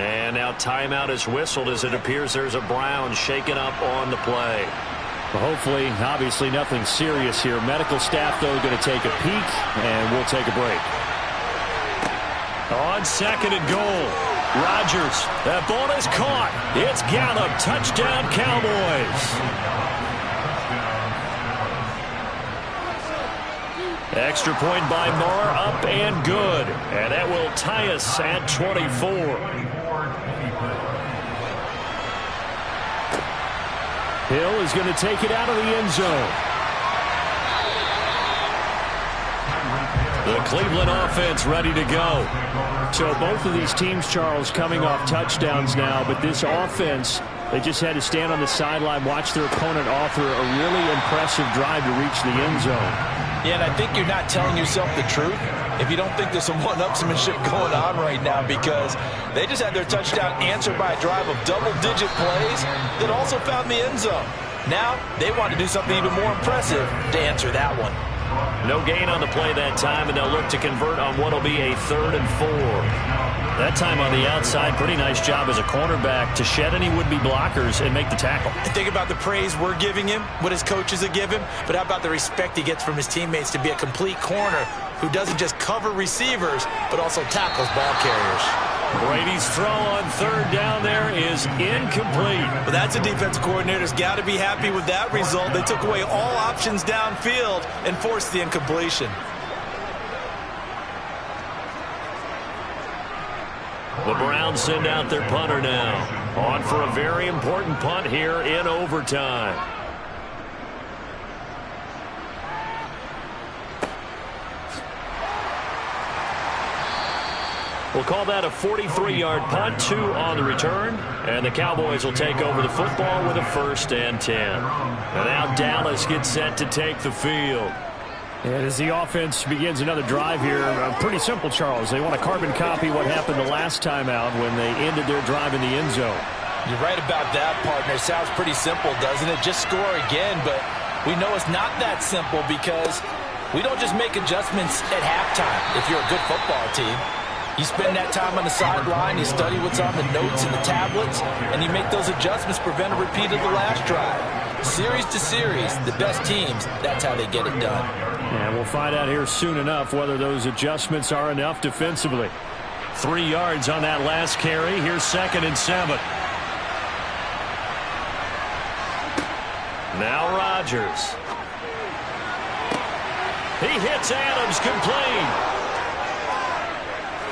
And now timeout is whistled as it appears there's a Brown shaken up on the play. Well, hopefully, obviously nothing serious here. Medical staff, though, going to take a peek, and we'll take a break. On 2nd and goal, Rodgers. That ball is caught. It's Gallup. Touchdown, Cowboys. Extra point by Marr, up and good. And that will tie us at 24. Hill is going to take it out of the end zone. The Cleveland offense ready to go. So both of these teams, Charles, coming off touchdowns now, but this offense, they just had to stand on the sideline, watch their opponent author a really impressive drive to reach the end zone. Yeah, and I think you're not telling yourself the truth if you don't think there's some one-upsmanship going on right now, because they just had their touchdown answered by a drive of double-digit plays that also found the end zone. Now they want to do something even more impressive to answer that one. No gain on the play that time, and they'll look to convert on what will be a 3rd and 4. That time on the outside, pretty nice job as a cornerback to shed any would-be blockers and make the tackle. And think about the praise we're giving him, what his coaches have given, but how about the respect he gets from his teammates to be a complete corner who doesn't just cover receivers, but also tackles ball carriers. Brady's throw on 3rd down there is incomplete. Well, that's a defense coordinator's got to be happy with that result. They took away all options downfield and forced the incompletion. The Browns send out their punter now. On for a very important punt here in overtime. We'll call that a 43-yard punt, 2 on the return, and the Cowboys will take over the football with a 1st and 10. And now Dallas gets set to take the field. And as the offense begins another drive here, pretty simple, Charles. They want to carbon copy what happened the last time out when they ended their drive in the end zone. You're right about that, partner. It sounds pretty simple, doesn't it? Just score again, but we know it's not that simple because we don't just make adjustments at halftime if you're a good football team. You spend that time on the sideline, you study what's on the notes and the tablets, and you make those adjustments to prevent a repeat of the last drive. Series to series, the best teams, that's how they get it done. And we'll find out here soon enough whether those adjustments are enough defensively. 3 yards on that last carry. Here's 2nd and 7. Now Rodgers. He hits Adams complete.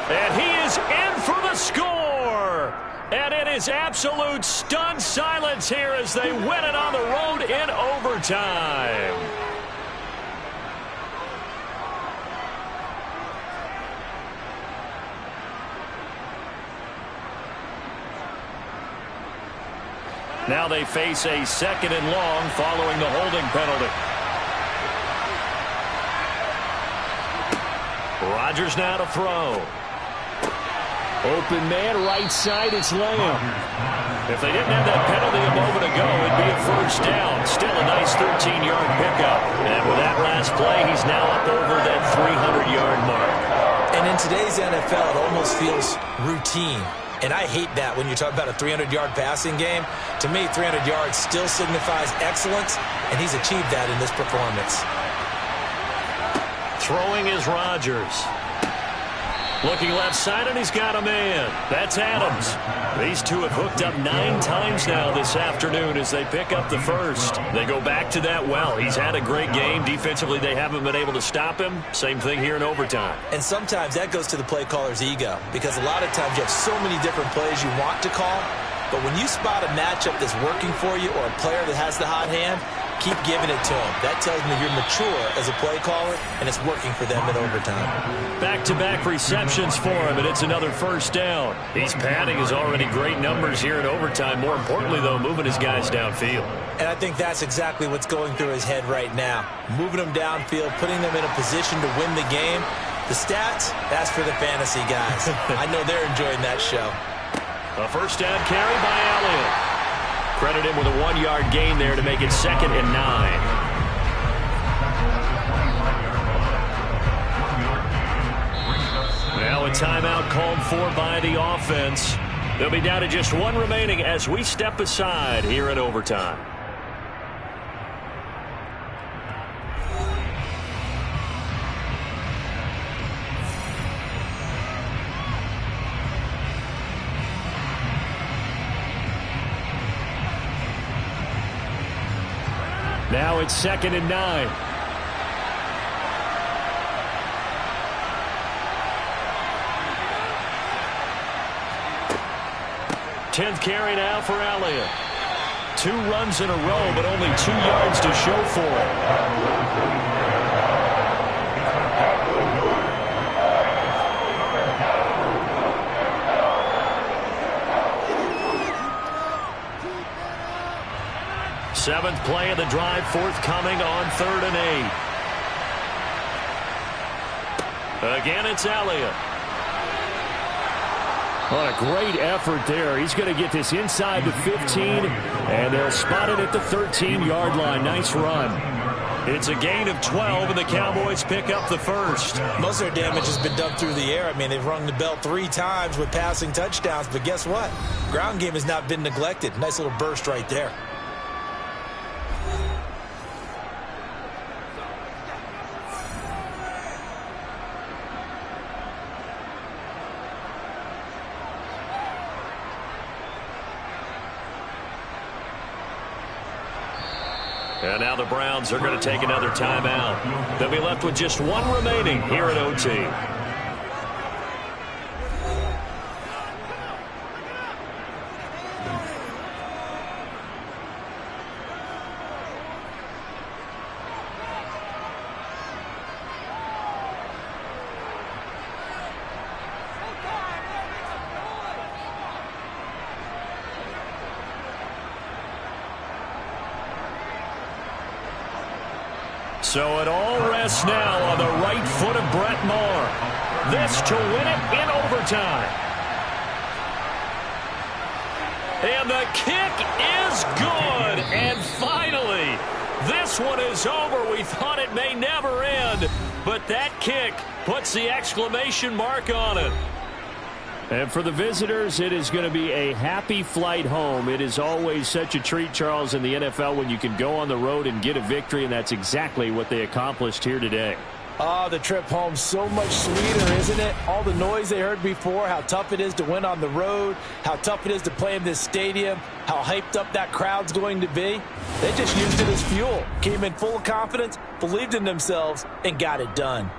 And he is in for the score. And it is absolute stunned silence here as they win it on the road in overtime. Now they face a 2nd and long following the holding penalty. Rodgers now to throw. Open man, right side, it's Lamb. If they didn't have that penalty a moment ago, it'd be a 1st down. Still a nice 13-yard pickup. And with that last play, he's now up over that 300-yard mark. And in today's NFL, it almost feels routine. And I hate that when you talk about a 300-yard passing game. To me, 300 yards still signifies excellence, and he's achieved that in this performance. Throwing is Rodgers. Looking left side, and he's got a man. That's Adams. These two have hooked up 9 times now this afternoon as they pick up the 1st. They go back to that well. He's had a great game. Defensively, they haven't been able to stop him. Same thing here in overtime. And sometimes that goes to the play caller's ego, because a lot of times you have so many different plays you want to call, but when you spot a matchup that's working for you or a player that has the hot hand, Keep giving it to them. That tells me you're mature as a play caller, and it's working for them in overtime. Back-to-back receptions for him, and it's another first down. He's padding his already great numbers here in overtime. More importantly, though, moving his guys downfield. And I think that's exactly what's going through his head right now. Moving them downfield, putting them in a position to win the game. The stats, that's for the fantasy guys. I know they're enjoying that show. A first down carry by Elliott. Credit him with a 1-yard gain there to make it 2nd and 9. Now a timeout called for by the offense. They'll be down to just one remaining as we step aside here in overtime. Now it's 2nd and 9. Tenth carry now for Elliott. 2 runs in a row, but only 2 yards to show for it. Seventh play of the drive forthcoming on 3rd and 8. Again, it's Elliott. What a great effort there. He's going to get this inside the 15, and they'll spot it at the 13-yard line. Nice run. It's a gain of 12, and the Cowboys pick up the first. Most of their damage has been done through the air. I mean, they've rung the bell 3 times with passing touchdowns, but guess what? Ground game has not been neglected. Nice little burst right there. And now the Browns are going to take another timeout. They'll be left with just 1 remaining here at OT. So it all rests now on the right foot of Brett Maher. This to win it in overtime. And the kick is good. And finally, this one is over. We thought it may never end, but that kick puts the exclamation mark on it. And for the visitors, it is going to be a happy flight home. It is always such a treat, Charles, in the NFL when you can go on the road and get a victory, and that's exactly what they accomplished here today. Oh, the trip home so much sweeter, isn't it? All the noise they heard before, how tough it is to win on the road, how tough it is to play in this stadium, how hyped up that crowd's going to be. They just used it as fuel, came in full of confidence, believed in themselves, and got it done.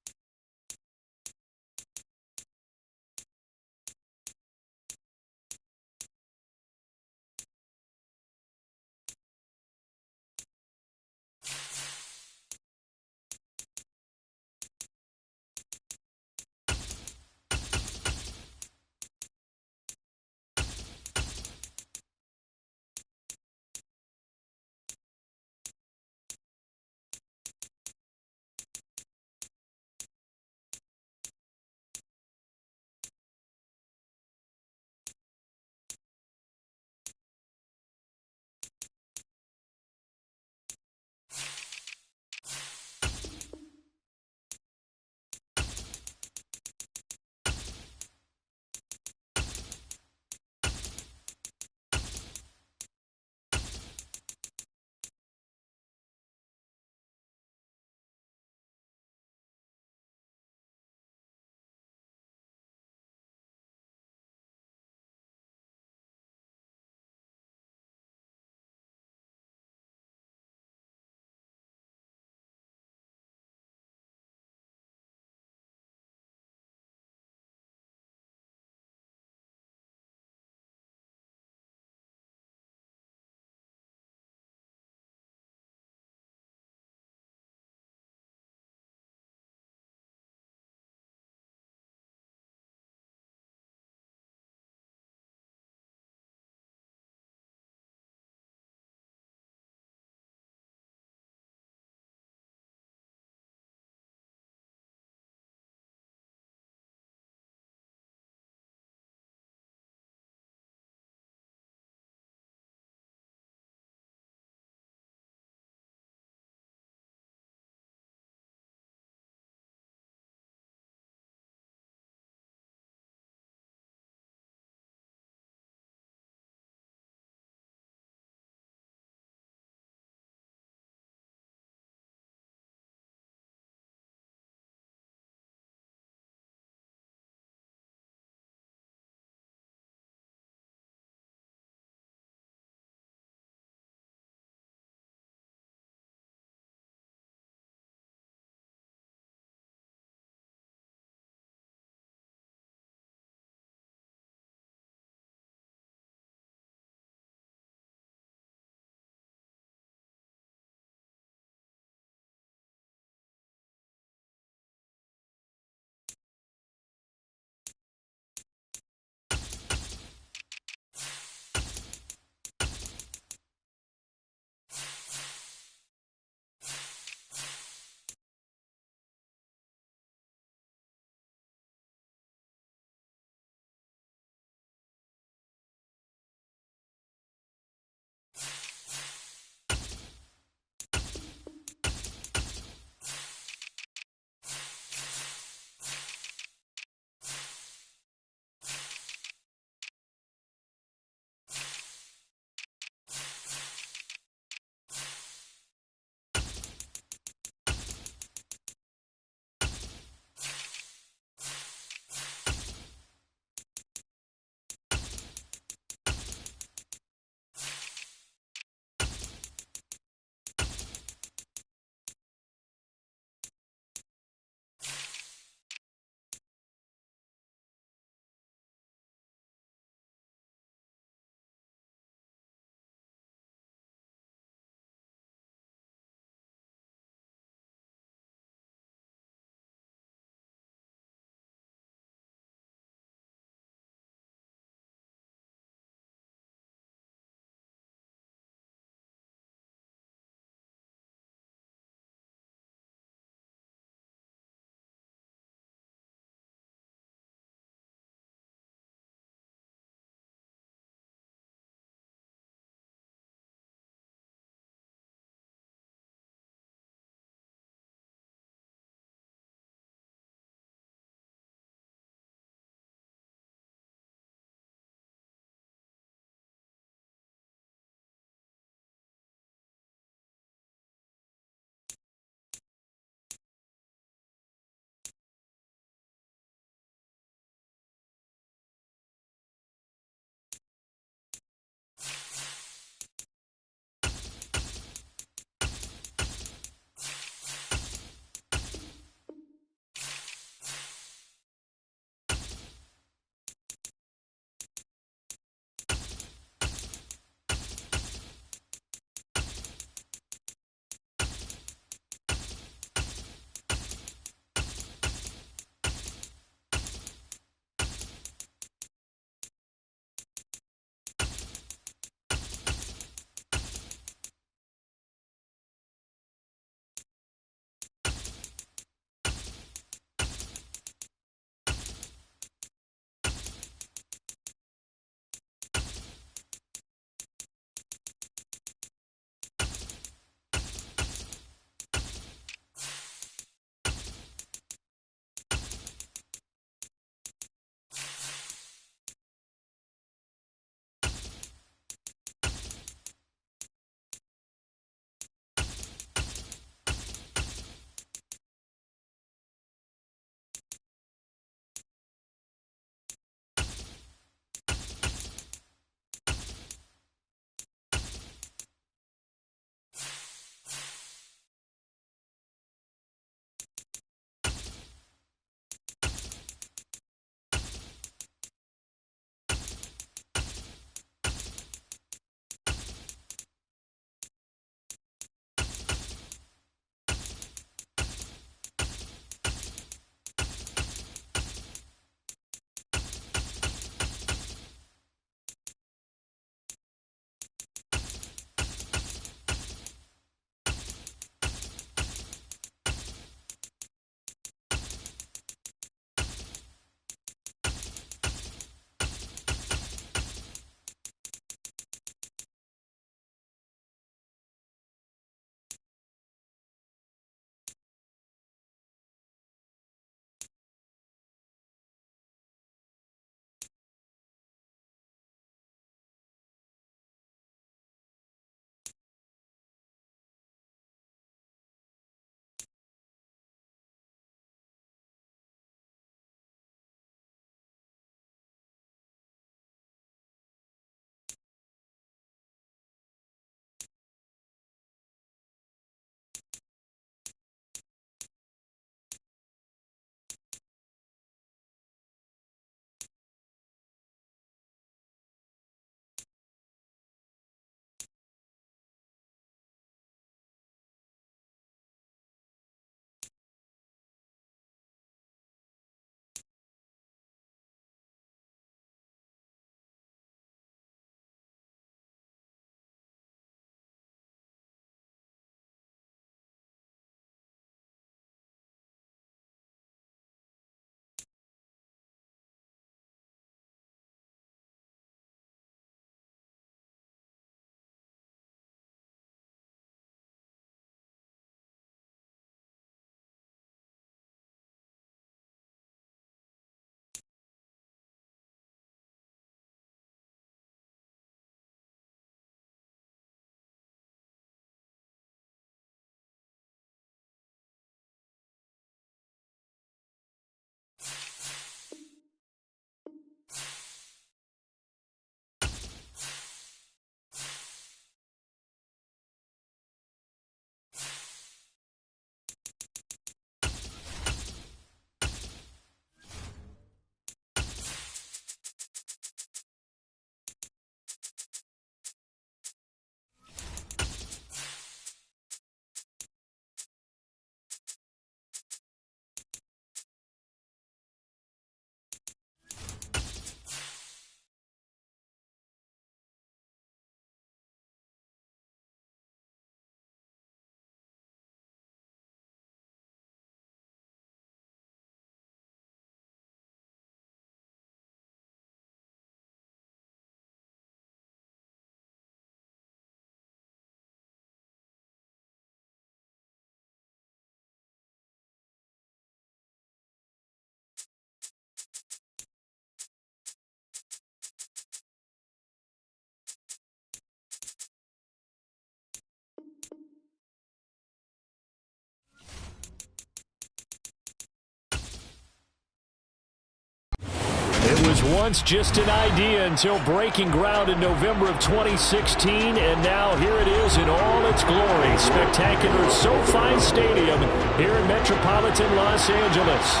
was once just an idea until breaking ground in November of 2016, and now here it is in all its glory. Spectacular SoFi Stadium here in metropolitan Los Angeles.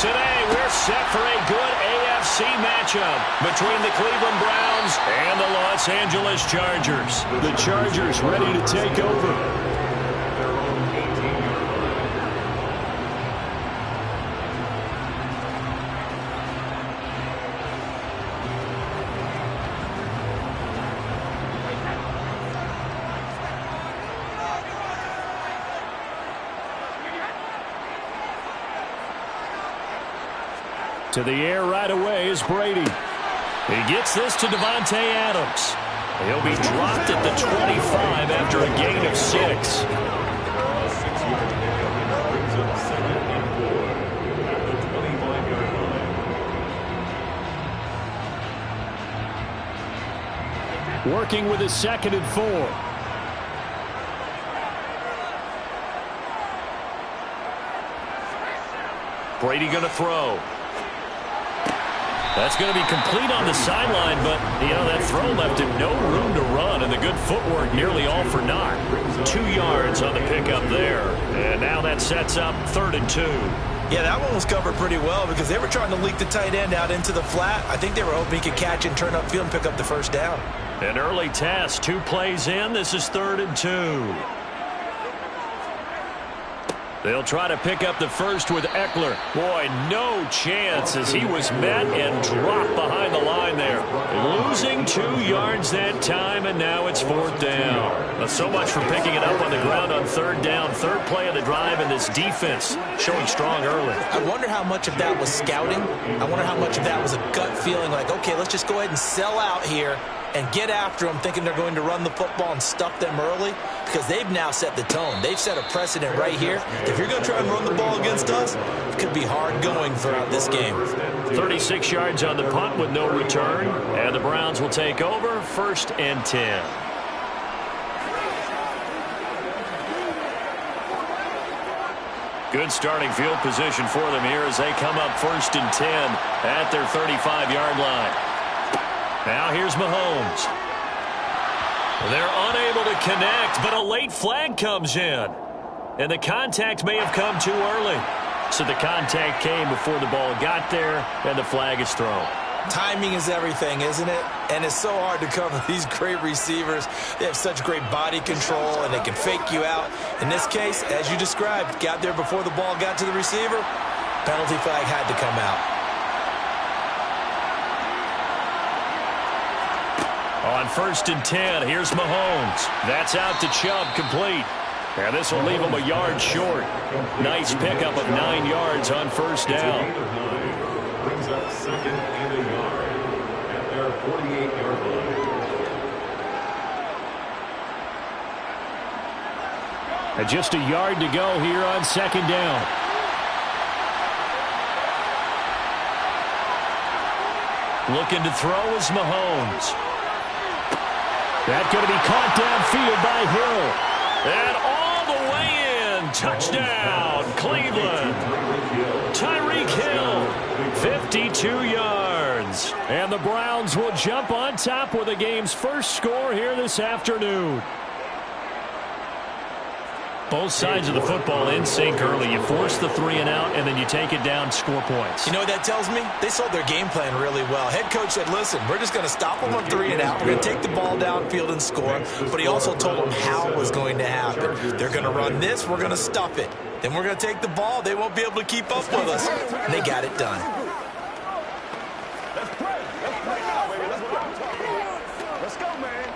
Today, we're set for a good AFC matchup between the Cleveland Browns and the Los Angeles Chargers. The Chargers ready to take over. To the air right away is Brady. He gets this to Devontae Adams. He'll be dropped at the 25 after a gain of 6. Working with his 2nd and 4. Brady going to throw. That's going to be complete on the sideline, but, that throw left him no room to run, and the good footwork nearly all for naught. 2 yards on the pickup there, and now that sets up 3rd and 2. Yeah, that one was covered pretty well because they were trying to leak the tight end out into the flat. I think they were hoping he could catch and turn upfield and pick up the first down. An early test, 2 plays in. This is 3rd and 2. They'll try to pick up the first with Eckler. Boy, no chance as he was met and dropped behind the line there. Losing 2 yards that time, and now it's 4th down. So much for picking it up on the ground on 3rd down. 3rd play of the drive, and this defense showing strong early. I wonder how much of that was scouting. I wonder how much of that was a gut feeling like, okay, let's just go ahead and sell out here and get after them, thinking they're going to run the football and stuff them early, because they've now set the tone. They've set a precedent right here. If you're going to try and run the ball against us, it could be hard going throughout this game. 36 yards on the punt with no return, and the Browns will take over 1st and 10. Good starting field position for them here as they come up 1st and 10 at their 35-yard line. Now here's Mahomes. They're unable to connect, but a late flag comes in. And the contact may have come too early. So the contact came before the ball got there, and the flag is thrown. Timing is everything, isn't it? And it's so hard to cover these great receivers. They have such great body control, and they can fake you out. In this case, as you described, got there before the ball got to the receiver. Penalty flag had to come out. On 1st and 10, here's Mahomes. That's out to Chubb, complete. And this will leave him a yard short. Nice pickup of 9 yards on 1st down. Brings up 2nd and a yard at their 48-yard line. And just a yard to go here on 2nd down. Looking to throw is Mahomes. That's going to be caught downfield by Hill. And all the way in. Touchdown, Cleveland. Tyreek Hill, 52 yards. And the Browns will jump on top with the game's first score here this afternoon. Both sides of the football in sync early. You force the 3 and out, and then you take it down, score points. You know what that tells me? They sold their game plan really well. Head coach said, listen, we're just going to stop them on 3 and out. We're going to take the ball downfield and score. But he also told them how it was going to happen. They're going to run this. We're going to stuff it. Then we're going to take the ball. They won't be able to keep up with us. And they got it done. Let's pray. Let's pray now, baby. Let's pray. Let's go, man.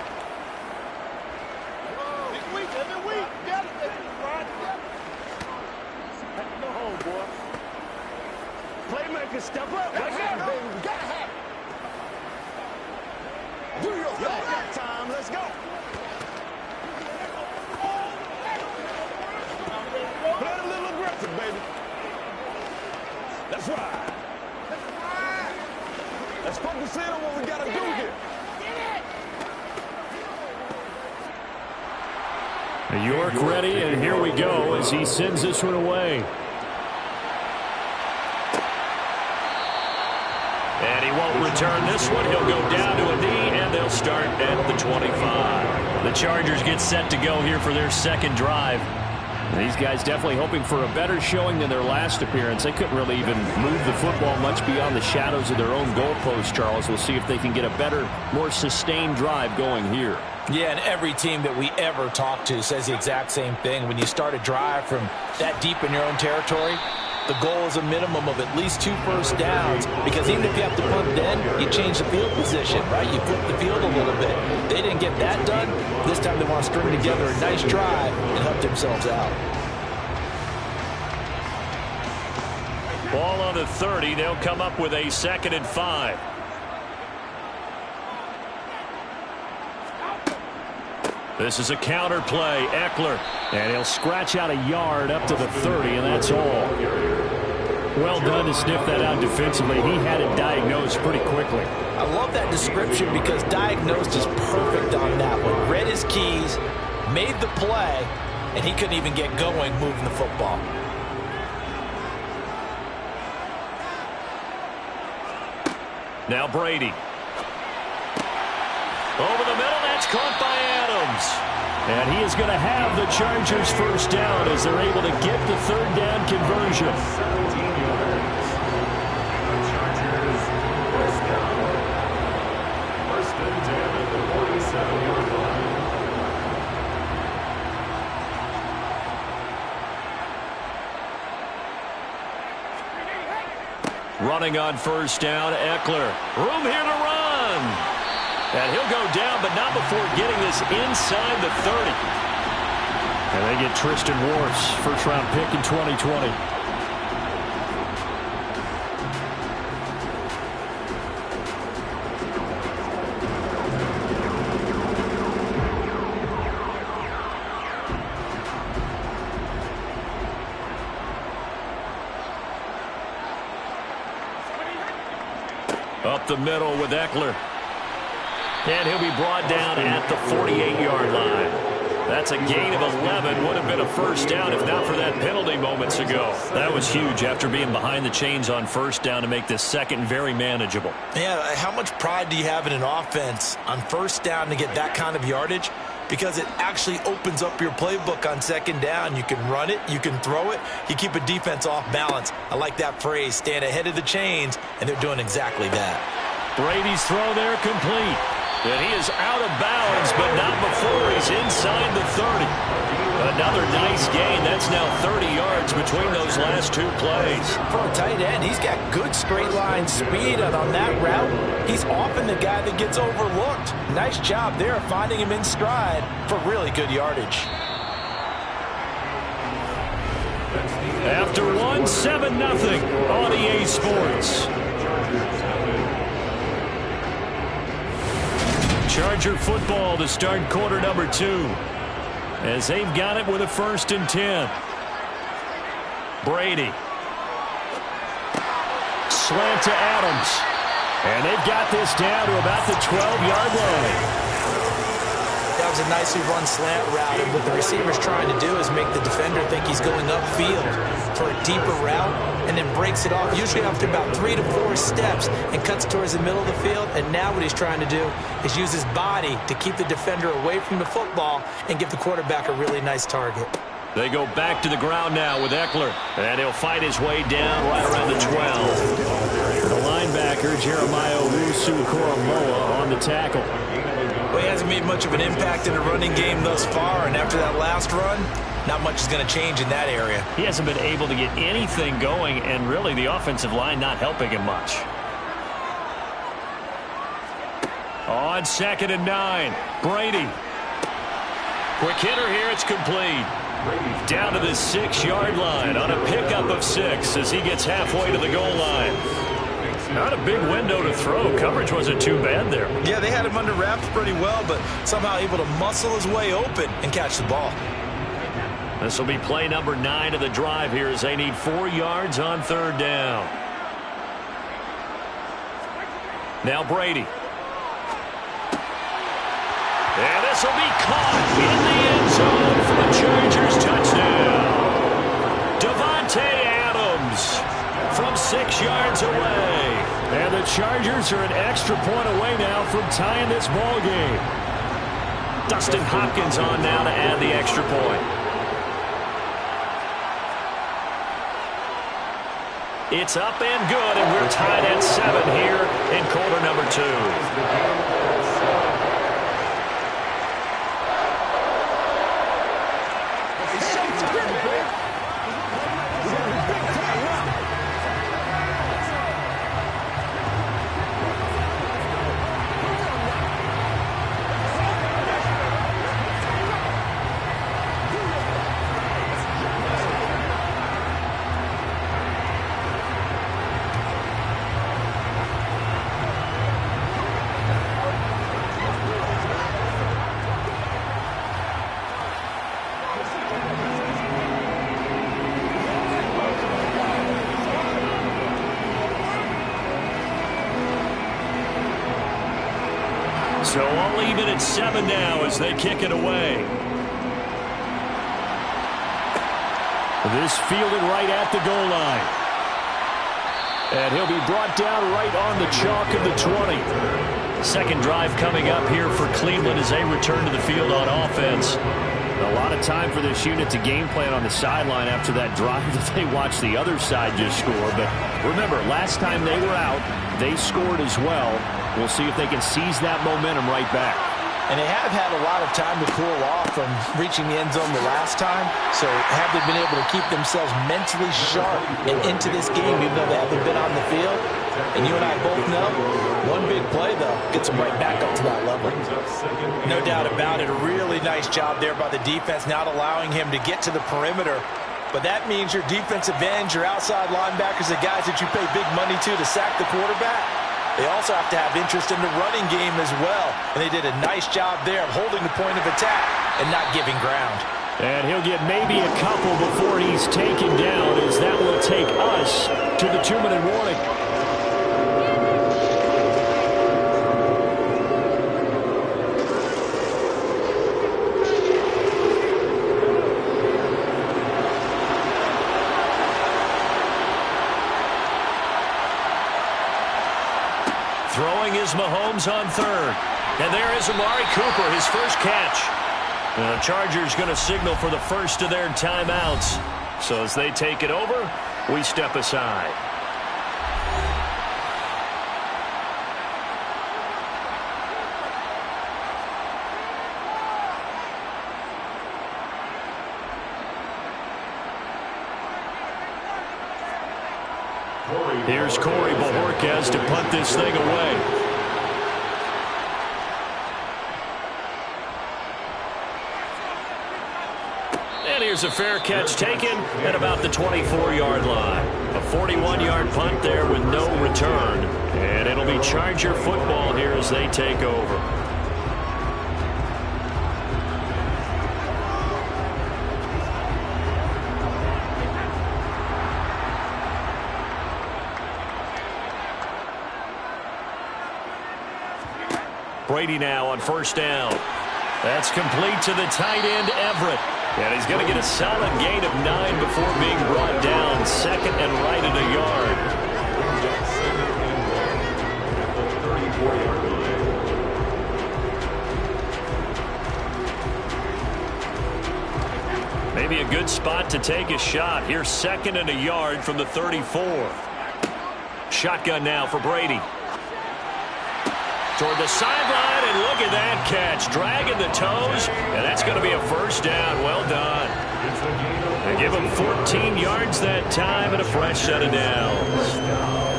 Every week. Go home, boy. Playmaker, step up. Let's go, baby. We got to have it. Do your thing. Got time. Let's go. Play a little aggressive, baby. That's right. Let's focus in on what we got to do here. York ready, and here we go as he sends this one away. And he won't return this one. He'll go down to a knee, and they'll start at the 25. The Chargers get set to go here for their second drive. These guys definitely hoping for a better showing than their last appearance. They couldn't really even move the football much beyond the shadows of their own goalpost, Charles. We'll see if they can get a better, more sustained drive going here. Yeah, and every team that we ever talk to says the exact same thing. When you start a drive from that deep in your own territory, the goal is a minimum of at least 2 first downs, because even if you have to punt then, you change the field position, right? You flip the field a little bit. They didn't get that done. This time they want to string together a nice drive and help themselves out. Ball on the 30. They'll come up with a 2nd and 5. This is a counter play. Eckler. And he'll scratch out a yard up to the 30, and that's all. Well done to sniff that out defensively. He had it diagnosed pretty quickly. I love that description because diagnosed is perfect on that one. Read his keys, made the play, and he couldn't even get going moving the football. Now Brady. Over the middle, that's caught by Adams. And he is going to have the Chargers first down as they're able to get the 3rd down conversion. 17 yards. The Chargers first down. First and 10 at the 47-yard line. Running on first down, Eckler. Room here to run. And he'll go down, but not before getting this inside the 30. And they get Tristan Wirfs, first-round pick in 2020. Up the middle with Eckler. And he'll be brought down at the 48-yard line. That's a gain of 11. Would have been a first down if not for that penalty moments ago. That was huge after being behind the chains on first down to make this second very manageable. Yeah, how much pride do you have in an offense on first down to get that kind of yardage? Because it actually opens up your playbook on second down. You can run it, you can throw it, you keep a defense off balance. I like that phrase, stand ahead of the chains, and they're doing exactly that. Brady's throw there complete. And he is out of bounds, but not before he's inside the 30. Another nice gain. That's now 30 yards between those last 2 plays. For a tight end, he's got good straight line speed, and on that route, he's often the guy that gets overlooked. Nice job there finding him in stride for really good yardage. After 7-0 on EA Sports. Charger football to start quarter number 2. As they've got it with a 1st and 10. Brady. Slant to Adams. And they've got this down to about the 12-yard line. That was a nicely run slant route, and what the receiver's trying to do is make the defender think he's going upfield for a deeper route, and then breaks it off, usually after about 3 to 4 steps, and cuts towards the middle of the field. And now what he's trying to do is use his body to keep the defender away from the football and give the quarterback a really nice target. They go back to the ground now with Eckler, and he'll fight his way down right around the 12. The linebacker, Jeremiah Owusu-Koramoah, on the tackle. Well, he hasn't made much of an impact in the running game thus far, and after that last run, not much is going to change in that area. He hasn't been able to get anything going, and really the offensive line not helping him much. On 2nd and 9, Brady. Quick hitter here, it's complete. Down to the 6-yard line on a pickup of 6 as he gets halfway to the goal line. Not a big window to throw. Coverage wasn't too bad there. Yeah, they had him under wraps pretty well, but somehow able to muscle his way open and catch the ball. This will be play number 9 of the drive here as they need 4 yards on 3rd down. Now Brady. And this will be caught in the end zone for the Chargers touchdown. Davante Adams from 6 yards away. And the Chargers are an extra point away now from tying this ball game. Dustin Hopkins on now to add the extra point. It's up and good, and we're tied at 7 here in quarter number 2. So all even at 7 now as they kick it away. This fielded right at the goal line. And he'll be brought down right on the chalk of the 20. Second drive coming up here for Cleveland as they return to the field on offense. A lot of time for this unit to game plan on the sideline after that drive that they watched the other side just score. But remember, last time they were out, they scored as well. We'll see if they can seize that momentum right back. And they have had a lot of time to cool off from reaching the end zone the last time. So have they been able to keep themselves mentally sharp and into this game even though they haven't been on the field? And you and I both know, one big play, though, gets them right back up to that level. No doubt about it. A really nice job there by the defense, not allowing him to get to the perimeter. But that means your defensive ends, your outside linebackers, the guys that you pay big money to sack the quarterback, they also have to have interest in the running game as well. And they did a nice job there of holding the point of attack and not giving ground. And he'll get maybe a couple before he's taken down, as that will take us to the 2-minute warning. Throwing is Mahomes on third. And there is Amari Cooper, his first catch. The Chargers going to signal for the first of their timeouts. So as they take it over, we step aside. Here's Corey Bojorquez to punt this thing away. And here's a fair catch taken at about the 24-yard line. A 41-yard punt there with no return. And it'll be Charger football here as they take over. Brady now on first down. That's complete to the tight end, Everett. And he's going to get a solid gain of 9 before being brought down. Second and right at a yard. Maybe a good spot to take a shot. Here's second and a yard from the 34. Shotgun now for Brady. Toward the sideline, and look at that catch. Dragging the toes, and that's going to be a first down. Well done. They give him 14 yards that time and a fresh set of downs.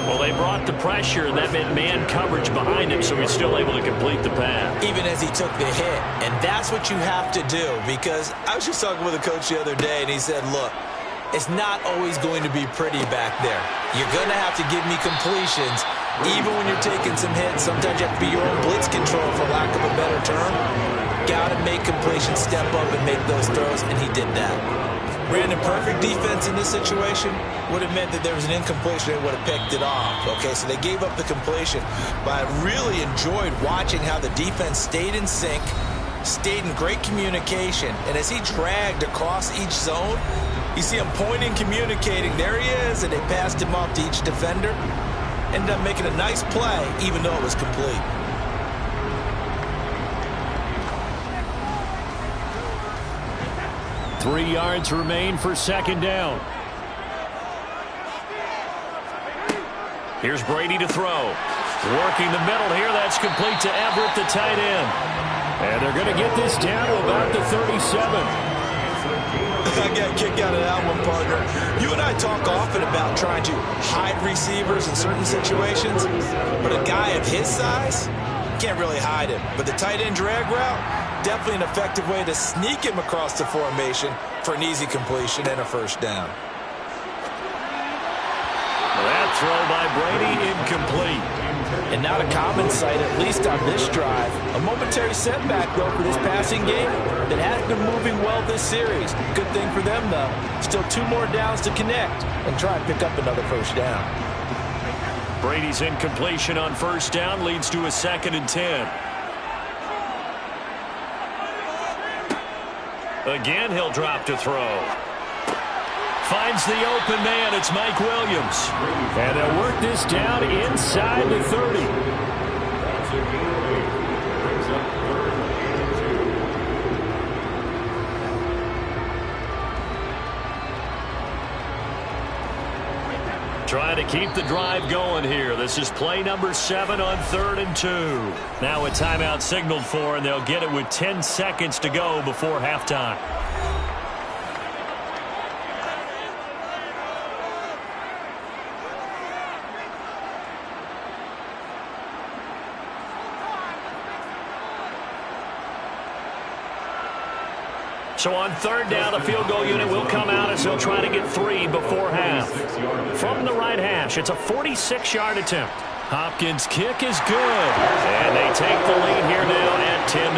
Well, they brought the pressure, and that meant man coverage behind him, so he's still able to complete the pass. Even as he took the hit, and that's what you have to do, because I was just talking with a coach the other day, and he said, look, it's not always going to be pretty back there. You're going to have to give me completions. Even when you're taking some hits, sometimes you have to be your own blitz control, for lack of a better term. Got to make completions, step up and make those throws, and he did that. Brandon, perfect defense in this situation would have meant that there was an incompletion, they would have picked it off. Okay, so they gave up the completion, but I really enjoyed watching how the defense stayed in sync, stayed in great communication. And as he dragged across each zone, you see him pointing, communicating. There he is, and they passed him off to each defender. Ended up making a nice play, even though it was complete. Three yards remain for second down. Here's Brady to throw. Working the middle here. That's complete to Everett, the tight end. And they're going to get this down to about the 37. I got a kick out of that one, partner. You and I talk often about trying to hide receivers in certain situations, but a guy of his size can't really hide him. But the tight end drag route, definitely an effective way to sneak him across the formation for an easy completion and a first down. That throw by Brady incomplete. And not a common sight, at least on this drive. A momentary setback, though, for this passing game that has been moving well this series. Good thing for them, though. Still 2 more downs to connect and try and pick up another first down. Brady's incompletion on first down leads to a 2nd and 10. Again, he'll drop to throw. Finds the open man. It's Mike Williams. And they'll work this down inside the 30. Trying to keep the drive going here. This is play number 7 on 3rd and 2. Now a timeout signaled for, and they'll get it with 10 seconds to go before halftime. So on 3rd down, the field goal unit will come out as they'll try to get 3 before half. From the right hash, it's a 46-yard attempt. Hopkins' kick is good. And they take the lead here now at 10-7.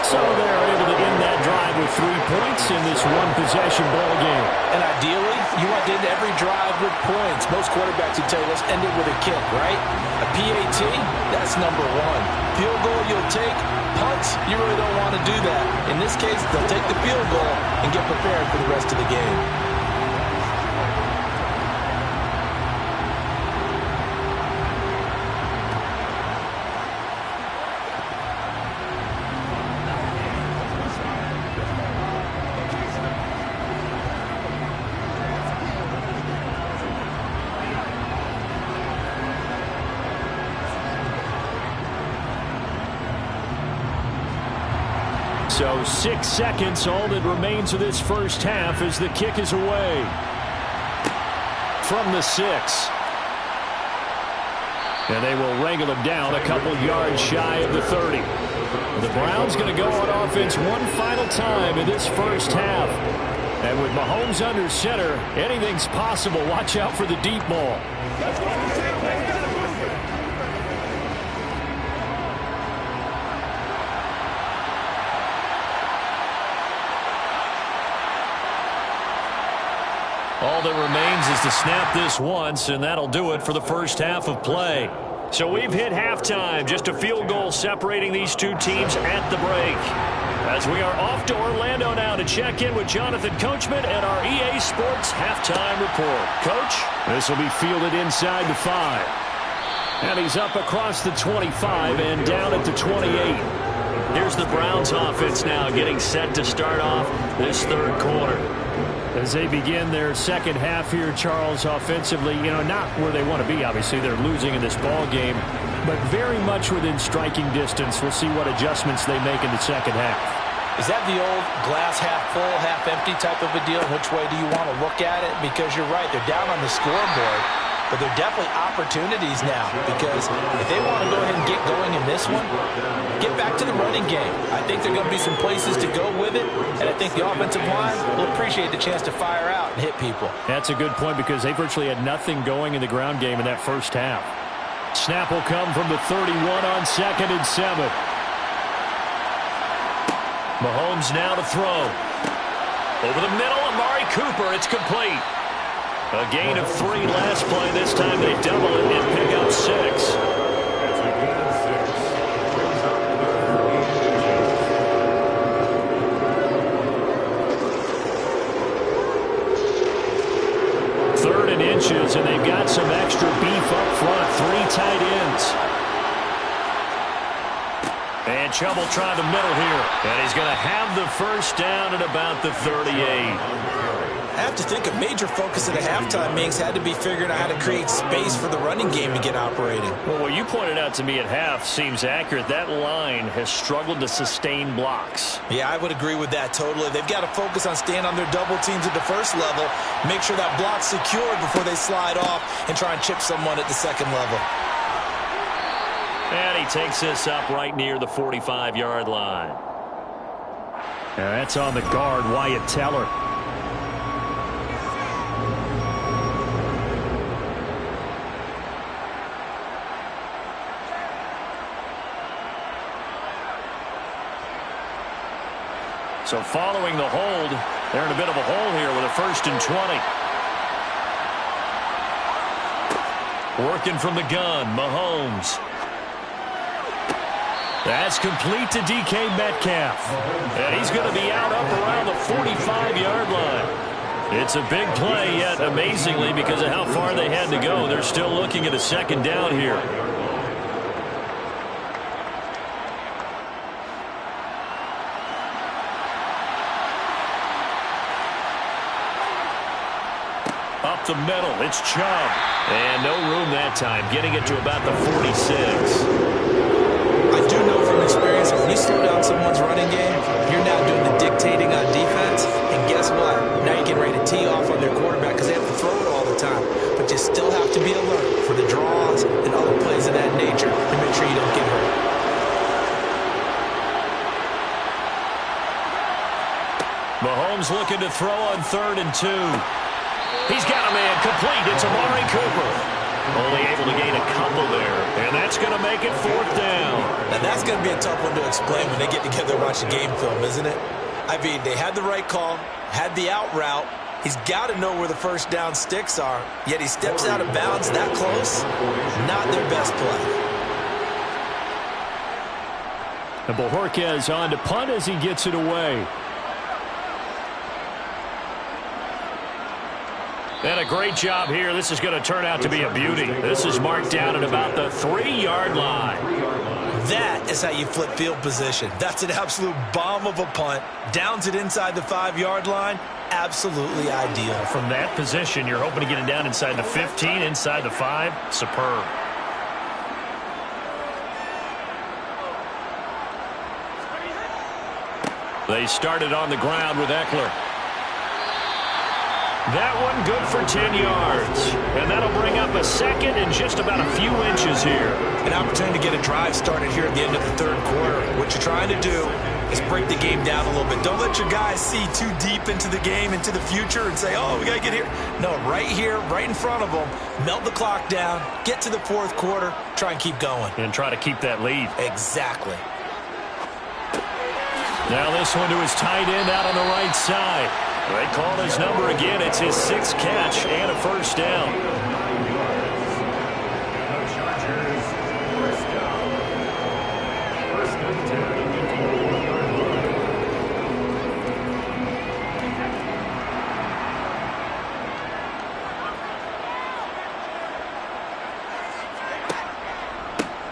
So they're able to end that drive with 3 points in this one-possession ball game. And ideally, you want to end every drive with points. Most quarterbacks would tell you, let's end it with a kick, right? A PAT, that's number 1. Field goal you'll take. Punts, you really don't want to do that. In this case, they'll take the field goal and get prepared for the rest of the game. So 6 seconds, all that remains of this first half as the kick is away. From the 6. And they will wrangle him down a couple yards shy of the 30. The Browns going to go on offense one final time in this first half. And with Mahomes under center, anything's possible. Watch out for the deep ball. All that remains is to snap this once, and that'll do it for the first half of play. So we've hit halftime. Just a field goal separating these two teams at the break. As we are off to Orlando now to check in with Jonathan Coachman and our EA Sports halftime report. Coach? This will be fielded inside the 5. And he's up across the 25 and down at the 28. Here's the Browns offense now getting set to start off this third quarter. As they begin their second half here, Charles, offensively, not where they want to be, obviously. They're losing in this ball game, but very much within striking distance. We'll see what adjustments they make in the second half. Is that the old glass half full, half empty type of a deal? Which way do you want to look at it? Because you're right, they're down on the scoreboard, but they're definitely opportunities now, because if they want to go ahead and get going in this one, get back to the running game. I think there are going to be some places to go with it, and I think the offensive line will appreciate the chance to fire out and hit people. That's a good point, because they virtually had nothing going in the ground game in that first half. Snap will come from the 31 on 2nd and 7. Mahomes now to throw. Over the middle, Amari Cooper. It's complete. A gain of 3 last play. This time they double it and pick up 6. tight ends. And Chubb will try the middle here. And he's going to have the first down at about the 38. I have to think a major focus at the halftime meetings had to be figuring out how to create space for the running game to get operating. Well, what you pointed out to me at half seems accurate. That line has struggled to sustain blocks. Yeah, I would agree with that totally. They've got to focus on staying on their double teams at the first level, make sure that block's secured before they slide off and try and chip someone at the second level. And he takes this up right near the 45-yard line. And that's on the guard, Wyatt Teller. So following the hold, they're in a bit of a hole here with a 1st and 20. Working from the gun, Mahomes. That's complete to DK Metcalf. And he's going to be out up around the 45-yard line. It's a big play, yet amazingly, because of how far they had to go, they're still looking at a 2nd down here. Up the middle, it's Chubb. And no room that time, getting it to about the 46. I do know from experience that when you slow down someone's running game, you're now doing the dictating on defense. And guess what? Now you're getting ready to tee off on their quarterback because they have to throw it all the time. But you still have to be alert for the draws and other plays of that nature to make sure you don't get hurt. Mahomes looking to throw on 3rd and 2. He's got a man complete. It's Amari Cooper. Only able to gain a couple there. And that's going to make it 4th down. Now that's going to be a tough one to explain when they get together and watch the game film, isn't it? I mean, they had the right call, had the out route. He's got to know where the 1st down sticks are. Yet he steps out of bounds that close. Not their best play. And Bojorquez on to punt as he gets it away. And a great job here. This is going to turn out to be a beauty. This is marked down at about the 3-yard line. That is how you flip field position. That's an absolute bomb of a punt. Downs it inside the 5-yard line. Absolutely ideal. From that position, you're hoping to get it down inside the 15, inside the 5. Superb. They started on the ground with Eckler. That one good for 10 yards. And that'll bring up a 2nd and just about a few inches here. An opportunity to get a drive started here at the end of the 3rd quarter. What you're trying to do is break the game down a little bit. Don't let your guys see too deep into the game, into the future, and say, oh, we got to get here. No, right here, right in front of them, melt the clock down, get to the 4th quarter, try and keep going. And try to keep that lead. Exactly. Now this one to his tight end out on the right side. They call his number again. It's his 6th catch and a 1st down.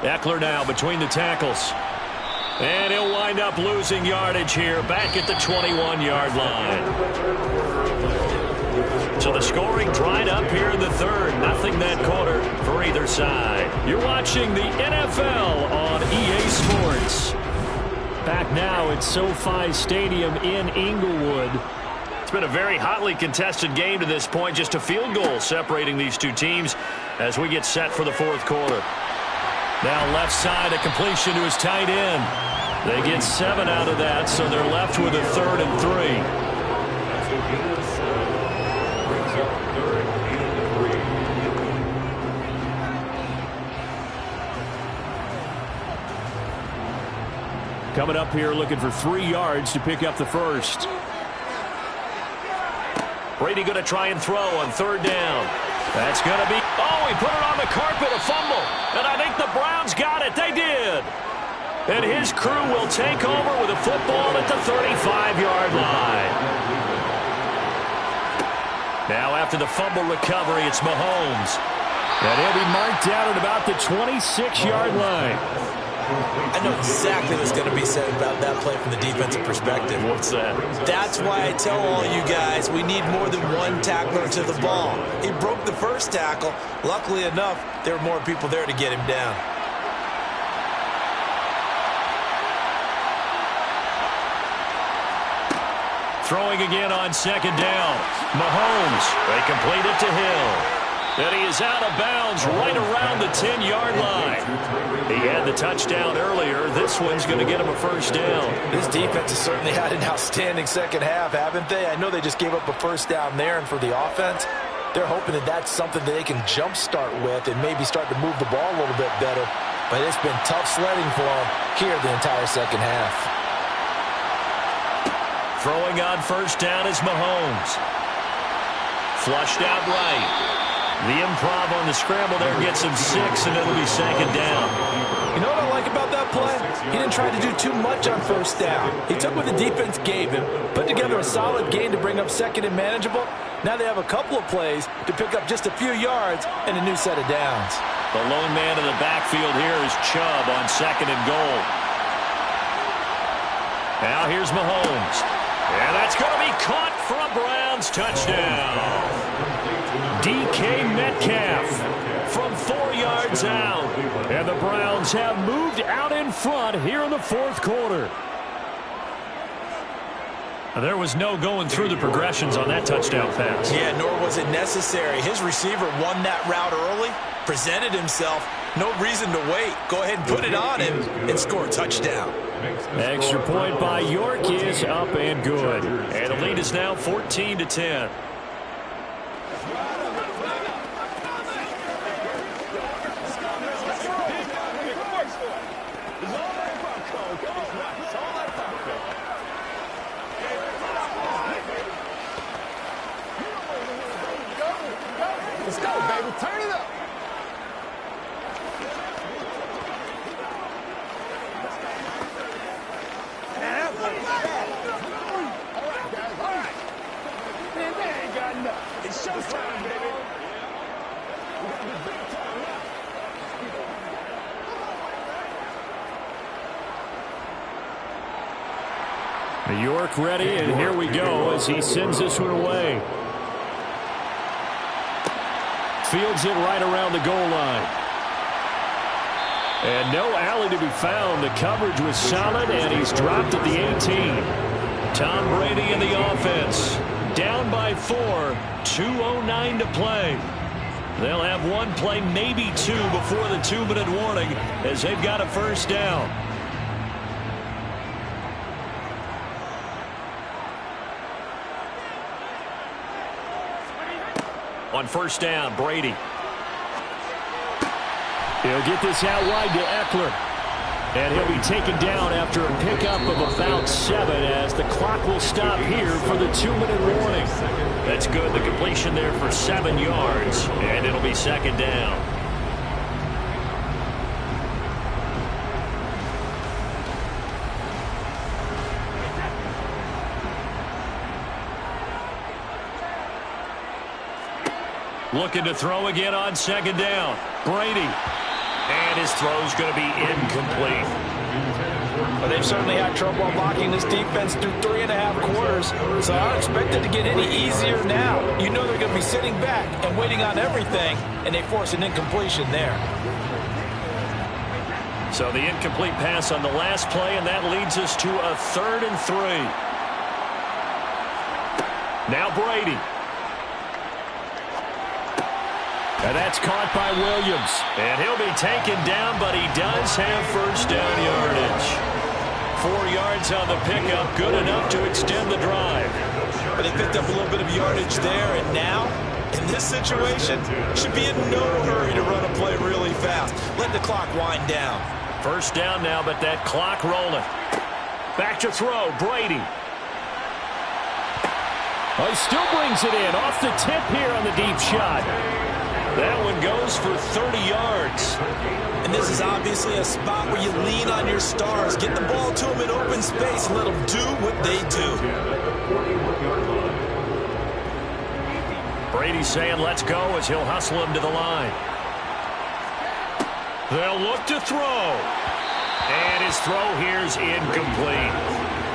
Eckler now between the tackles. And he'll wind up losing yardage here back at the 21-yard line. So the scoring dried up here in the 3rd. Nothing that quarter for either side. You're watching the NFL on EA Sports. Back now at SoFi Stadium in Inglewood. It's been a very hotly contested game to this point. Just a field goal separating these two teams as we get set for the 4th quarter. Now left side, a completion to his tight end. They get 7 out of that, so they're left with a 3rd and 3. Coming up here looking for 3 yards to pick up the 1st. Brady going to try and throw on 3rd down. That's going to be... Oh, he put it on the carpet, a fumble. And I think the Browns got it. They did. And his crew will take over with a football at the 35-yard line. Now after the fumble recovery, it's Mahomes. And he'll be marked down at about the 26-yard line. I know exactly what's going to be said about that play from the defensive perspective. What's that? That's why I tell all you guys we need more than one tackler to the ball. He broke the first tackle. Luckily enough, there were more people there to get him down. Throwing again on second down. Mahomes, they complete it to Hill. And he is out of bounds right around the 10-yard line. He had the touchdown earlier. This one's going to get him a first down. This defense has certainly had an outstanding second half, haven't they? I know they just gave up a first down there, and for the offense, they're hoping that that's something that they can jumpstart with and maybe start to move the ball a little bit better. But it's been tough sledding for them here the entire second half. Throwing on first down is Mahomes. Flushed out right. The improv on the scramble there gets him 6, and it'll be second down. You know what I like about that play? He didn't try to do too much on first down. He took what the defense gave him, put together a solid gain to bring up second and manageable. Now they have a couple of plays to pick up just a few yards and a new set of downs. The lone man in the backfield here is Chubb on second and goal. Now here's Mahomes. And that's going to be caught for a Browns touchdown. DK Metcalf from 4 yards out. And the Browns have moved out in front here in the fourth quarter. There was no going through the progressions on that touchdown pass. Yeah, nor was it necessary. His receiver won that route early, presented himself. No reason to wait. Go ahead and put it on him and score a touchdown. Extra point by York is up and good. And the lead is now 14-10. Let's go, baby. Turn it up. It's showtime, baby. York ready, and here we go as he sends this one away. Fields it right around the goal line. And no alley to be found. The coverage was solid, and he's dropped at the 18. Tom Brady in the offense. Down by 4. 2:09 to play. They'll have one play, maybe two, before the 2-minute warning as they've got a first down. On first down, Brady. He'll get this out wide to Eckler. And he'll be taken down after a pickup of about 7 as the clock will stop here for the 2-minute warning. That's good. The completion there for 7 yards. And it'll be second down. Looking to throw again on second down. Brady. And his throw's going to be incomplete. Well, they've certainly had trouble unlocking this defense through 3.5 quarters, so I don't expect it to get any easier now. You know they're going to be sitting back and waiting on everything, and they force an incompletion there. So the incomplete pass on the last play, and that leads us to a 3rd and 3. Now Brady. And that's caught by Williams. And he'll be taken down, but he does have first down yardage. 4 yards on the pickup, good enough to extend the drive. But they picked up a little bit of yardage there, and now, in this situation, should be in no hurry to run a play really fast. Let the clock wind down. First down now, but that clock rolling. Back to throw, Brady. Oh, he still brings it in off the tip here on the deep shot. That one goes for 30 yards. And this is obviously a spot where you lean on your stars. Get the ball to them in open space and let them do what they do. Brady saying let's go as he'll hustle him to the line. They'll look to throw. And his throw here is incomplete.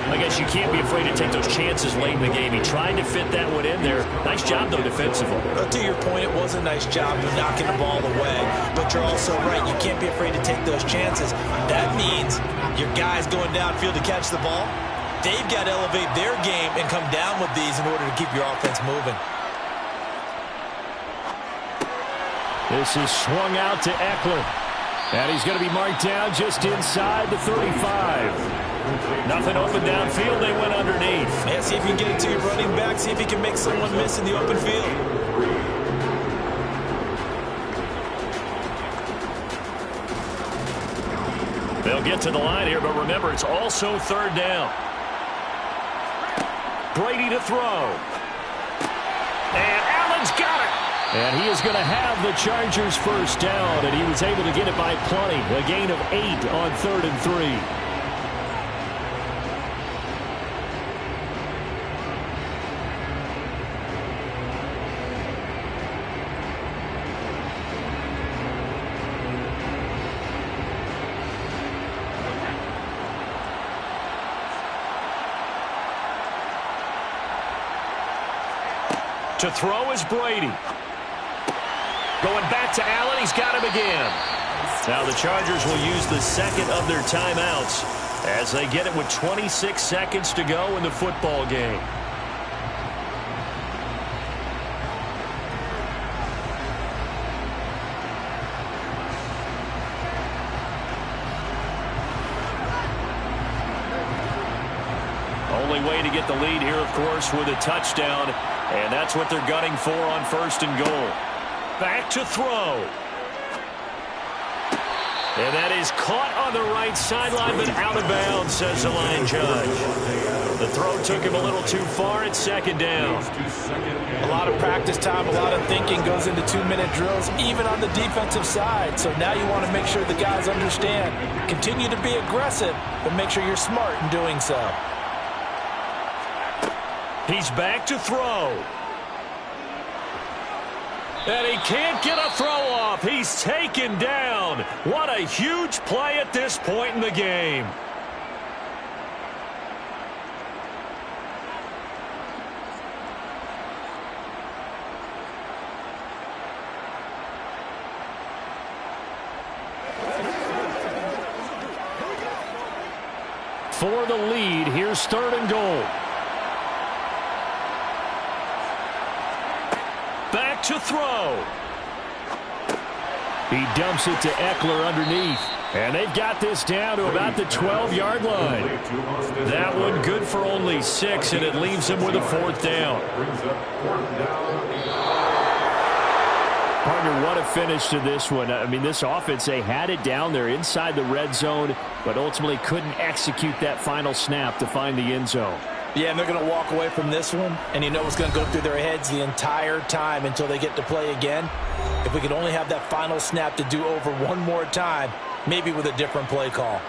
I guess you can't be afraid to take those chances late in the game. He tried to fit that one in there. Nice job, though, defensively. To your point, it was a nice job of knocking the ball away. But you're also right. You can't be afraid to take those chances. That means your guys going downfield to catch the ball, they've got to elevate their game and come down with these in order to keep your offense moving. This is swung out to Eckler. And he's going to be marked down just inside the 35. Nothing open downfield. They went underneath. Yeah, see if you can get it to your running back. See if you can make someone miss in the open field. They'll get to the line here, but remember, it's also third down. Brady to throw. And Allen's got it. And he is going to have the Chargers first down, and he was able to get it by plenty. A gain of 8 on 3rd and 3. To throw is Brady. Going back to Allen. He's got him again. Now the Chargers will use the second of their timeouts as they get it with 26 seconds to go in the football game. Only way to get the lead here, of course, with a touchdown. And that's what they're gunning for on 1st and goal. Back to throw. And that is caught on the right sideline, but out of bounds, says the line judge. The throw took him a little too far. It's 2nd down. A lot of practice time, a lot of thinking goes into 2-minute drills, even on the defensive side. So now you want to make sure the guys understand. Continue to be aggressive, but make sure you're smart in doing so. He's back to throw. And he can't get a throw off. He's taken down. What a huge play at this point in the game. For the lead, here's 3rd and goal. Back to throw. He dumps it to Eckler underneath. And they've got this down to about the 12-yard line. That one good for only 6, and it leaves him with a 4th down. Partner, what a finish to this one. I mean, this offense, they had it down there inside the red zone, but ultimately couldn't execute that final snap to find the end zone. Yeah, and they're going to walk away from this one, and you know what's going to go through their heads the entire time until they get to play again. If we could only have that final snap to do over one more time, maybe with a different play call.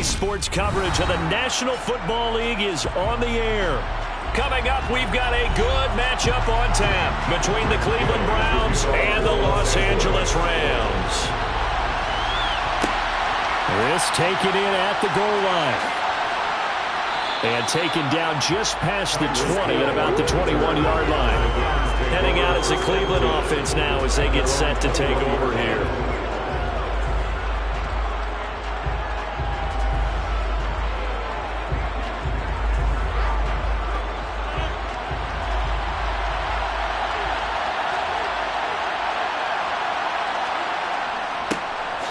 sports coverage of the National Football League is on the air. Coming up, we've got a good matchup on tap between the Cleveland Browns and the Los Angeles Rams. This taken in at the goal line. And taken down just past the 20 at about the 21-yard line. Heading out as the Cleveland offense now as they get set to take over here.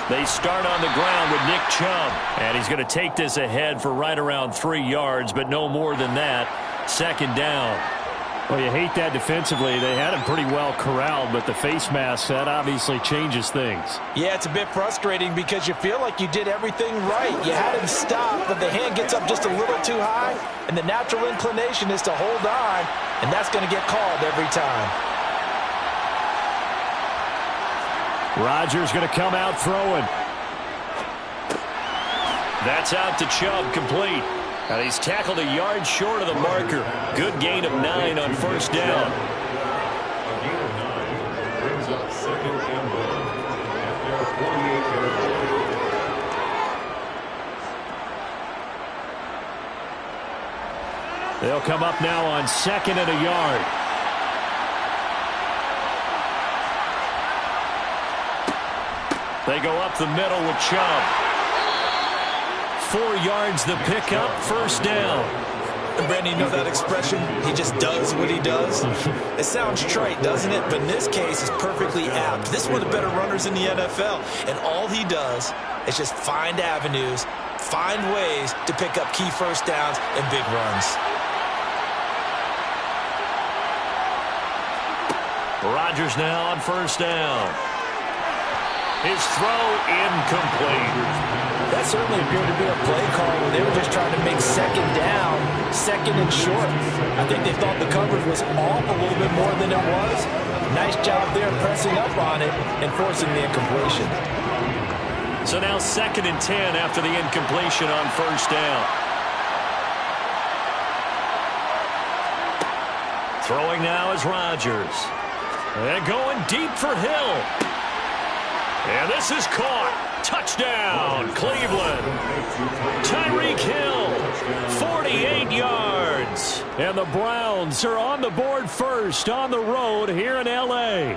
They start on the ground with Nick Chubb. And he's going to take this ahead for right around 3 yards, but no more than that. Second down. Well, you hate that defensively. They had him pretty well corralled, but the face mask, that obviously changes things. Yeah, it's a bit frustrating because you feel like you did everything right. You had him stop, but the hand gets up just a little too high, and the natural inclination is to hold on, and that's going to get called every time. Rodgers going to come out throwing. That's out to Chubb, complete. And he's tackled a yard short of the marker. Good gain of 9 on first down. A gain of 9 brings up second and goal at their 48-yard line. They'll come up now on 2nd and a yard. They go up the middle with Chubb. 4 yards the pickup, first down. And Brandon, you know that expression? He just does what he does. It sounds trite, doesn't it? But in this case, it's perfectly apt. This is one of the better runners in the NFL. And all he does is just find avenues, find ways to pick up key first downs and big runs. Rodgers now on first down. His throw incomplete. That certainly appeared to be a play call where they were just trying to make second down, second and short. I think they thought the coverage was off a little bit more than it was. Nice job there pressing up on it and forcing the incompletion. So now 2nd and 10 after the incompletion on first down. Throwing now is Rodgers. And going deep for Hill. And this is caught. Touchdown, Cleveland. Tyreek Hill, 48 yards. And the Browns are on the board first on the road here in L.A.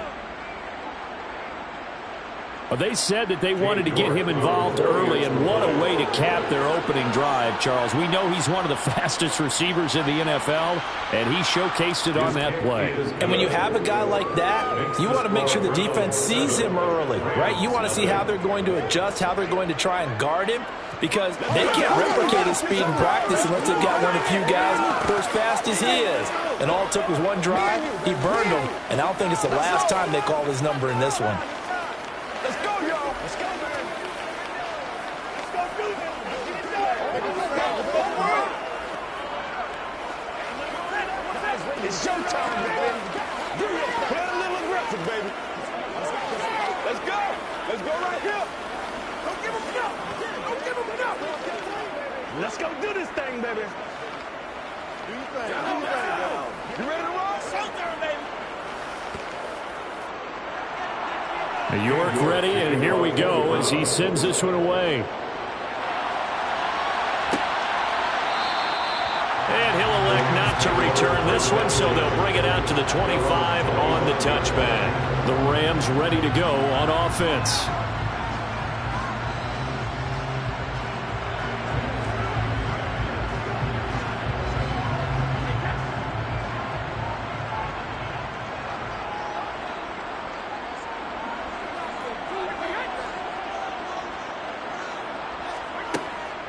Well, they said that they wanted to get him involved early, and what a way to cap their opening drive, Charles. We know he's one of the fastest receivers in the NFL, and he showcased it on that play. And when you have a guy like that, you want to make sure the defense sees him early, right? You want to see how they're going to adjust, how they're going to try and guard him, because they can't replicate his speed in practice unless they've got one of the few guys who are as fast as he is. And all it took was one drive. He burned them, and I don't think it's the last time they call his number in this one. Let's go, y'all. Let's go, man. Let's go do this. It's showtime, baby. Play a little aggressive, baby. Let's go. Let's go right here. Don't give him enough. Don't give him enough. Let's go do this thing, baby. Do your thing. Do your thing, baby. You ready to roll? Showtime, baby. York ready, and here we go as he sends this one away. And he'll elect not to return this one, so they'll bring it out to the 25 on the touchback. The Rams ready to go on offense.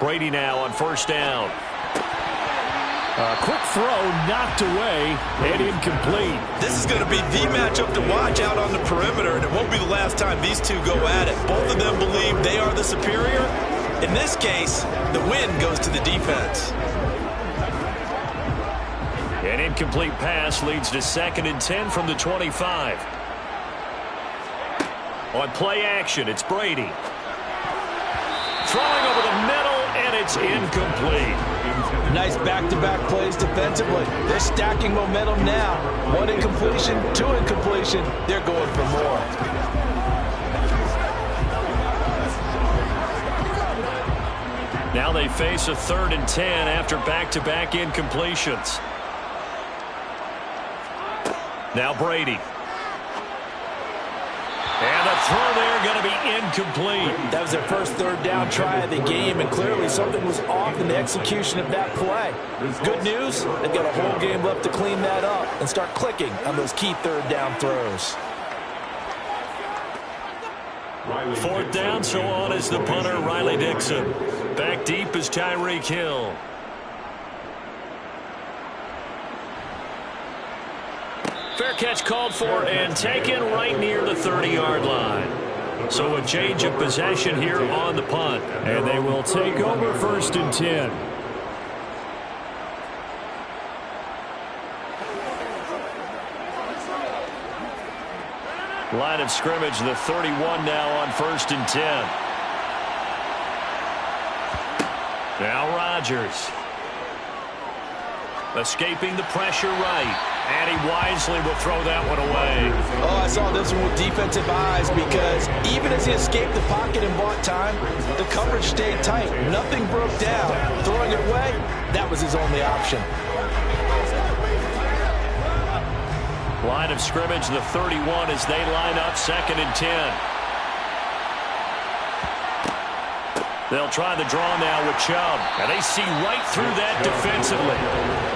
Brady now on first down. A quick throw knocked away and incomplete. This is going to be the matchup to watch out on the perimeter, and it won't be the last time these two go at it. Both of them believe they are the superior. In this case, the win goes to the defense. An incomplete pass leads to 2nd and 10 from the 25. On play action, it's Brady. Throwing over the middle, and It's incomplete. Nice back-to-back plays defensively. They're stacking momentum now. 1 incompletion, 2 incompletion. They're going for more. Now they face a 3rd and 10 after back-to-back incompletions. Now Brady. And the throw there going to be incomplete. That was their first 3rd down try of the game, and clearly something was off in the execution of that play. Good news, they've got a whole game left to clean that up and start clicking on those key 3rd down throws. 4th down, so on is the punter, Riley Dixon. Back deep is Tyreek Hill. Fair catch called for and taken right near the 30-yard line. So a change of possession here on the punt. And they will take over 1st and 10. Line of scrimmage, the 31 now on 1st and 10. Now Rodgers. Escaping the pressure right. And he wisely will throw that one away. Oh, I saw this one with defensive eyes because even as he escaped the pocket and bought time, the coverage stayed tight. Nothing broke down. Throwing it away, that was his only option. Line of scrimmage, the 31 as they line up 2nd and 10. They'll try the draw now with Chubb. And they see right through that defensively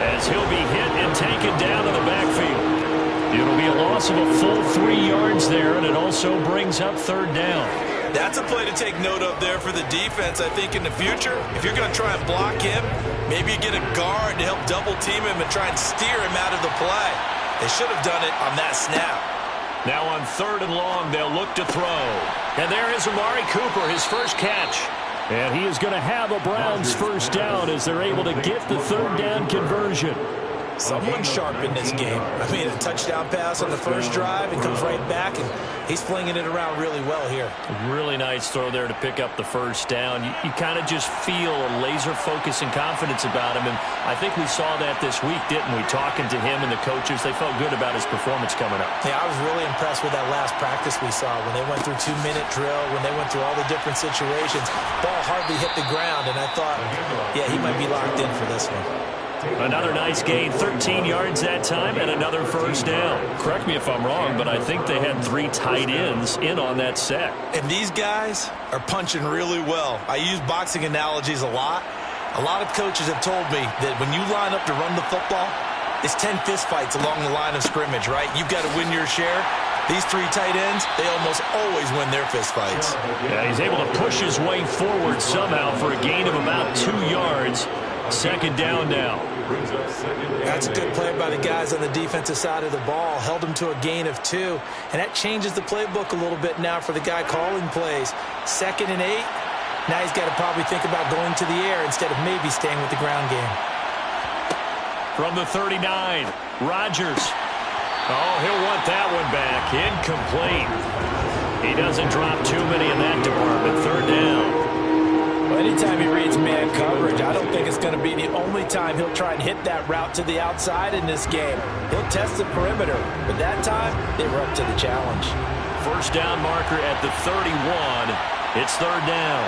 as he'll be hit and taken down to the backfield. It'll be a loss of a full 3 yards there, and it also brings up 3rd down. That's a play to take note of there for the defense. I think in the future, if you're going to try and block him, maybe you get a guard to help double team him and try and steer him out of the play. They should have done it on that snap. Now on 3rd and long, they'll look to throw. And there is Amari Cooper, his first catch. And he is going to have a Browns 1st down as they're able to get the 3rd down conversion. Someone sharp in this game. I mean, a touchdown pass on the first drive and comes right back, and he's flinging it around really well here. Really nice throw there to pick up the 1st down. You kind of just feel a laser focus and confidence about him, and I think we saw that this week, didn't we? Talking to him and the coaches, they felt good about his performance coming up. Yeah, I was really impressed with that last practice we saw when they went through 2-minute drill, when they went through all the different situations. Ball hardly hit the ground, and I thought, yeah, he might be locked in for this one. Another nice gain, 13 yards that time, and another 1st down. Correct me if I'm wrong, but I think they had 3 tight ends in on that set. And these guys are punching really well. I use boxing analogies a lot. A lot of coaches have told me that when you line up to run the football, it's 10 fistfights along the line of scrimmage, right? You've got to win your share. These 3 tight ends, they almost always win their fistfights. Yeah, he's able to push his way forward somehow for a gain of about 2 yards. 2nd down now. That's a good play by the guys on the defensive side of the ball. Held him to a gain of 2. And that changes the playbook a little bit now for the guy calling plays. 2nd and 8. Now he's got to probably think about going to the air instead of maybe staying with the ground game. From the 39, Rodgers. Oh, he'll want that one back. Incomplete. He doesn't drop too many in that department. 3rd down. Well, anytime he reads man coverage, I don't think it's going to be the only time he'll try and hit that route to the outside in this game. He'll test the perimeter, but that time they were up to the challenge. 1st down marker at the 31. It's 3rd down.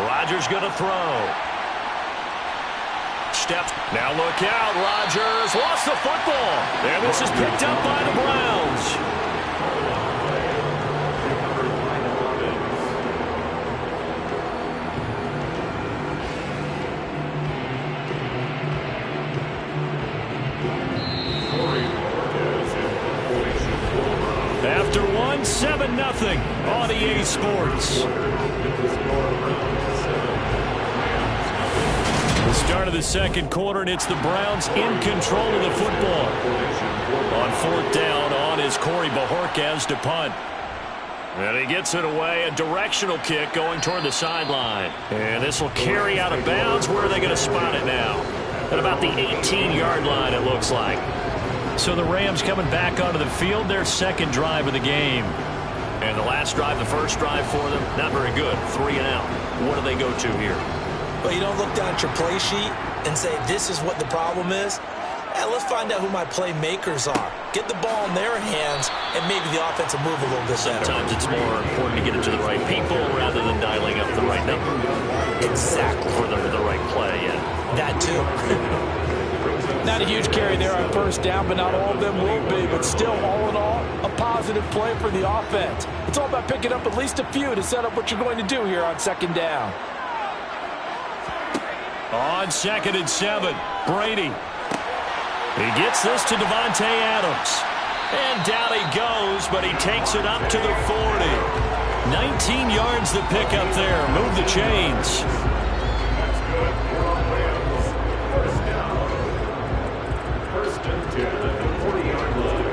Rodgers going to throw. Steps. Now look out. Rodgers lost the football. And this is picked up by the Browns. After 7-0 on EA Sports. The start of the 2nd quarter, and it's the Browns in control of the football. On 4th down, on is Corey Bajorquez to punt. And he gets it away, a directional kick going toward the sideline. And this will carry out of bounds. Where are they going to spot it now? At about the 18-yard line, it looks like. So the Rams coming back onto the field, their 2nd drive of the game. And the last drive, the first drive for them, not very good. 3 and out. What do they go to here? Well, you don't look down at your play sheet and say, this is what the problem is. Let's find out who my playmakers are. Get the ball in their hands, and maybe the offense will move a little bit better. Sometimes it's more important to get it to the right people rather than dialing up the right number. Exactly. For the right play, yeah. That too. Not a huge carry there on first down, but not all of them will be. But still, all in all, a positive play for the offense. It's all about picking up at least a few to set up what you're going to do here on second down. On 2nd and 7, Brady. He gets this to Davante Adams. And down he goes, but he takes it up to the 40. 19 yards the pick up there. Move the chains. First and 10 at the 40-yard line.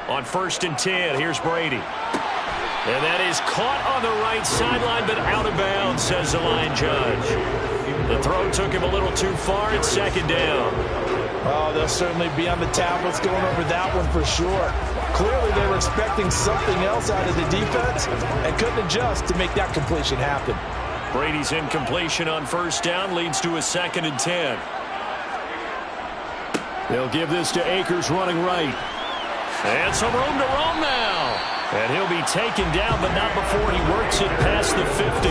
On 1st and 10, here's Brady. And that is caught on the right sideline, but out of bounds, says the line judge. The throw took him a little too far. It's 2nd down. Oh, they'll certainly be on the tablets going over that one for sure. Clearly, they were expecting something else out of the defense and couldn't adjust to make that completion happen. Brady's incompletion on 1st down leads to a 2nd and 10. They'll give this to Akers running right. And some room to roam now. And he'll be taken down, but not before he works it past the 50.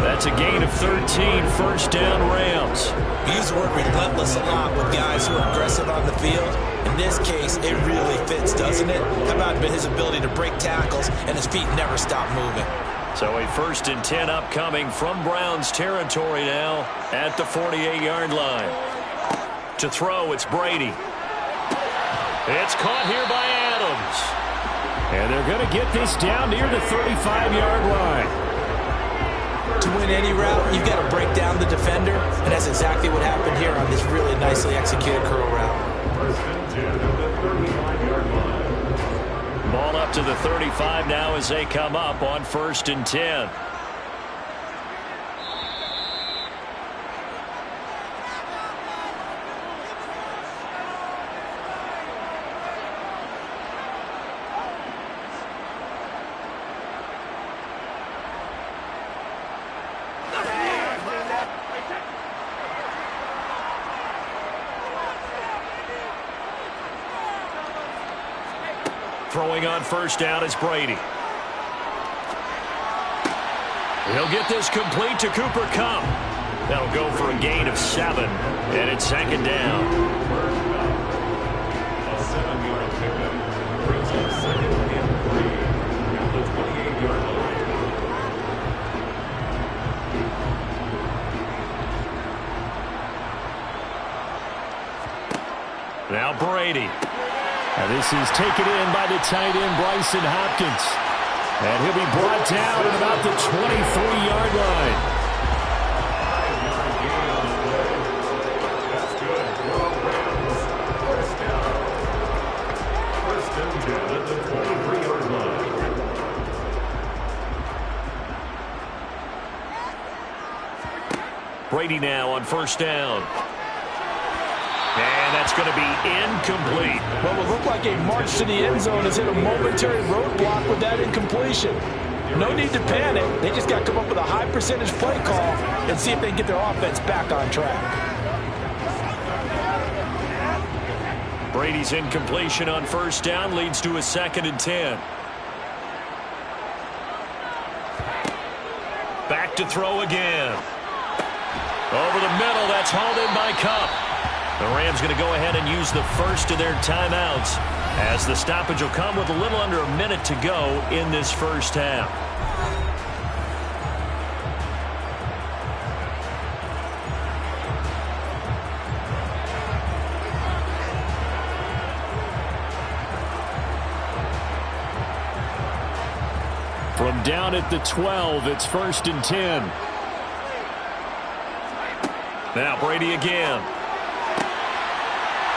That's a gain of 13, 1st down Rams. We use the word relentless a lot with guys who are aggressive on the field. In this case, it really fits, doesn't it? How about his ability to break tackles and his feet never stop moving? So a 1st and 10 upcoming from Browns territory now at the 48-yard line. To throw, it's Brady. It's caught here by Adams. And they're going to get this down near the 35-yard line. To win any route, you've got to break down the defender, and that's exactly what happened here on this really nicely executed curl route. First and 10 at the 35-yard line. Ball up to the 35 now as they come up on 1st and 10. Throwing on 1st down is Brady. He'll get this complete to Cooper Kupp. That'll go for a gain of 7, and it's 2nd down. A 7-yard pickup brings up 2nd and 3 at the 28-yard line. Now Brady. And this is taken in by the tight end, Bryson Hopkins. And he'll be brought down at about the 23-yard line. 5-yard gain on the play. That's good. Rams. First down. 1st and 10 at the 23-yard line. Brady now on 1st down. And that's going to be incomplete. What will look like a march to the end zone has hit a momentary roadblock with that incompletion. No need to panic. They just got to come up with a high percentage play call and see if they can get their offense back on track. Brady's incompletion on 1st down leads to a 2nd and 10. Back to throw again. Over the middle, that's hauled in by Kupp. The Rams going to go ahead and use the first of their timeouts as the stoppage will come with a little under a minute to go in this first half. From down at the 12, it's 1st and 10. Now Brady again.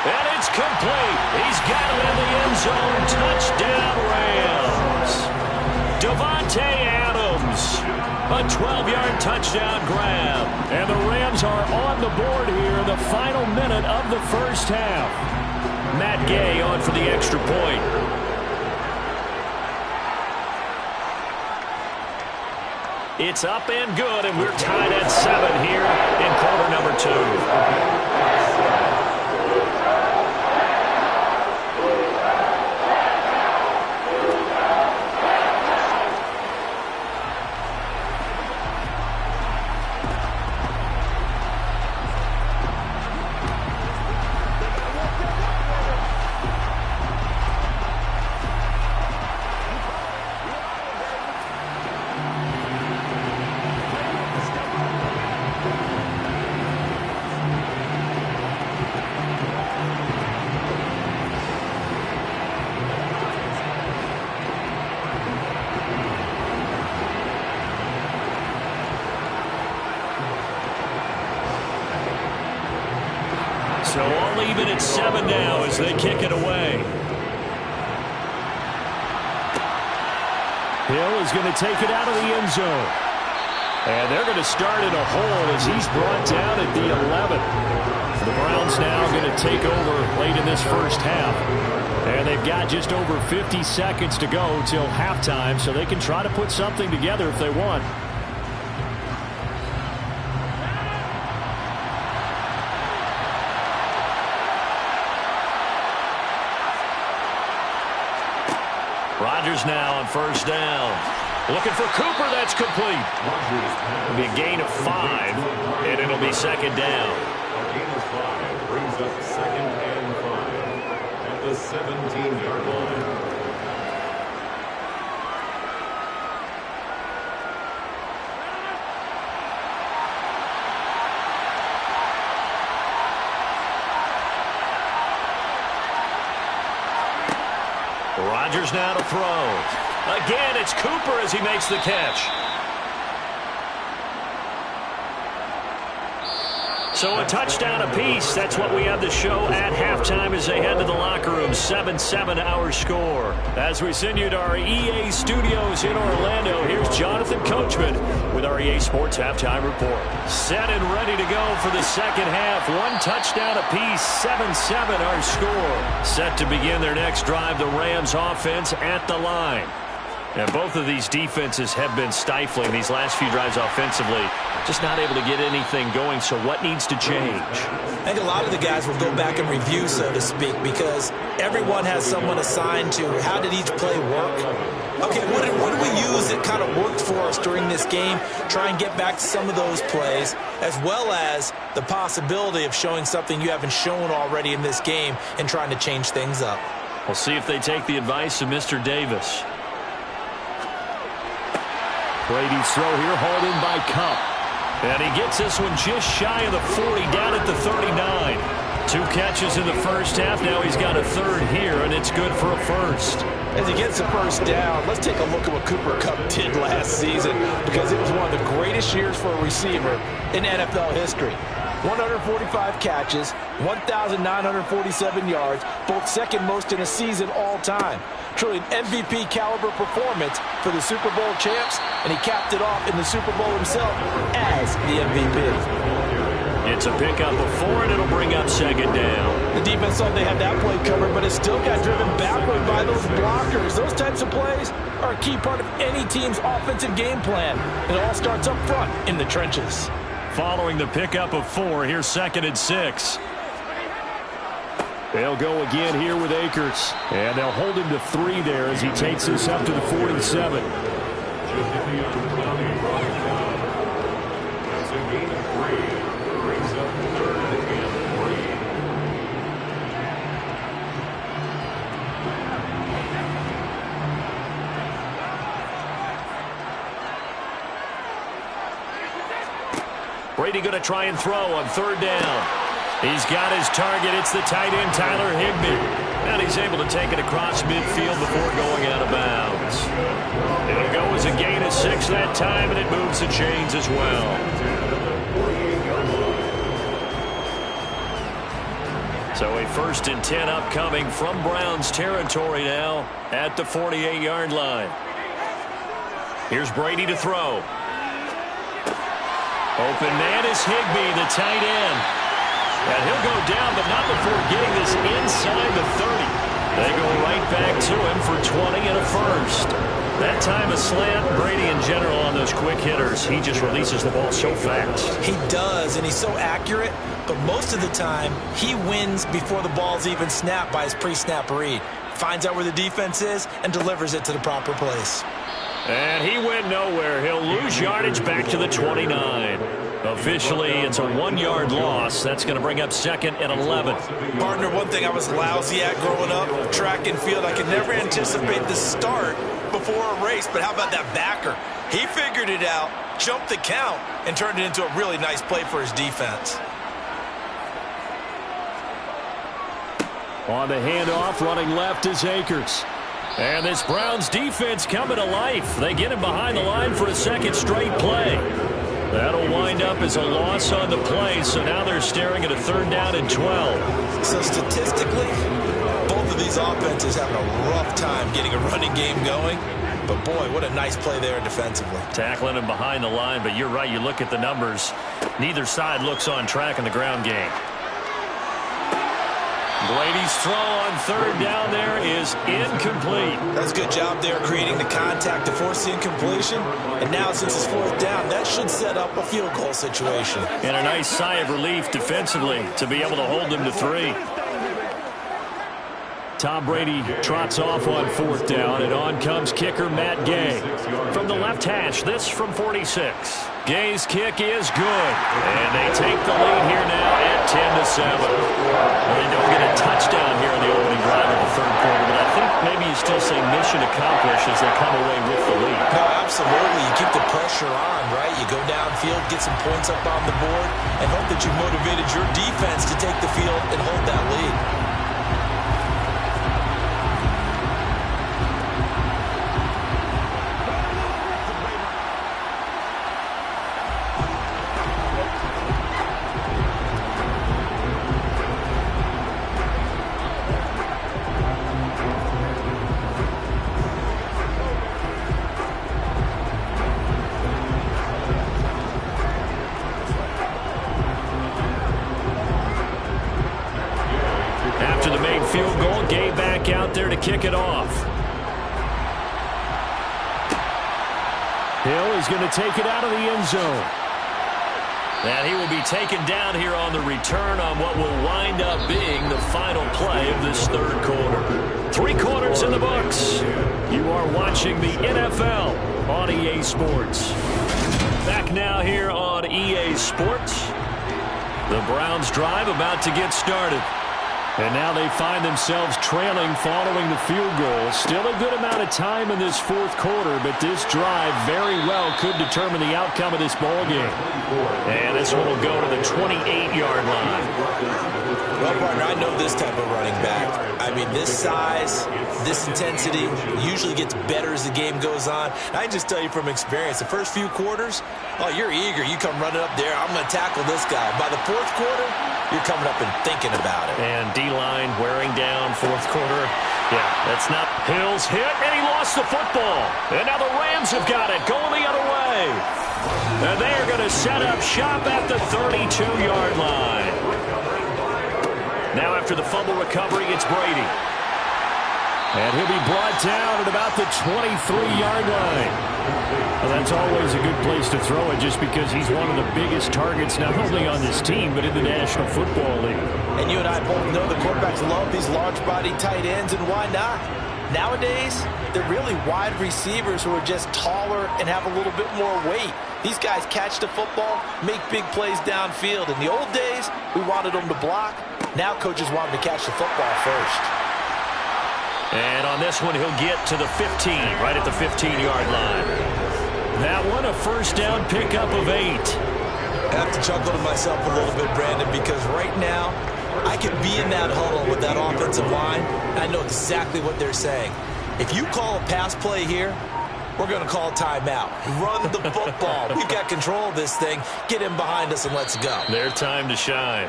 And it's complete. He's got it in the end zone. Touchdown, Rams. Davante Adams. A 12-yard touchdown grab. And the Rams are on the board here in the final minute of the first half. Matt Gay on for the extra point. It's up and good, and we're tied at 7 here in quarter number 2. So all even at 7 now as they kick it away. Hill is going to take it out of the end zone. And they're going to start in a hole as he's brought down at the 11. The Browns now going to take over late in this first half. And they've got just over 50 seconds to go till halftime, so they can try to put something together if they want. Rodgers now on first down. Looking for Cooper. That's complete. It'll be a gain of 5, and it'll be second down. A gain of 5 brings up second and 5 at the 17-yard line. Rodgers now to throw. Again, it's Cooper as he makes the catch. So a touchdown apiece. That's what we have the show at halftime as they head to the locker room. 7-7 our score. As we send you to our EA studios in Orlando, here's Jonathan Coachman with our EA Sports Halftime Report. Set and ready to go for the second half. One touchdown apiece. 7-7 our score. Set to begin their next drive, the Rams offense at the line. And both of these defenses have been stifling these last few drives offensively. Just not able to get anything going, so what needs to change? I think a lot of the guys will go back and review, so to speak, because everyone has someone assigned to how did each play work. Okay, what did we use that kind of worked for us during this game? Try and get back to some of those plays, as well as the possibility of showing something you haven't shown already in this game and trying to change things up. We'll see if they take the advice of Mr. Davis. Brady's throw here, hauled in by Cup. And he gets this one just shy of the 40, down at the 39. 2 catches in the first half. Now he's got a third here, and it's good for a first. As he gets the first down, let's take a look at what Cooper Kupp did last season, because it was one of the greatest years for a receiver in NFL history. 145 catches, 1,947 yards, both second most in a season all time. Truly an MVP caliber performance for the Super Bowl champs, and he capped it off in the Super Bowl himself as the MVP. It's a pickup of 4, and it'll bring up second down. The defense thought they had that play covered, but it still got driven backward by those blockers. Those types of plays are a key part of any team's offensive game plan. It all starts up front in the trenches. Following the pickup of 4, here's second and 6. They'll go again here with Akers. And they'll hold him to 3 there as he takes this up to the 47. That's a gain of 3. Brings up third and 3. Brady going to try and throw on third down. He's got his target. It's the tight end, Tyler Higbee. And he's able to take it across midfield before going out of bounds. It'll go as a gain of 6 that time, and it moves the chains as well. So a 1st and 10 upcoming from Browns territory now at the 48-yard line. Here's Brady to throw. Open man is Higbee, the tight end. And he'll go down, but not before getting this inside the 30. They go right back to him for 20 and a first. That time a slant, Brady in general on those quick hitters, he just releases the ball so fast. He does, and he's so accurate, but most of the time he wins before the ball's even snapped by his pre-snap read. Finds out where the defense is and delivers it to the proper place. And he went nowhere. He'll lose yardage back to the 29. Officially, it's a 1-yard loss. That's going to bring up 2nd and 11. Partner, one thing I was lousy at growing up, track and field, I could never anticipate the start before a race, but how about that backer? He figured it out, jumped the count, and turned it into a really nice play for his defense. On the handoff, running left is Akers. And this Browns defense coming to life. They get him behind the line for a second straight play. That'll wind up as a loss on the play, so now they're staring at a 3rd down and 12. So statistically, both of these offenses having a rough time getting a running game going. But boy, what a nice play there defensively. Tackling him behind the line, but you're right, you look at the numbers. Neither side looks on track in the ground game. Brady's throw on 3rd down there is incomplete. That's a good job there creating the contact to force the incompletion. And now since it's 4th down, that should set up a field goal situation. And a nice sigh of relief defensively to be able to hold them to 3. Tom Brady trots off on 4th down, and on comes kicker Matt Gay. From the left hash, this from 46. Gay's kick is good, and they take the lead here now at 10-7. Well, they don't get a touchdown here in the opening drive of the 3rd quarter, but I think maybe you still say mission accomplished as they come away with the lead. No, absolutely. You keep the pressure on, right? You go downfield, get some points up on the board, and hope that you motivated your defense to take the field and hold that lead. Out there to kick it off. Hill is going to take it out of the end zone. And he will be taken down here on the return on what will wind up being the final play of this 3rd quarter. 3 quarters in the books. You are watching the NFL on EA Sports. Back now here on EA Sports. The Browns drive about to get started. And now they find themselves trailing following the field goal. Still a good amount of time in this 4th quarter, but this drive very well could determine the outcome of this ball game. And this one will go to the 28-yard line. Well, partner, I know this type of running back. I mean, this size, this intensity usually gets better as the game goes on. And I just tell you from experience, the first few quarters, oh, you're eager. You come running up there, I'm going to tackle this guy. By the 4th quarter, you're coming up and thinking about it. And D-line wearing down 4th quarter. Yeah, that's not. Hill's hit, and he lost the football. And now the Rams have got it, going the other way. And they are going to set up shop at the 32-yard line. Now after the fumble recovery, it's Brady. And he'll be brought down at about the 23-yard line. Well, that's always a good place to throw it just because he's one of the biggest targets not only on this team but in the National Football League. And you and I both know the quarterbacks love these large-body tight ends, and why not? Nowadays, they're really wide receivers who are just taller and have a little bit more weight. These guys catch the football, make big plays downfield. In the old days, we wanted them to block. Now coaches want them to catch the football first. And on this one, he'll get to the 15, right at the 15-yard line. That one, a 1st down pickup of 8. I have to chuckle to myself a little bit, Brandon, because right now, I could be in that huddle with that offensive line, and I know exactly what they're saying. If you call a pass play here, we're going to call timeout. Run the football. We've got control of this thing. Get him behind us and let's go. Their time to shine.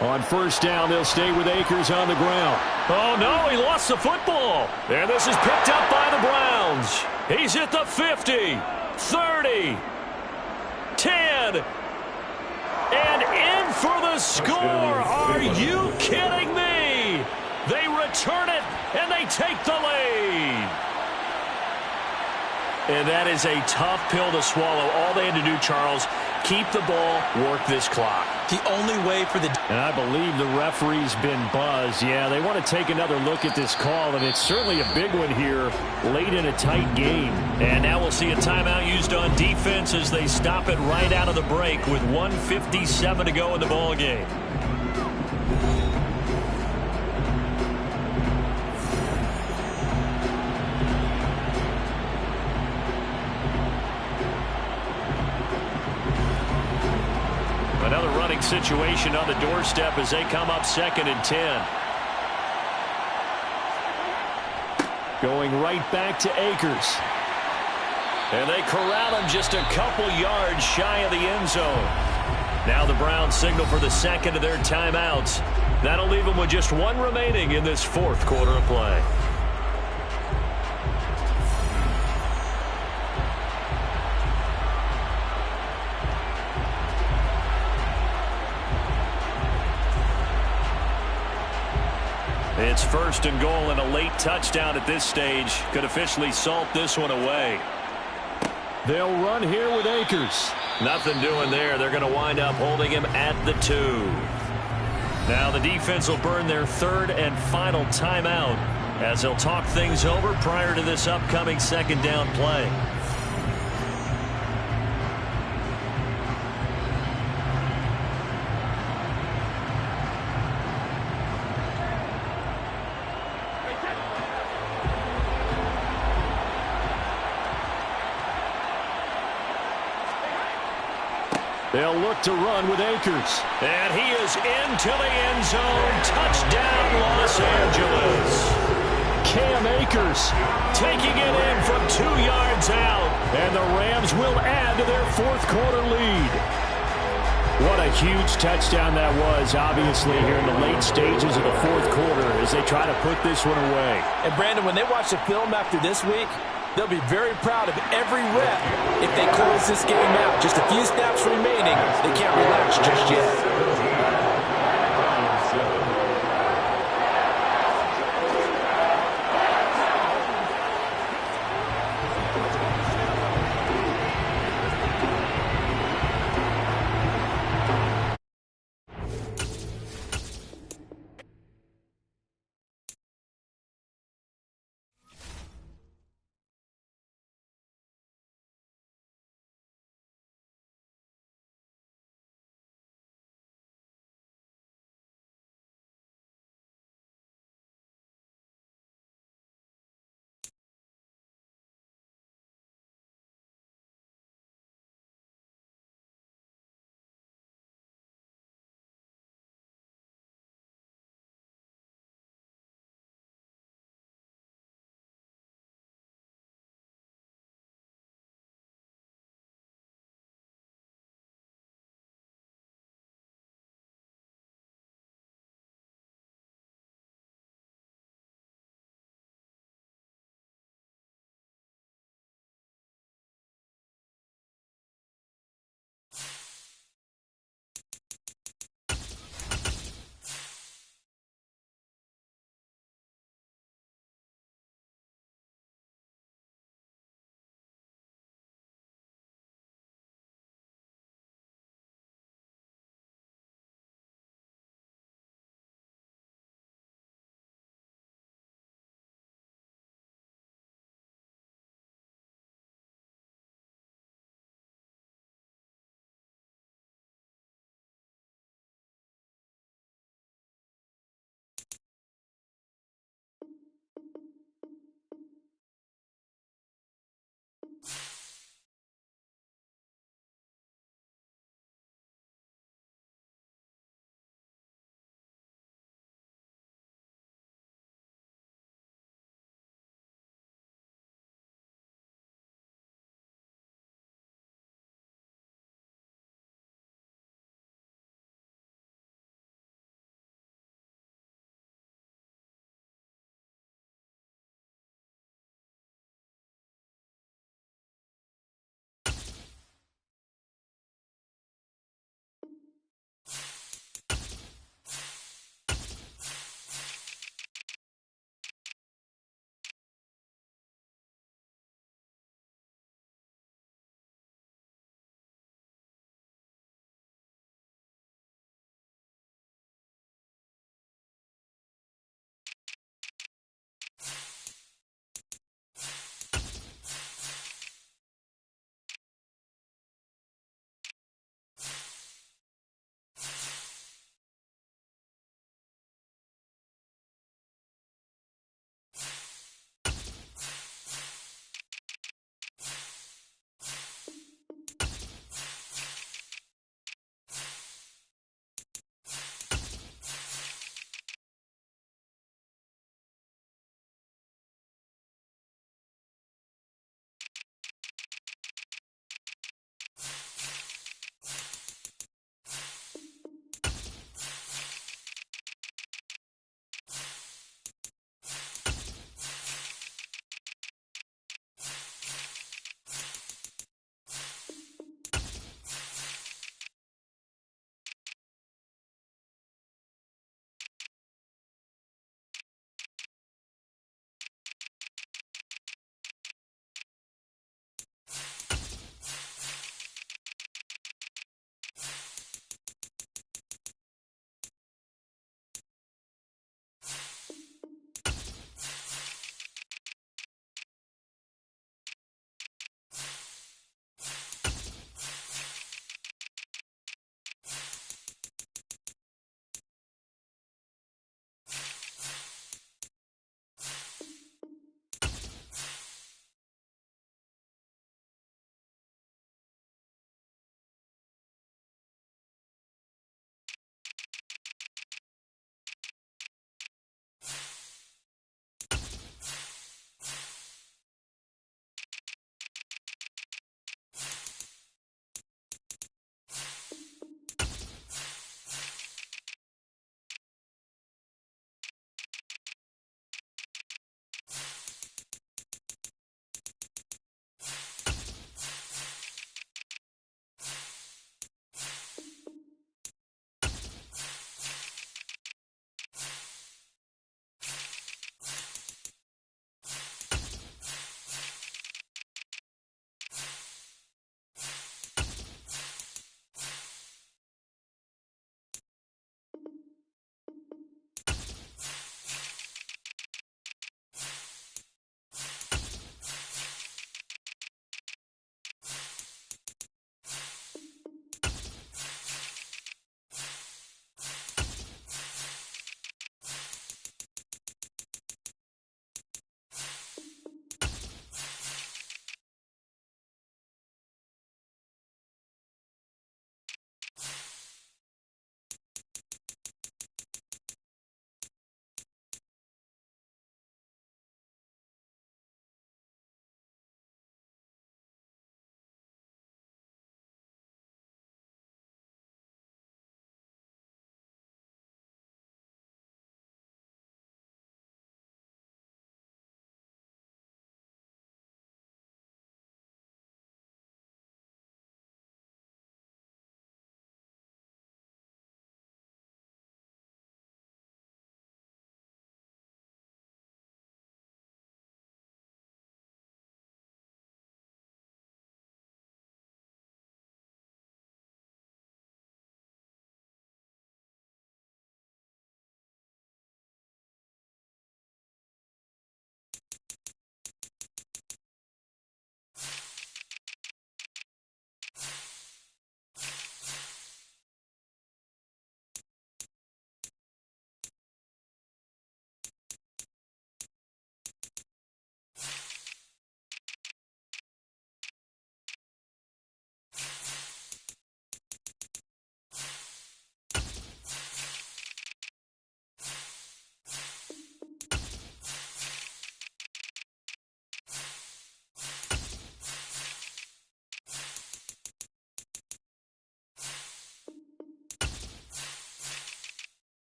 On first down, they'll stay with Akers on the ground. Oh, no, he lost the football. And this is picked up by the Browns. He's at the 50, 30, 10, and in for the score. Are you kidding me? They return it, and they take the lead. And that is a tough pill to swallow. All they had to do, Charles, keep the ball, work this clock. The only way for the... And I believe the referee's been buzzed. Yeah, they want to take another look at this call, and it's certainly a big one here late in a tight game. And now we'll see a timeout used on defense as they stop it right out of the break with 1:57 to go in the ball game. Another running situation on the doorstep as they come up 2nd and 10. Going right back to Akers. And they corral him just a couple yards shy of the end zone. Now the Browns signal for the second of their timeouts. That'll leave them with just one remaining in this 4th quarter of play. It's 1st and goal, and a late touchdown at this stage could officially salt this one away. They'll run here with Akers. Nothing doing there. They're going to wind up holding him at the 2. Now the defense will burn their 3rd and final timeout as they'll talk things over prior to this upcoming 2nd down play. They'll look to run with Akers. And he is into the end zone. Touchdown, Los Angeles. Cam Akers Taking it in from 2 yards out. and the Rams will add to their 4th quarter lead. What a huge touchdown that was, obviously, here in the late stages of the 4th quarter as they try to put this one away. And, Brandon, when they watch the film after this week, they'll be very proud of every rep if they close this game out. Just a few snaps remaining. They can't relax just yet.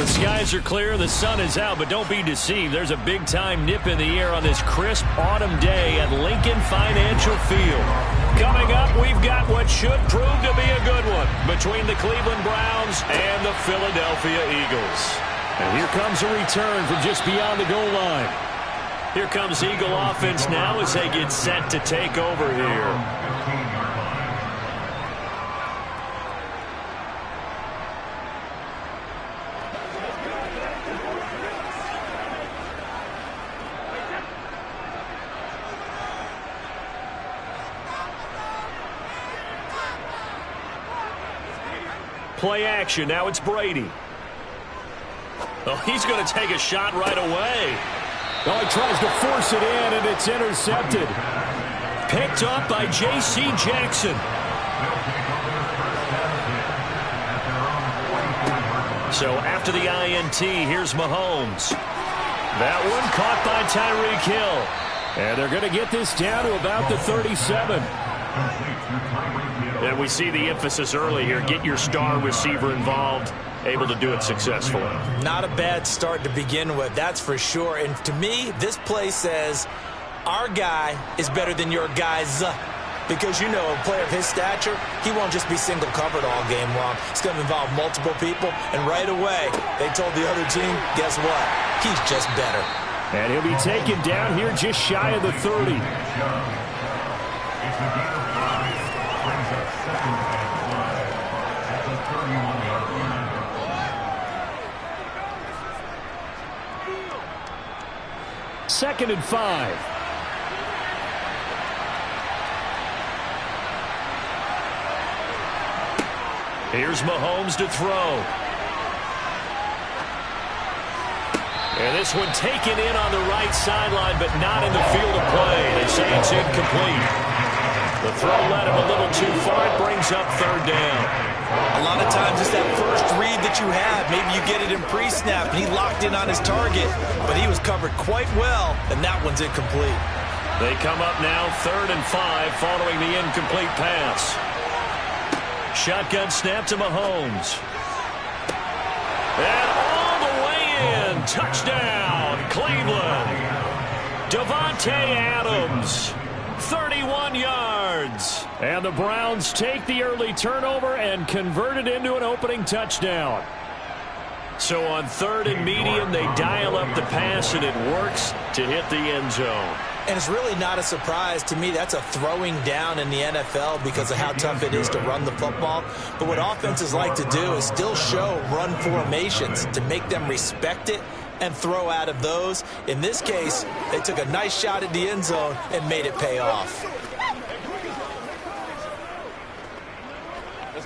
The skies are clear, the sun is out, but don't be deceived. There's a big-time nip in the air on this crisp autumn day at Lincoln Financial Field. Coming up, we've got what should prove to be a good one between the Cleveland Browns and the Philadelphia Eagles. And here comes a return from just beyond the goal line. Here comes Eagle offense now as they get set to take over here. Play action. Now it's Brady. Oh, he's going to take a shot right away. Oh, he tries to force it in, and it's intercepted. Picked up by J.C. Jackson. So after the INT, here's Mahomes. That one caught by Tyreek Hill. And they're going to get this down to about the 37. And we see the emphasis early here. Get your star receiver involved, able to do it successfully. Not a bad start to begin with, that's for sure. And to me, this play says our guy is better than your guys. Because, you know, a player of his stature, he won't just be single covered all game long. It's going to involve multiple people. And right away, they told the other team, guess what? He's just better. And he'll be taken down here just shy of the 30. Second and 5. Here's Mahomes to throw. And this one taken in on the right sideline, but not in the field of play. They say it's incomplete. The throw led him a little too far. It brings up third down. A lot of times it's that first read that you have. Maybe you get it in pre-snap, and he locked in on his target, but he was covered quite well, and that one's incomplete. They come up now, 3rd and 5, following the incomplete pass. Shotgun snap to Mahomes. And all the way in. Touchdown, Cleveland. Davante Adams. 31 yards. And the Browns take the early turnover and convert it into an opening touchdown. So on 3rd and medium, they dial up the pass, and it works to hit the end zone. And it's really not a surprise to me. That's a throwing down in the NFL because of how tough it is to run the football. But what offenses like to do is still show run formations to make them respect it and throw out of those. In this case, they took a nice shot at the end zone and made it pay off.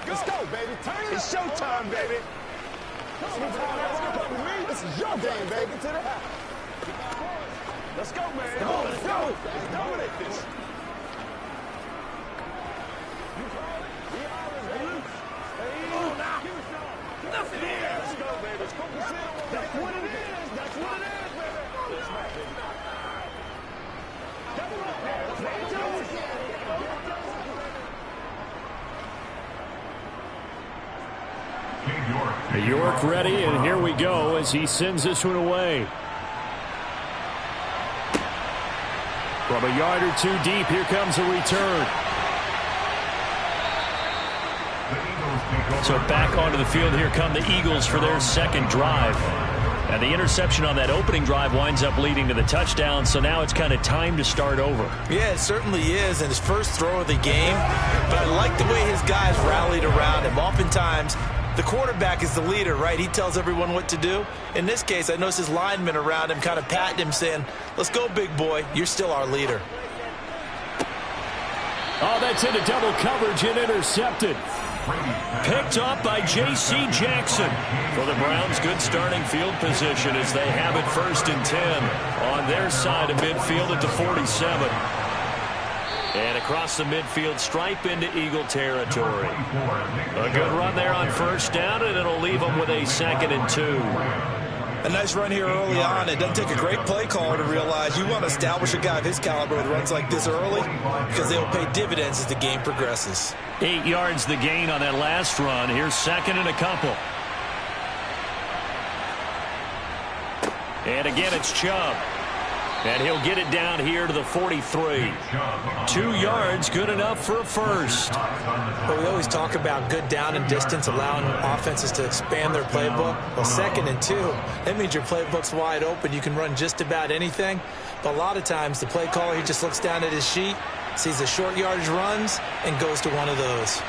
Let's go, baby. It's showtime, baby. This is your game, baby. To the house. Let's go, man. Let's go. Let's dominate this. Nothing here. Let's go, baby. That's what it is. That's what it is, baby. York ready, and here we go as he sends this one away. From a yard or two deep, here comes a return. So back onto the field, here come the Eagles for their second drive. And the interception on that opening drive winds up leading to the touchdown, so now it's kind of time to start over. Yeah, it certainly is, and his first throw of the game. But I like the way his guys rallied around him. Oftentimes, the quarterback is the leader, right? He tells everyone what to do. In this case, I noticed his linemen around him kind of patting him, saying, let's go, big boy. You're still our leader. Oh, that's into double coverage and intercepted. Picked up by J.C. Jackson. For the Browns, good starting field position as they have it 1st and 10 on their side of midfield at the 47. And across the midfield stripe into Eagle territory. A good run there on 1st down, and it'll leave them with a 2nd and 2. A nice run here early on. It doesn't take a great play caller to realize you want to establish a guy of his caliber with runs like this early because they'll pay dividends as the game progresses. 8 yards the gain on that last run. Here's 2nd and a couple. And again, it's Chubb. And he'll get it down here to the 43. 2 yards, good enough for a first. Well, we always talk about good down and distance, allowing offenses to expand their playbook. Well, 2nd and 2, that means your playbook's wide open. You can run just about anything. But a lot of times, the play caller, he just looks down at his sheet, sees the short yardage runs, and goes to one of those.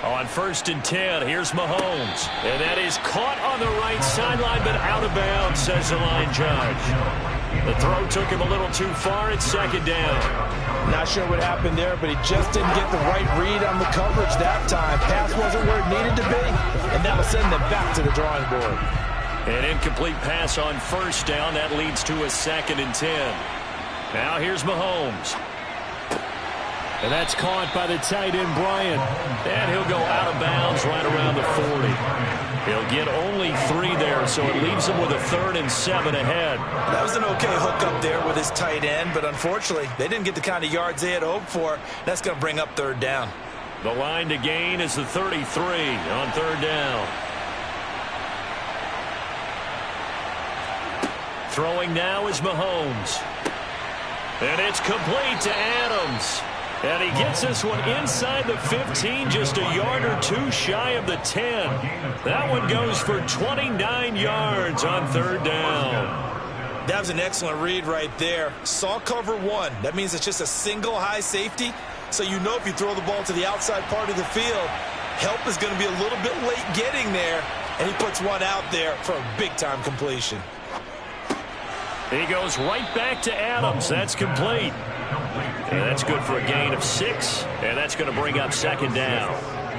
On 1st and 10, here's Mahomes. And that is caught on the right sideline, but out of bounds, says the line judge. The throw took him a little too far. It's 2nd down. Not sure what happened there, but he just didn't get the right read on the coverage that time. Pass wasn't where it needed to be, and that'll send them back to the drawing board. An incomplete pass on 1st down. That leads to a 2nd and 10. Now here's Mahomes. And that's caught by the tight end, Bryant. And he'll go out of bounds right around the 40. He'll get only 3 there, so it leaves him with a 3rd and 7 ahead. That was an okay hook up there with his tight end, but unfortunately, they didn't get the kind of yards they had hoped for. That's going to bring up 3rd down. The line to gain is the 33 on 3rd down. Throwing now is Mahomes. And it's complete to Adams. And he gets this one inside the 15, just a yard or 2 shy of the 10. That one goes for 29 yards on 3rd down. That was an excellent read right there. Saw cover 1. That means it's just a single high safety. So you know if you throw the ball to the outside part of the field, help is going to be a little bit late getting there. And he puts one out there for a big-time completion. He goes right back to Adams. That's complete. And that's good for a gain of 6. And that's going to bring up 2nd down.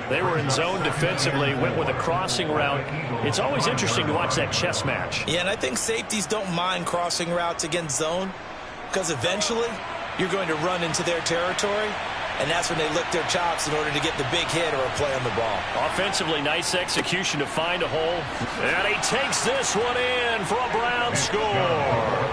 They were in zone defensively, went with a crossing route. It's always interesting to watch that chess match. Yeah, and I think safeties don't mind crossing routes against zone because eventually you're going to run into their territory, and that's when they lick their chops in order to get the big hit or a play on the ball. Offensively, nice execution to find a hole. And he takes this one in for a Brown score.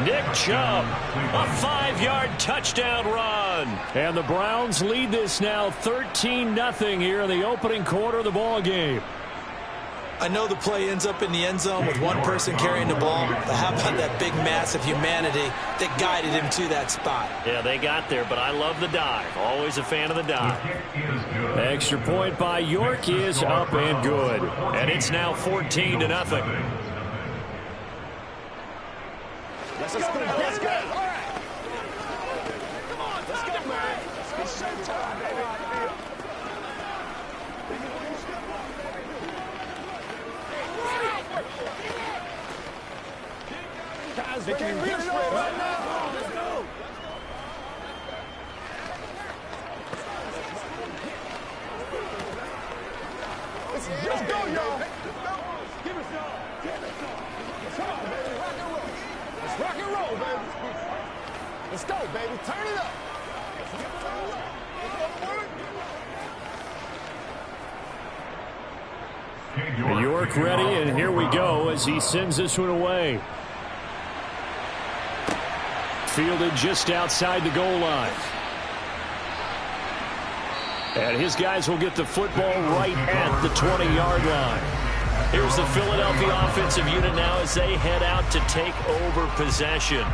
Nick Chubb, a 5-yard touchdown run. And the Browns lead this now 13-0 here in the opening quarter of the ball game. I know the play ends up in the end zone with one person carrying the ball, but how about that big mass of humanity that guided him to that spot? Yeah, they got there, but I love the dive. Always a fan of the dive. Extra point by York is up and good. And it's now 14-0. Let's go. Let's go. All right. Come on, let's go, man. It's showtime, baby. Guys, they can't be afraid right now. Let's go. Let's go, y'all. Give us y'all. Come on, baby. Rock and roll. Let's rock and roll, baby. Let's go, baby. Turn it up. York ready, and here we go as he sends this one away. Fielded just outside the goal line. And his guys will get the football right at the 20-yard line. Here's the Philadelphia offensive unit now as they head out to take over possession.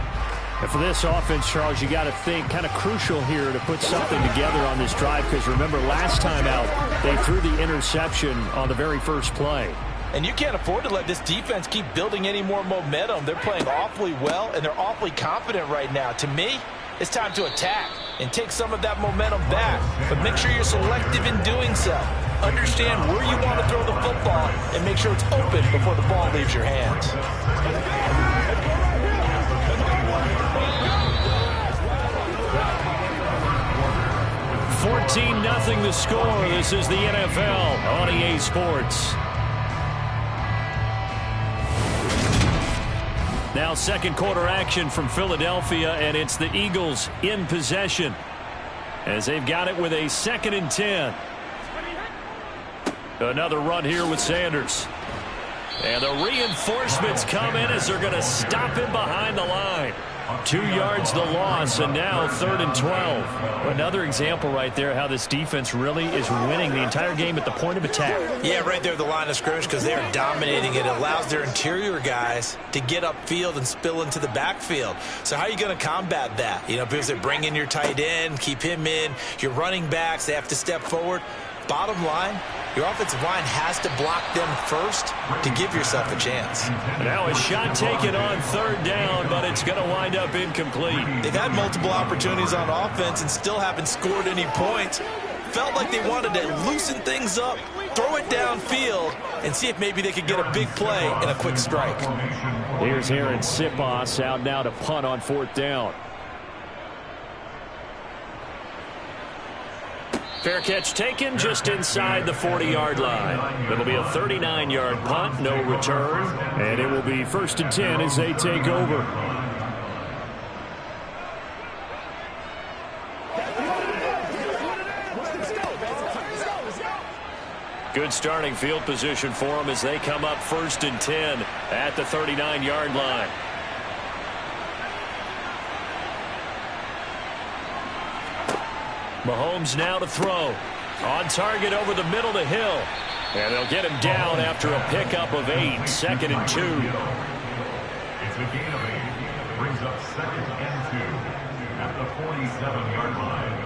And for this offense, Charles, you got to think kind of crucial here to put something together on this drive, because remember last time out they threw the interception on the very first play. And you can't afford to let this defense keep building any more momentum. They're playing awfully well, and they're awfully confident right now. To me, it's time to attack and take some of that momentum back. But make sure you're selective in doing so. Understand where you want to throw the football and make sure it's open before the ball leaves your hands. 14-0 the score. This is the NFL on EA Sports. Now second quarter action from Philadelphia, and it's the Eagles in possession as they've got it with a 2nd and 10. Another run here with Sanders. And the reinforcements come in as they're going to stop him behind the line. 2 yards the loss, and now 3rd and 12. Another example right there how this defense really is winning the entire game at the point of attack. Yeah, right there at the line of scrimmage because they're dominating it. It allows their interior guys to get upfield and spill into the backfield. So how are you going to combat that? You know, because they bring in your tight end, keep him in. Your running backs, they have to step forward. Bottom line, your offensive line has to block them first to give yourself a chance. Now a shot taken on 3rd down, but it's going to wind up incomplete. They've had multiple opportunities on offense and still haven't scored any points. Felt like they wanted to loosen things up, throw it downfield, and see if maybe they could get a big play and a quick strike. Here's Aaron Sipos out now to punt on 4th down. Fair catch taken just inside the 40-yard line. It'll be a 39-yard punt, no return. And it will be 1st and 10 as they take over. Good starting field position for them as they come up 1st and 10 at the 39-yard line. Mahomes now to throw. On target over the middle to Hill. And they'll get him down after a pickup of 8. 2nd and 2. It's a gain of 8. Brings up 2nd and 2 at the 47-yard line.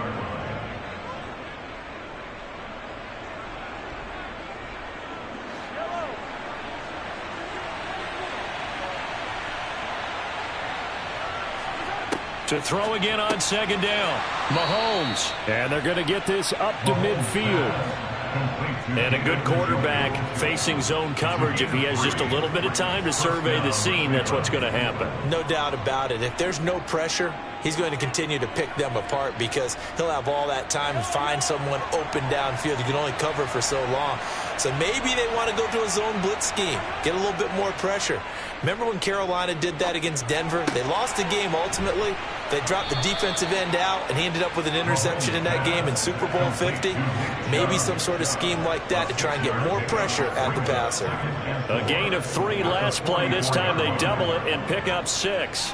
To throw again on 2nd down. Mahomes. And they're going to get this up to midfield. And a good quarterback facing zone coverage. If he has just a little bit of time to survey the scene, that's what's going to happen. No doubt about it. If there's no pressure, he's going to continue to pick them apart because he'll have all that time to find someone open downfield. You can only cover for so long. So maybe they want to go to a zone blitz scheme, get a little bit more pressure. Remember when Carolina did that against Denver? They lost the game ultimately. They dropped the defensive end out, and he ended up with an interception in that game in Super Bowl 50. Maybe some sort of scheme like that to try and get more pressure at the passer. A gain of 3 last play. This time they double it and pick up 6.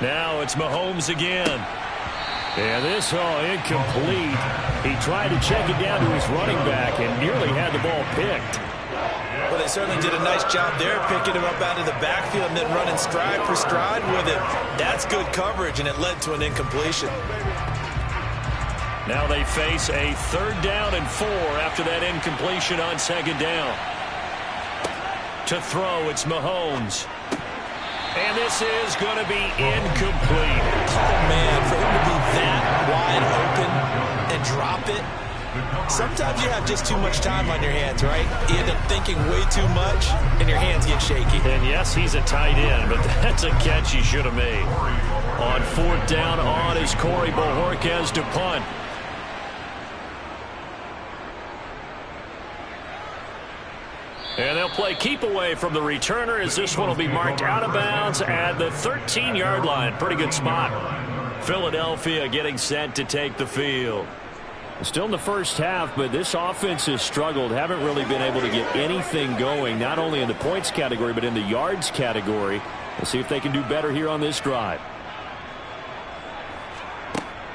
Now it's Mahomes again. And this incomplete. He tried to check it down to his running back and nearly had the ball picked. Well, they certainly did a nice job there picking him up out of the backfield and then running stride for stride with him. That's good coverage, and it led to an incompletion. Now they face a 3rd down and 4 after that incompletion on 2nd down. To throw, it's Mahomes. And this is going to be incomplete. Oh, man, for him to be that wide open and drop it. Sometimes you have just too much time on your hands, right? You end up thinking way too much, and your hands get shaky. And yes, he's a tight end, but that's a catch he should have made. On 4th down, on is Corey Bojorquez to punt. And they'll play keep away from the returner as this one will be marked out of bounds at the 13-yard line. Pretty good spot. Philadelphia getting set to take the field. Still in the first half, but this offense has struggled. Haven't really been able to get anything going, not only in the points category, but in the yards category. We'll see if they can do better here on this drive.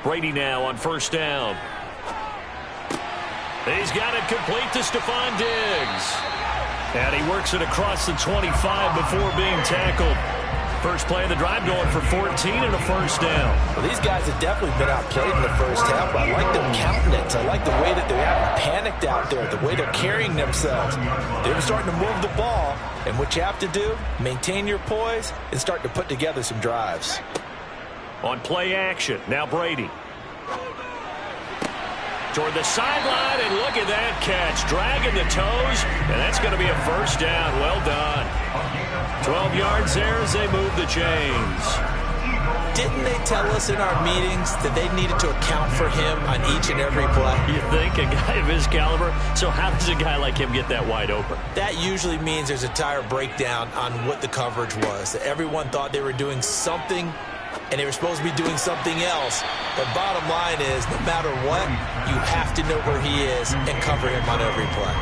Brady now on 1st down. He's got it complete to Stephon Diggs. And he works it across the 25 before being tackled. First play of the drive going for 14 and a 1st down. Well, these guys have definitely been outplayed in the first half, but I like them counting it. I like the way that they haven't panicked out there, the way they're carrying themselves. They're starting to move the ball, and what you have to do, maintain your poise and start to put together some drives. On play action, now Brady. Toward the sideline, and look at that catch. Dragging the toes, and that's going to be a 1st down. Well done. 12 yards there as they move the chains. Didn't they tell us in our meetings that they needed to account for him on each and every play? You think? A guy of his caliber? So how does a guy like him get that wide open? That usually means there's a entire breakdown on what the coverage was. That everyone thought they were doing something, and they were supposed to be doing something else. But bottom line is, no matter what, you have to know where he is and cover him on every play.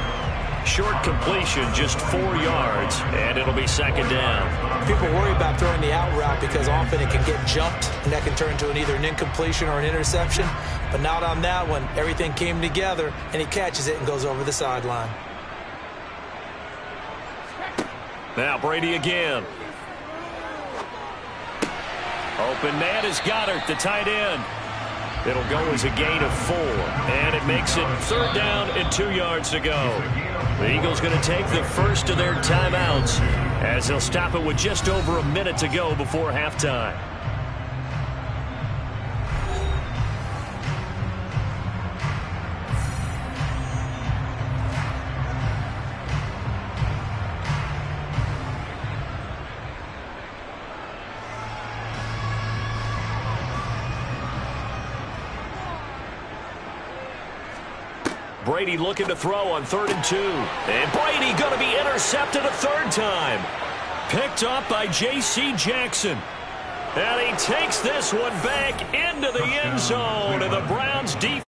Short completion, just 4 yards, and it'll be second down. People worry about throwing the out route because often it can get jumped, and that can turn into either an incompletion or an interception. But not on that one. Everything came together, and he catches it and goes over the sideline. Now Brady again. Open man is Goddard, the tight end. It'll go as a gain of 4, and it makes it third down and 2 yards to go. The Eagles going to take the first of their timeouts as they'll stop it with just over a minute to go before halftime. Brady looking to throw on 3rd and 2. And Brady going to be intercepted a third time. Picked up by J.C. Jackson. And he takes this one back into the end zone. And the Browns defense.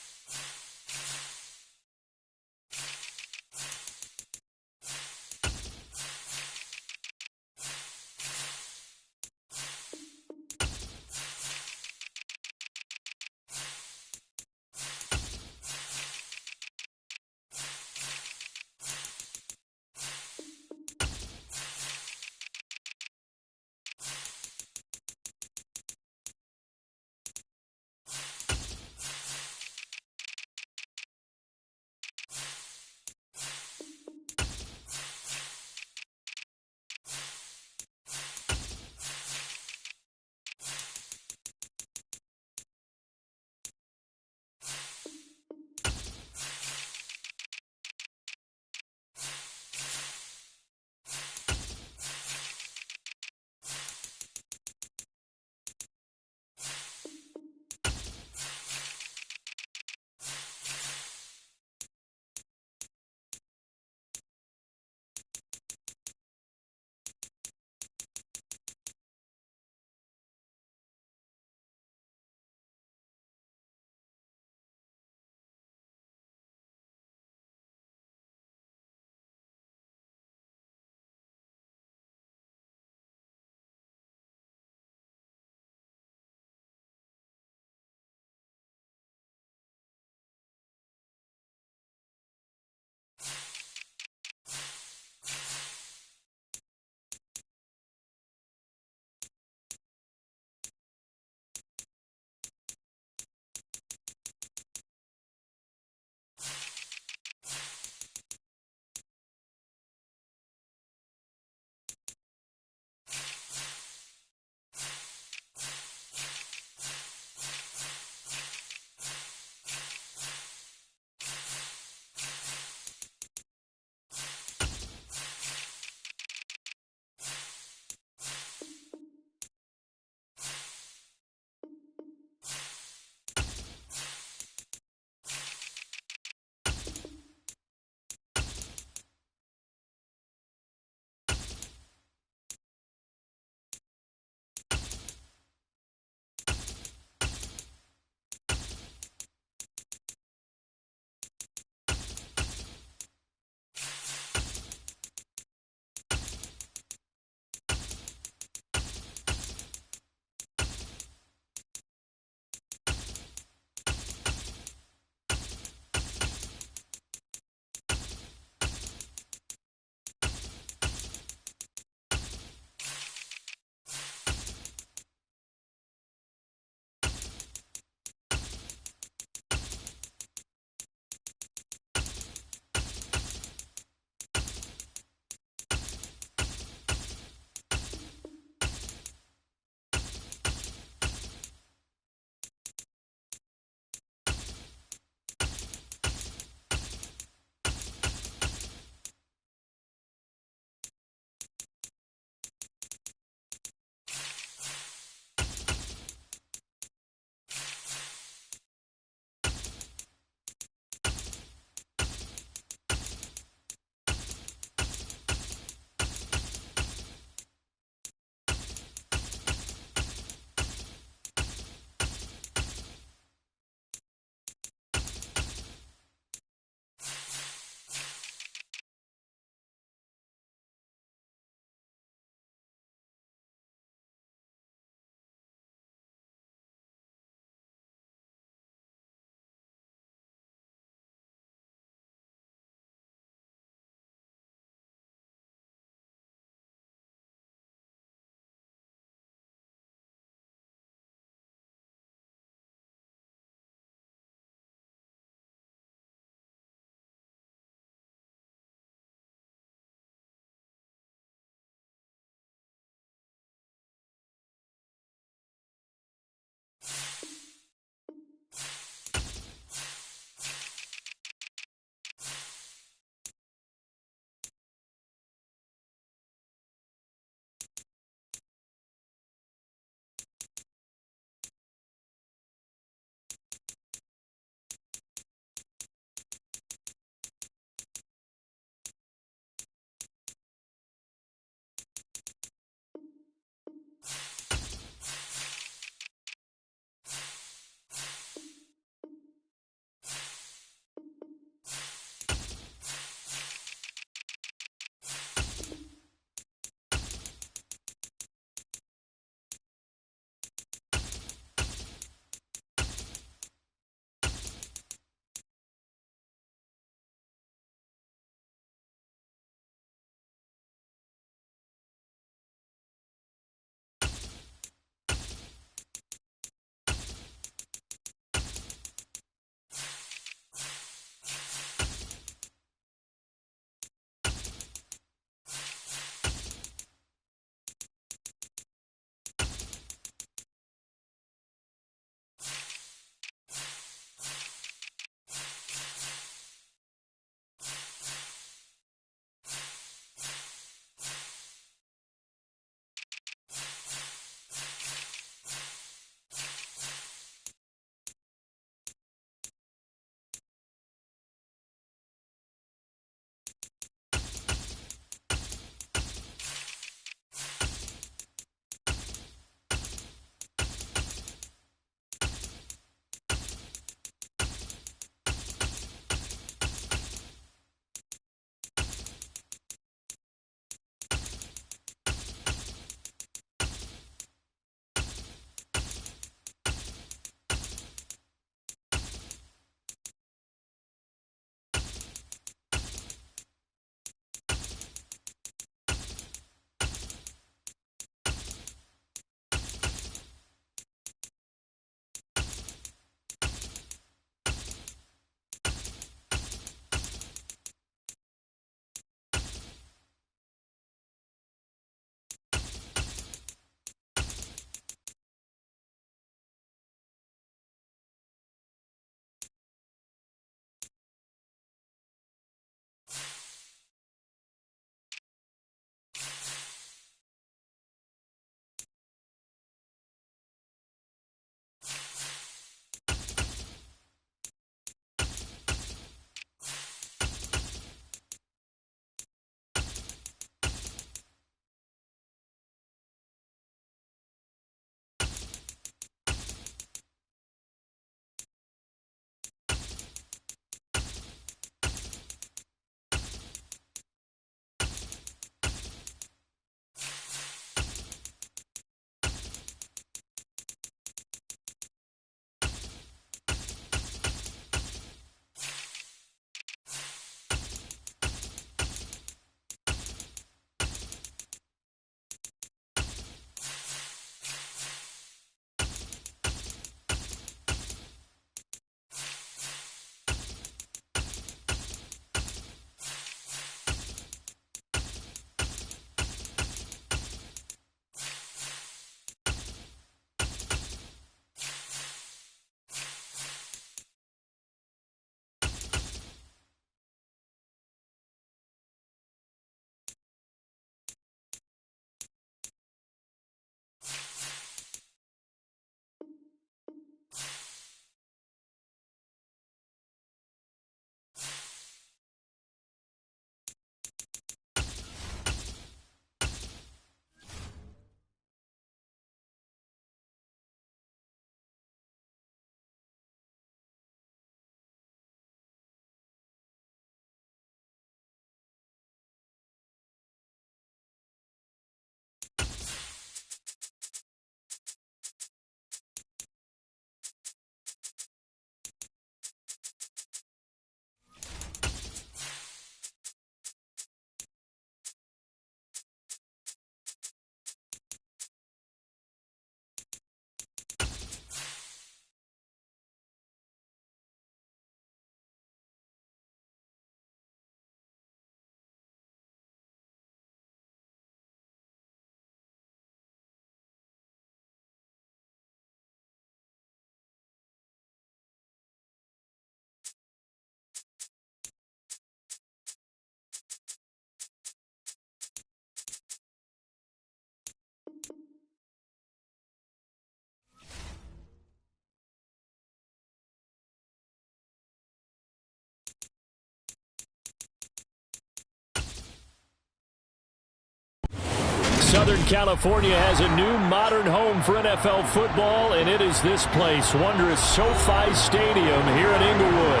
Southern California has a new modern home for NFL football, and it is this place, wondrous SoFi Stadium here in Inglewood.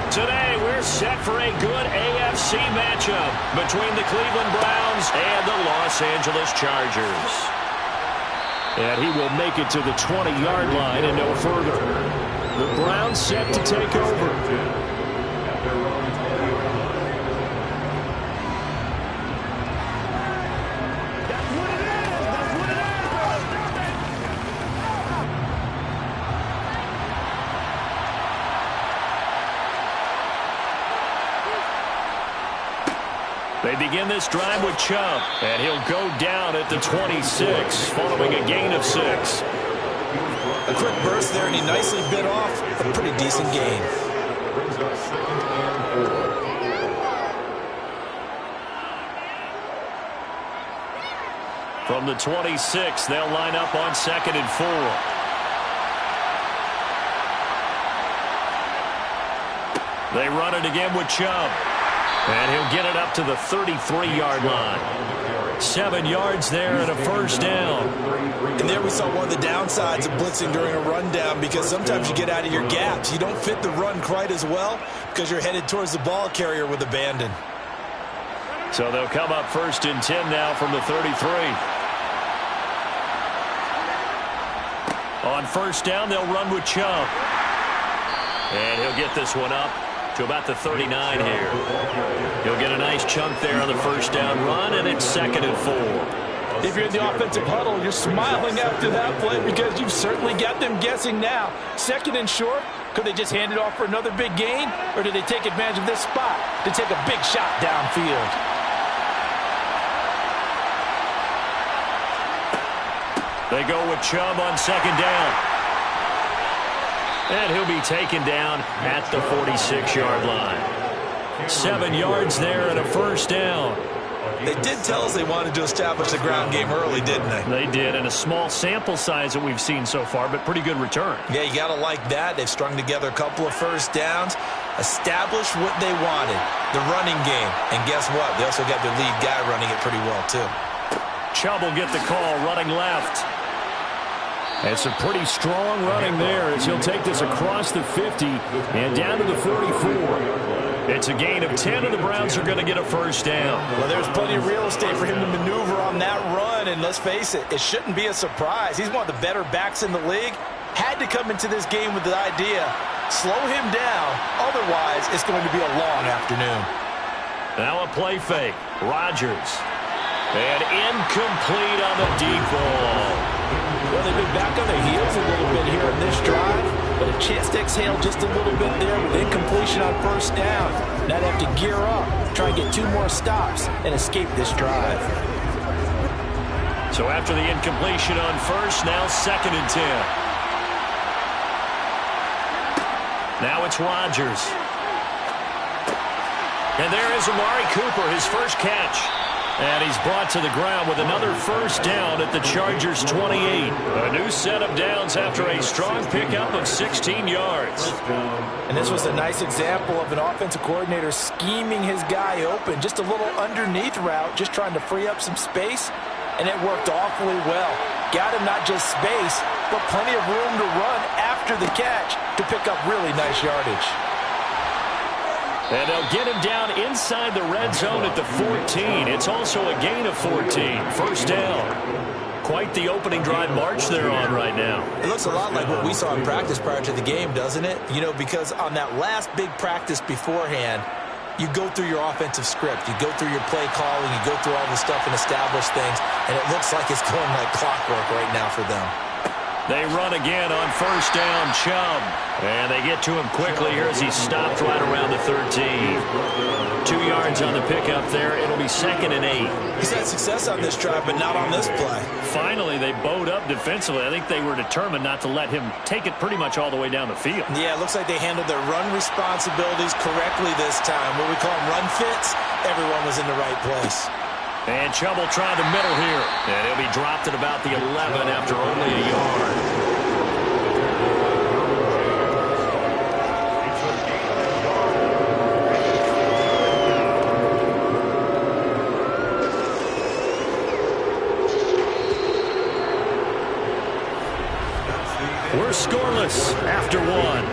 Today, we're set for a good AFC matchup between the Cleveland Browns and the Los Angeles Chargers. And he will make it to the 20-yard line and no further. The Browns set to take over. They begin this drive with Chubb, and he'll go down at the 26, following a gain of 6. A quick burst there, and he nicely bit off a pretty decent gain. From the 26, they'll line up on 2nd and 4. They run it again with Chubb. And he'll get it up to the 33-yard line. 7 yards there and a first down. And there we saw one of the downsides of blitzing during a rundown, because sometimes you get out of your gaps. You don't fit the run quite as well because you're headed towards the ball carrier with abandon. So they'll come up 1st and 10 now from the 33. On first down, they'll run with Chubb. And he'll get this one up to about the 39 here. He'll get a nice chunk there on the first down run, and it's 2nd and 4. If you're in the offensive huddle, you're smiling after that play because you've certainly got them guessing now. 2nd and short, could they just hand it off for another big gain, or did they take advantage of this spot to take a big shot downfield? They go with Chubb on 2nd down. And he'll be taken down at the 46-yard line. 7 yards there and a first down. They did tell us they wanted to establish the ground game early, didn't they? They did, and a small sample size that we've seen so far, but pretty good return. Yeah, you got to like that. They've strung together a couple of first downs, established what they wanted, the running game. And guess what? They also got their lead guy running it pretty well, too. Chubb will get the call running left. And some pretty strong running there as he'll take this across the 50 and down to the 44. It's a gain of 10, and the Browns are going to get a first down. Well, there's plenty of real estate for him to maneuver on that run, and let's face it, it shouldn't be a surprise. He's one of the better backs in the league. Had to come into this game with the idea, slow him down, otherwise it's going to be a long afternoon. Now a play fake. Rodgers. And incomplete on the deep ball. Well, they've been back on their heels a little bit here in this drive, but a chance to exhale just a little bit there with incompletion on first down. Now they have to gear up, try and get 2 more stops, and escape this drive. So after the incompletion on first, now 2nd and 10. Now it's Rodgers. And there is Amari Cooper, his first catch. And he's brought to the ground with another first down at the Chargers' 28. A new set of downs after a strong pickup of 16 yards. And this was a nice example of an offensive coordinator scheming his guy open. Just a little underneath route, just trying to free up some space, and it worked awfully well. Got him not just space, but plenty of room to run after the catch to pick up really nice yardage. And they'll get him down inside the red zone at the 14. It's also a gain of 14. First down. Quite the opening drive march they're on right now. It looks a lot like what we saw in practice prior to the game, doesn't it? You know, because on that last big practice beforehand, you go through your offensive script. You go through your play calling. You go through all the stuff and establish things. And it looks like it's going like clockwork right now for them. They run again on first down, Chubb. And they get to him quickly here as he stopped right around the 13. 2 yards on the pickup there. It'll be 2nd and 8. He's had success on this drive, but not on this play. Finally, they bowed up defensively. I think they were determined not to let him take it pretty much all the way down the field. Yeah, it looks like they handled their run responsibilities correctly this time. What we call them run fits, everyone was in the right place. And Chubb will try the middle here. And he'll be dropped at about the 11 after only a yard. Angeles after one.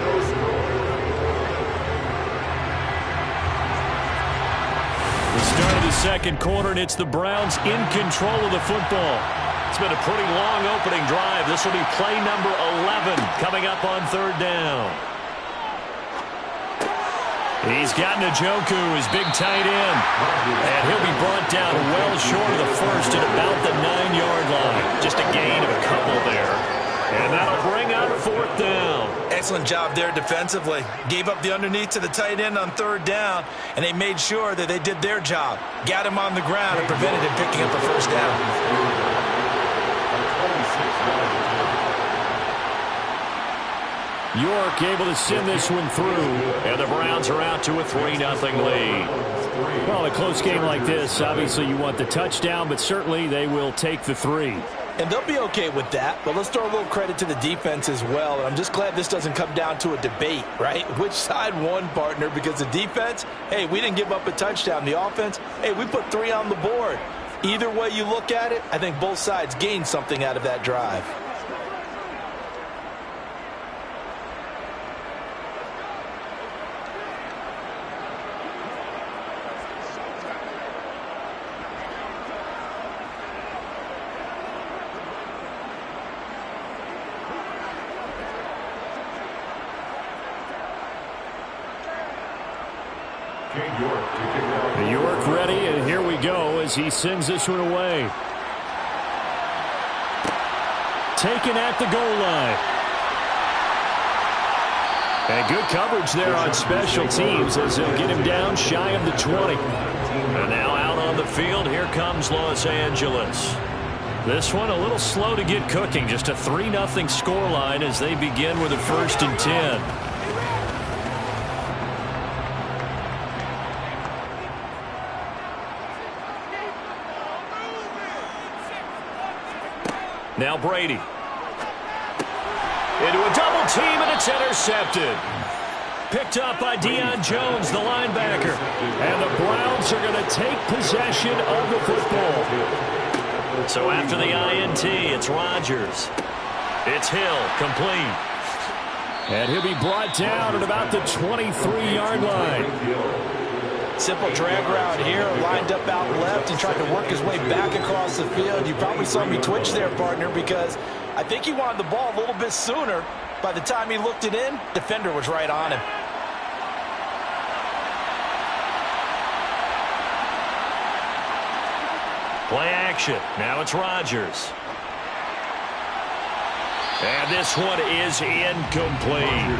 The start of the second quarter, and it's the Browns in control of the football. It's been a pretty long opening drive. This will be play number 11 coming up on third down. He's got Njoku, his big tight end. And he'll be brought down well short of the first at about the 9-yard line. Just a gain of a couple there. And that'll bring up fourth down. Excellent job there defensively. Gave up the underneath to the tight end on third down, and they made sure that they did their job. Got him on the ground and prevented him picking up a first down. York able to send this one through, and the Browns are out to a 3-0 lead. Well, a close game like this, obviously you want the touchdown, but certainly they will take the 3. And they'll be okay with that, but let's throw a little credit to the defense as well. And I'm just glad this doesn't come down to a debate, right? Which side won, partner? Because the defense, hey, we didn't give up a touchdown. The offense, hey, we put 3 on the board. Either way you look at it, I think both sides gained something out of that drive. York ready, and here we go as he sends this one away. Taken at the goal line. And good coverage there on special teams as they'll get him down shy of the 20. And now out on the field, here comes Los Angeles. This one a little slow to get cooking. Just a 3-0 scoreline as they begin with a 1st and 10. Now Brady. Into a double team, and it's intercepted. Picked up by Deion Jones, the linebacker. And the Browns are going to take possession of the football. So after the INT, it's Rodgers. It's Hill, complete. And he'll be brought down at about the 23-yard line. Simple drag route here, lined up out left and tried to work his way back across the field. You probably saw me twitch there, partner, because I think he wanted the ball a little bit sooner. By the time he looked it in, defender was right on him. Play action. Now it's Rodgers. And this one is incomplete.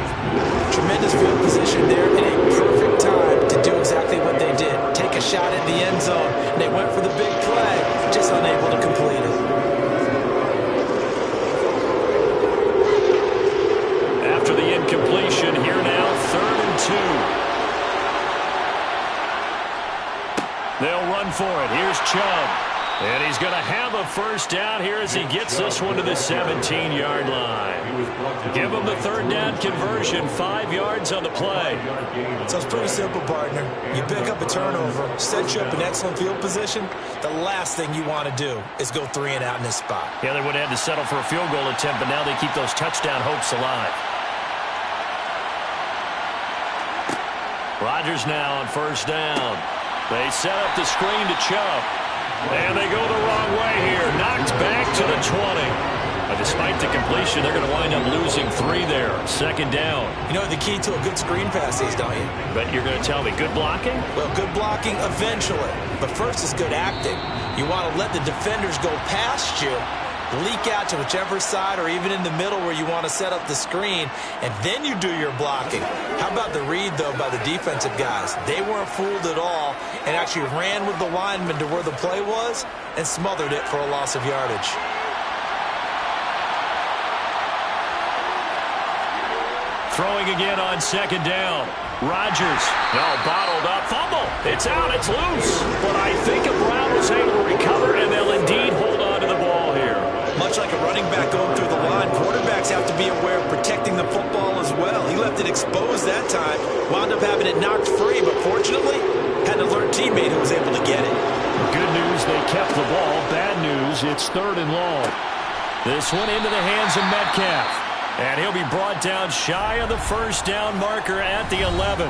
Tremendous field position there and a perfect time to do exactly what they did. Take a shot at the end zone. And they went for the big play, just unable to complete it. After the incompletion, here now, 3rd and 2. They'll run for it. Here's Chubb. And he's going to have a first down here as he gets this one to the 17-yard line. Give him the 3rd down conversion, 5 yards on the play. So it's pretty simple, partner. You pick up a turnover, set you up in excellent field position. The last thing you want to do is go 3 and out in this spot. Yeah, they would have had to settle for a field goal attempt, but now they keep those touchdown hopes alive. Rodgers now on 1st down. They set up the screen to Chubb. And they go the wrong way here. Knocked back to the 20. But despite the completion, they're going to wind up losing 3 there. 2nd down. You know what the key to a good screen pass is, don't you? But you're going to tell me, good blocking? Well, good blocking eventually. But first is good acting. You want to let the defenders go past you, leak out to whichever side or even in the middle where you want to set up the screen, and then you do your blocking. How about the read, though, by the defensive guys? They weren't fooled at all and actually ran with the lineman to where the play was and smothered it for a loss of yardage. Throwing again on 2nd down. Rodgers. No, bottled up. Fumble. It's out. It's loose. But I think a Brown was able to recover, and they'll indeed hold on to the ball here. Much like a running back going through the line, quarterbacks have to be aware of protecting the football as well. He left it exposed that time, wound up having it knocked free, but fortunately, had an alert teammate who was able to get it. Good news, they kept the ball. Bad news, it's 3rd and long. This one into the hands of Metcalf. And he'll be brought down shy of the first down marker at the 11.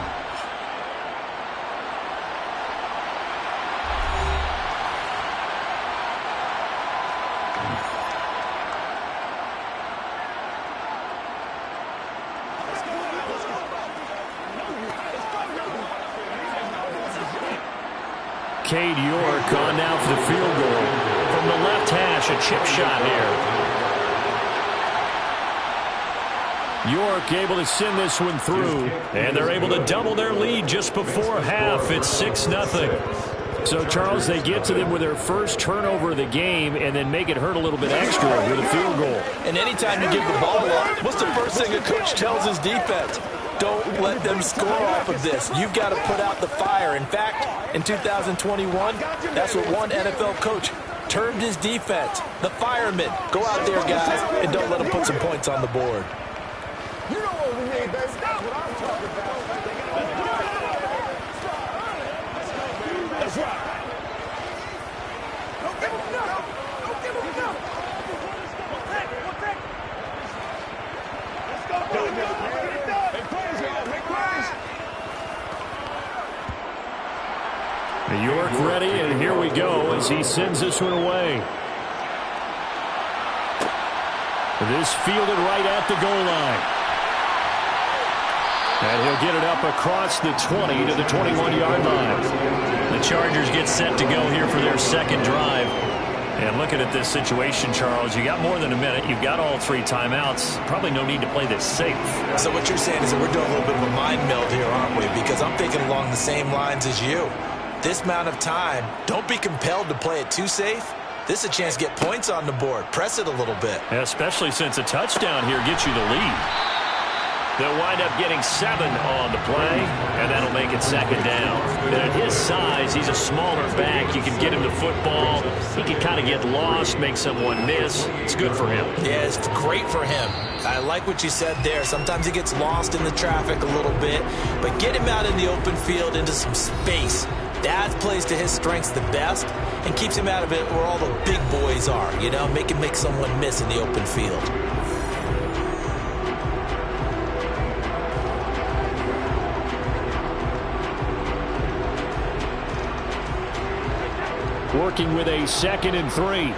Cade York on now for the field goal. From the left hash, a chip shot here. York able to send this one through, and they're able to double their lead just before half. It's 6-0. So, Charles, they get to them with their first turnover of the game and then make it hurt a little bit extra with a field goal. And anytime you give the ball up, what's the first thing a coach tells his defense? Don't let them score off of this. You've got to put out the fire. In fact, in 2021, that's what one NFL coach termed his defense. The firemen. Go out there, guys, and don't let them put some points on the board. You know what we need, baby. That's what I'm talking about. That's right. Don't give him enough. Don't give him enough. One take. Let's go. Make plays, y'all. Make plays. York ready, and here we go as he sends this one away. This fielded right at the goal line. And he'll get it up across the 20 to the 21-yard line. The Chargers get set to go here for their second drive. And looking at this situation, Charles, you got more than a minute. You've got all 3 timeouts. Probably no need to play this safe. So what you're saying is that we're doing a little bit of a mind meld here, aren't we? Because I'm thinking along the same lines as you. This amount of time, don't be compelled to play it too safe. This is a chance to get points on the board. Press it a little bit. Especially since a touchdown here gets you the lead. They'll wind up getting 7 on the play, and that'll make it second down. And at his size, he's a smaller back. You can get him the football. He can kind of get lost, make someone miss. It's good for him. Yeah, it's great for him. I like what you said there. Sometimes he gets lost in the traffic a little bit, but get him out in the open field into some space. That plays to his strengths the best and keeps him out of it where all the big boys are, you know, make him make someone miss in the open field. Working with a 2nd and 3.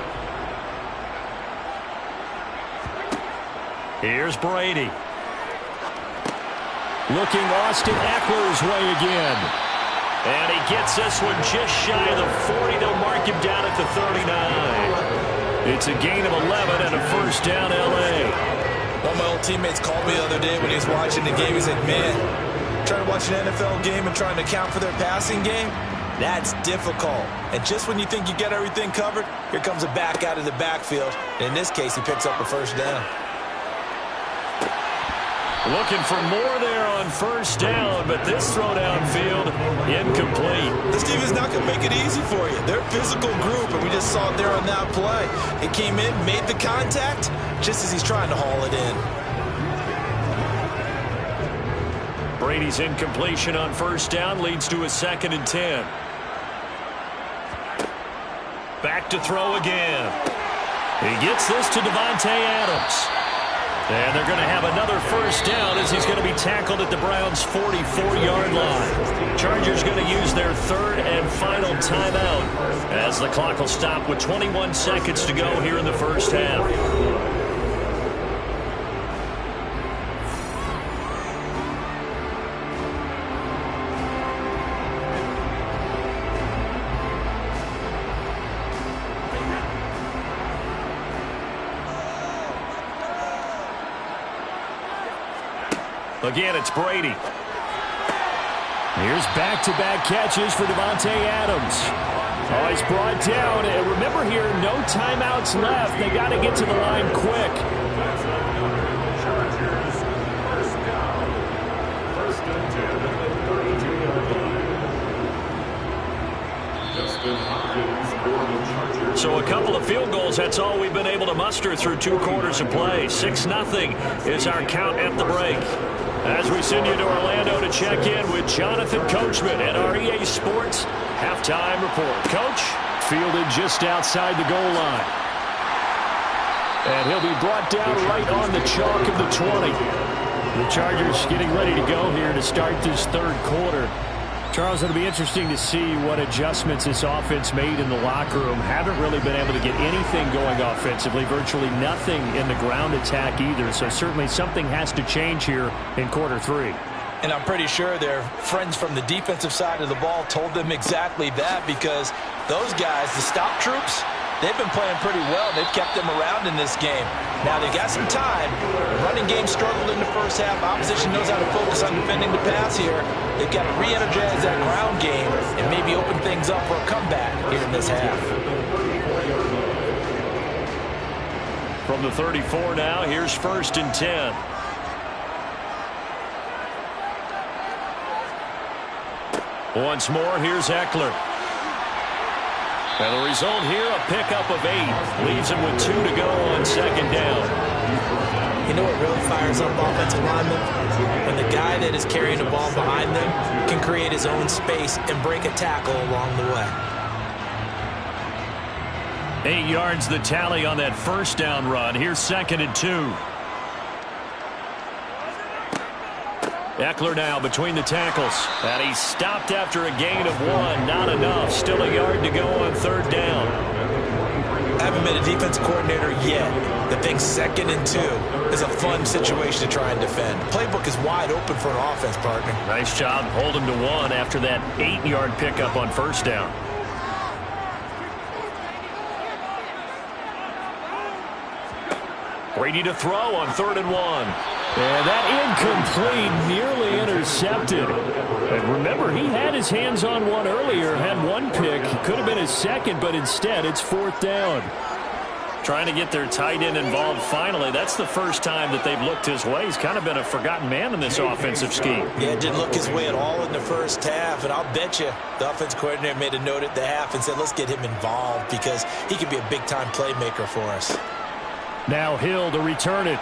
Here's Brady. Looking Austin Eckler's way again. And he gets this one just shy of the 40. They'll mark him down at the 39. It's a gain of 11 and a first down, L.A. One of my old teammates called me the other day when he was watching the game. He's like, man, trying to watch an NFL game and trying to account for their passing game, that's difficult. And just when you think you get everything covered, here comes a back out of the backfield. And in this case, he picks up a first down. Looking for more there on first down, but this throw downfield, incomplete. This team is not going to make it easy for you. They're a physical group, and we just saw it there on that play. It came in, made the contact, just as he's trying to haul it in. Brady's incompletion on first down leads to a 2nd and 10. Back to throw again. He gets this to Davante Adams. And they're going to have another first down as he's going to be tackled at the Browns' 44-yard line. Chargers going to use their 3rd and final timeout as the clock will stop with 21 seconds to go here in the first half. Again, it's Brady. Here's back-to-back catches for Davante Adams. Oh, he's brought down. And remember here, no timeouts left. They got to get to the line quick. First and 10 at the 32-yard line. Justin Hopkins for the Chargers. So a couple of field goals, that's all we've been able to muster through 2 quarters of play. 6-0 is our count at the break. As we send you to Orlando to check in with Jonathan Coachman at our EA Sports Halftime Report. Coach? Fielded just outside the goal line. And he'll be brought down right on the chalk of the 20. The Chargers getting ready to go here to start this third quarter. Charles, it'll be interesting to see what adjustments this offense made in the locker room. Haven't really been able to get anything going offensively. Virtually nothing in the ground attack either. So certainly something has to change here in quarter three. And I'm pretty sure their friends from the defensive side of the ball told them exactly that, because those guys, the stop troops, they've been playing pretty well. They've kept them around in this game. Now, they've got some time. The running game struggled in the first half. Opposition knows how to focus on defending the pass here. They've got to re-energize that ground game and maybe open things up for a comeback here in this half. From the 34 now, here's 1st and 10. Once more, here's Eckler. And the result here, a pickup of 8. Leaves him with 2 to go on 2nd down. You know what really fires up offensive linemen? When the guy that is carrying the ball behind them can create his own space and break a tackle along the way. 8 yards the tally on that 1st down run. Here's 2nd and 2. Eckler now between the tackles. And he's stopped after a gain of 1. Not enough. Still a yard to go on 3rd down. I haven't been a defense coordinator yet that thinks 2nd and 2 is a fun situation to try and defend. Playbook is wide open for an offense, partner. Nice job holding to 1 after that 8-yard pickup on 1st down. Brady to throw on 3rd and 1. And that incomplete, nearly intercepted. And remember, he had his hands on one earlier, had 1 pick. Could have been his 2nd, but instead it's 4th down. Trying to get their tight end involved finally. That's the first time that they've looked his way. He's kind of been a forgotten man in this offensive scheme. Yeah, it didn't look his way at all in the first half. And I'll bet you the offense coordinator made a note at the half and said, let's get him involved because he could be a big-time playmaker for us. Now Hill to return it.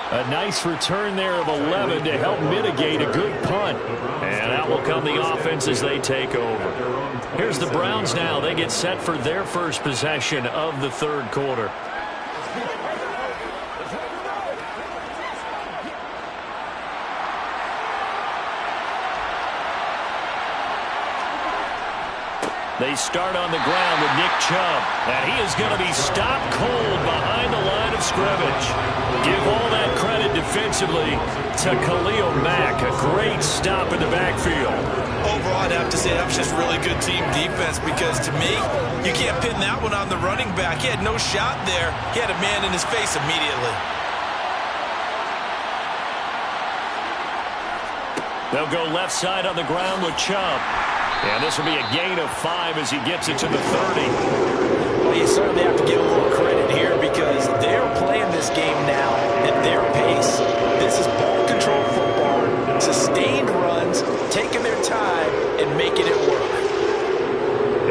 A nice return there of 11 to help mitigate a good punt. And out will come the offense as they take over. Here's the Browns now. They get set for their first possession of the third quarter. They start on the ground with Nick Chubb. And he is going to be stopped cold behind the line of scrimmage. Give all that credit defensively to Khalil Mack. A great stop in the backfield. Overall, I'd have to say that was just really good team defense because to me, you can't pin that one on the running back. He had no shot there. He had a man in his face immediately. They'll go left side on the ground with Chubb. And this will be a gain of 5 as he gets it to the 30. Well, you certainly have to give a little credit here because they're playing this game now at their pace. This is ball control football, sustained runs, taking their time and making it work.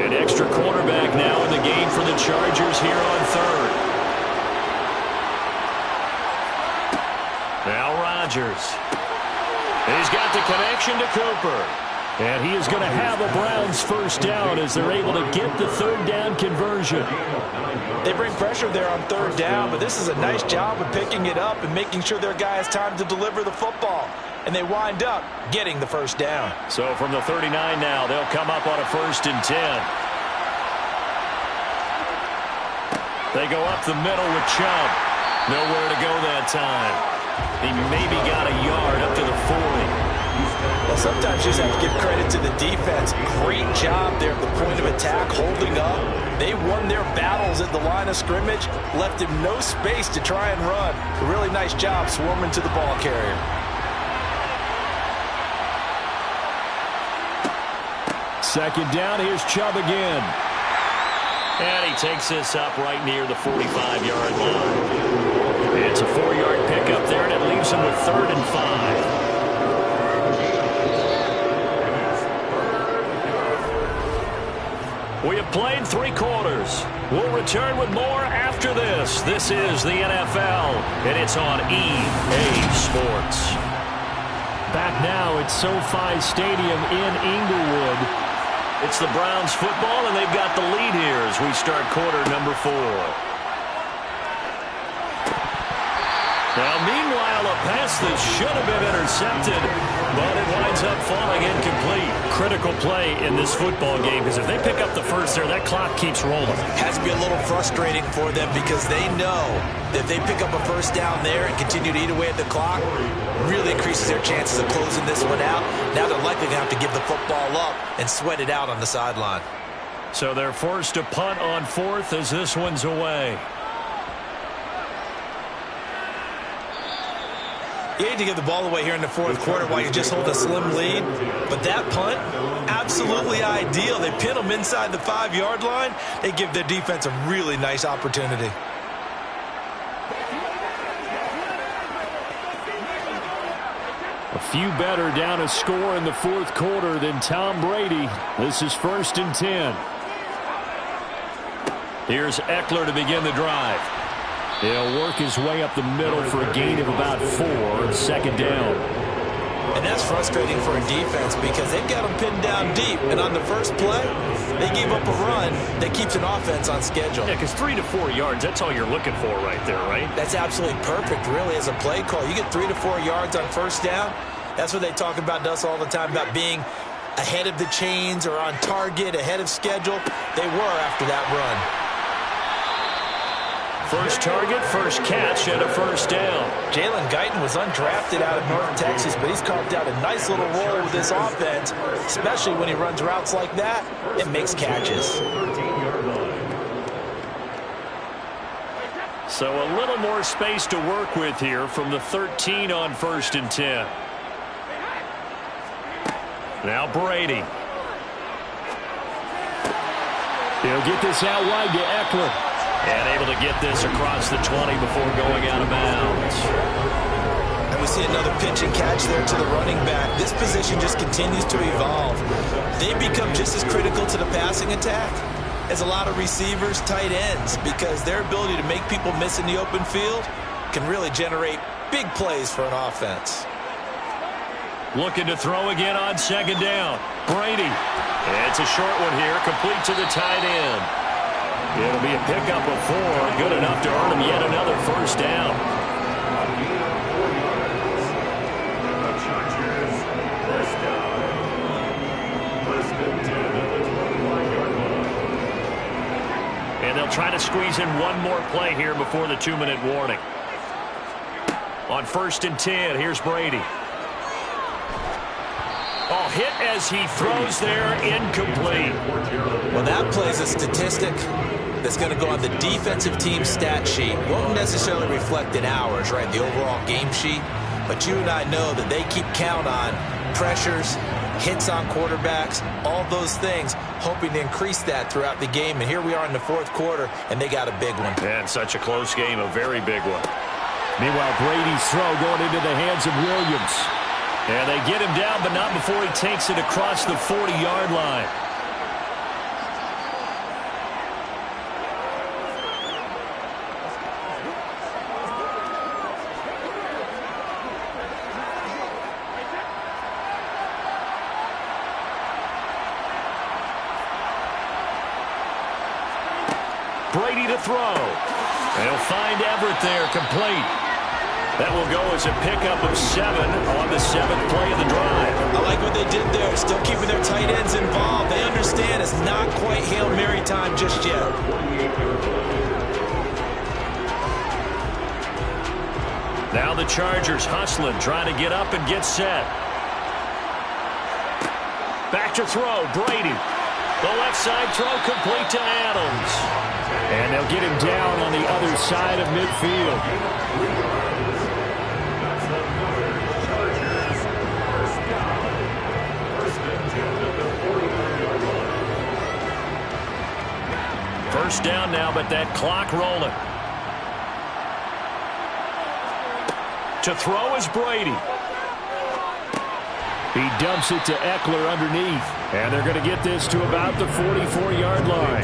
An extra quarterback now in the game for the Chargers here on third. Now Rodgers. He's got the connection to Cooper. And he is going to have a Browns first down as they're able to get the third down conversion. They bring pressure there on third down, but this is a nice job of picking it up and making sure their guy has time to deliver the football. And they wind up getting the first down. So from the 39 now, they'll come up on a 1st and 10. They go up the middle with Chubb. Nowhere to go that time. He maybe got a yard up to the 40. Well, sometimes you just have to give credit to the defense. Great job there at the point of attack, holding up. They won their battles at the line of scrimmage, left him no space to try and run. A really nice job swarming to the ball carrier. Second down, here's Chubb again. And he takes this up right near the 45-yard line. It's a 4-yard pickup there, and it leaves him with 3rd and 5. We have played 3 quarters. We'll return with more after this. This is the NFL, and it's on EA Sports. Back now at SoFi Stadium in Inglewood. It's the Browns football, and they've got the lead here as we start quarter number 4. Now, meanwhile, a pass that should have been intercepted, but it winds up falling incomplete. Critical play in this football game, because if they pick up the first there, that clock keeps rolling. Has to be a little frustrating for them because they know that if they pick up a first down there and continue to eat away at the clock, really increases their chances of closing this one out. Now they're likely going to have to give the football up and sweat it out on the sideline. So they're forced to punt on fourth as this one's away. You hate to give the ball away here in the fourth quarter while you just hold a slim lead. But that punt, absolutely ideal. They pin them inside the 5-yard line. They give their defense a really nice opportunity. A few better down a score in the fourth quarter than Tom Brady. This is 1st and 10. Here's Eckler to begin the drive. He'll work his way up the middle for a gain of about 4, second down. And that's frustrating for a defense because they've got them pinned down deep. And on the first play, they gave up a run that keeps an offense on schedule. Yeah, because 3 to 4 yards, that's all you're looking for right there, right? That's absolutely perfect, really, as a play call. You get 3 to 4 yards on first down. That's what they talk about to us all the time, about being ahead of the chains or on target, ahead of schedule. They were after that run. First target, first catch, and a first down. Jalen Guyton was undrafted out of North Texas, but he's carved out a nice little role with this offense, especially when he runs routes like that and makes catches. So a little more space to work with here from the 13 on 1st and 10. Now Brady. He'll get this out wide to Eckler. And able to get this across the 20 before going out of bounds. And we see another pitch and catch there to the running back. This position just continues to evolve. They become just as critical to the passing attack as a lot of receivers, tight ends, because their ability to make people miss in the open field can really generate big plays for an offense. Looking to throw again on second down. Brady. It's a short one here, complete to the tight end. It'll be a pickup of 4, good enough to earn him yet another first down. And they'll try to squeeze in one more play here before the 2-minute warning. On 1st and 10, here's Brady. Oh, hit as he throws there, incomplete. Well, that plays a statistic that's going to go on the defensive team stat sheet. Won't necessarily reflect in ours, right, the overall game sheet. But you and I know that they keep count on pressures, hits on quarterbacks, all those things, hoping to increase that throughout the game. And here we are in the fourth quarter, and they got a big one. And such a close game, a very big one. Meanwhile, Brady's throw going into the hands of Williams. And they get him down, but not before he takes it across the 40-yard line. Brady to throw. They'll find Everett there, complete. That will go as a pickup of 7 on the 7th play of the drive. I like what they did there, still keeping their tight ends involved. They understand it's not quite Hail Mary time just yet. Now the Chargers hustling, trying to get up and get set. Back to throw, Brady. The left side throw complete to Adams. And they'll get him down on the other side of midfield. First down now, but that clock rolling. To throw is Brady. He dumps it to Eckler underneath. And they're going to get this to about the 44-yard line.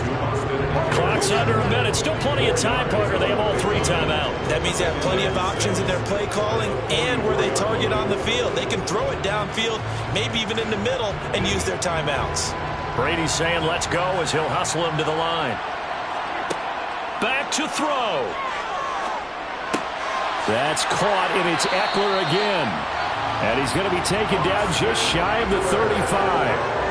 Clock's under a minute. Still plenty of time, partner. They have all 3 timeout. That means they have plenty of options in their play calling and where they target on the field. They can throw it downfield, maybe even in the middle, and use their timeouts. Brady's saying let's go as he'll hustle him to the line. Back to throw. That's caught, and it's Eckler again. And he's going to be taken down just shy of the 35.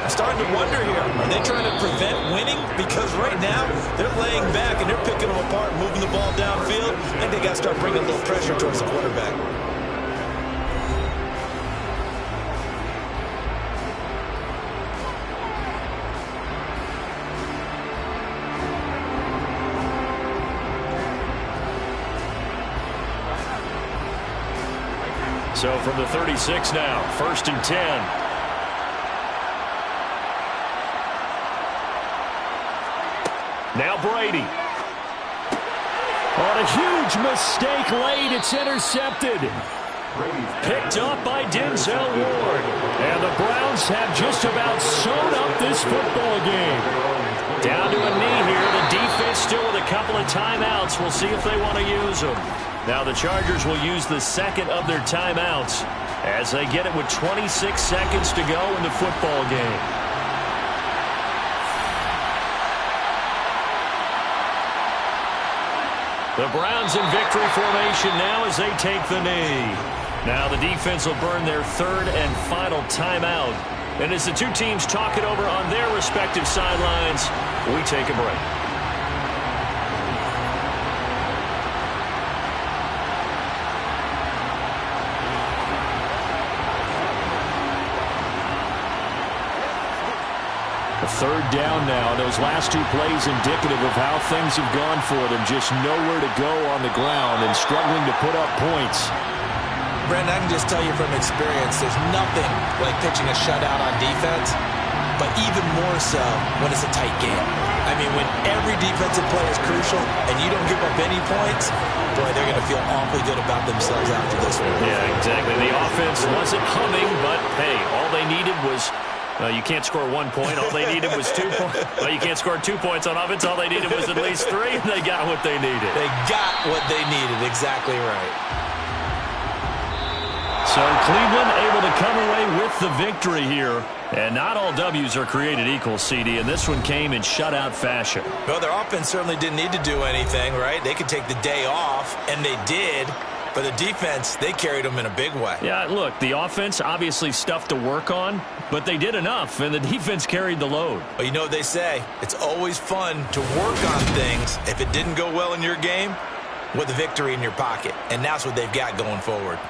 I'm starting to wonder here, are they trying to prevent winning? Because right now, they're laying back and they're picking them apart, moving the ball downfield. I think they got to start bringing a little pressure towards the quarterback. So from the 36 now, 1st and 10. Now Brady. On a huge mistake late, it's intercepted. Picked up by Denzel Ward. And the Browns have just about sewn up this football game. Down to a knee here. The defense still with a couple of timeouts. We'll see if they want to use them. Now the Chargers will use the second of their timeouts as they get it with 26 seconds to go in the football game. The Browns in victory formation now as they take the knee. Now the defense will burn their third and final timeout. And as the two teams talk it over on their respective sidelines, we take a break. Third down now. Those last two plays indicative of how things have gone for them. Just nowhere to go on the ground and struggling to put up points. Brandon, I can just tell you from experience, there's nothing like pitching a shutout on defense, but even more so when it's a tight game. I mean, when every defensive play is crucial and you don't give up any points, boy, they're going to feel awfully good about themselves after this one. Yeah, exactly. The offense wasn't humming, but, hey, all they needed was you can't score 1 point. All they needed was 2 points. Well, you can't score 2 points on offense. All they needed was at least 3, and they got what they needed. They got what they needed. Exactly right. So Cleveland able to come away with the victory here. And not all W's are created equal, CD, and this one came in shutout fashion. Well, their offense certainly didn't need to do anything, right? They could take the day off, and they did. But the defense, they carried them in a big way. Yeah, look, the offense, obviously stuff to work on, but they did enough, and the defense carried the load. Well, you know what they say. It's always fun to work on things if it didn't go well in your game with a victory in your pocket. And that's what they've got going forward.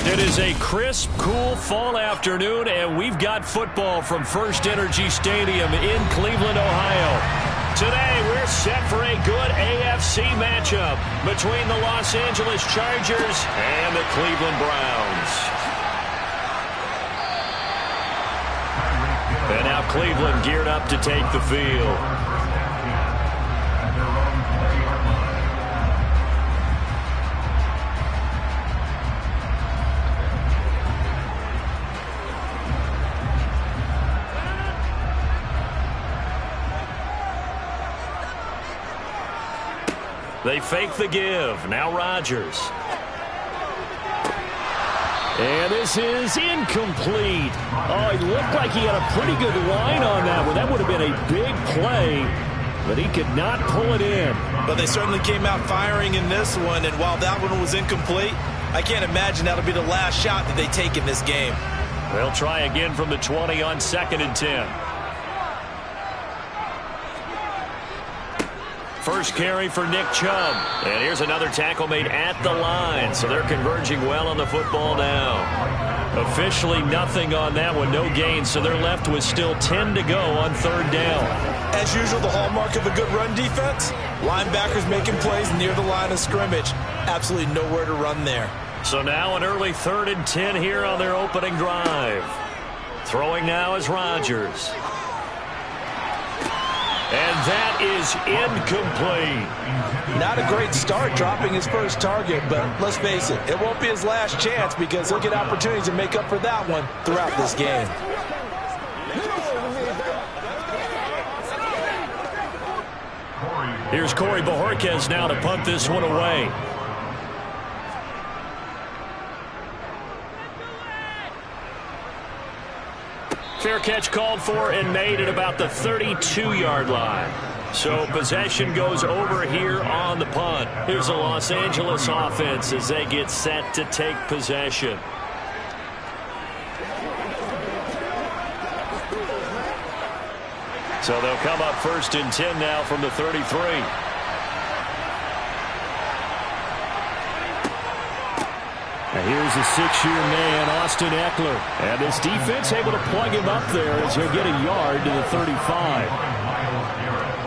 It is a crisp, cool fall afternoon, and we've got football from First Energy Stadium in Cleveland, Ohio. Today, we're set for a good AFC matchup between the Los Angeles Chargers and the Cleveland Browns. And now Cleveland geared up to take the field. They fake the give. Now Rodgers. And this is incomplete. Oh, it looked like he had a pretty good line on that one. That would have been a big play, but he could not pull it in. But they certainly came out firing in this one, and while that one was incomplete, I can't imagine that'll be the last shot that they take in this game. They'll try again from the 20 on 2nd and 10. First carry for Nick Chubb. And here's another tackle made at the line. So they're converging well on the football now. Officially nothing on that one. No gain. So they're left with still 10 to go on 3rd down. As usual, the hallmark of a good run defense. Linebackers making plays near the line of scrimmage. Absolutely nowhere to run there. So now an early 3rd and 10 here on their opening drive. Throwing now is Rodgers. And that is incomplete. Not a great start dropping his first target, but let's face it, it won't be his last chance because he'll get opportunities to make up for that one throughout this game. Here's Corey Bojorquez now to punt this one away. Fair catch called for and made at about the 32-yard line. So possession goes over here on the punt. Here's the Los Angeles offense as they get set to take possession. So they'll come up 1st and 10 now from the 33. And here's a 6-year man, Austin Eckler. And this defense able to plug him up there as he'll get a yard to the 35.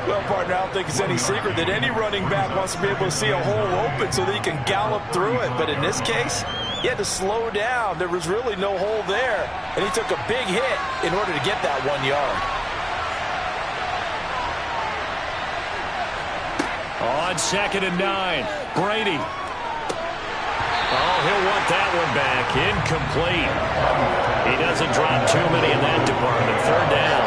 Well, partner, I don't think it's any secret that any running back wants to be able to see a hole open so that he can gallop through it. But in this case, he had to slow down. There was really no hole there. And he took a big hit in order to get that 1 yard. On 2nd and 9, Brady. Oh, he'll want that one back. Incomplete. He doesn't drop too many in that department. 3rd down.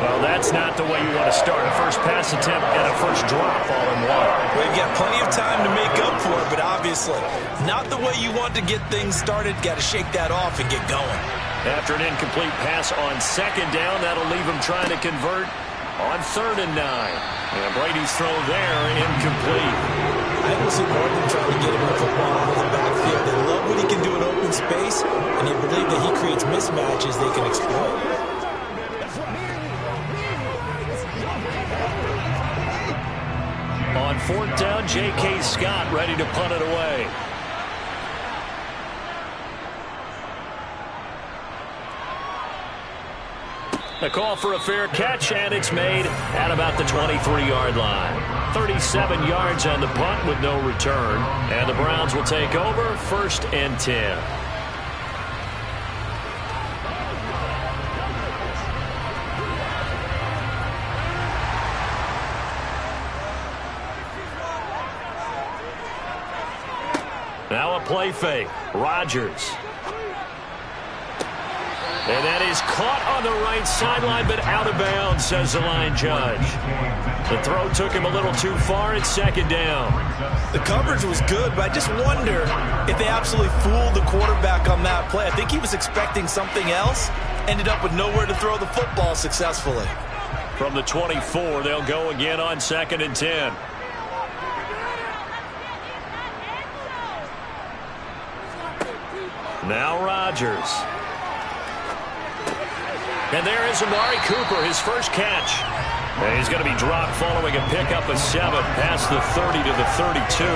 Well, that's not the way you want to start. A first pass attempt and a first drop all in one. Well, you've got plenty of time to make up for it, but obviously not the way you want to get things started. Got to shake that off and get going. After an incomplete pass on 2nd down, that'll leave him trying to convert on 3rd and 9. And Brady's throw there, incomplete. I will see more than trying to get him the football out of the backfield. They love what he can do in open space, and they believe that he creates mismatches they can exploit. On 4th down, J.K. Scott ready to punt it away. The call for a fair catch, and it's made at about the 23-yard line. 37 yards on the punt with no return. And the Browns will take over 1st and 10. Now a play fake. Rodgers. And that is caught on the right sideline, but out of bounds, says the line judge. The throw took him a little too far at 2nd down. The coverage was good, but I just wonder if they absolutely fooled the quarterback on that play. I think he was expecting something else. Ended up with nowhere to throw the football successfully. From the 24, they'll go again on 2nd and 10. Now Rodgers. And there is Amari Cooper, his first catch. And he's going to be dropped following a pickup of 7 past the 30 to the 32.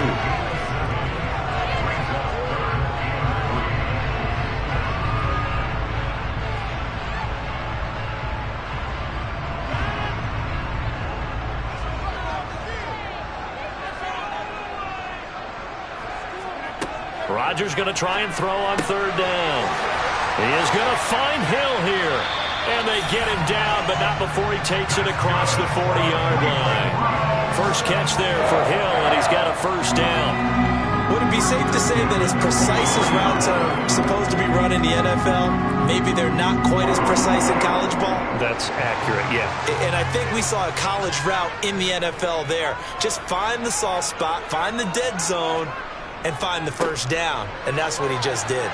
Rodgers going to try and throw on third down. He is going to find Hill here. And they get him down, but not before he takes it across the 40-yard line. First catch there for Hill, and he's got a first down. Would it be safe to say that as precise as routes are supposed to be run in the NFL, maybe they're not quite as precise in college ball? That's accurate, yeah. And I think we saw a college route in the NFL there. Just find the soft spot, find the dead zone, and find the first down. And that's what he just did.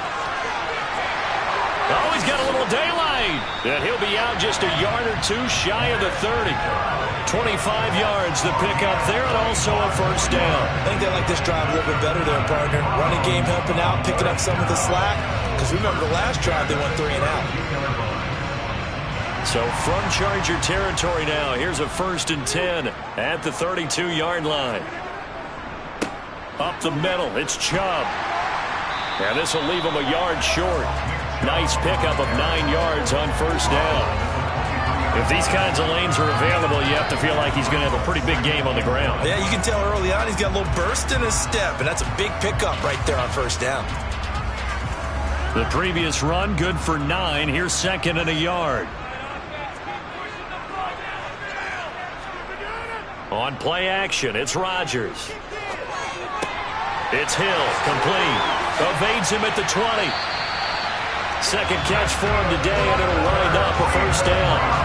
Oh, he's got a little daylight. And he'll be out just a yard or two shy of the 30. 25 yards the pickup there, and also a first down. I think they like this drive a little bit better there, partner. Running game helping out, picking up some of the slack. Because remember the last drive, they went 3 and out. So from Charger territory now, here's a 1st and 10 at the 32-yard line. Up the middle, it's Chubb. And this will leave him a yard short. Nice pickup of 9 yards on first down. If these kinds of lanes are available, you have to feel like he's going to have a pretty big game on the ground. Yeah, you can tell early on he's got a little burst in his step, and that's a big pickup right there on first down. The previous run, good for 9. Here's 2nd and a yard. On play action, it's Rodgers. It's Hill, complete. Evades him at the 20. Second catch for him today, and it'll wind up a first down.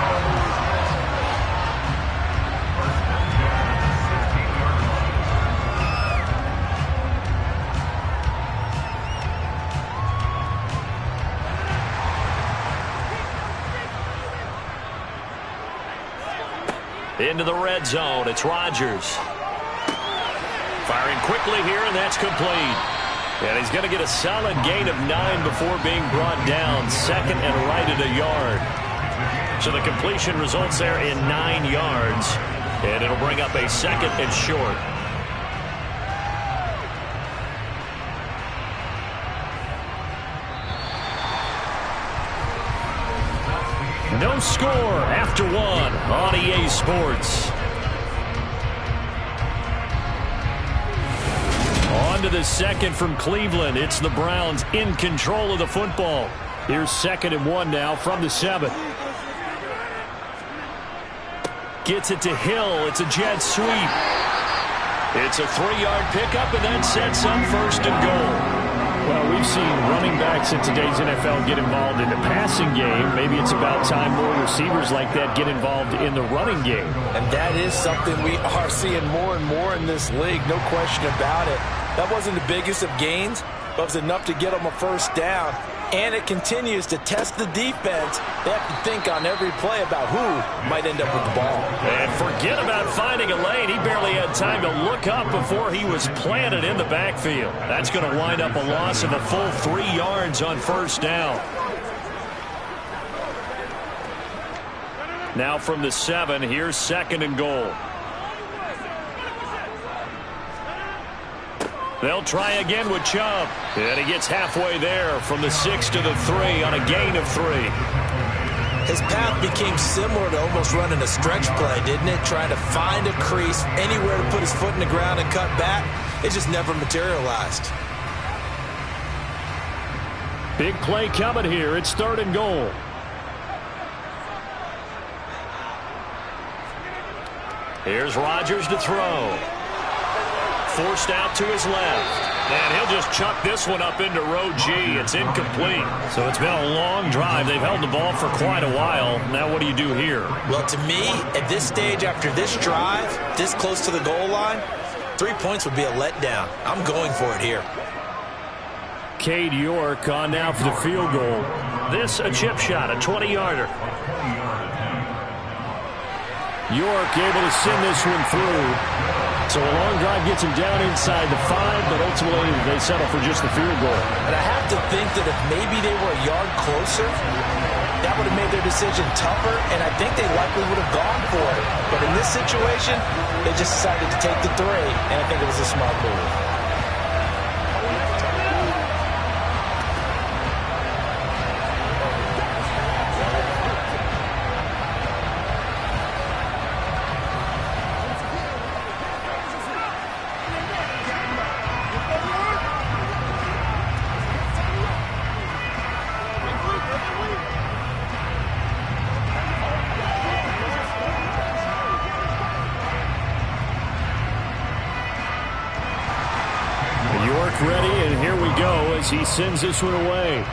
Into the red zone, it's Rodgers. Firing quickly here, and that's complete. And he's going to get a solid gain of 9 before being brought down. 2nd and right at a yard. So the completion results there in 9 yards. And it'll bring up a 2nd and short. No score after 1 on EA Sports. On to the second from Cleveland. It's the Browns in control of the football. Here's 2nd and 1 now from the 7. Gets it to Hill. It's a jet sweep. It's a 3-yard pickup, and that sets up 1st and goal. Well, we've seen running backs in today's NFL get involved in the passing game. Maybe it's about time more receivers like that get involved in the running game. And that is something we are seeing more and more in this league, no question about it. That wasn't the biggest of gains, but it was enough to get them a first down. And it continues to test the defense. They have to think on every play about who might end up with the ball. And forget about finding a lane. He barely had time to look up before he was planted in the backfield. That's going to wind up a loss of a full 3 yards on first down. Now from the 7, here's 2nd and goal. They'll try again with Chubb. And he gets halfway there from the 6 to the 3 on a gain of 3. His path became similar to almost running a stretch play, didn't it? Trying to find a crease, anywhere to put his foot in the ground and cut back. It just never materialized. Big play coming here. It's 3rd and goal. Here's Rodgers to throw. Forced out to his left. And he'll just chuck this one up into row G. It's incomplete. So it's been a long drive. They've held the ball for quite a while. Now what do you do here? Well, to me, at this stage after this drive, this close to the goal line, 3 points would be a letdown. I'm going for it here. Cade York on now for the field goal. This a chip shot, a 20-yarder. York able to send this one through. So a long drive gets him down inside the 5, but ultimately they settle for just the field goal. And I have to think that if maybe they were a yard closer, that would have made their decision tougher, and I think they likely would have gone for it. But in this situation, they just decided to take the 3, and I think it was a smart move. mark ready, and here we go as he sends this one away.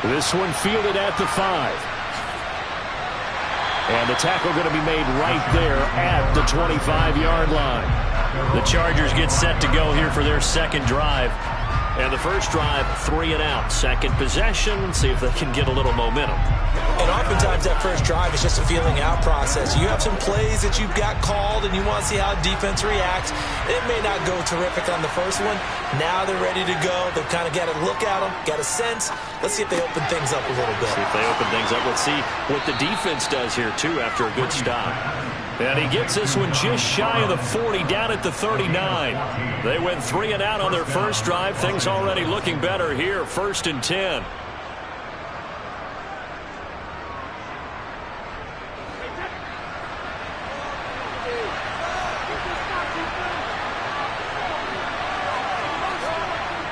This one fielded at the 5. And the tackle going to be made right there at the 25-yard line. The Chargers get set to go here for their second drive. And the first drive, 3 and out. Second possession, see if they can get a little momentum. And oftentimes that first drive is just a feeling out process. You have some plays that you've got called and you want to see how defense reacts. It may not go terrific on the first one. Now they're ready to go. They've kind of got to look at them, got a sense. Let's see if they open things up a little bit. See if they open things up. Let's see what the defense does here, too, after a good stop. And he gets this one just shy of the 40, down at the 39. They went 3 and out on their first drive. Things already looking better here, 1st and 10.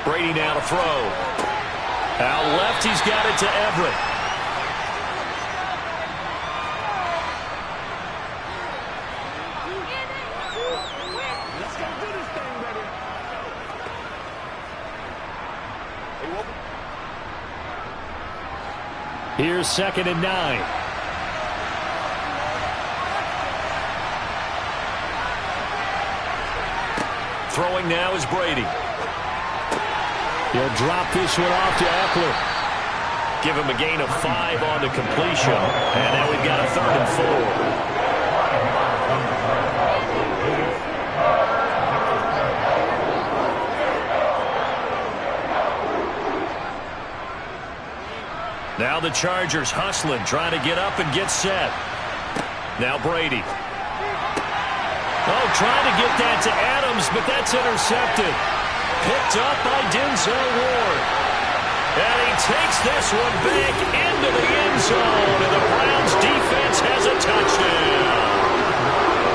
Brady now to throw. Out left, he's got it to Everett. Here's 2nd and 9. Throwing now is Brady. He'll drop this one off to Eckler. Give him a gain of 5 on the completion. And now we've got a 3rd and 4. Now the Chargers hustling, trying to get up and get set. Now Brady. Oh, trying to get that to Adams, but that's intercepted. Picked up by Denzel Ward. And he takes this one back into the end zone, and the Browns defense has a touchdown.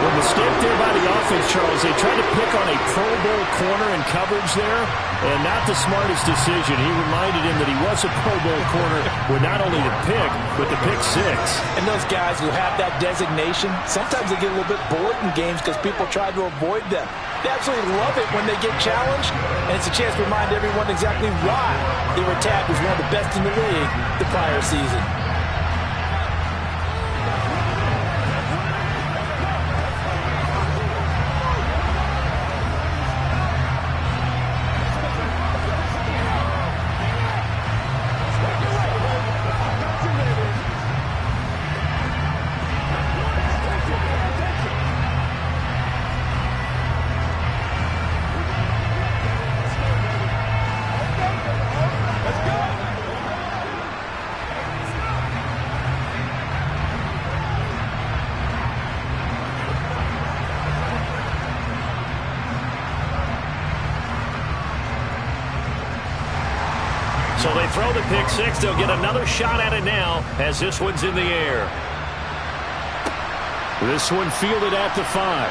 The mistake there by the offense, Charles, they tried to pick on a Pro Bowl corner in coverage there, and not the smartest decision. He reminded him that he was a Pro Bowl corner with not only the pick, but the pick 6. And those guys who have that designation, sometimes they get a little bit bored in games because people try to avoid them. They absolutely love it when they get challenged, and it's a chance to remind everyone exactly why they were tagged as one of the best in the league the prior season. So they throw the pick 6. They'll get another shot at it now as this one's in the air. This one fielded at the 5.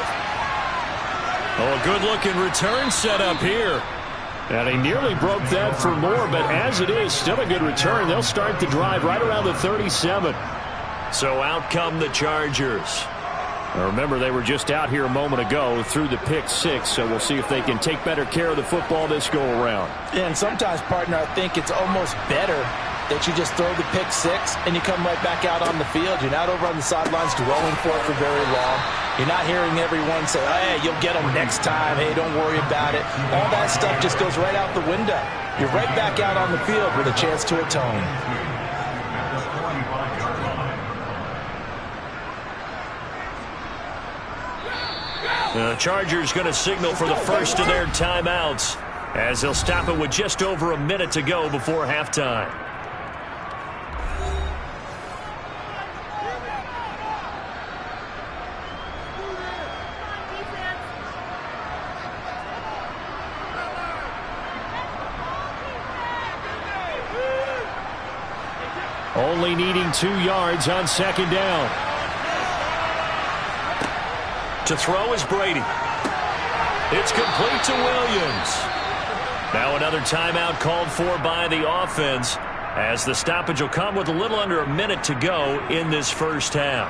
Oh, a good-looking return set up here. And he nearly broke that for more, but as it is, still a good return. They'll start the drive right around the 37. So out come the Chargers. Now remember, they were just out here a moment ago through the pick 6, so we'll see if they can take better care of the football this go-around. And sometimes, partner, I think it's almost better that you just throw the pick 6 and you come right back out on the field. You're not over on the sidelines dwelling for it for very long. You're not hearing everyone say, hey, you'll get them next time. Hey, don't worry about it. All that stuff just goes right out the window. You're right back out on the field with a chance to atone. The Chargers going to signal for the first of their timeouts as they'll stop it with just over a minute to go before halftime. Only needing 2 yards on 2nd down. To throw is Brady. It's complete to Williams. Now another timeout called for by the offense as the stoppage will come with a little under a minute to go in this first half.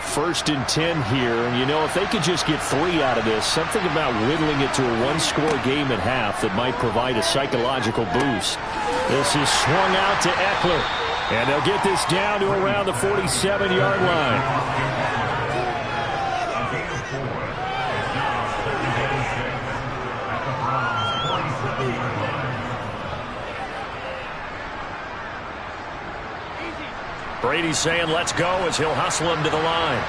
1st and 10 here, and you know, if they could just get 3 out of this, something about whittling it to a one-score game at half that might provide a psychological boost. This is swung out to Eckler, and they'll get this down to around the 47-yard line. Brady's saying let's go as he'll hustle him to the line.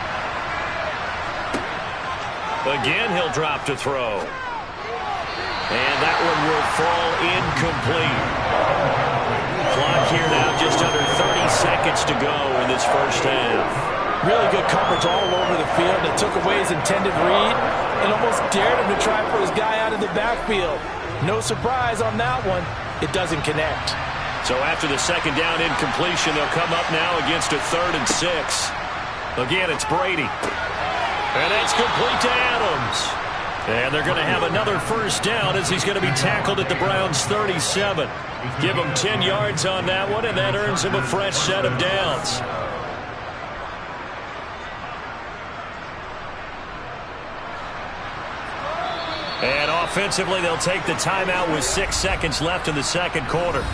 Again, he'll drop to throw. And that one will fall incomplete. Clock here now just under 30 seconds to go in this first half. Really good coverage all over the field. It took away his intended read and almost dared him to try for his guy out of the backfield. No surprise on that one. It doesn't connect. So after the second down incompletion, they'll come up now against a 3rd and 6. Again, it's Brady. And that's complete to Adams. And they're going to have another first down as he's going to be tackled at the Browns' 37. Give him 10 yards on that one, and that earns him a fresh set of downs. And offensively, they'll take the timeout with 6 seconds left in the second quarter.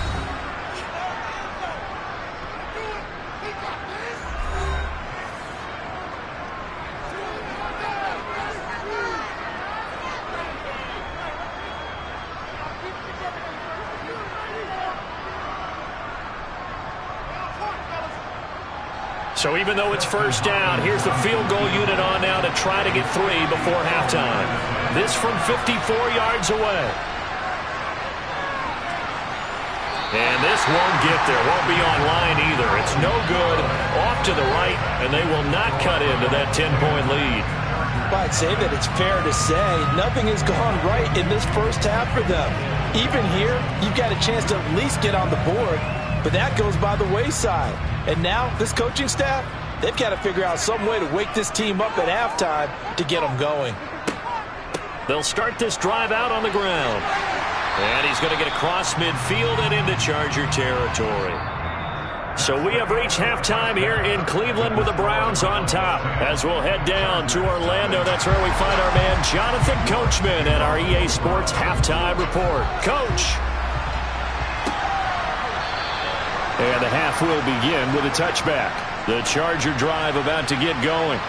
So even though it's first down, here's the field goal unit on now to try to get 3 before halftime. This from 54 yards away. And this won't get there. Won't be on line either. It's no good. Off to the right, and they will not cut into that 10-point lead. Well, I'd say that it's fair to say nothing has gone right in this first half for them. Even here, you've got a chance to at least get on the board, but that goes by the wayside. And now, this coaching staff, they've got to figure out some way to wake this team up at halftime to get them going. They'll start this drive out on the ground. And he's going to get across midfield and into Charger territory. So we have reached halftime here in Cleveland with the Browns on top. As we'll head down to Orlando, that's where we find our man Jonathan Coachman at our EA Sports Halftime Report. Coach. And the half will begin with a touchback. The Charger drive about to get going.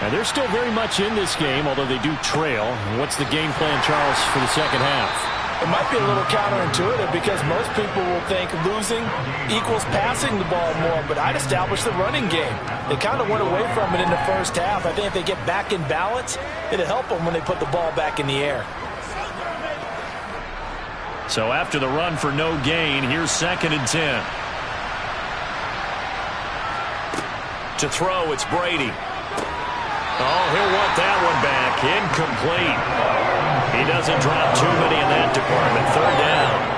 And they're still very much in this game, although they do trail. What's the game plan, Charles, for the second half? It might be a little counterintuitive because most people will think losing equals passing the ball more, but I'd establish the running game. They kind of went away from it in the first half. I think if they get back in balance, it'll help them when they put the ball back in the air. So after the run for no gain, here's 2nd and 10. To throw, it's Brady. Oh, he'll want that one back. Incomplete. He doesn't drop too many in that department. 3rd down.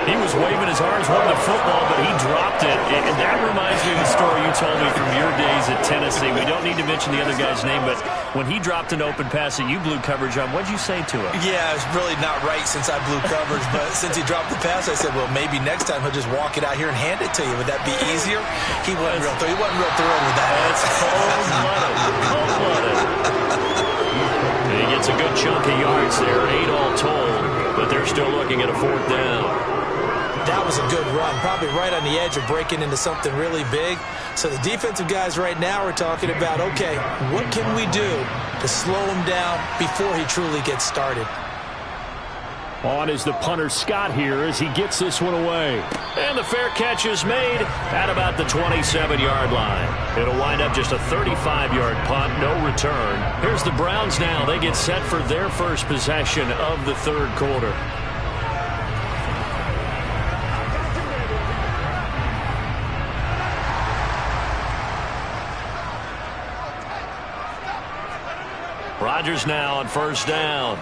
He was waving his arms, wanting the football, but he dropped it. And that reminds me of the story you told me from your days at Tennessee. We don't need to mention the other guy's name, but when he dropped an open pass that you blew coverage on, what'd you say to him? Yeah, it's really not right since I blew coverage, but since he dropped the pass, I said, well, maybe next time he'll just walk it out here and hand it to you. Would that be easier? He wasn't real thrilled with that. That's cold-blooded. Cold-blooded. He gets a good chunk of yards there, 8 all told, but they're still looking at a 4th down. That was a good run, probably right on the edge of breaking into something really big. So the defensive guys right now are talking about, okay, what can we do to slow him down before he truly gets started? On is the punter Scott here as he gets this one away. And the fair catch is made at about the 27-yard line. It'll wind up just a 35-yard punt, no return. Here's the Browns now. They get set for their first possession of the 3rd quarter. Rodgers now on 1st down.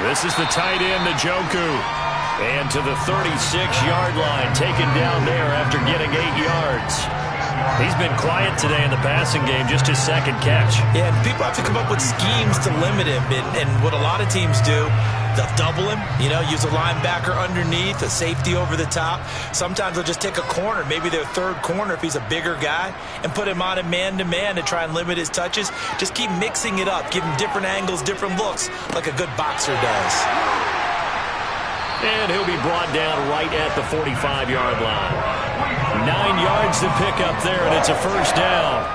This is the tight end, Njoku. And to the 36-yard line, taken down there after getting 8 yards. He's been quiet today in the passing game, just his 2nd catch. Yeah, and people have to come up with schemes to limit him. And what a lot of teams do, They'll double him, use a linebacker underneath, a safety over the top. Sometimes they'll just take a corner, maybe their third corner if he's a bigger guy, and put him on a man-to-man to try and limit his touches. Just keep mixing it up, give him different angles, different looks, like a good boxer does. And he'll be brought down right at the 45-yard line. 9 yards to pick up there, and it's a first down.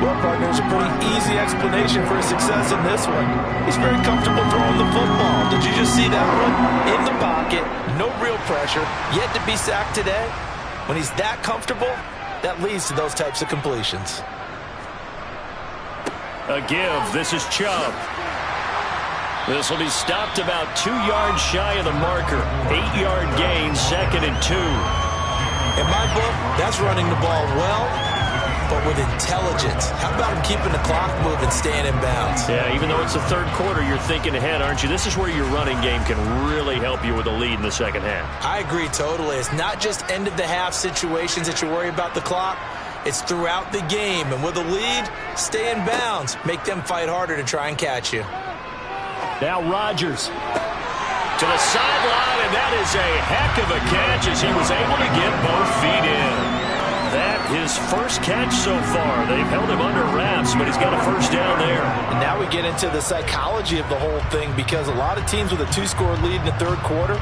Well, partner, there's a pretty easy explanation for his success in this one. He's very comfortable throwing the football. Did you just see that one? In the pocket, no real pressure, yet to be sacked today. When he's that comfortable, that leads to those types of completions. A give. This is Chubb. This will be stopped about 2 yards shy of the marker. 8-yard gain, 2nd and 2. In my book, that's running the ball well, but with intelligence. How about him keeping the clock moving, staying in bounds? Yeah, even though it's the third quarter, you're thinking ahead, aren't you? This is where your running game can really help you with a lead in the second half. I agree totally. It's not just end-of-the-half situations that you worry about the clock. It's throughout the game. And with a lead, stay in bounds. Make them fight harder to try and catch you. Now Rodgers to the sideline, and that is a heck of a catch as he was able to get both feet in. That his first catch so far. They've held him under wraps, but he's got a first down there. And now we get into the psychology of the whole thing, because a lot of teams with a 2-score lead in the third quarter,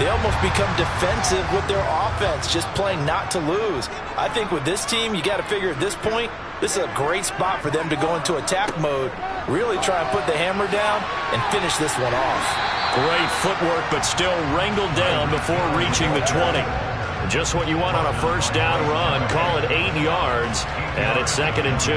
they almost become defensive with their offense, just playing not to lose. I think with this team, you got to figure at this point, this is a great spot for them to go into attack mode, really try and put the hammer down and finish this one off. Great footwork, but still wrangled down before reaching the 20. Just what you want on a first down run. Call it 8 yards, and it's 2nd and 2.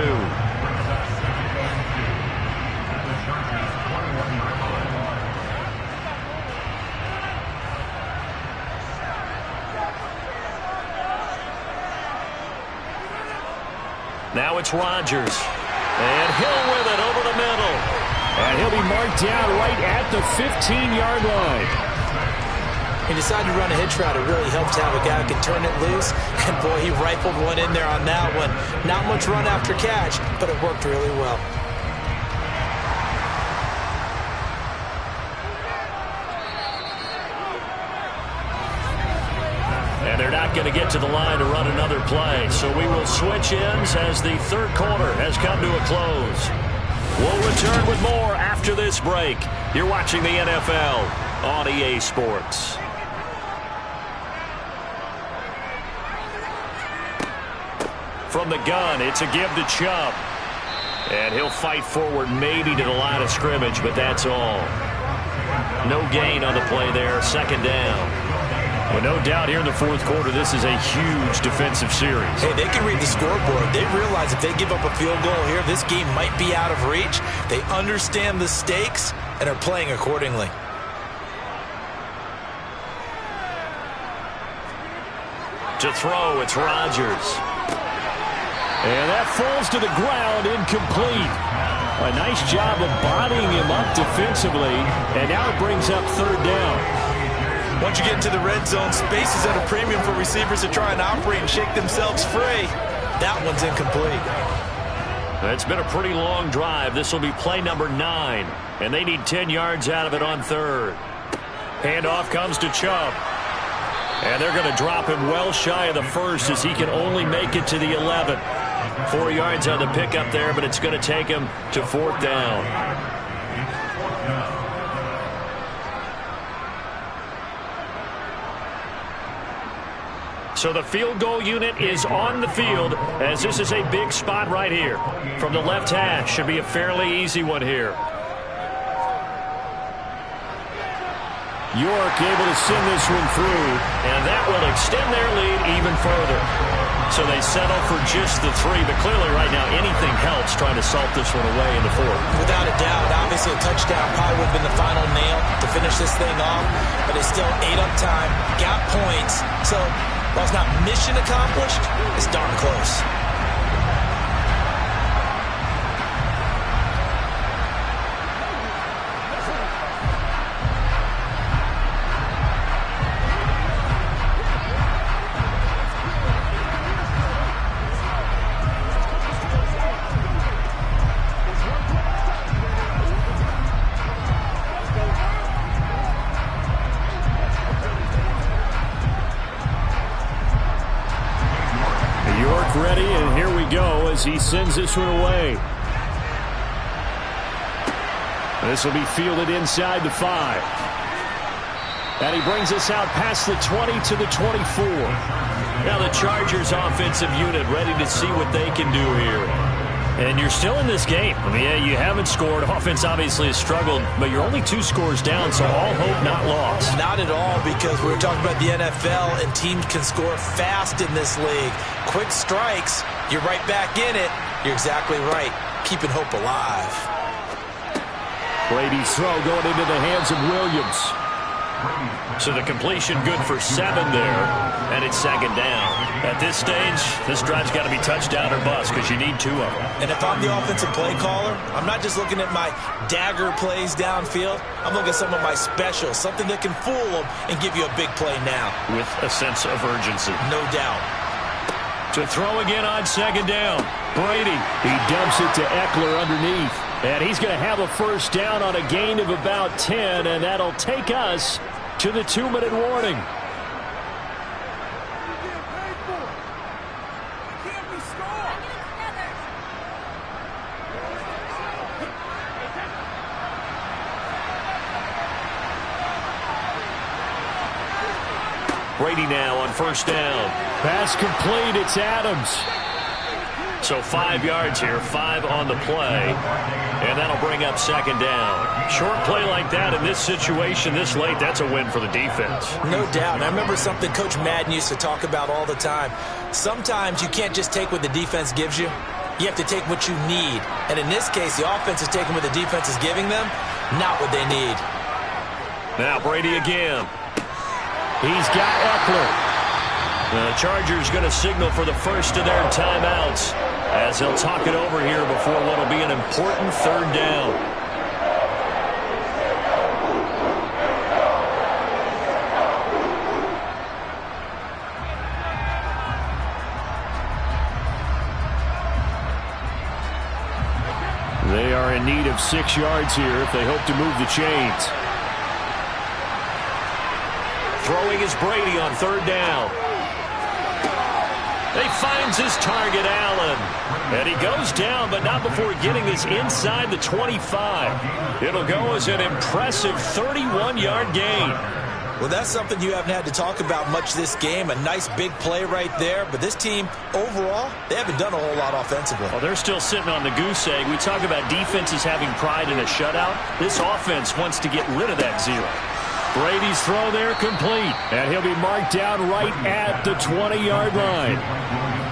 Now it's Rodgers, and Hill with it over the middle. And he'll be marked down right at the 15-yard line. He decided to run a hitch route. It really helped to have a guy who can turn it loose. And, boy, he rifled one in there on that one. Not much run after catch, but it worked really well. And they're not going to get to the line to run another play. So we will switch ends as the third quarter has come to a close. We'll return with more after this break. You're watching the NFL on EA Sports. From the gun, it's a give to Chubb. And he'll fight forward maybe to the line of scrimmage, but that's all. No gain on the play there, 2nd down. Well, no doubt here in the fourth quarter, this is a huge defensive series. Hey, they can read the scoreboard. They realize if they give up a field goal here, this game might be out of reach. They understand the stakes and are playing accordingly. To throw, it's Rodgers. And that falls to the ground, incomplete. A nice job of bodying him up defensively, and now it brings up 3rd down. Once you get into the red zone, space is at a premium for receivers to try and operate and shake themselves free. That one's incomplete. It's been a pretty long drive. This will be play number 9, and they need 10 yards out of it on 3rd. Handoff comes to Chubb. And they're going to drop him well shy of the 1st as he can only make it to the 11. 4 yards on the pickup there, but it's going to take him to 4th down. So the field goal unit is on the field as this is a big spot right here. From the left hash, should be a fairly easy one here. York able to send this one through. And that will extend their lead even further. So they settle for just the 3, but clearly right now anything helps trying to salt this one away in the 4th. Without a doubt, obviously a touchdown probably would have been the final nail to finish this thing off, but it's still ate up time, got points. So while it's not mission accomplished, it's darn close. he sends this one away. This will be fielded inside the 5. And he brings us out past the 20 to the 24. Now the Chargers offensive unit ready to see what they can do here. And you're still in this game. I mean, yeah, you haven't scored. Offense obviously has struggled, but you're only 2 scores down, so all hope not lost. Not at all, because we were talking about the NFL, and teams can score fast in this league. Quick strikes, you're right back in it. You're exactly right. Keeping hope alive. Brady's throw going into the hands of Williams. So the completion good for 7 there, and it's 2nd down. At this stage, this drive's got to be touchdown or bust because you need 2 of them. And if I'm the offensive play caller, I'm not just looking at my dagger plays downfield. I'm looking at some of my specials, something that can fool them and give you a big play now. With a sense of urgency. No doubt. To throw again on 2nd down. Brady, he dumps it to Eckler underneath. And he's going to have a first down on a gain of about 10, and that'll take us to the 2-minute warning. Brady now on 1st down. Pass complete. It's Adams. So 5 yards here, 5 on the play, and that'll bring up 2nd down. Short play like that in this situation this late, that's a win for the defense. No doubt. I remember something Coach Madden used to talk about all the time. Sometimes you can't just take what the defense gives you. You have to take what you need. And in this case, the offense is taking what the defense is giving them, not what they need. Now Brady again. He's got Eckler. The Chargers going to signal for the first of their timeouts as they'll talk it over here before what will be an important 3rd down. They are in need of 6 yards here if they hope to move the chains. Throwing is Brady on 3rd down. He finds his target, Allen. And he goes down, but not before getting this inside the 25. It'll go as an impressive 31-yard gain. Well, that's something you haven't had to talk about much this game. A nice big play right there. But this team, overall, they haven't done a whole lot offensively. Well, they're still sitting on the goose egg. We talk about defenses having pride in a shutout. This offense wants to get rid of that 0. Brady's throw there complete, and he'll be marked down right at the 20-yard line.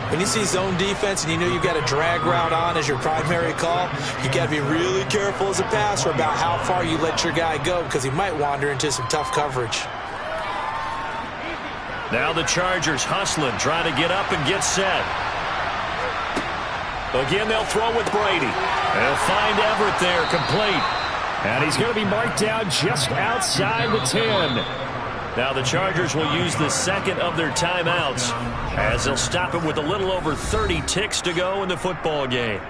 When you see zone defense and you know you've got a drag route on as your primary call, you got to be really careful as a passer about how far you let your guy go because he might wander into some tough coverage. Now the Chargers hustling, trying to get up and get set. Again, they'll throw with Brady. They'll find Everett there, complete. And he's going to be marked down just outside the 10. Now the Chargers will use the 2nd of their timeouts as they'll stop it with a little over 30 ticks to go in the football game.